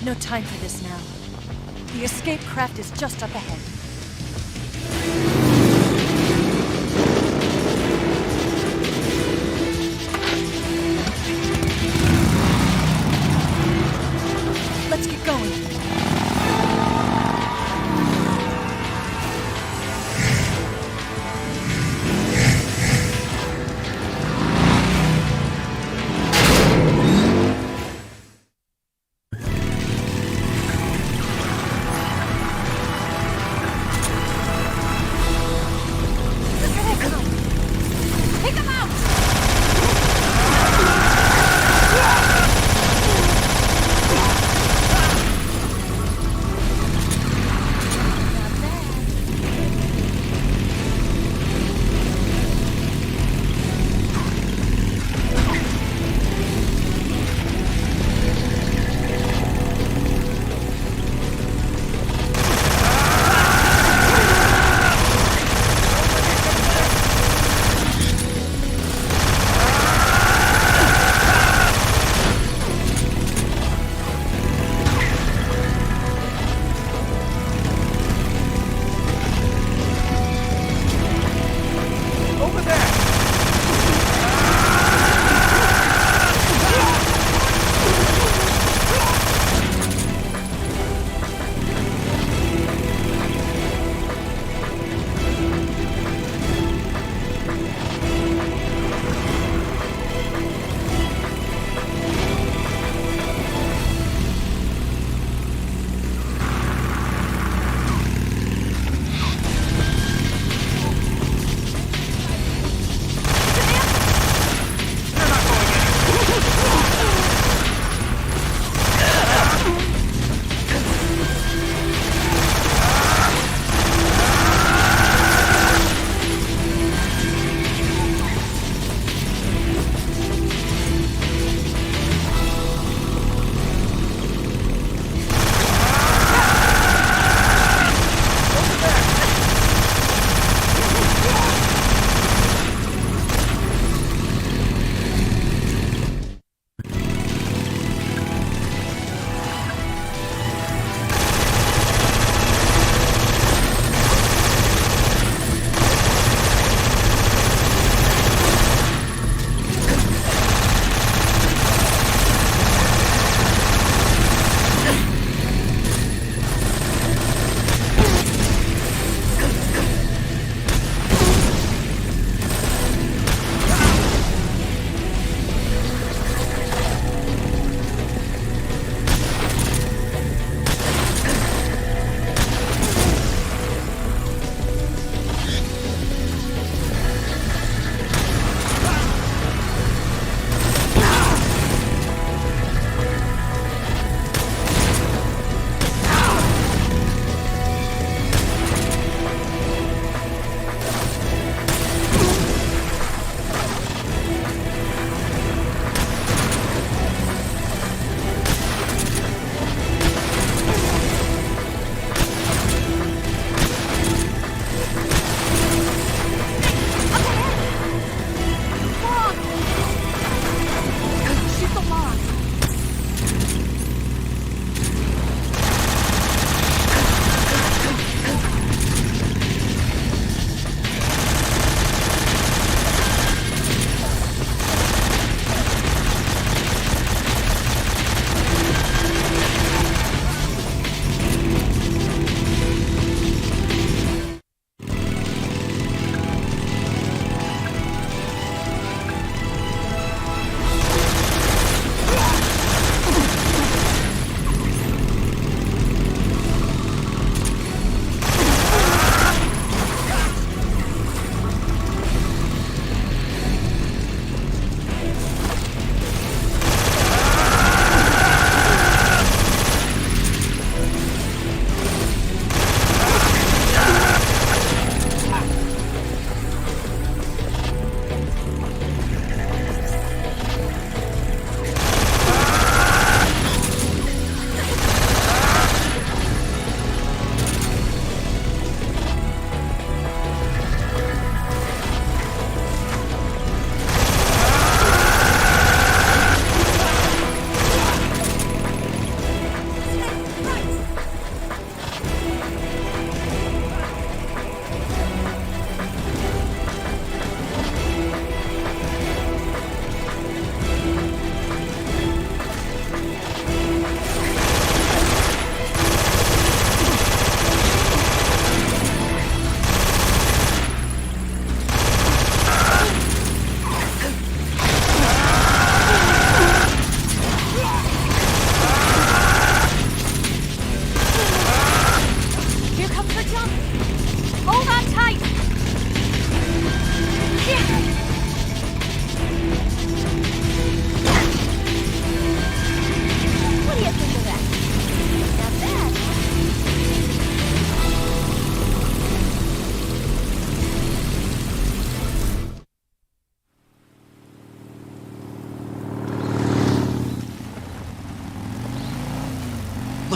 No time for this now. The escape craft is just up ahead. Let's get going.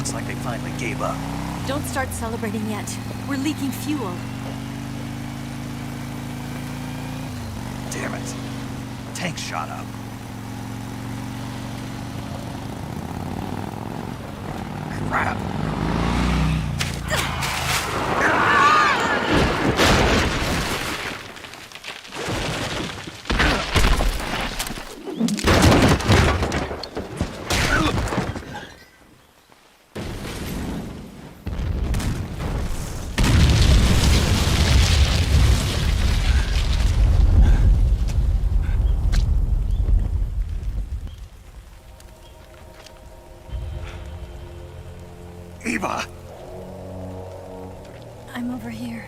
Looks like they finally gave up. Don't start celebrating yet. We're leaking fuel. Damn it. Tank shot up. Crap. Eva! I'm over here.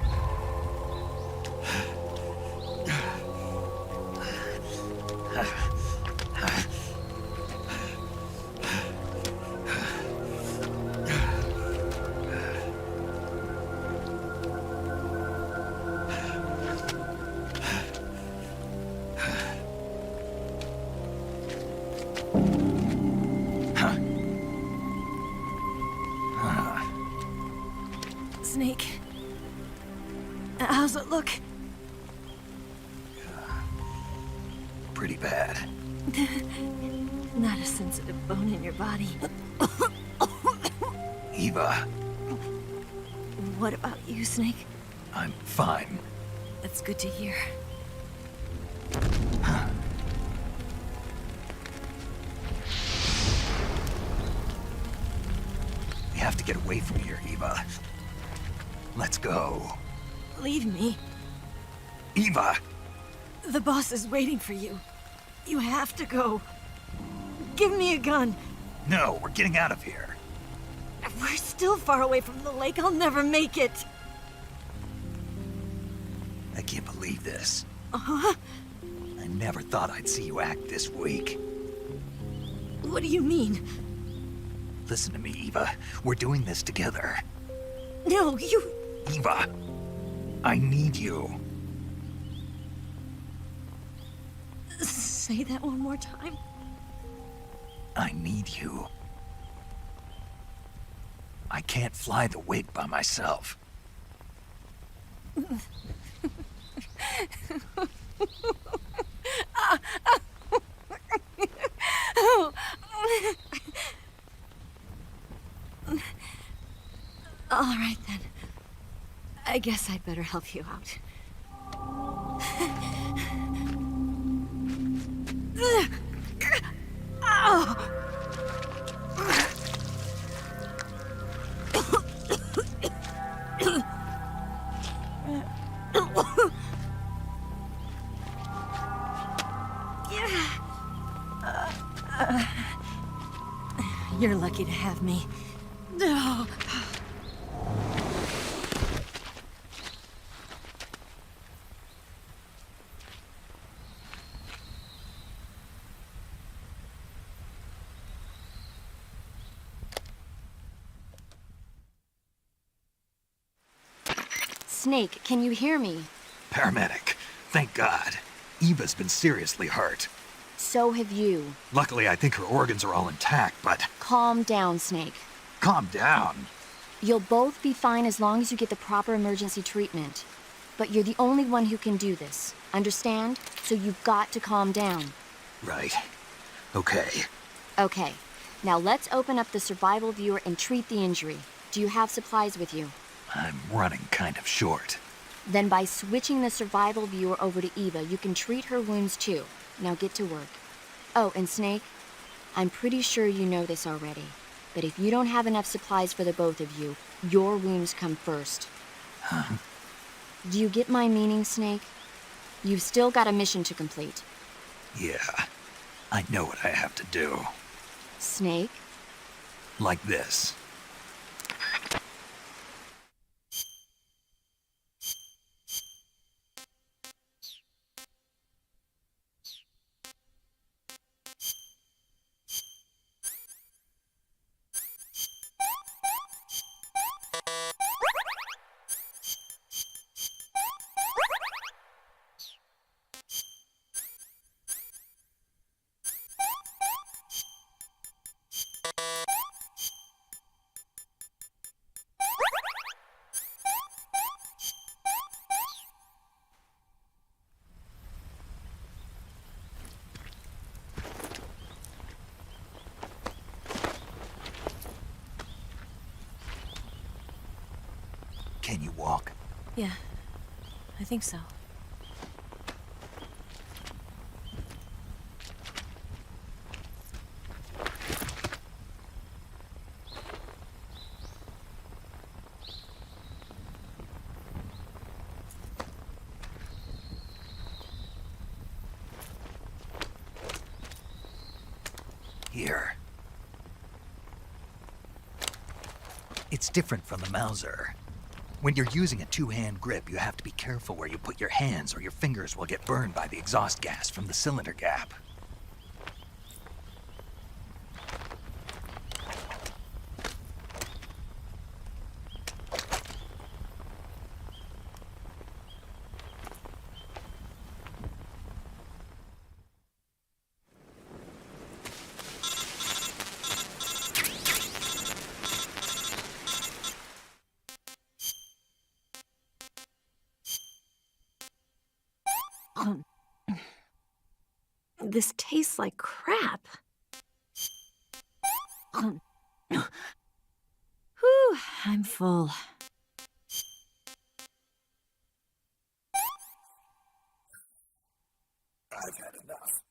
Snake. How's it look? Pretty bad. Not a sensitive bone in your body. Eva, What about you, Snake? I'm fine. That's good to hear. We have to get away from here, Eva. Let's go. Leave me. Eva! The boss is waiting for you. You have to go. Give me a gun. No, we're getting out of here. We're still far away from the lake. I'll never make it. I can't believe this. Uh-huh. I never thought I'd see you act this weak. What do you mean? Listen to me, Eva. We're doing this together. No, you... Eva, I need you. Say that one more time. I need you. I can't fly the wig by myself. All right, then. I guess I'd better help you out. You're lucky to have me. Snake, can you hear me? Paramedic, thank God. Eva's been seriously hurt. So have you. Luckily, I think her organs are all intact, but... Calm down, Snake. Calm down. You'll both be fine as long as you get the proper emergency treatment. But you're the only one who can do this. Understand? So you've got to calm down. Right. Okay. Okay. Now let's open up the survival viewer and treat the injury. Do you have supplies with you? I'm running kind of short. Then by switching the survival viewer over to Eva, you can treat her wounds too. Now get to work. Oh, and Snake, I'm pretty sure you know this already, but if you don't have enough supplies for the both of you, your wounds come first. Huh? Do you get my meaning, Snake? You've still got a mission to complete. Yeah, I know what I have to do. Snake? Like this. Yeah, I think so. Here. It's different from the Mauser. When you're using a two-hand grip, you have to be careful where you put your hands or your fingers will get burned by the exhaust gas from the cylinder gap. This tastes like crap. Whew, I'm full. I've had enough.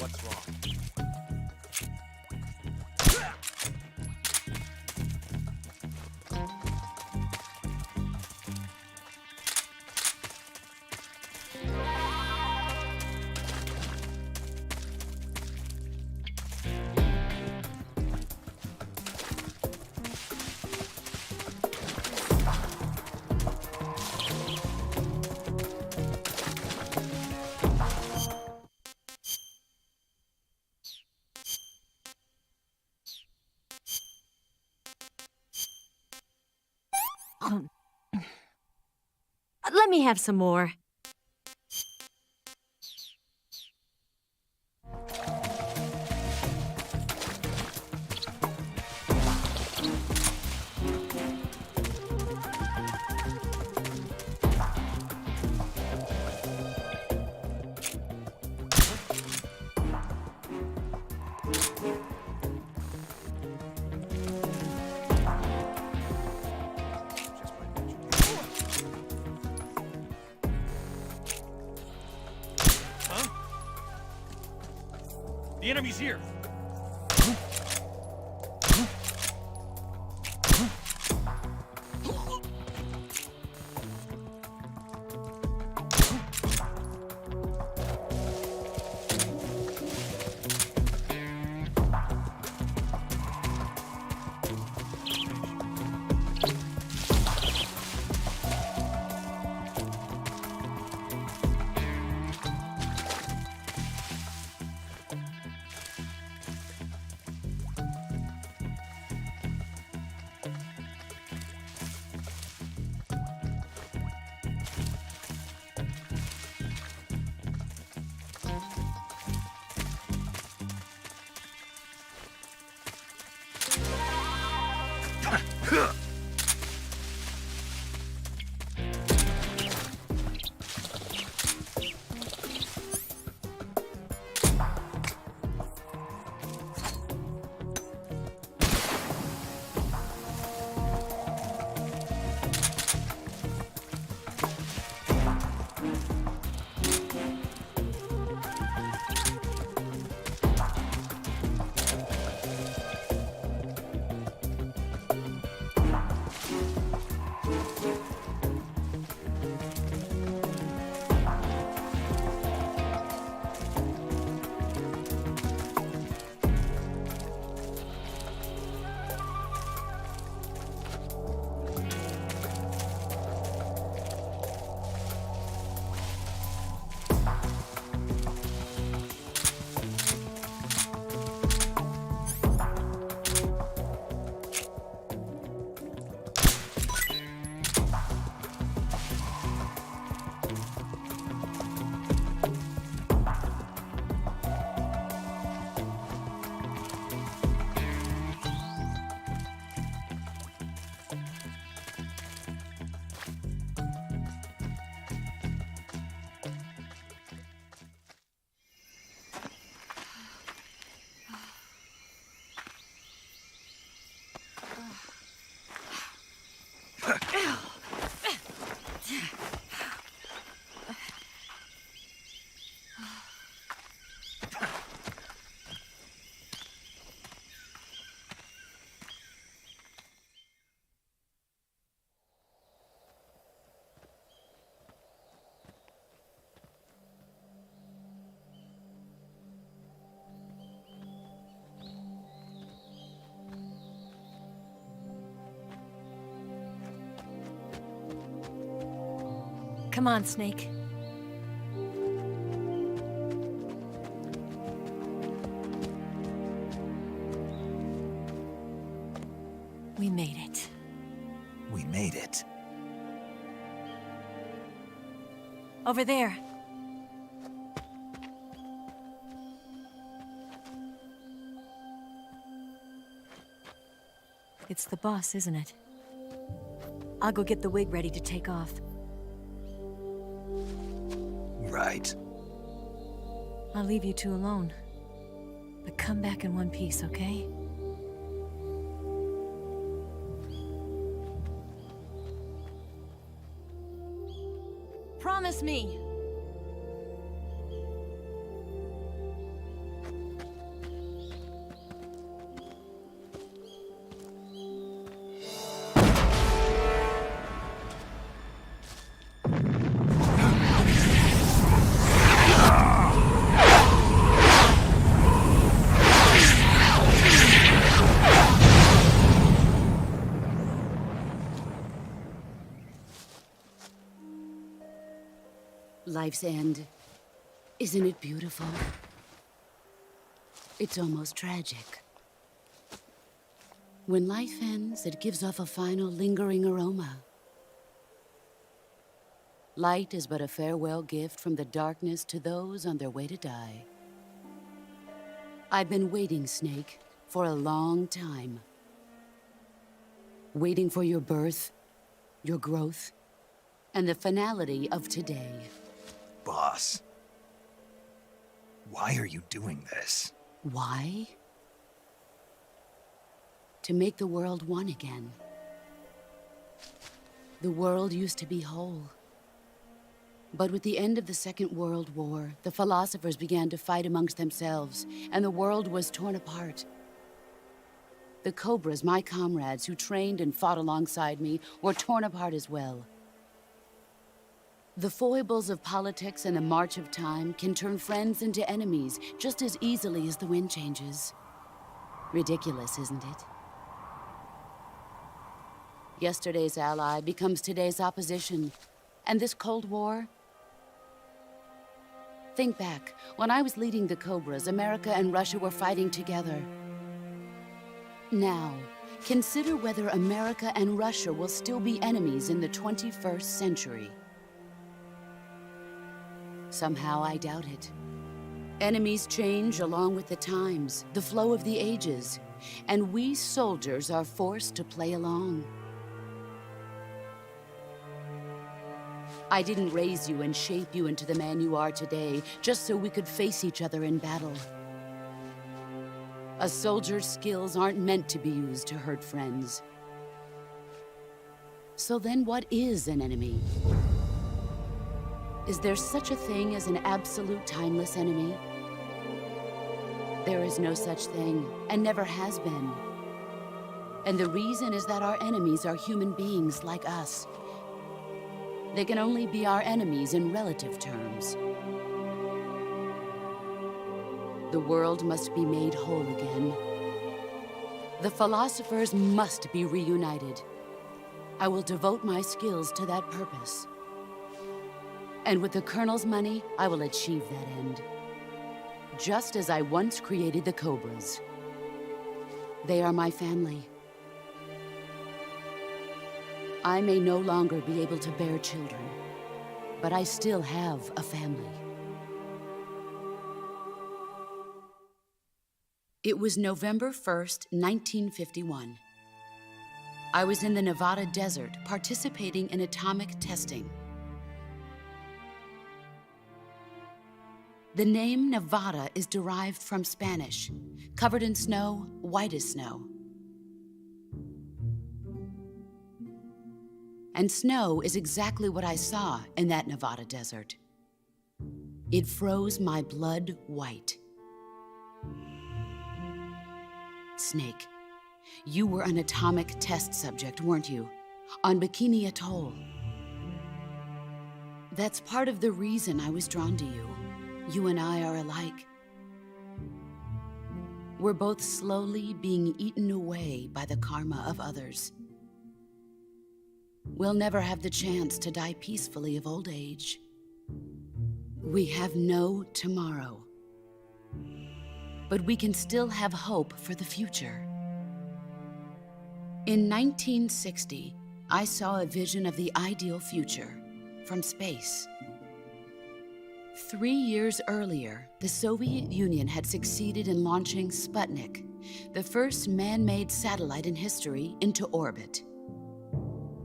What's wrong? Let me have some more. The enemy's here! Come on, Snake. We made it. We made it. Over there. It's the boss, isn't it? I'll go get the wig ready to take off. Right. I'll leave you two alone. But come back in one piece, okay? Promise me! Life's end. Isn't it beautiful? It's almost tragic. When life ends, it gives off a final lingering aroma. Light is but a farewell gift from the darkness to those on their way to die. I've been waiting, Snake, for a long time. Waiting for your birth, your growth, and the finality of today. Boss, why are you doing this? Why? To make the world one again. The world used to be whole. But with the end of the Second World War, the philosophers began to fight amongst themselves, and the world was torn apart. The Cobras, my comrades who trained and fought alongside me, were torn apart as well. The foibles of politics and the march of time can turn friends into enemies just as easily as the wind changes. Ridiculous, isn't it? Yesterday's ally becomes today's opposition, and this Cold War. Think back, when I was leading the Cobras, America and Russia were fighting together. Now, consider whether America and Russia will still be enemies in the 21st century. Somehow I doubt it. Enemies change along with the times, the flow of the ages, and we soldiers are forced to play along. I didn't raise you and shape you into the man you are today just so we could face each other in battle. A soldier's skills aren't meant to be used to hurt friends. So then what is an enemy? Is there such a thing as an absolute timeless enemy? There is no such thing, and never has been. And the reason is that our enemies are human beings like us. They can only be our enemies in relative terms. The world must be made whole again. The philosophers must be reunited. I will devote my skills to that purpose. And with the Colonel's money, I will achieve that end. Just as I once created the Cobras. They are my family. I may no longer be able to bear children, but I still have a family. It was November 1st, 1951. I was in the Nevada desert participating in atomic testing. The name Nevada is derived from Spanish, covered in snow, white as snow. And snow is exactly what I saw in that Nevada desert. It froze my blood white. Snake, you were an atomic test subject, weren't you? On Bikini Atoll. That's part of the reason I was drawn to you. You and I are alike. We're both slowly being eaten away by the karma of others. We'll never have the chance to die peacefully of old age. We have no tomorrow. But we can still have hope for the future. In 1960, I saw a vision of the ideal future from space. 3 years earlier, the Soviet Union had succeeded in launching Sputnik, the first man-made satellite in history, into orbit.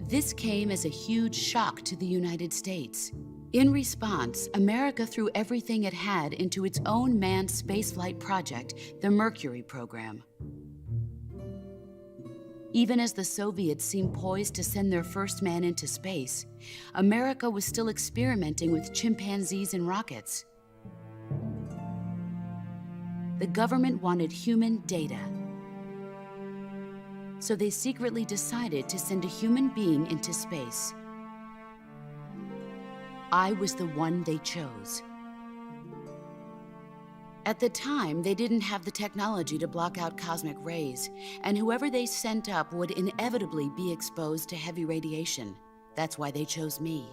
This came as a huge shock to the United States. In response, America threw everything it had into its own manned spaceflight project, the Mercury program. Even as the Soviets seemed poised to send their first man into space, America was still experimenting with chimpanzees and rockets. The government wanted human data. So they secretly decided to send a human being into space. I was the one they chose. At the time, they didn't have the technology to block out cosmic rays, and whoever they sent up would inevitably be exposed to heavy radiation. That's why they chose me.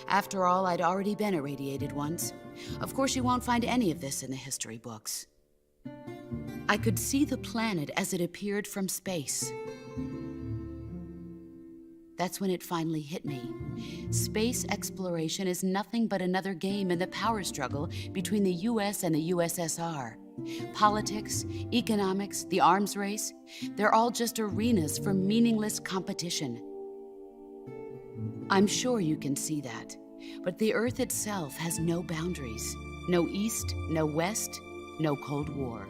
After all, I'd already been irradiated once. Of course, you won't find any of this in the history books. I could see the planet as it appeared from space. That's when it finally hit me. Space exploration is nothing but another game in the power struggle between the US and the USSR. Politics, economics, the arms race, they're all just arenas for meaningless competition. I'm sure you can see that, but the Earth itself has no boundaries. No East, no West, no Cold War.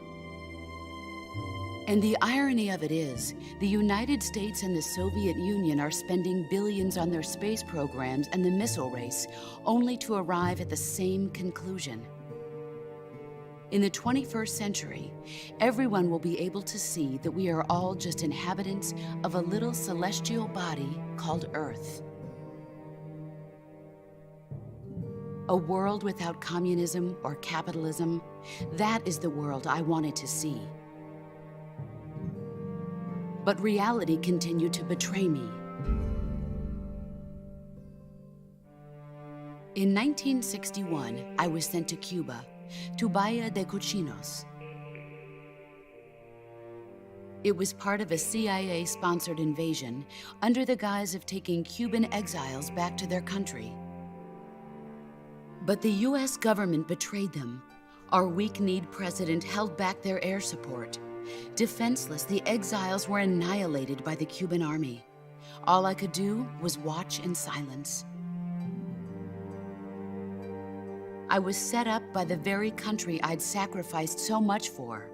And the irony of it is, the United States and the Soviet Union are spending billions on their space programs and the missile race, only to arrive at the same conclusion. In the 21st century, everyone will be able to see that we are all just inhabitants of a little celestial body called Earth. A world without communism or capitalism, that is the world I wanted to see. But reality continued to betray me. In 1961, I was sent to Cuba, to Bahia de Cochinos. It was part of a CIA-sponsored invasion under the guise of taking Cuban exiles back to their country. But the US government betrayed them. Our weak-kneed president held back their air support. Defenseless, the exiles were annihilated by the Cuban army. All I could do was watch in silence. I was set up by the very country I'd sacrificed so much for,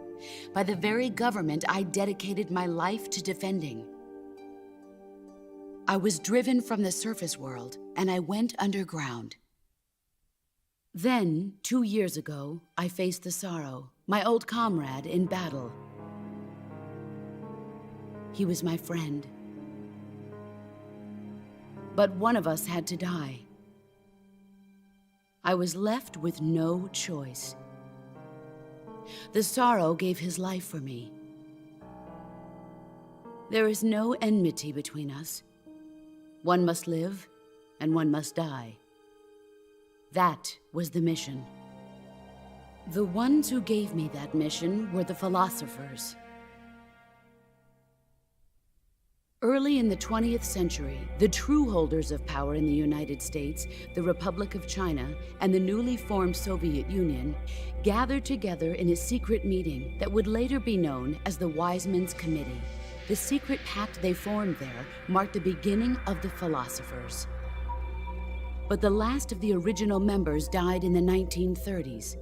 by the very government I dedicated my life to defending. I was driven from the surface world, and I went underground. Then, 2 years ago, I faced the Sorrow, my old comrade in battle. He was my friend. But one of us had to die. I was left with no choice. The Sorrow gave his life for me. There is no enmity between us. One must live, and one must die. That was the mission. The ones who gave me that mission were the philosophers. Early in the 20th century, the true holders of power in the United States, the Republic of China, and the newly formed Soviet Union gathered together in a secret meeting that would later be known as the Wise Men's Committee. The secret pact they formed there marked the beginning of the philosophers. But the last of the original members died in the 1930s.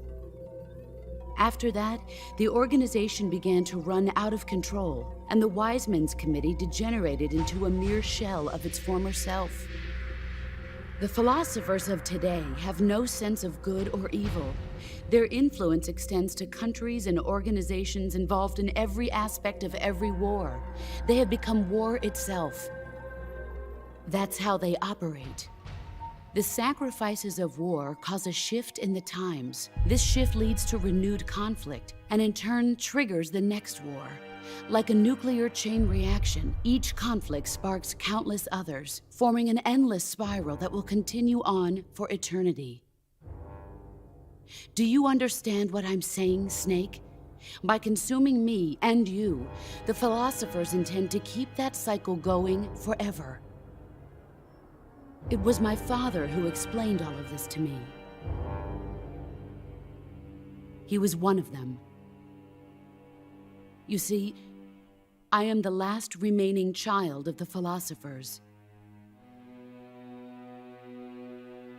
After that, the organization began to run out of control, and the Wise Men's Committee degenerated into a mere shell of its former self. The philosophers of today have no sense of good or evil. Their influence extends to countries and organizations involved in every aspect of every war. They have become war itself. That's how they operate. The sacrifices of war cause a shift in the times. This shift leads to renewed conflict, and in turn triggers the next war. Like a nuclear chain reaction, each conflict sparks countless others, forming an endless spiral that will continue on for eternity. Do you understand what I'm saying, Snake? By consuming me and you, the philosophers intend to keep that cycle going forever. It was my father who explained all of this to me. He was one of them. You see, I am the last remaining child of the philosophers.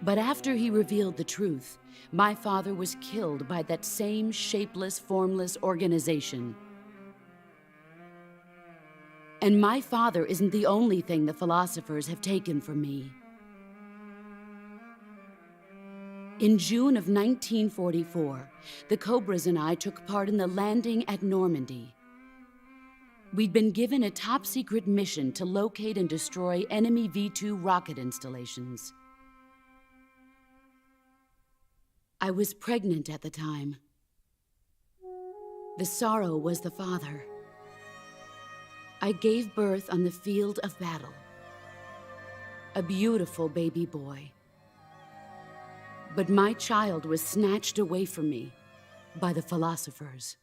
But after he revealed the truth, my father was killed by that same shapeless, formless organization. And my father isn't the only thing the philosophers have taken from me. In June of 1944, the Cobras and I took part in the landing at Normandy. We'd been given a top-secret mission to locate and destroy enemy V-2 rocket installations. I was pregnant at the time. The Sorrow was the father. I gave birth on the field of battle. A beautiful baby boy. But my child was snatched away from me by the philosophers.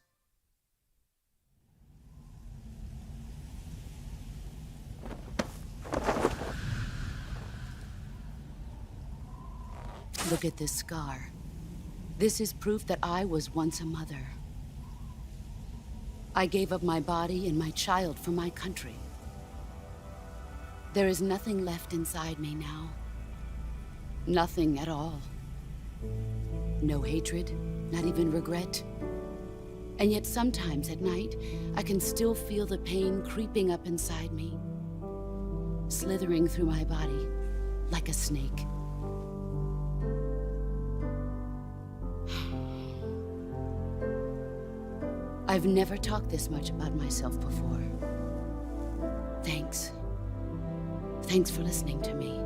Look at this scar. This is proof that I was once a mother. I gave up my body and my child for my country. There is nothing left inside me now. Nothing at all. No hatred, not even regret. And yet sometimes at night, I can still feel the pain creeping up inside me, slithering through my body like a snake. I've never talked this much about myself before. Thanks. Thanks for listening to me.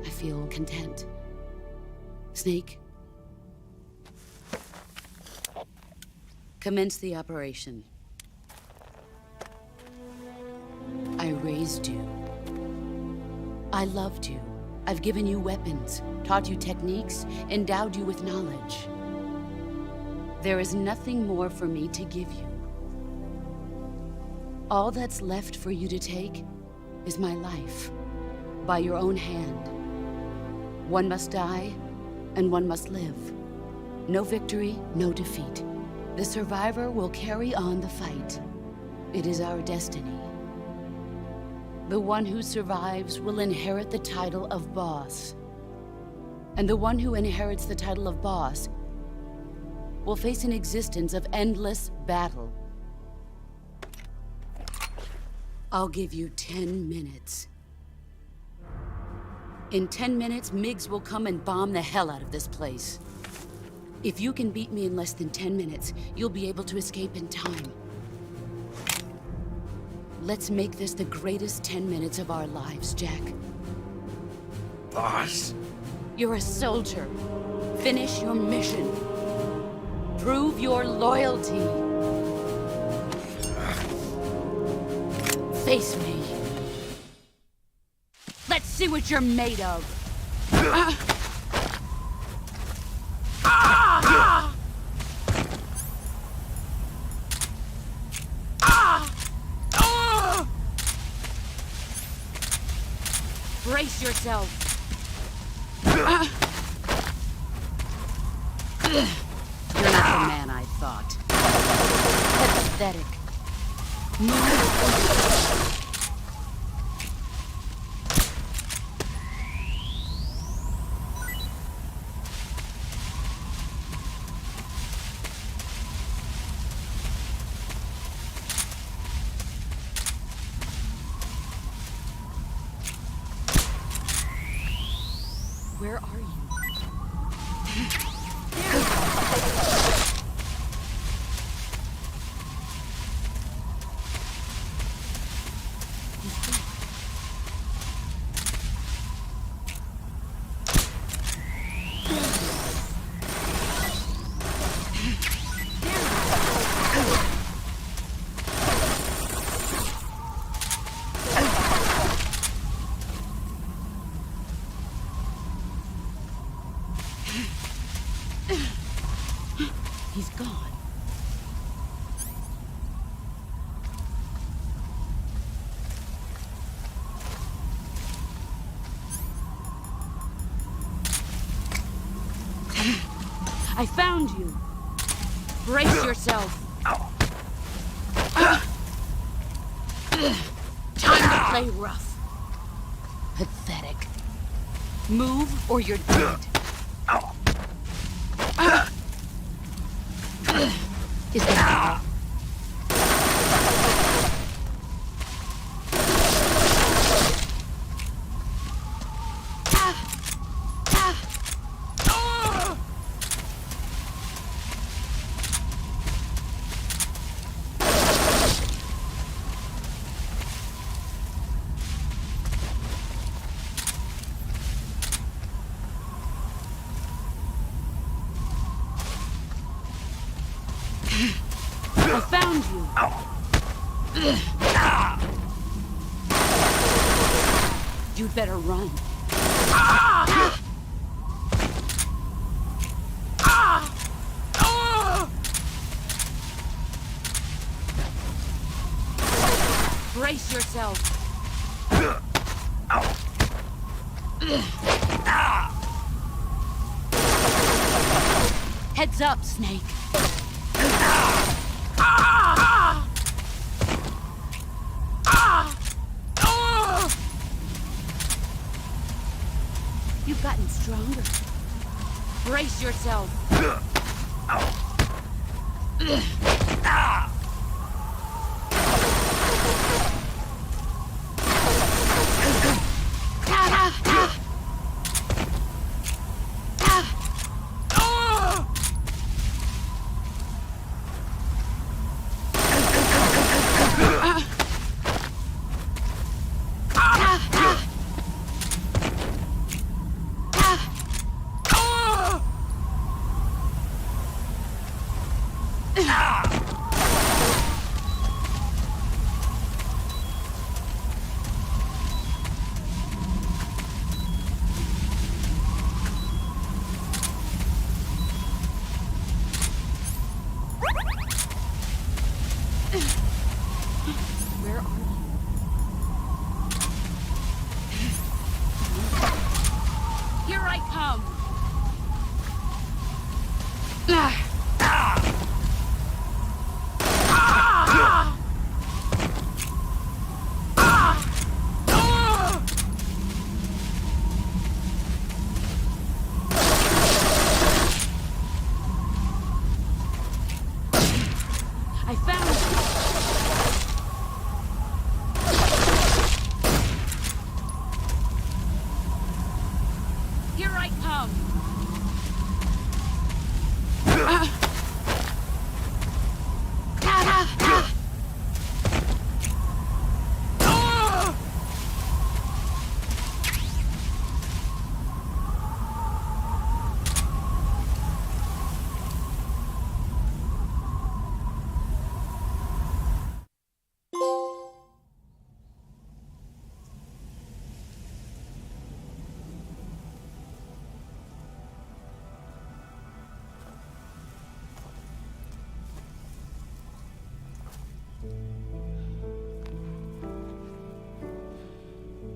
I feel content. Snake, commence the operation. I raised you. I loved you. I've given you weapons, taught you techniques, endowed you with knowledge. There is nothing more for me to give you. All that's left for you to take is my life, by your own hand. One must die, and one must live. No victory, no defeat. The survivor will carry on the fight. It is our destiny. The one who survives will inherit the title of boss. And the one who inherits the title of boss will face an existence of endless battle. I'll give you 10 minutes. In 10 minutes, MiGs will come and bomb the hell out of this place. If you can beat me in less than 10 minutes, you'll be able to escape in time. Let's make this the greatest 10 minutes of our lives, Jack. Boss? You're a soldier. Finish your mission. Prove your loyalty. Face me. Let's see what you're made of. Brace yourself. You're not the man I thought. Pathetic. Where are you? He's gone. I found you. Brace yourself. Time to play rough. Pathetic. Move or you're dead. Is that all? I found you. You'd better run. Brace yourself. Heads up, Snake. You've gotten stronger. Brace yourself. Where are you? Here I come! I found you! Here I come!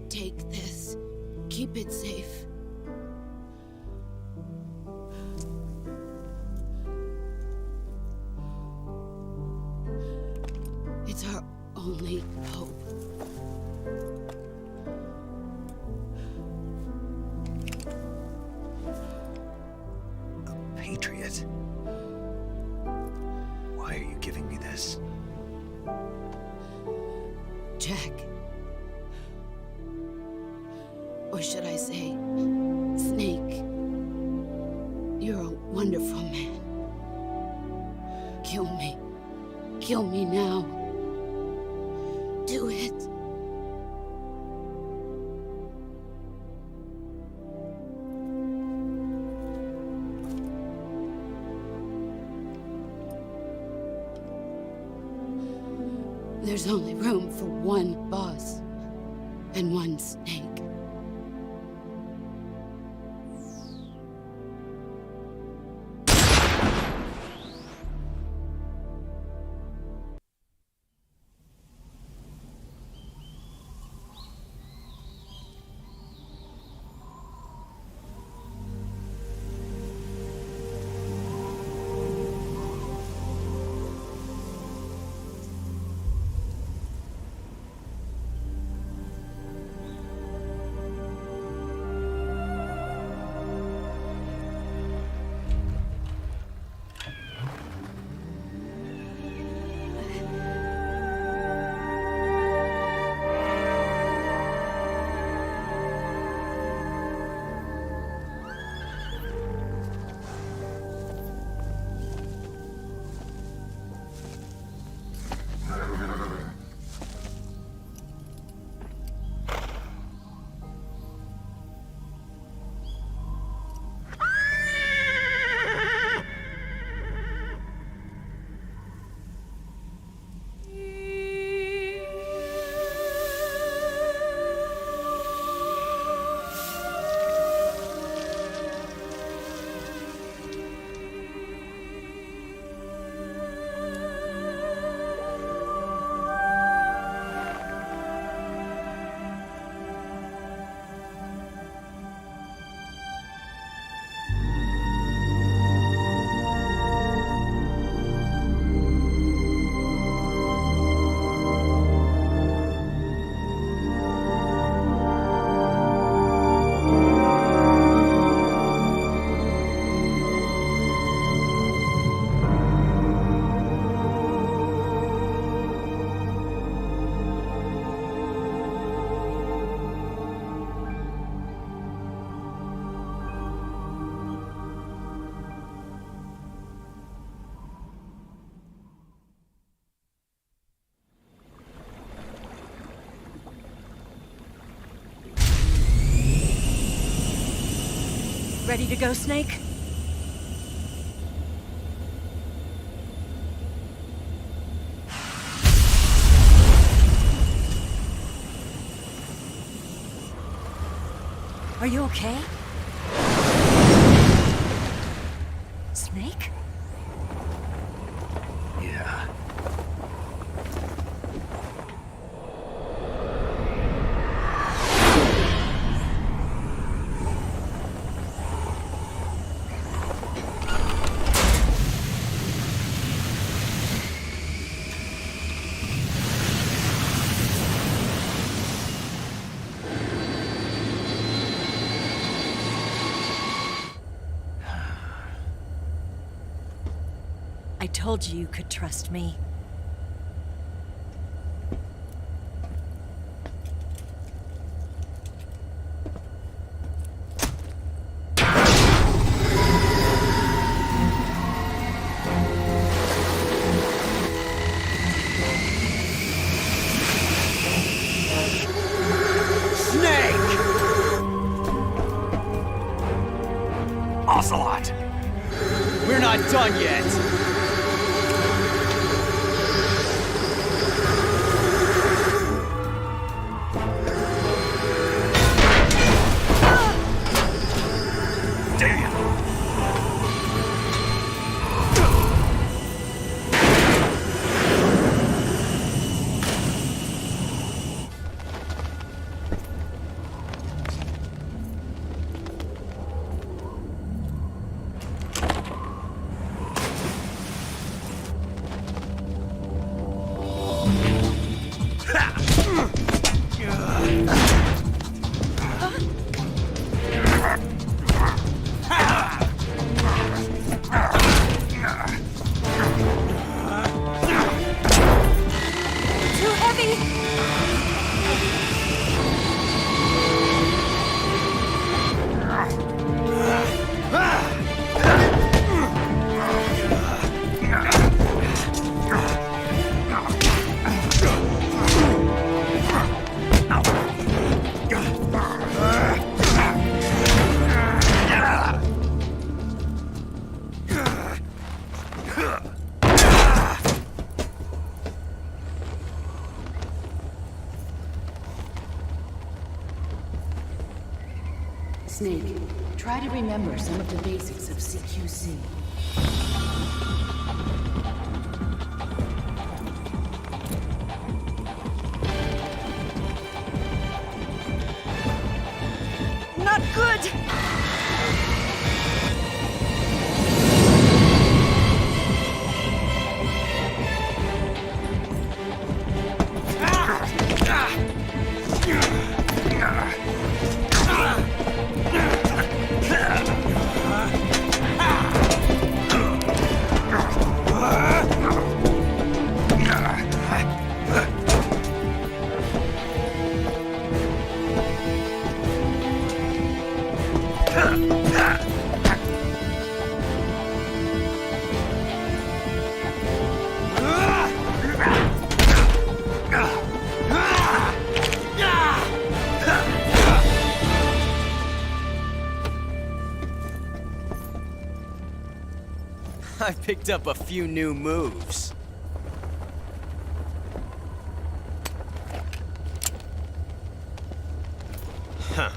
Take this. Keep it safe. It's our only hope. A patriot? Why are you giving me this? Jack. Or should I say, Snake? You're a wonderful man. Kill me. Kill me now. Do it. There's only room for one boss and one Snake. Ready to go, Snake? Are you okay? Snake? Yeah. I told you you could trust me. Snake! Ocelot! We're not done yet! Snake, try to remember some of the basics of CQC. Not good! I picked up a few new moves. Huh.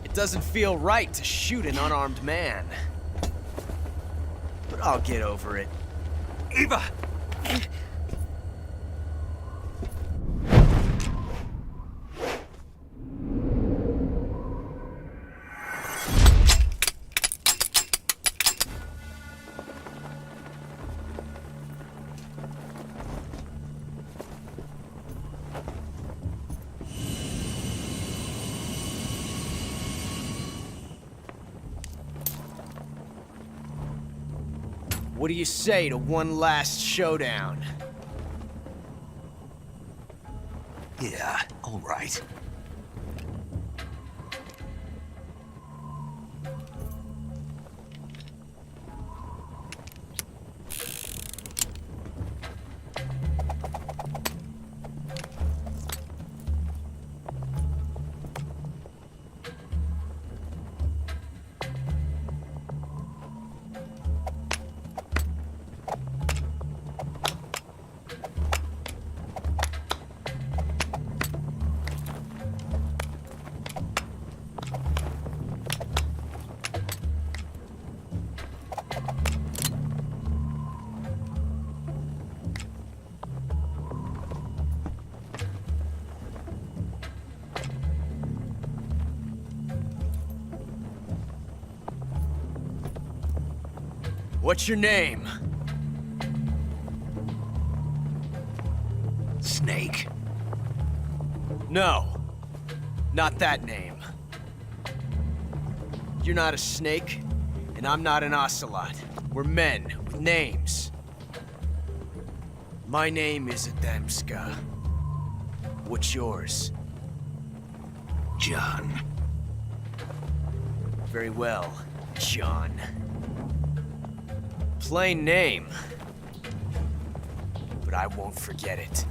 It doesn't feel right to shoot an unarmed man. But I'll get over it. Eva! What do you say to one last showdown? Yeah, all right. What's your name? Snake. No. Not that name. You're not a snake, and I'm not an ocelot. We're men with names. My name is Adamska. What's yours? John. Very well, John. Plain name. But I won't forget it.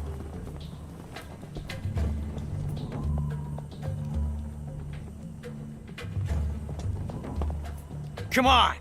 Come on!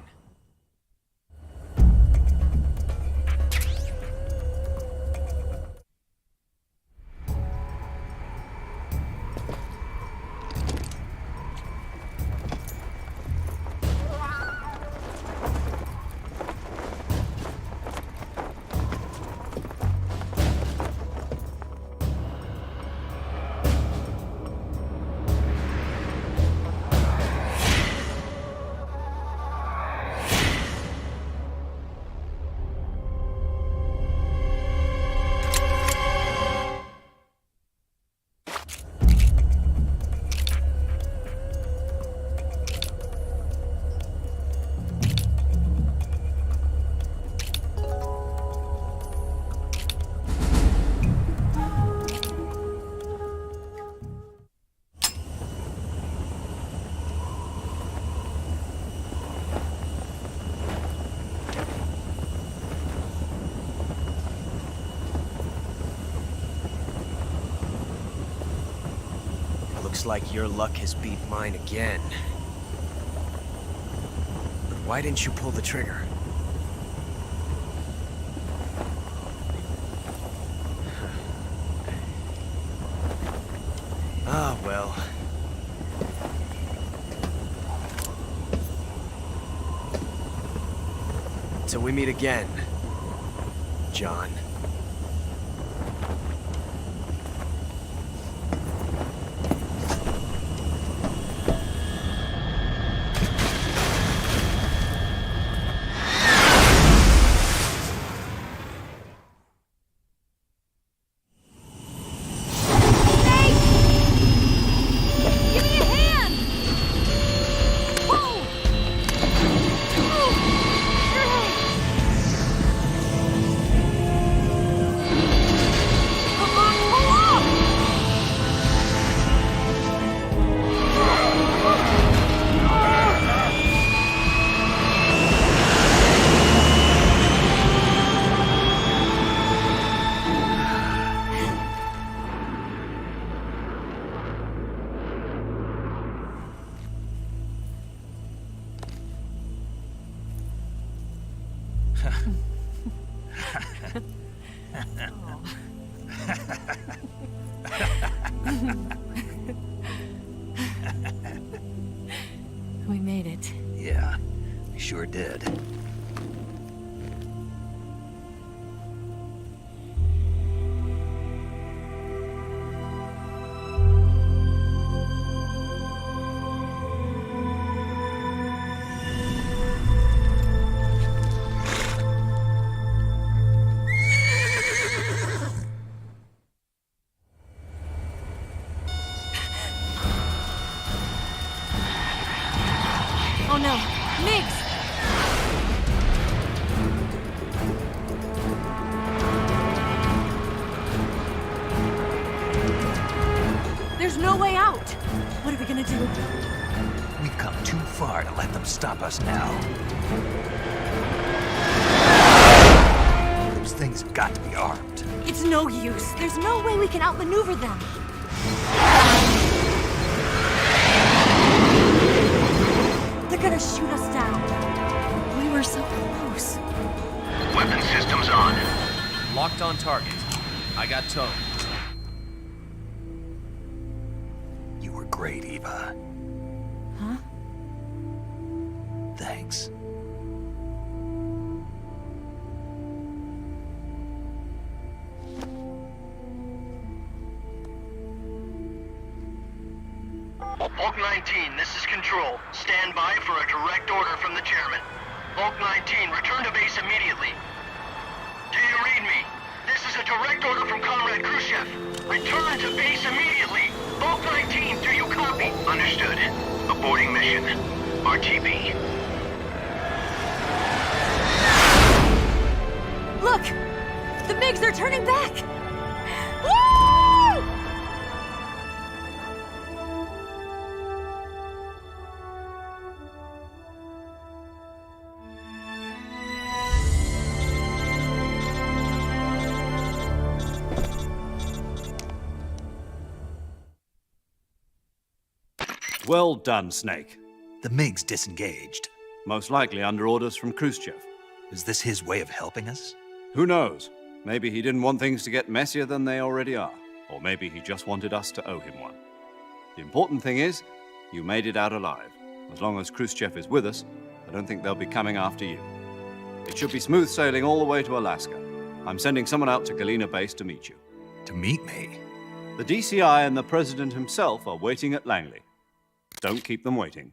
Looks like your luck has beat mine again. But why didn't you pull the trigger? Ah, well. Till we meet again, John. We made it. Yeah, we sure did. Oh no, Migs! There's no way out! What are we gonna do? We've come too far to let them stop us now. Those things have got to be armed. It's no use. There's no way we can outmaneuver them. They're gonna shoot us down. We were so close. Weapon systems on. Locked on target. I got towed. You were great, Eva. Huh? Thanks. Hulk 19, this is Control. Stand by for a direct order from the chairman. Bulk 19, return to base immediately. Do you read me? This is a direct order from Comrade Khrushchev. Return to base immediately. Bulk 19, do you copy? Understood. Aborting mission. RTB. Look! The MiGs are turning back! Woo! Well done, Snake. The MiGs disengaged. Most likely under orders from Khrushchev. Is this his way of helping us? Who knows? Maybe he didn't want things to get messier than they already are. Or maybe he just wanted us to owe him one. The important thing is, you made it out alive. As long as Khrushchev is with us, I don't think they'll be coming after you. It should be smooth sailing all the way to Alaska. I'm sending someone out to Galena Base to meet you. To meet me? The DCI and the President himself are waiting at Langley. Don't keep them waiting.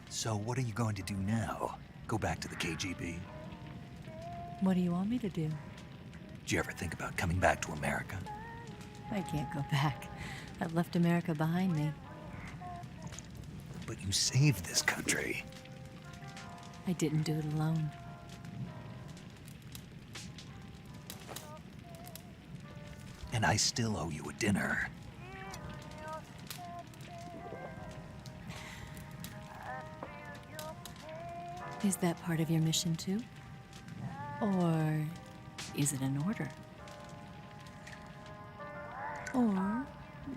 So what are you going to do now? Go back to the KGB? What do you want me to do? Did you ever think about coming back to America? I can't go back. I've left America behind me. But you saved this country. I didn't do it alone. And I still owe you a dinner. Is that part of your mission too? Or is it an order? Or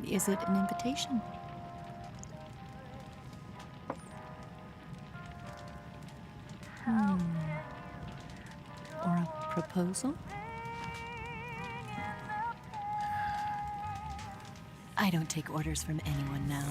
is it an invitation? Or a proposal? I don't take orders from anyone now.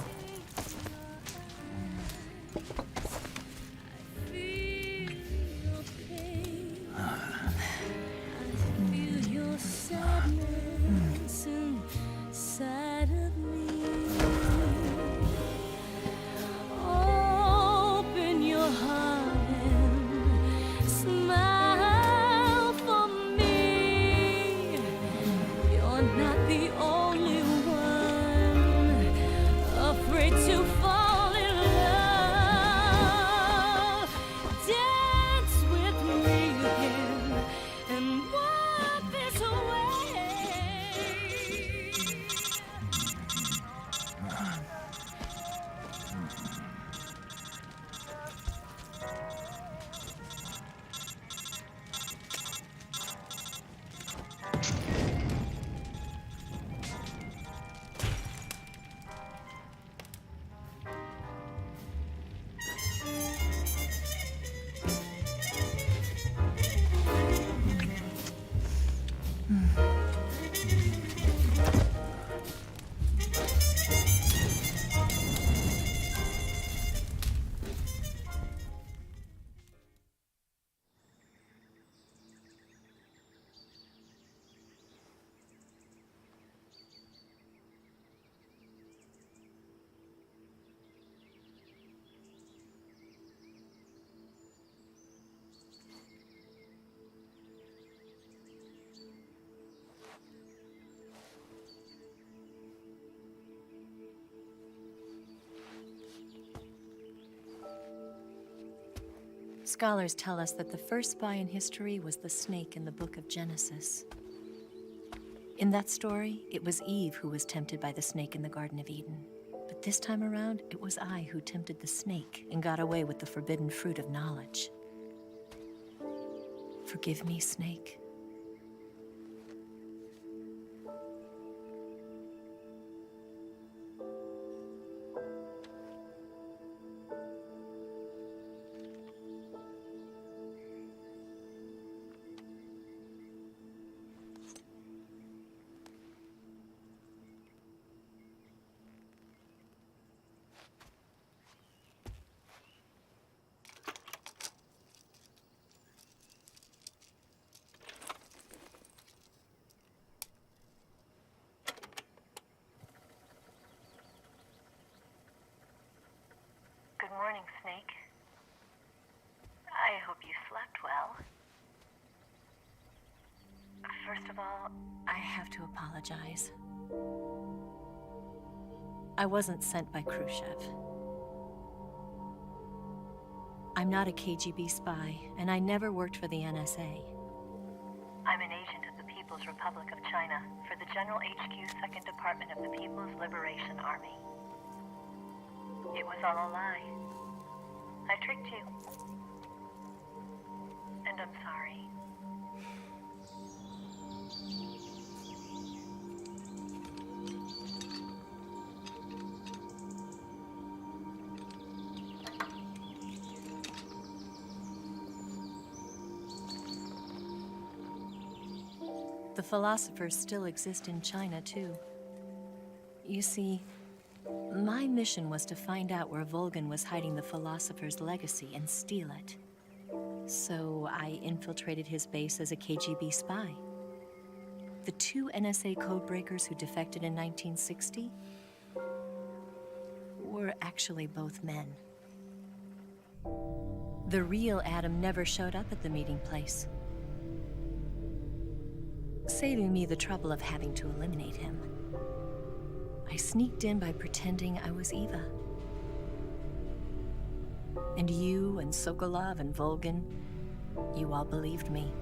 Scholars tell us that the first spy in history was the snake in the book of Genesis. In that story, it was Eve who was tempted by the snake in the Garden of Eden. But this time around, it was I who tempted the snake and got away with the forbidden fruit of knowledge. Forgive me, Snake. Good morning, Snake. I hope you slept well. First of all, I have to apologize. I wasn't sent by Khrushchev. I'm not a KGB spy, and I never worked for the NSA. I'm an agent of the People's Republic of China for the General HQ 2nd Department of the People's Liberation Army. It was all a lie. I tricked you. And I'm sorry. The philosophers still exist in China, too. You see, my mission was to find out where Volgin was hiding the philosopher's legacy and steal it. So I infiltrated his base as a KGB spy. The 2 NSA codebreakers who defected in 1960 were actually both men. The real Adam never showed up at the meeting place, saving me the trouble of having to eliminate him. I sneaked in by pretending I was Eva. And you and Sokolov and Volgin, you all believed me.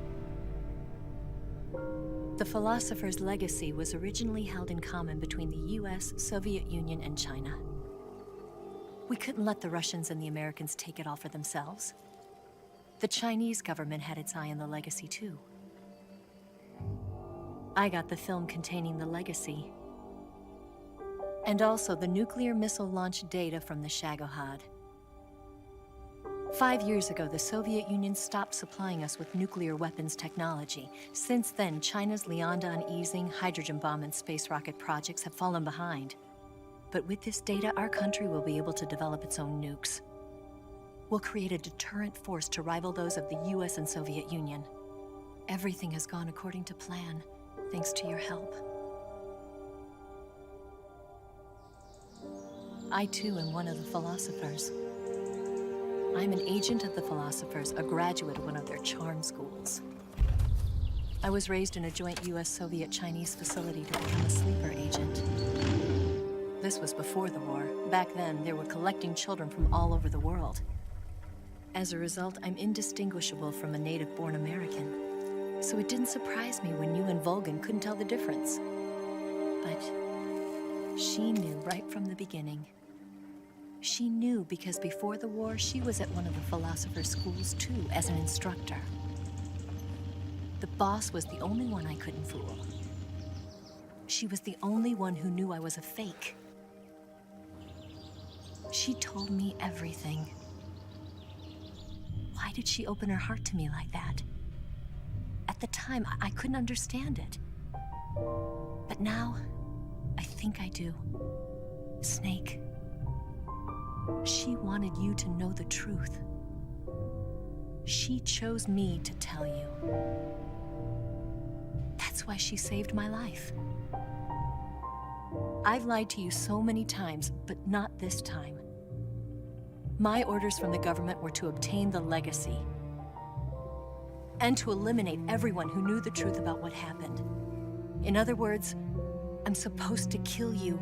The philosopher's legacy was originally held in common between the US, Soviet Union, and China. We couldn't let the Russians and the Americans take it all for themselves. The Chinese government had its eye on the legacy, too. I got the film containing the legacy, and also the nuclear missile launch data from the Shagohod. 5 years ago, the Soviet Union stopped supplying us with nuclear weapons technology. Since then, China's Liaodong easing, hydrogen bomb, and space rocket projects have fallen behind. But with this data, our country will be able to develop its own nukes. We'll create a deterrent force to rival those of the US and Soviet Union. Everything has gone according to plan, thanks to your help. I, too, am one of the philosophers. I'm an agent of the philosophers, a graduate of one of their charm schools. I was raised in a joint US-Soviet-Chinese facility to become a sleeper agent. This was before the war. Back then, they were collecting children from all over the world. As a result, I'm indistinguishable from a native-born American. So it didn't surprise me when you and Volgin couldn't tell the difference. But she knew right from the beginning. She knew because before the war, she was at one of the philosopher's schools too, as an instructor. The boss was the only one I couldn't fool. She was the only one who knew I was a fake. She told me everything. Why did she open her heart to me like that? At the time, I couldn't understand it. But now, I think I do. Snake. She wanted you to know the truth. She chose me to tell you. That's why she saved my life. I've lied to you so many times, but not this time. My orders from the government were to obtain the legacy and to eliminate everyone who knew the truth about what happened. In other words, I'm supposed to kill you.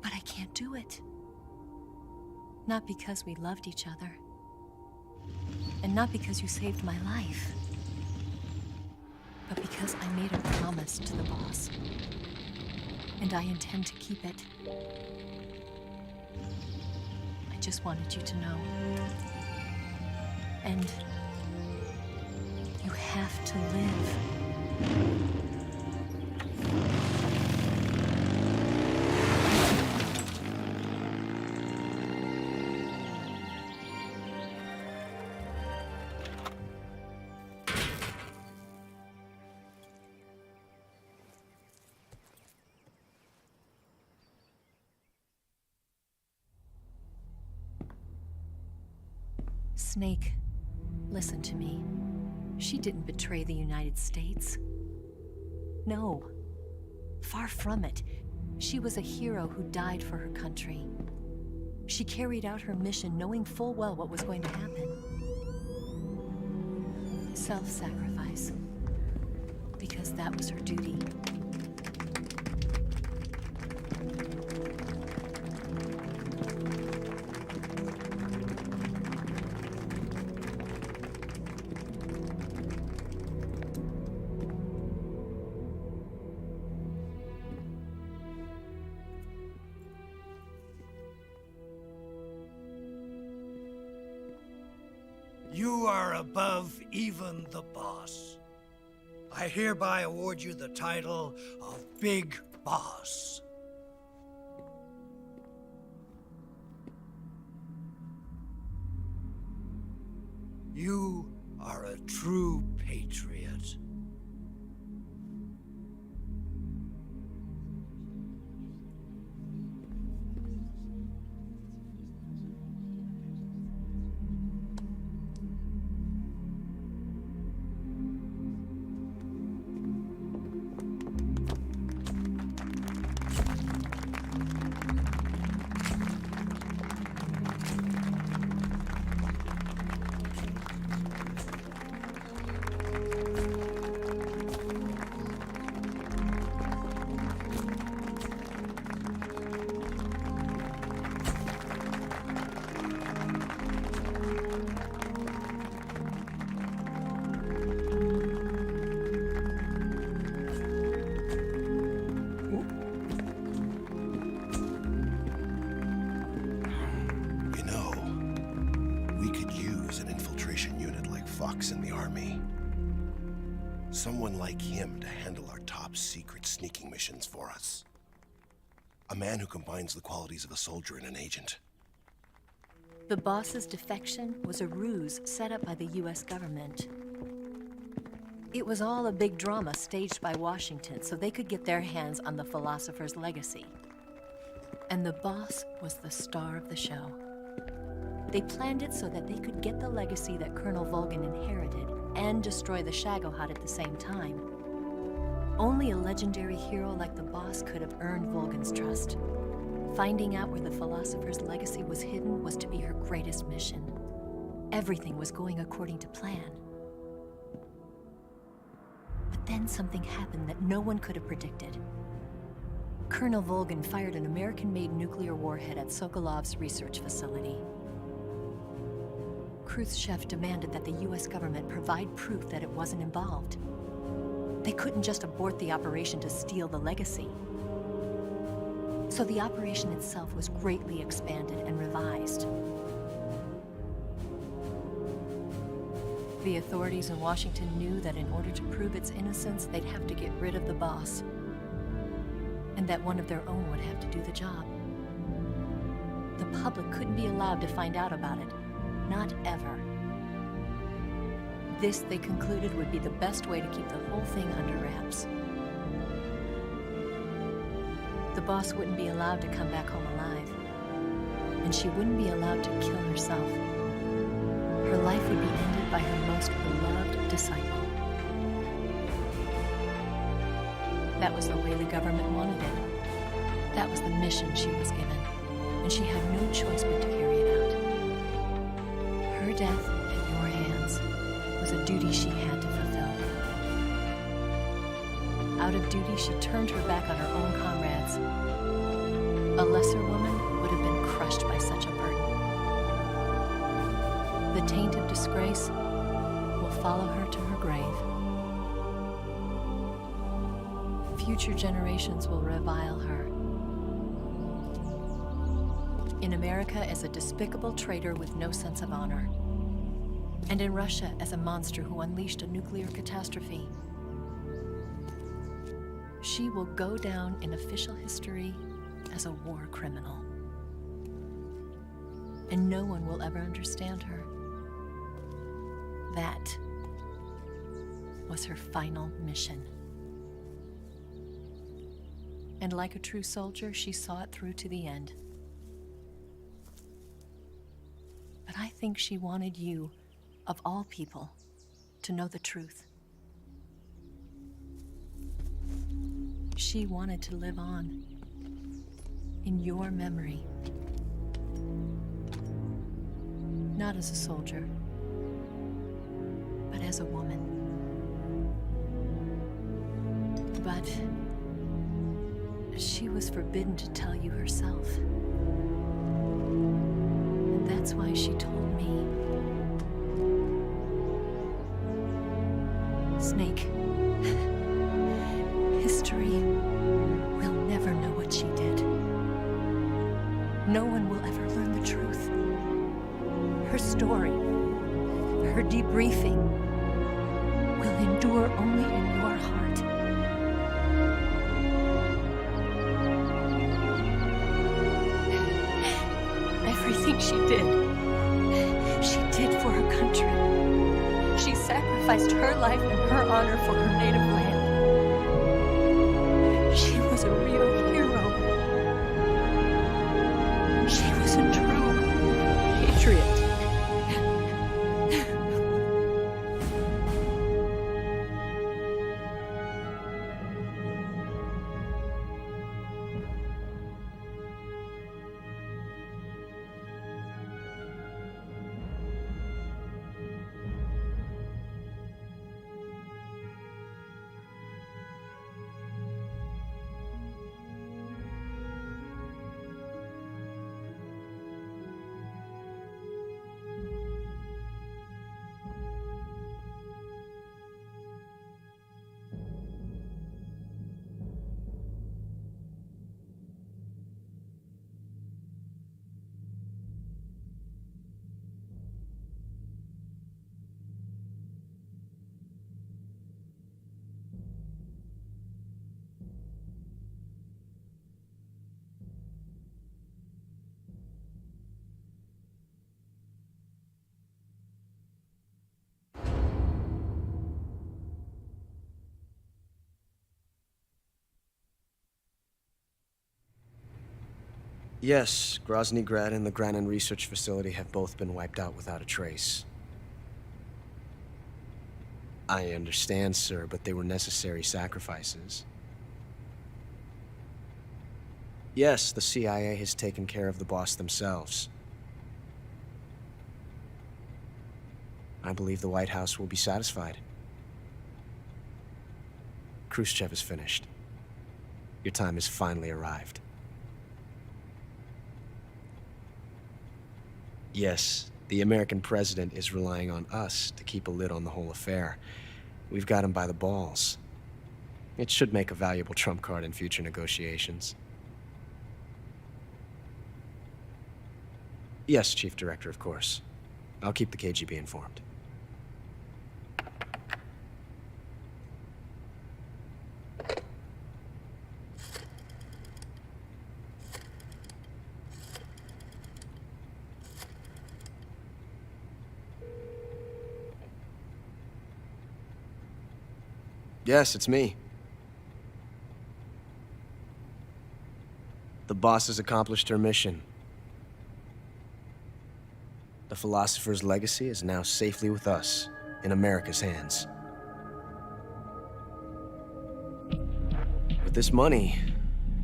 But I can't do it. Not because we loved each other. And not because you saved my life. But because I made a promise to the boss. And I intend to keep it. I just wanted you to know. And you have to live. Snake, Listen to me. She didn't betray the United States. No. Far from it. She was a hero who died for her country. She carried out her mission knowing full well what was going to happen. Self-sacrifice. Because that was her duty. You are above even the boss. I hereby award you the title of Big Boss. You are a true patriot. In the army. Someone like him to handle our top secret sneaking missions for us. A man who combines the qualities of a soldier and an agent. The boss's defection was a ruse set up by the US government. It was all a big drama staged by Washington so they could get their hands on the philosopher's legacy. And the boss was the star of the show. They planned it so that they could get the legacy that Colonel Volgin inherited and destroy the Shagohod at the same time. Only a legendary hero like the boss could have earned Volgin's trust. Finding out where the philosopher's legacy was hidden was to be her greatest mission. Everything was going according to plan. But then something happened that no one could have predicted. Colonel Volgin fired an American-made nuclear warhead at Sokolov's research facility. Khrushchev demanded that the US government provide proof that it wasn't involved. They couldn't just abort the operation to steal the legacy. So the operation itself was greatly expanded and revised. The authorities in Washington knew that in order to prove its innocence, they'd have to get rid of the boss, and that one of their own would have to do the job. The public couldn't be allowed to find out about it. Not ever. This, they concluded, would be the best way to keep the whole thing under wraps. The boss wouldn't be allowed to come back home alive, and she wouldn't be allowed to kill herself. Her life would be ended by her most beloved disciple. That was the way the government wanted it. That was the mission she was given, and she had no choice but to carry it out. Her death at your hands was a duty she had to fulfill. Out of duty, she turned her back on her own comrades. A lesser woman would have been crushed by such a burden. The taint of disgrace will follow her to her grave. Future generations will revile her. In America as a despicable traitor with no sense of honor. And in Russia as a monster who unleashed a nuclear catastrophe. She will go down in official history as a war criminal. And no one will ever understand her. That was her final mission. And like a true soldier, she saw it through to the end. But I think she wanted you of all people, to know the truth. She wanted to live on, in your memory. Not as a soldier, but as a woman. But she was forbidden to tell you herself. And that's why she told me. Snake, history will never know what she did. No one will ever learn the truth. Her story, her debriefing, will endure only in your heart. Everything she did for her country. She sacrificed her life and her honor for her native land. She was a real hero. She was a true patriot. Yes, Grozny Grad and the Granin Research Facility have both been wiped out without a trace. I understand, sir, but they were necessary sacrifices. Yes, the CIA has taken care of the boss themselves. I believe the White House will be satisfied. Khrushchev is finished. Your time has finally arrived. Yes, the American president is relying on us to keep a lid on the whole affair. We've got him by the balls. It should make a valuable trump card in future negotiations. Yes, Chief Director, of course. I'll keep the KGB informed. Yes, it's me. The boss has accomplished her mission. The philosopher's legacy is now safely with us, in America's hands. With this money,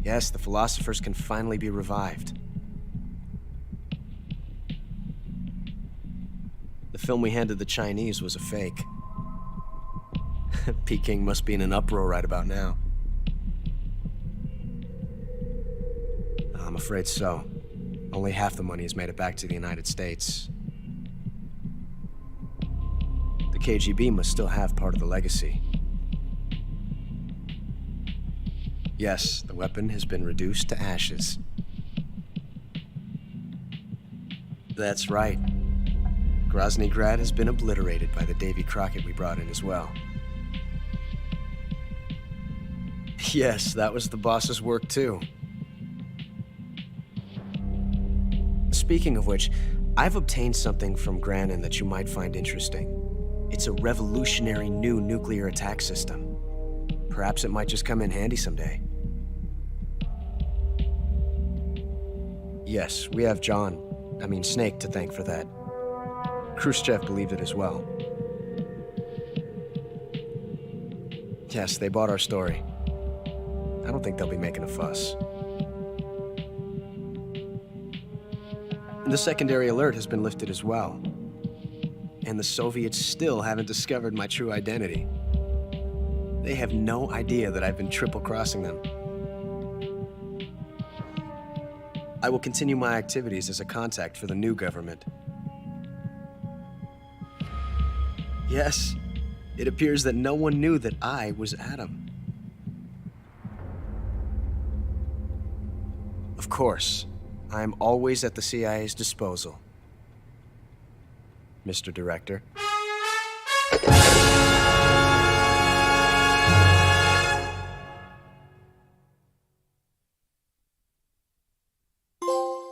yes, the philosophers can finally be revived. The film we handed the Chinese was a fake. Peking must be in an uproar right about now. I'm afraid so. Only half the money has made it back to the United States. The KGB must still have part of the legacy. Yes, the weapon has been reduced to ashes. That's right. Grozny Grad has been obliterated by the Davy Crockett we brought in as well. Yes, that was the boss's work too. Speaking of which, I've obtained something from Granin that you might find interesting. It's a revolutionary new nuclear attack system. Perhaps it might just come in handy someday. Yes, we have Snake to thank for that. Khrushchev believed it as well. Yes, they bought our story. I don't think they'll be making a fuss. The secondary alert has been lifted as well. And the Soviets still haven't discovered my true identity. They have no idea that I've been triple-crossing them. I will continue my activities as a contact for the new government. Yes, it appears that no one knew that I was Adam. Of course, I am always at the CIA's disposal, Mr. Director.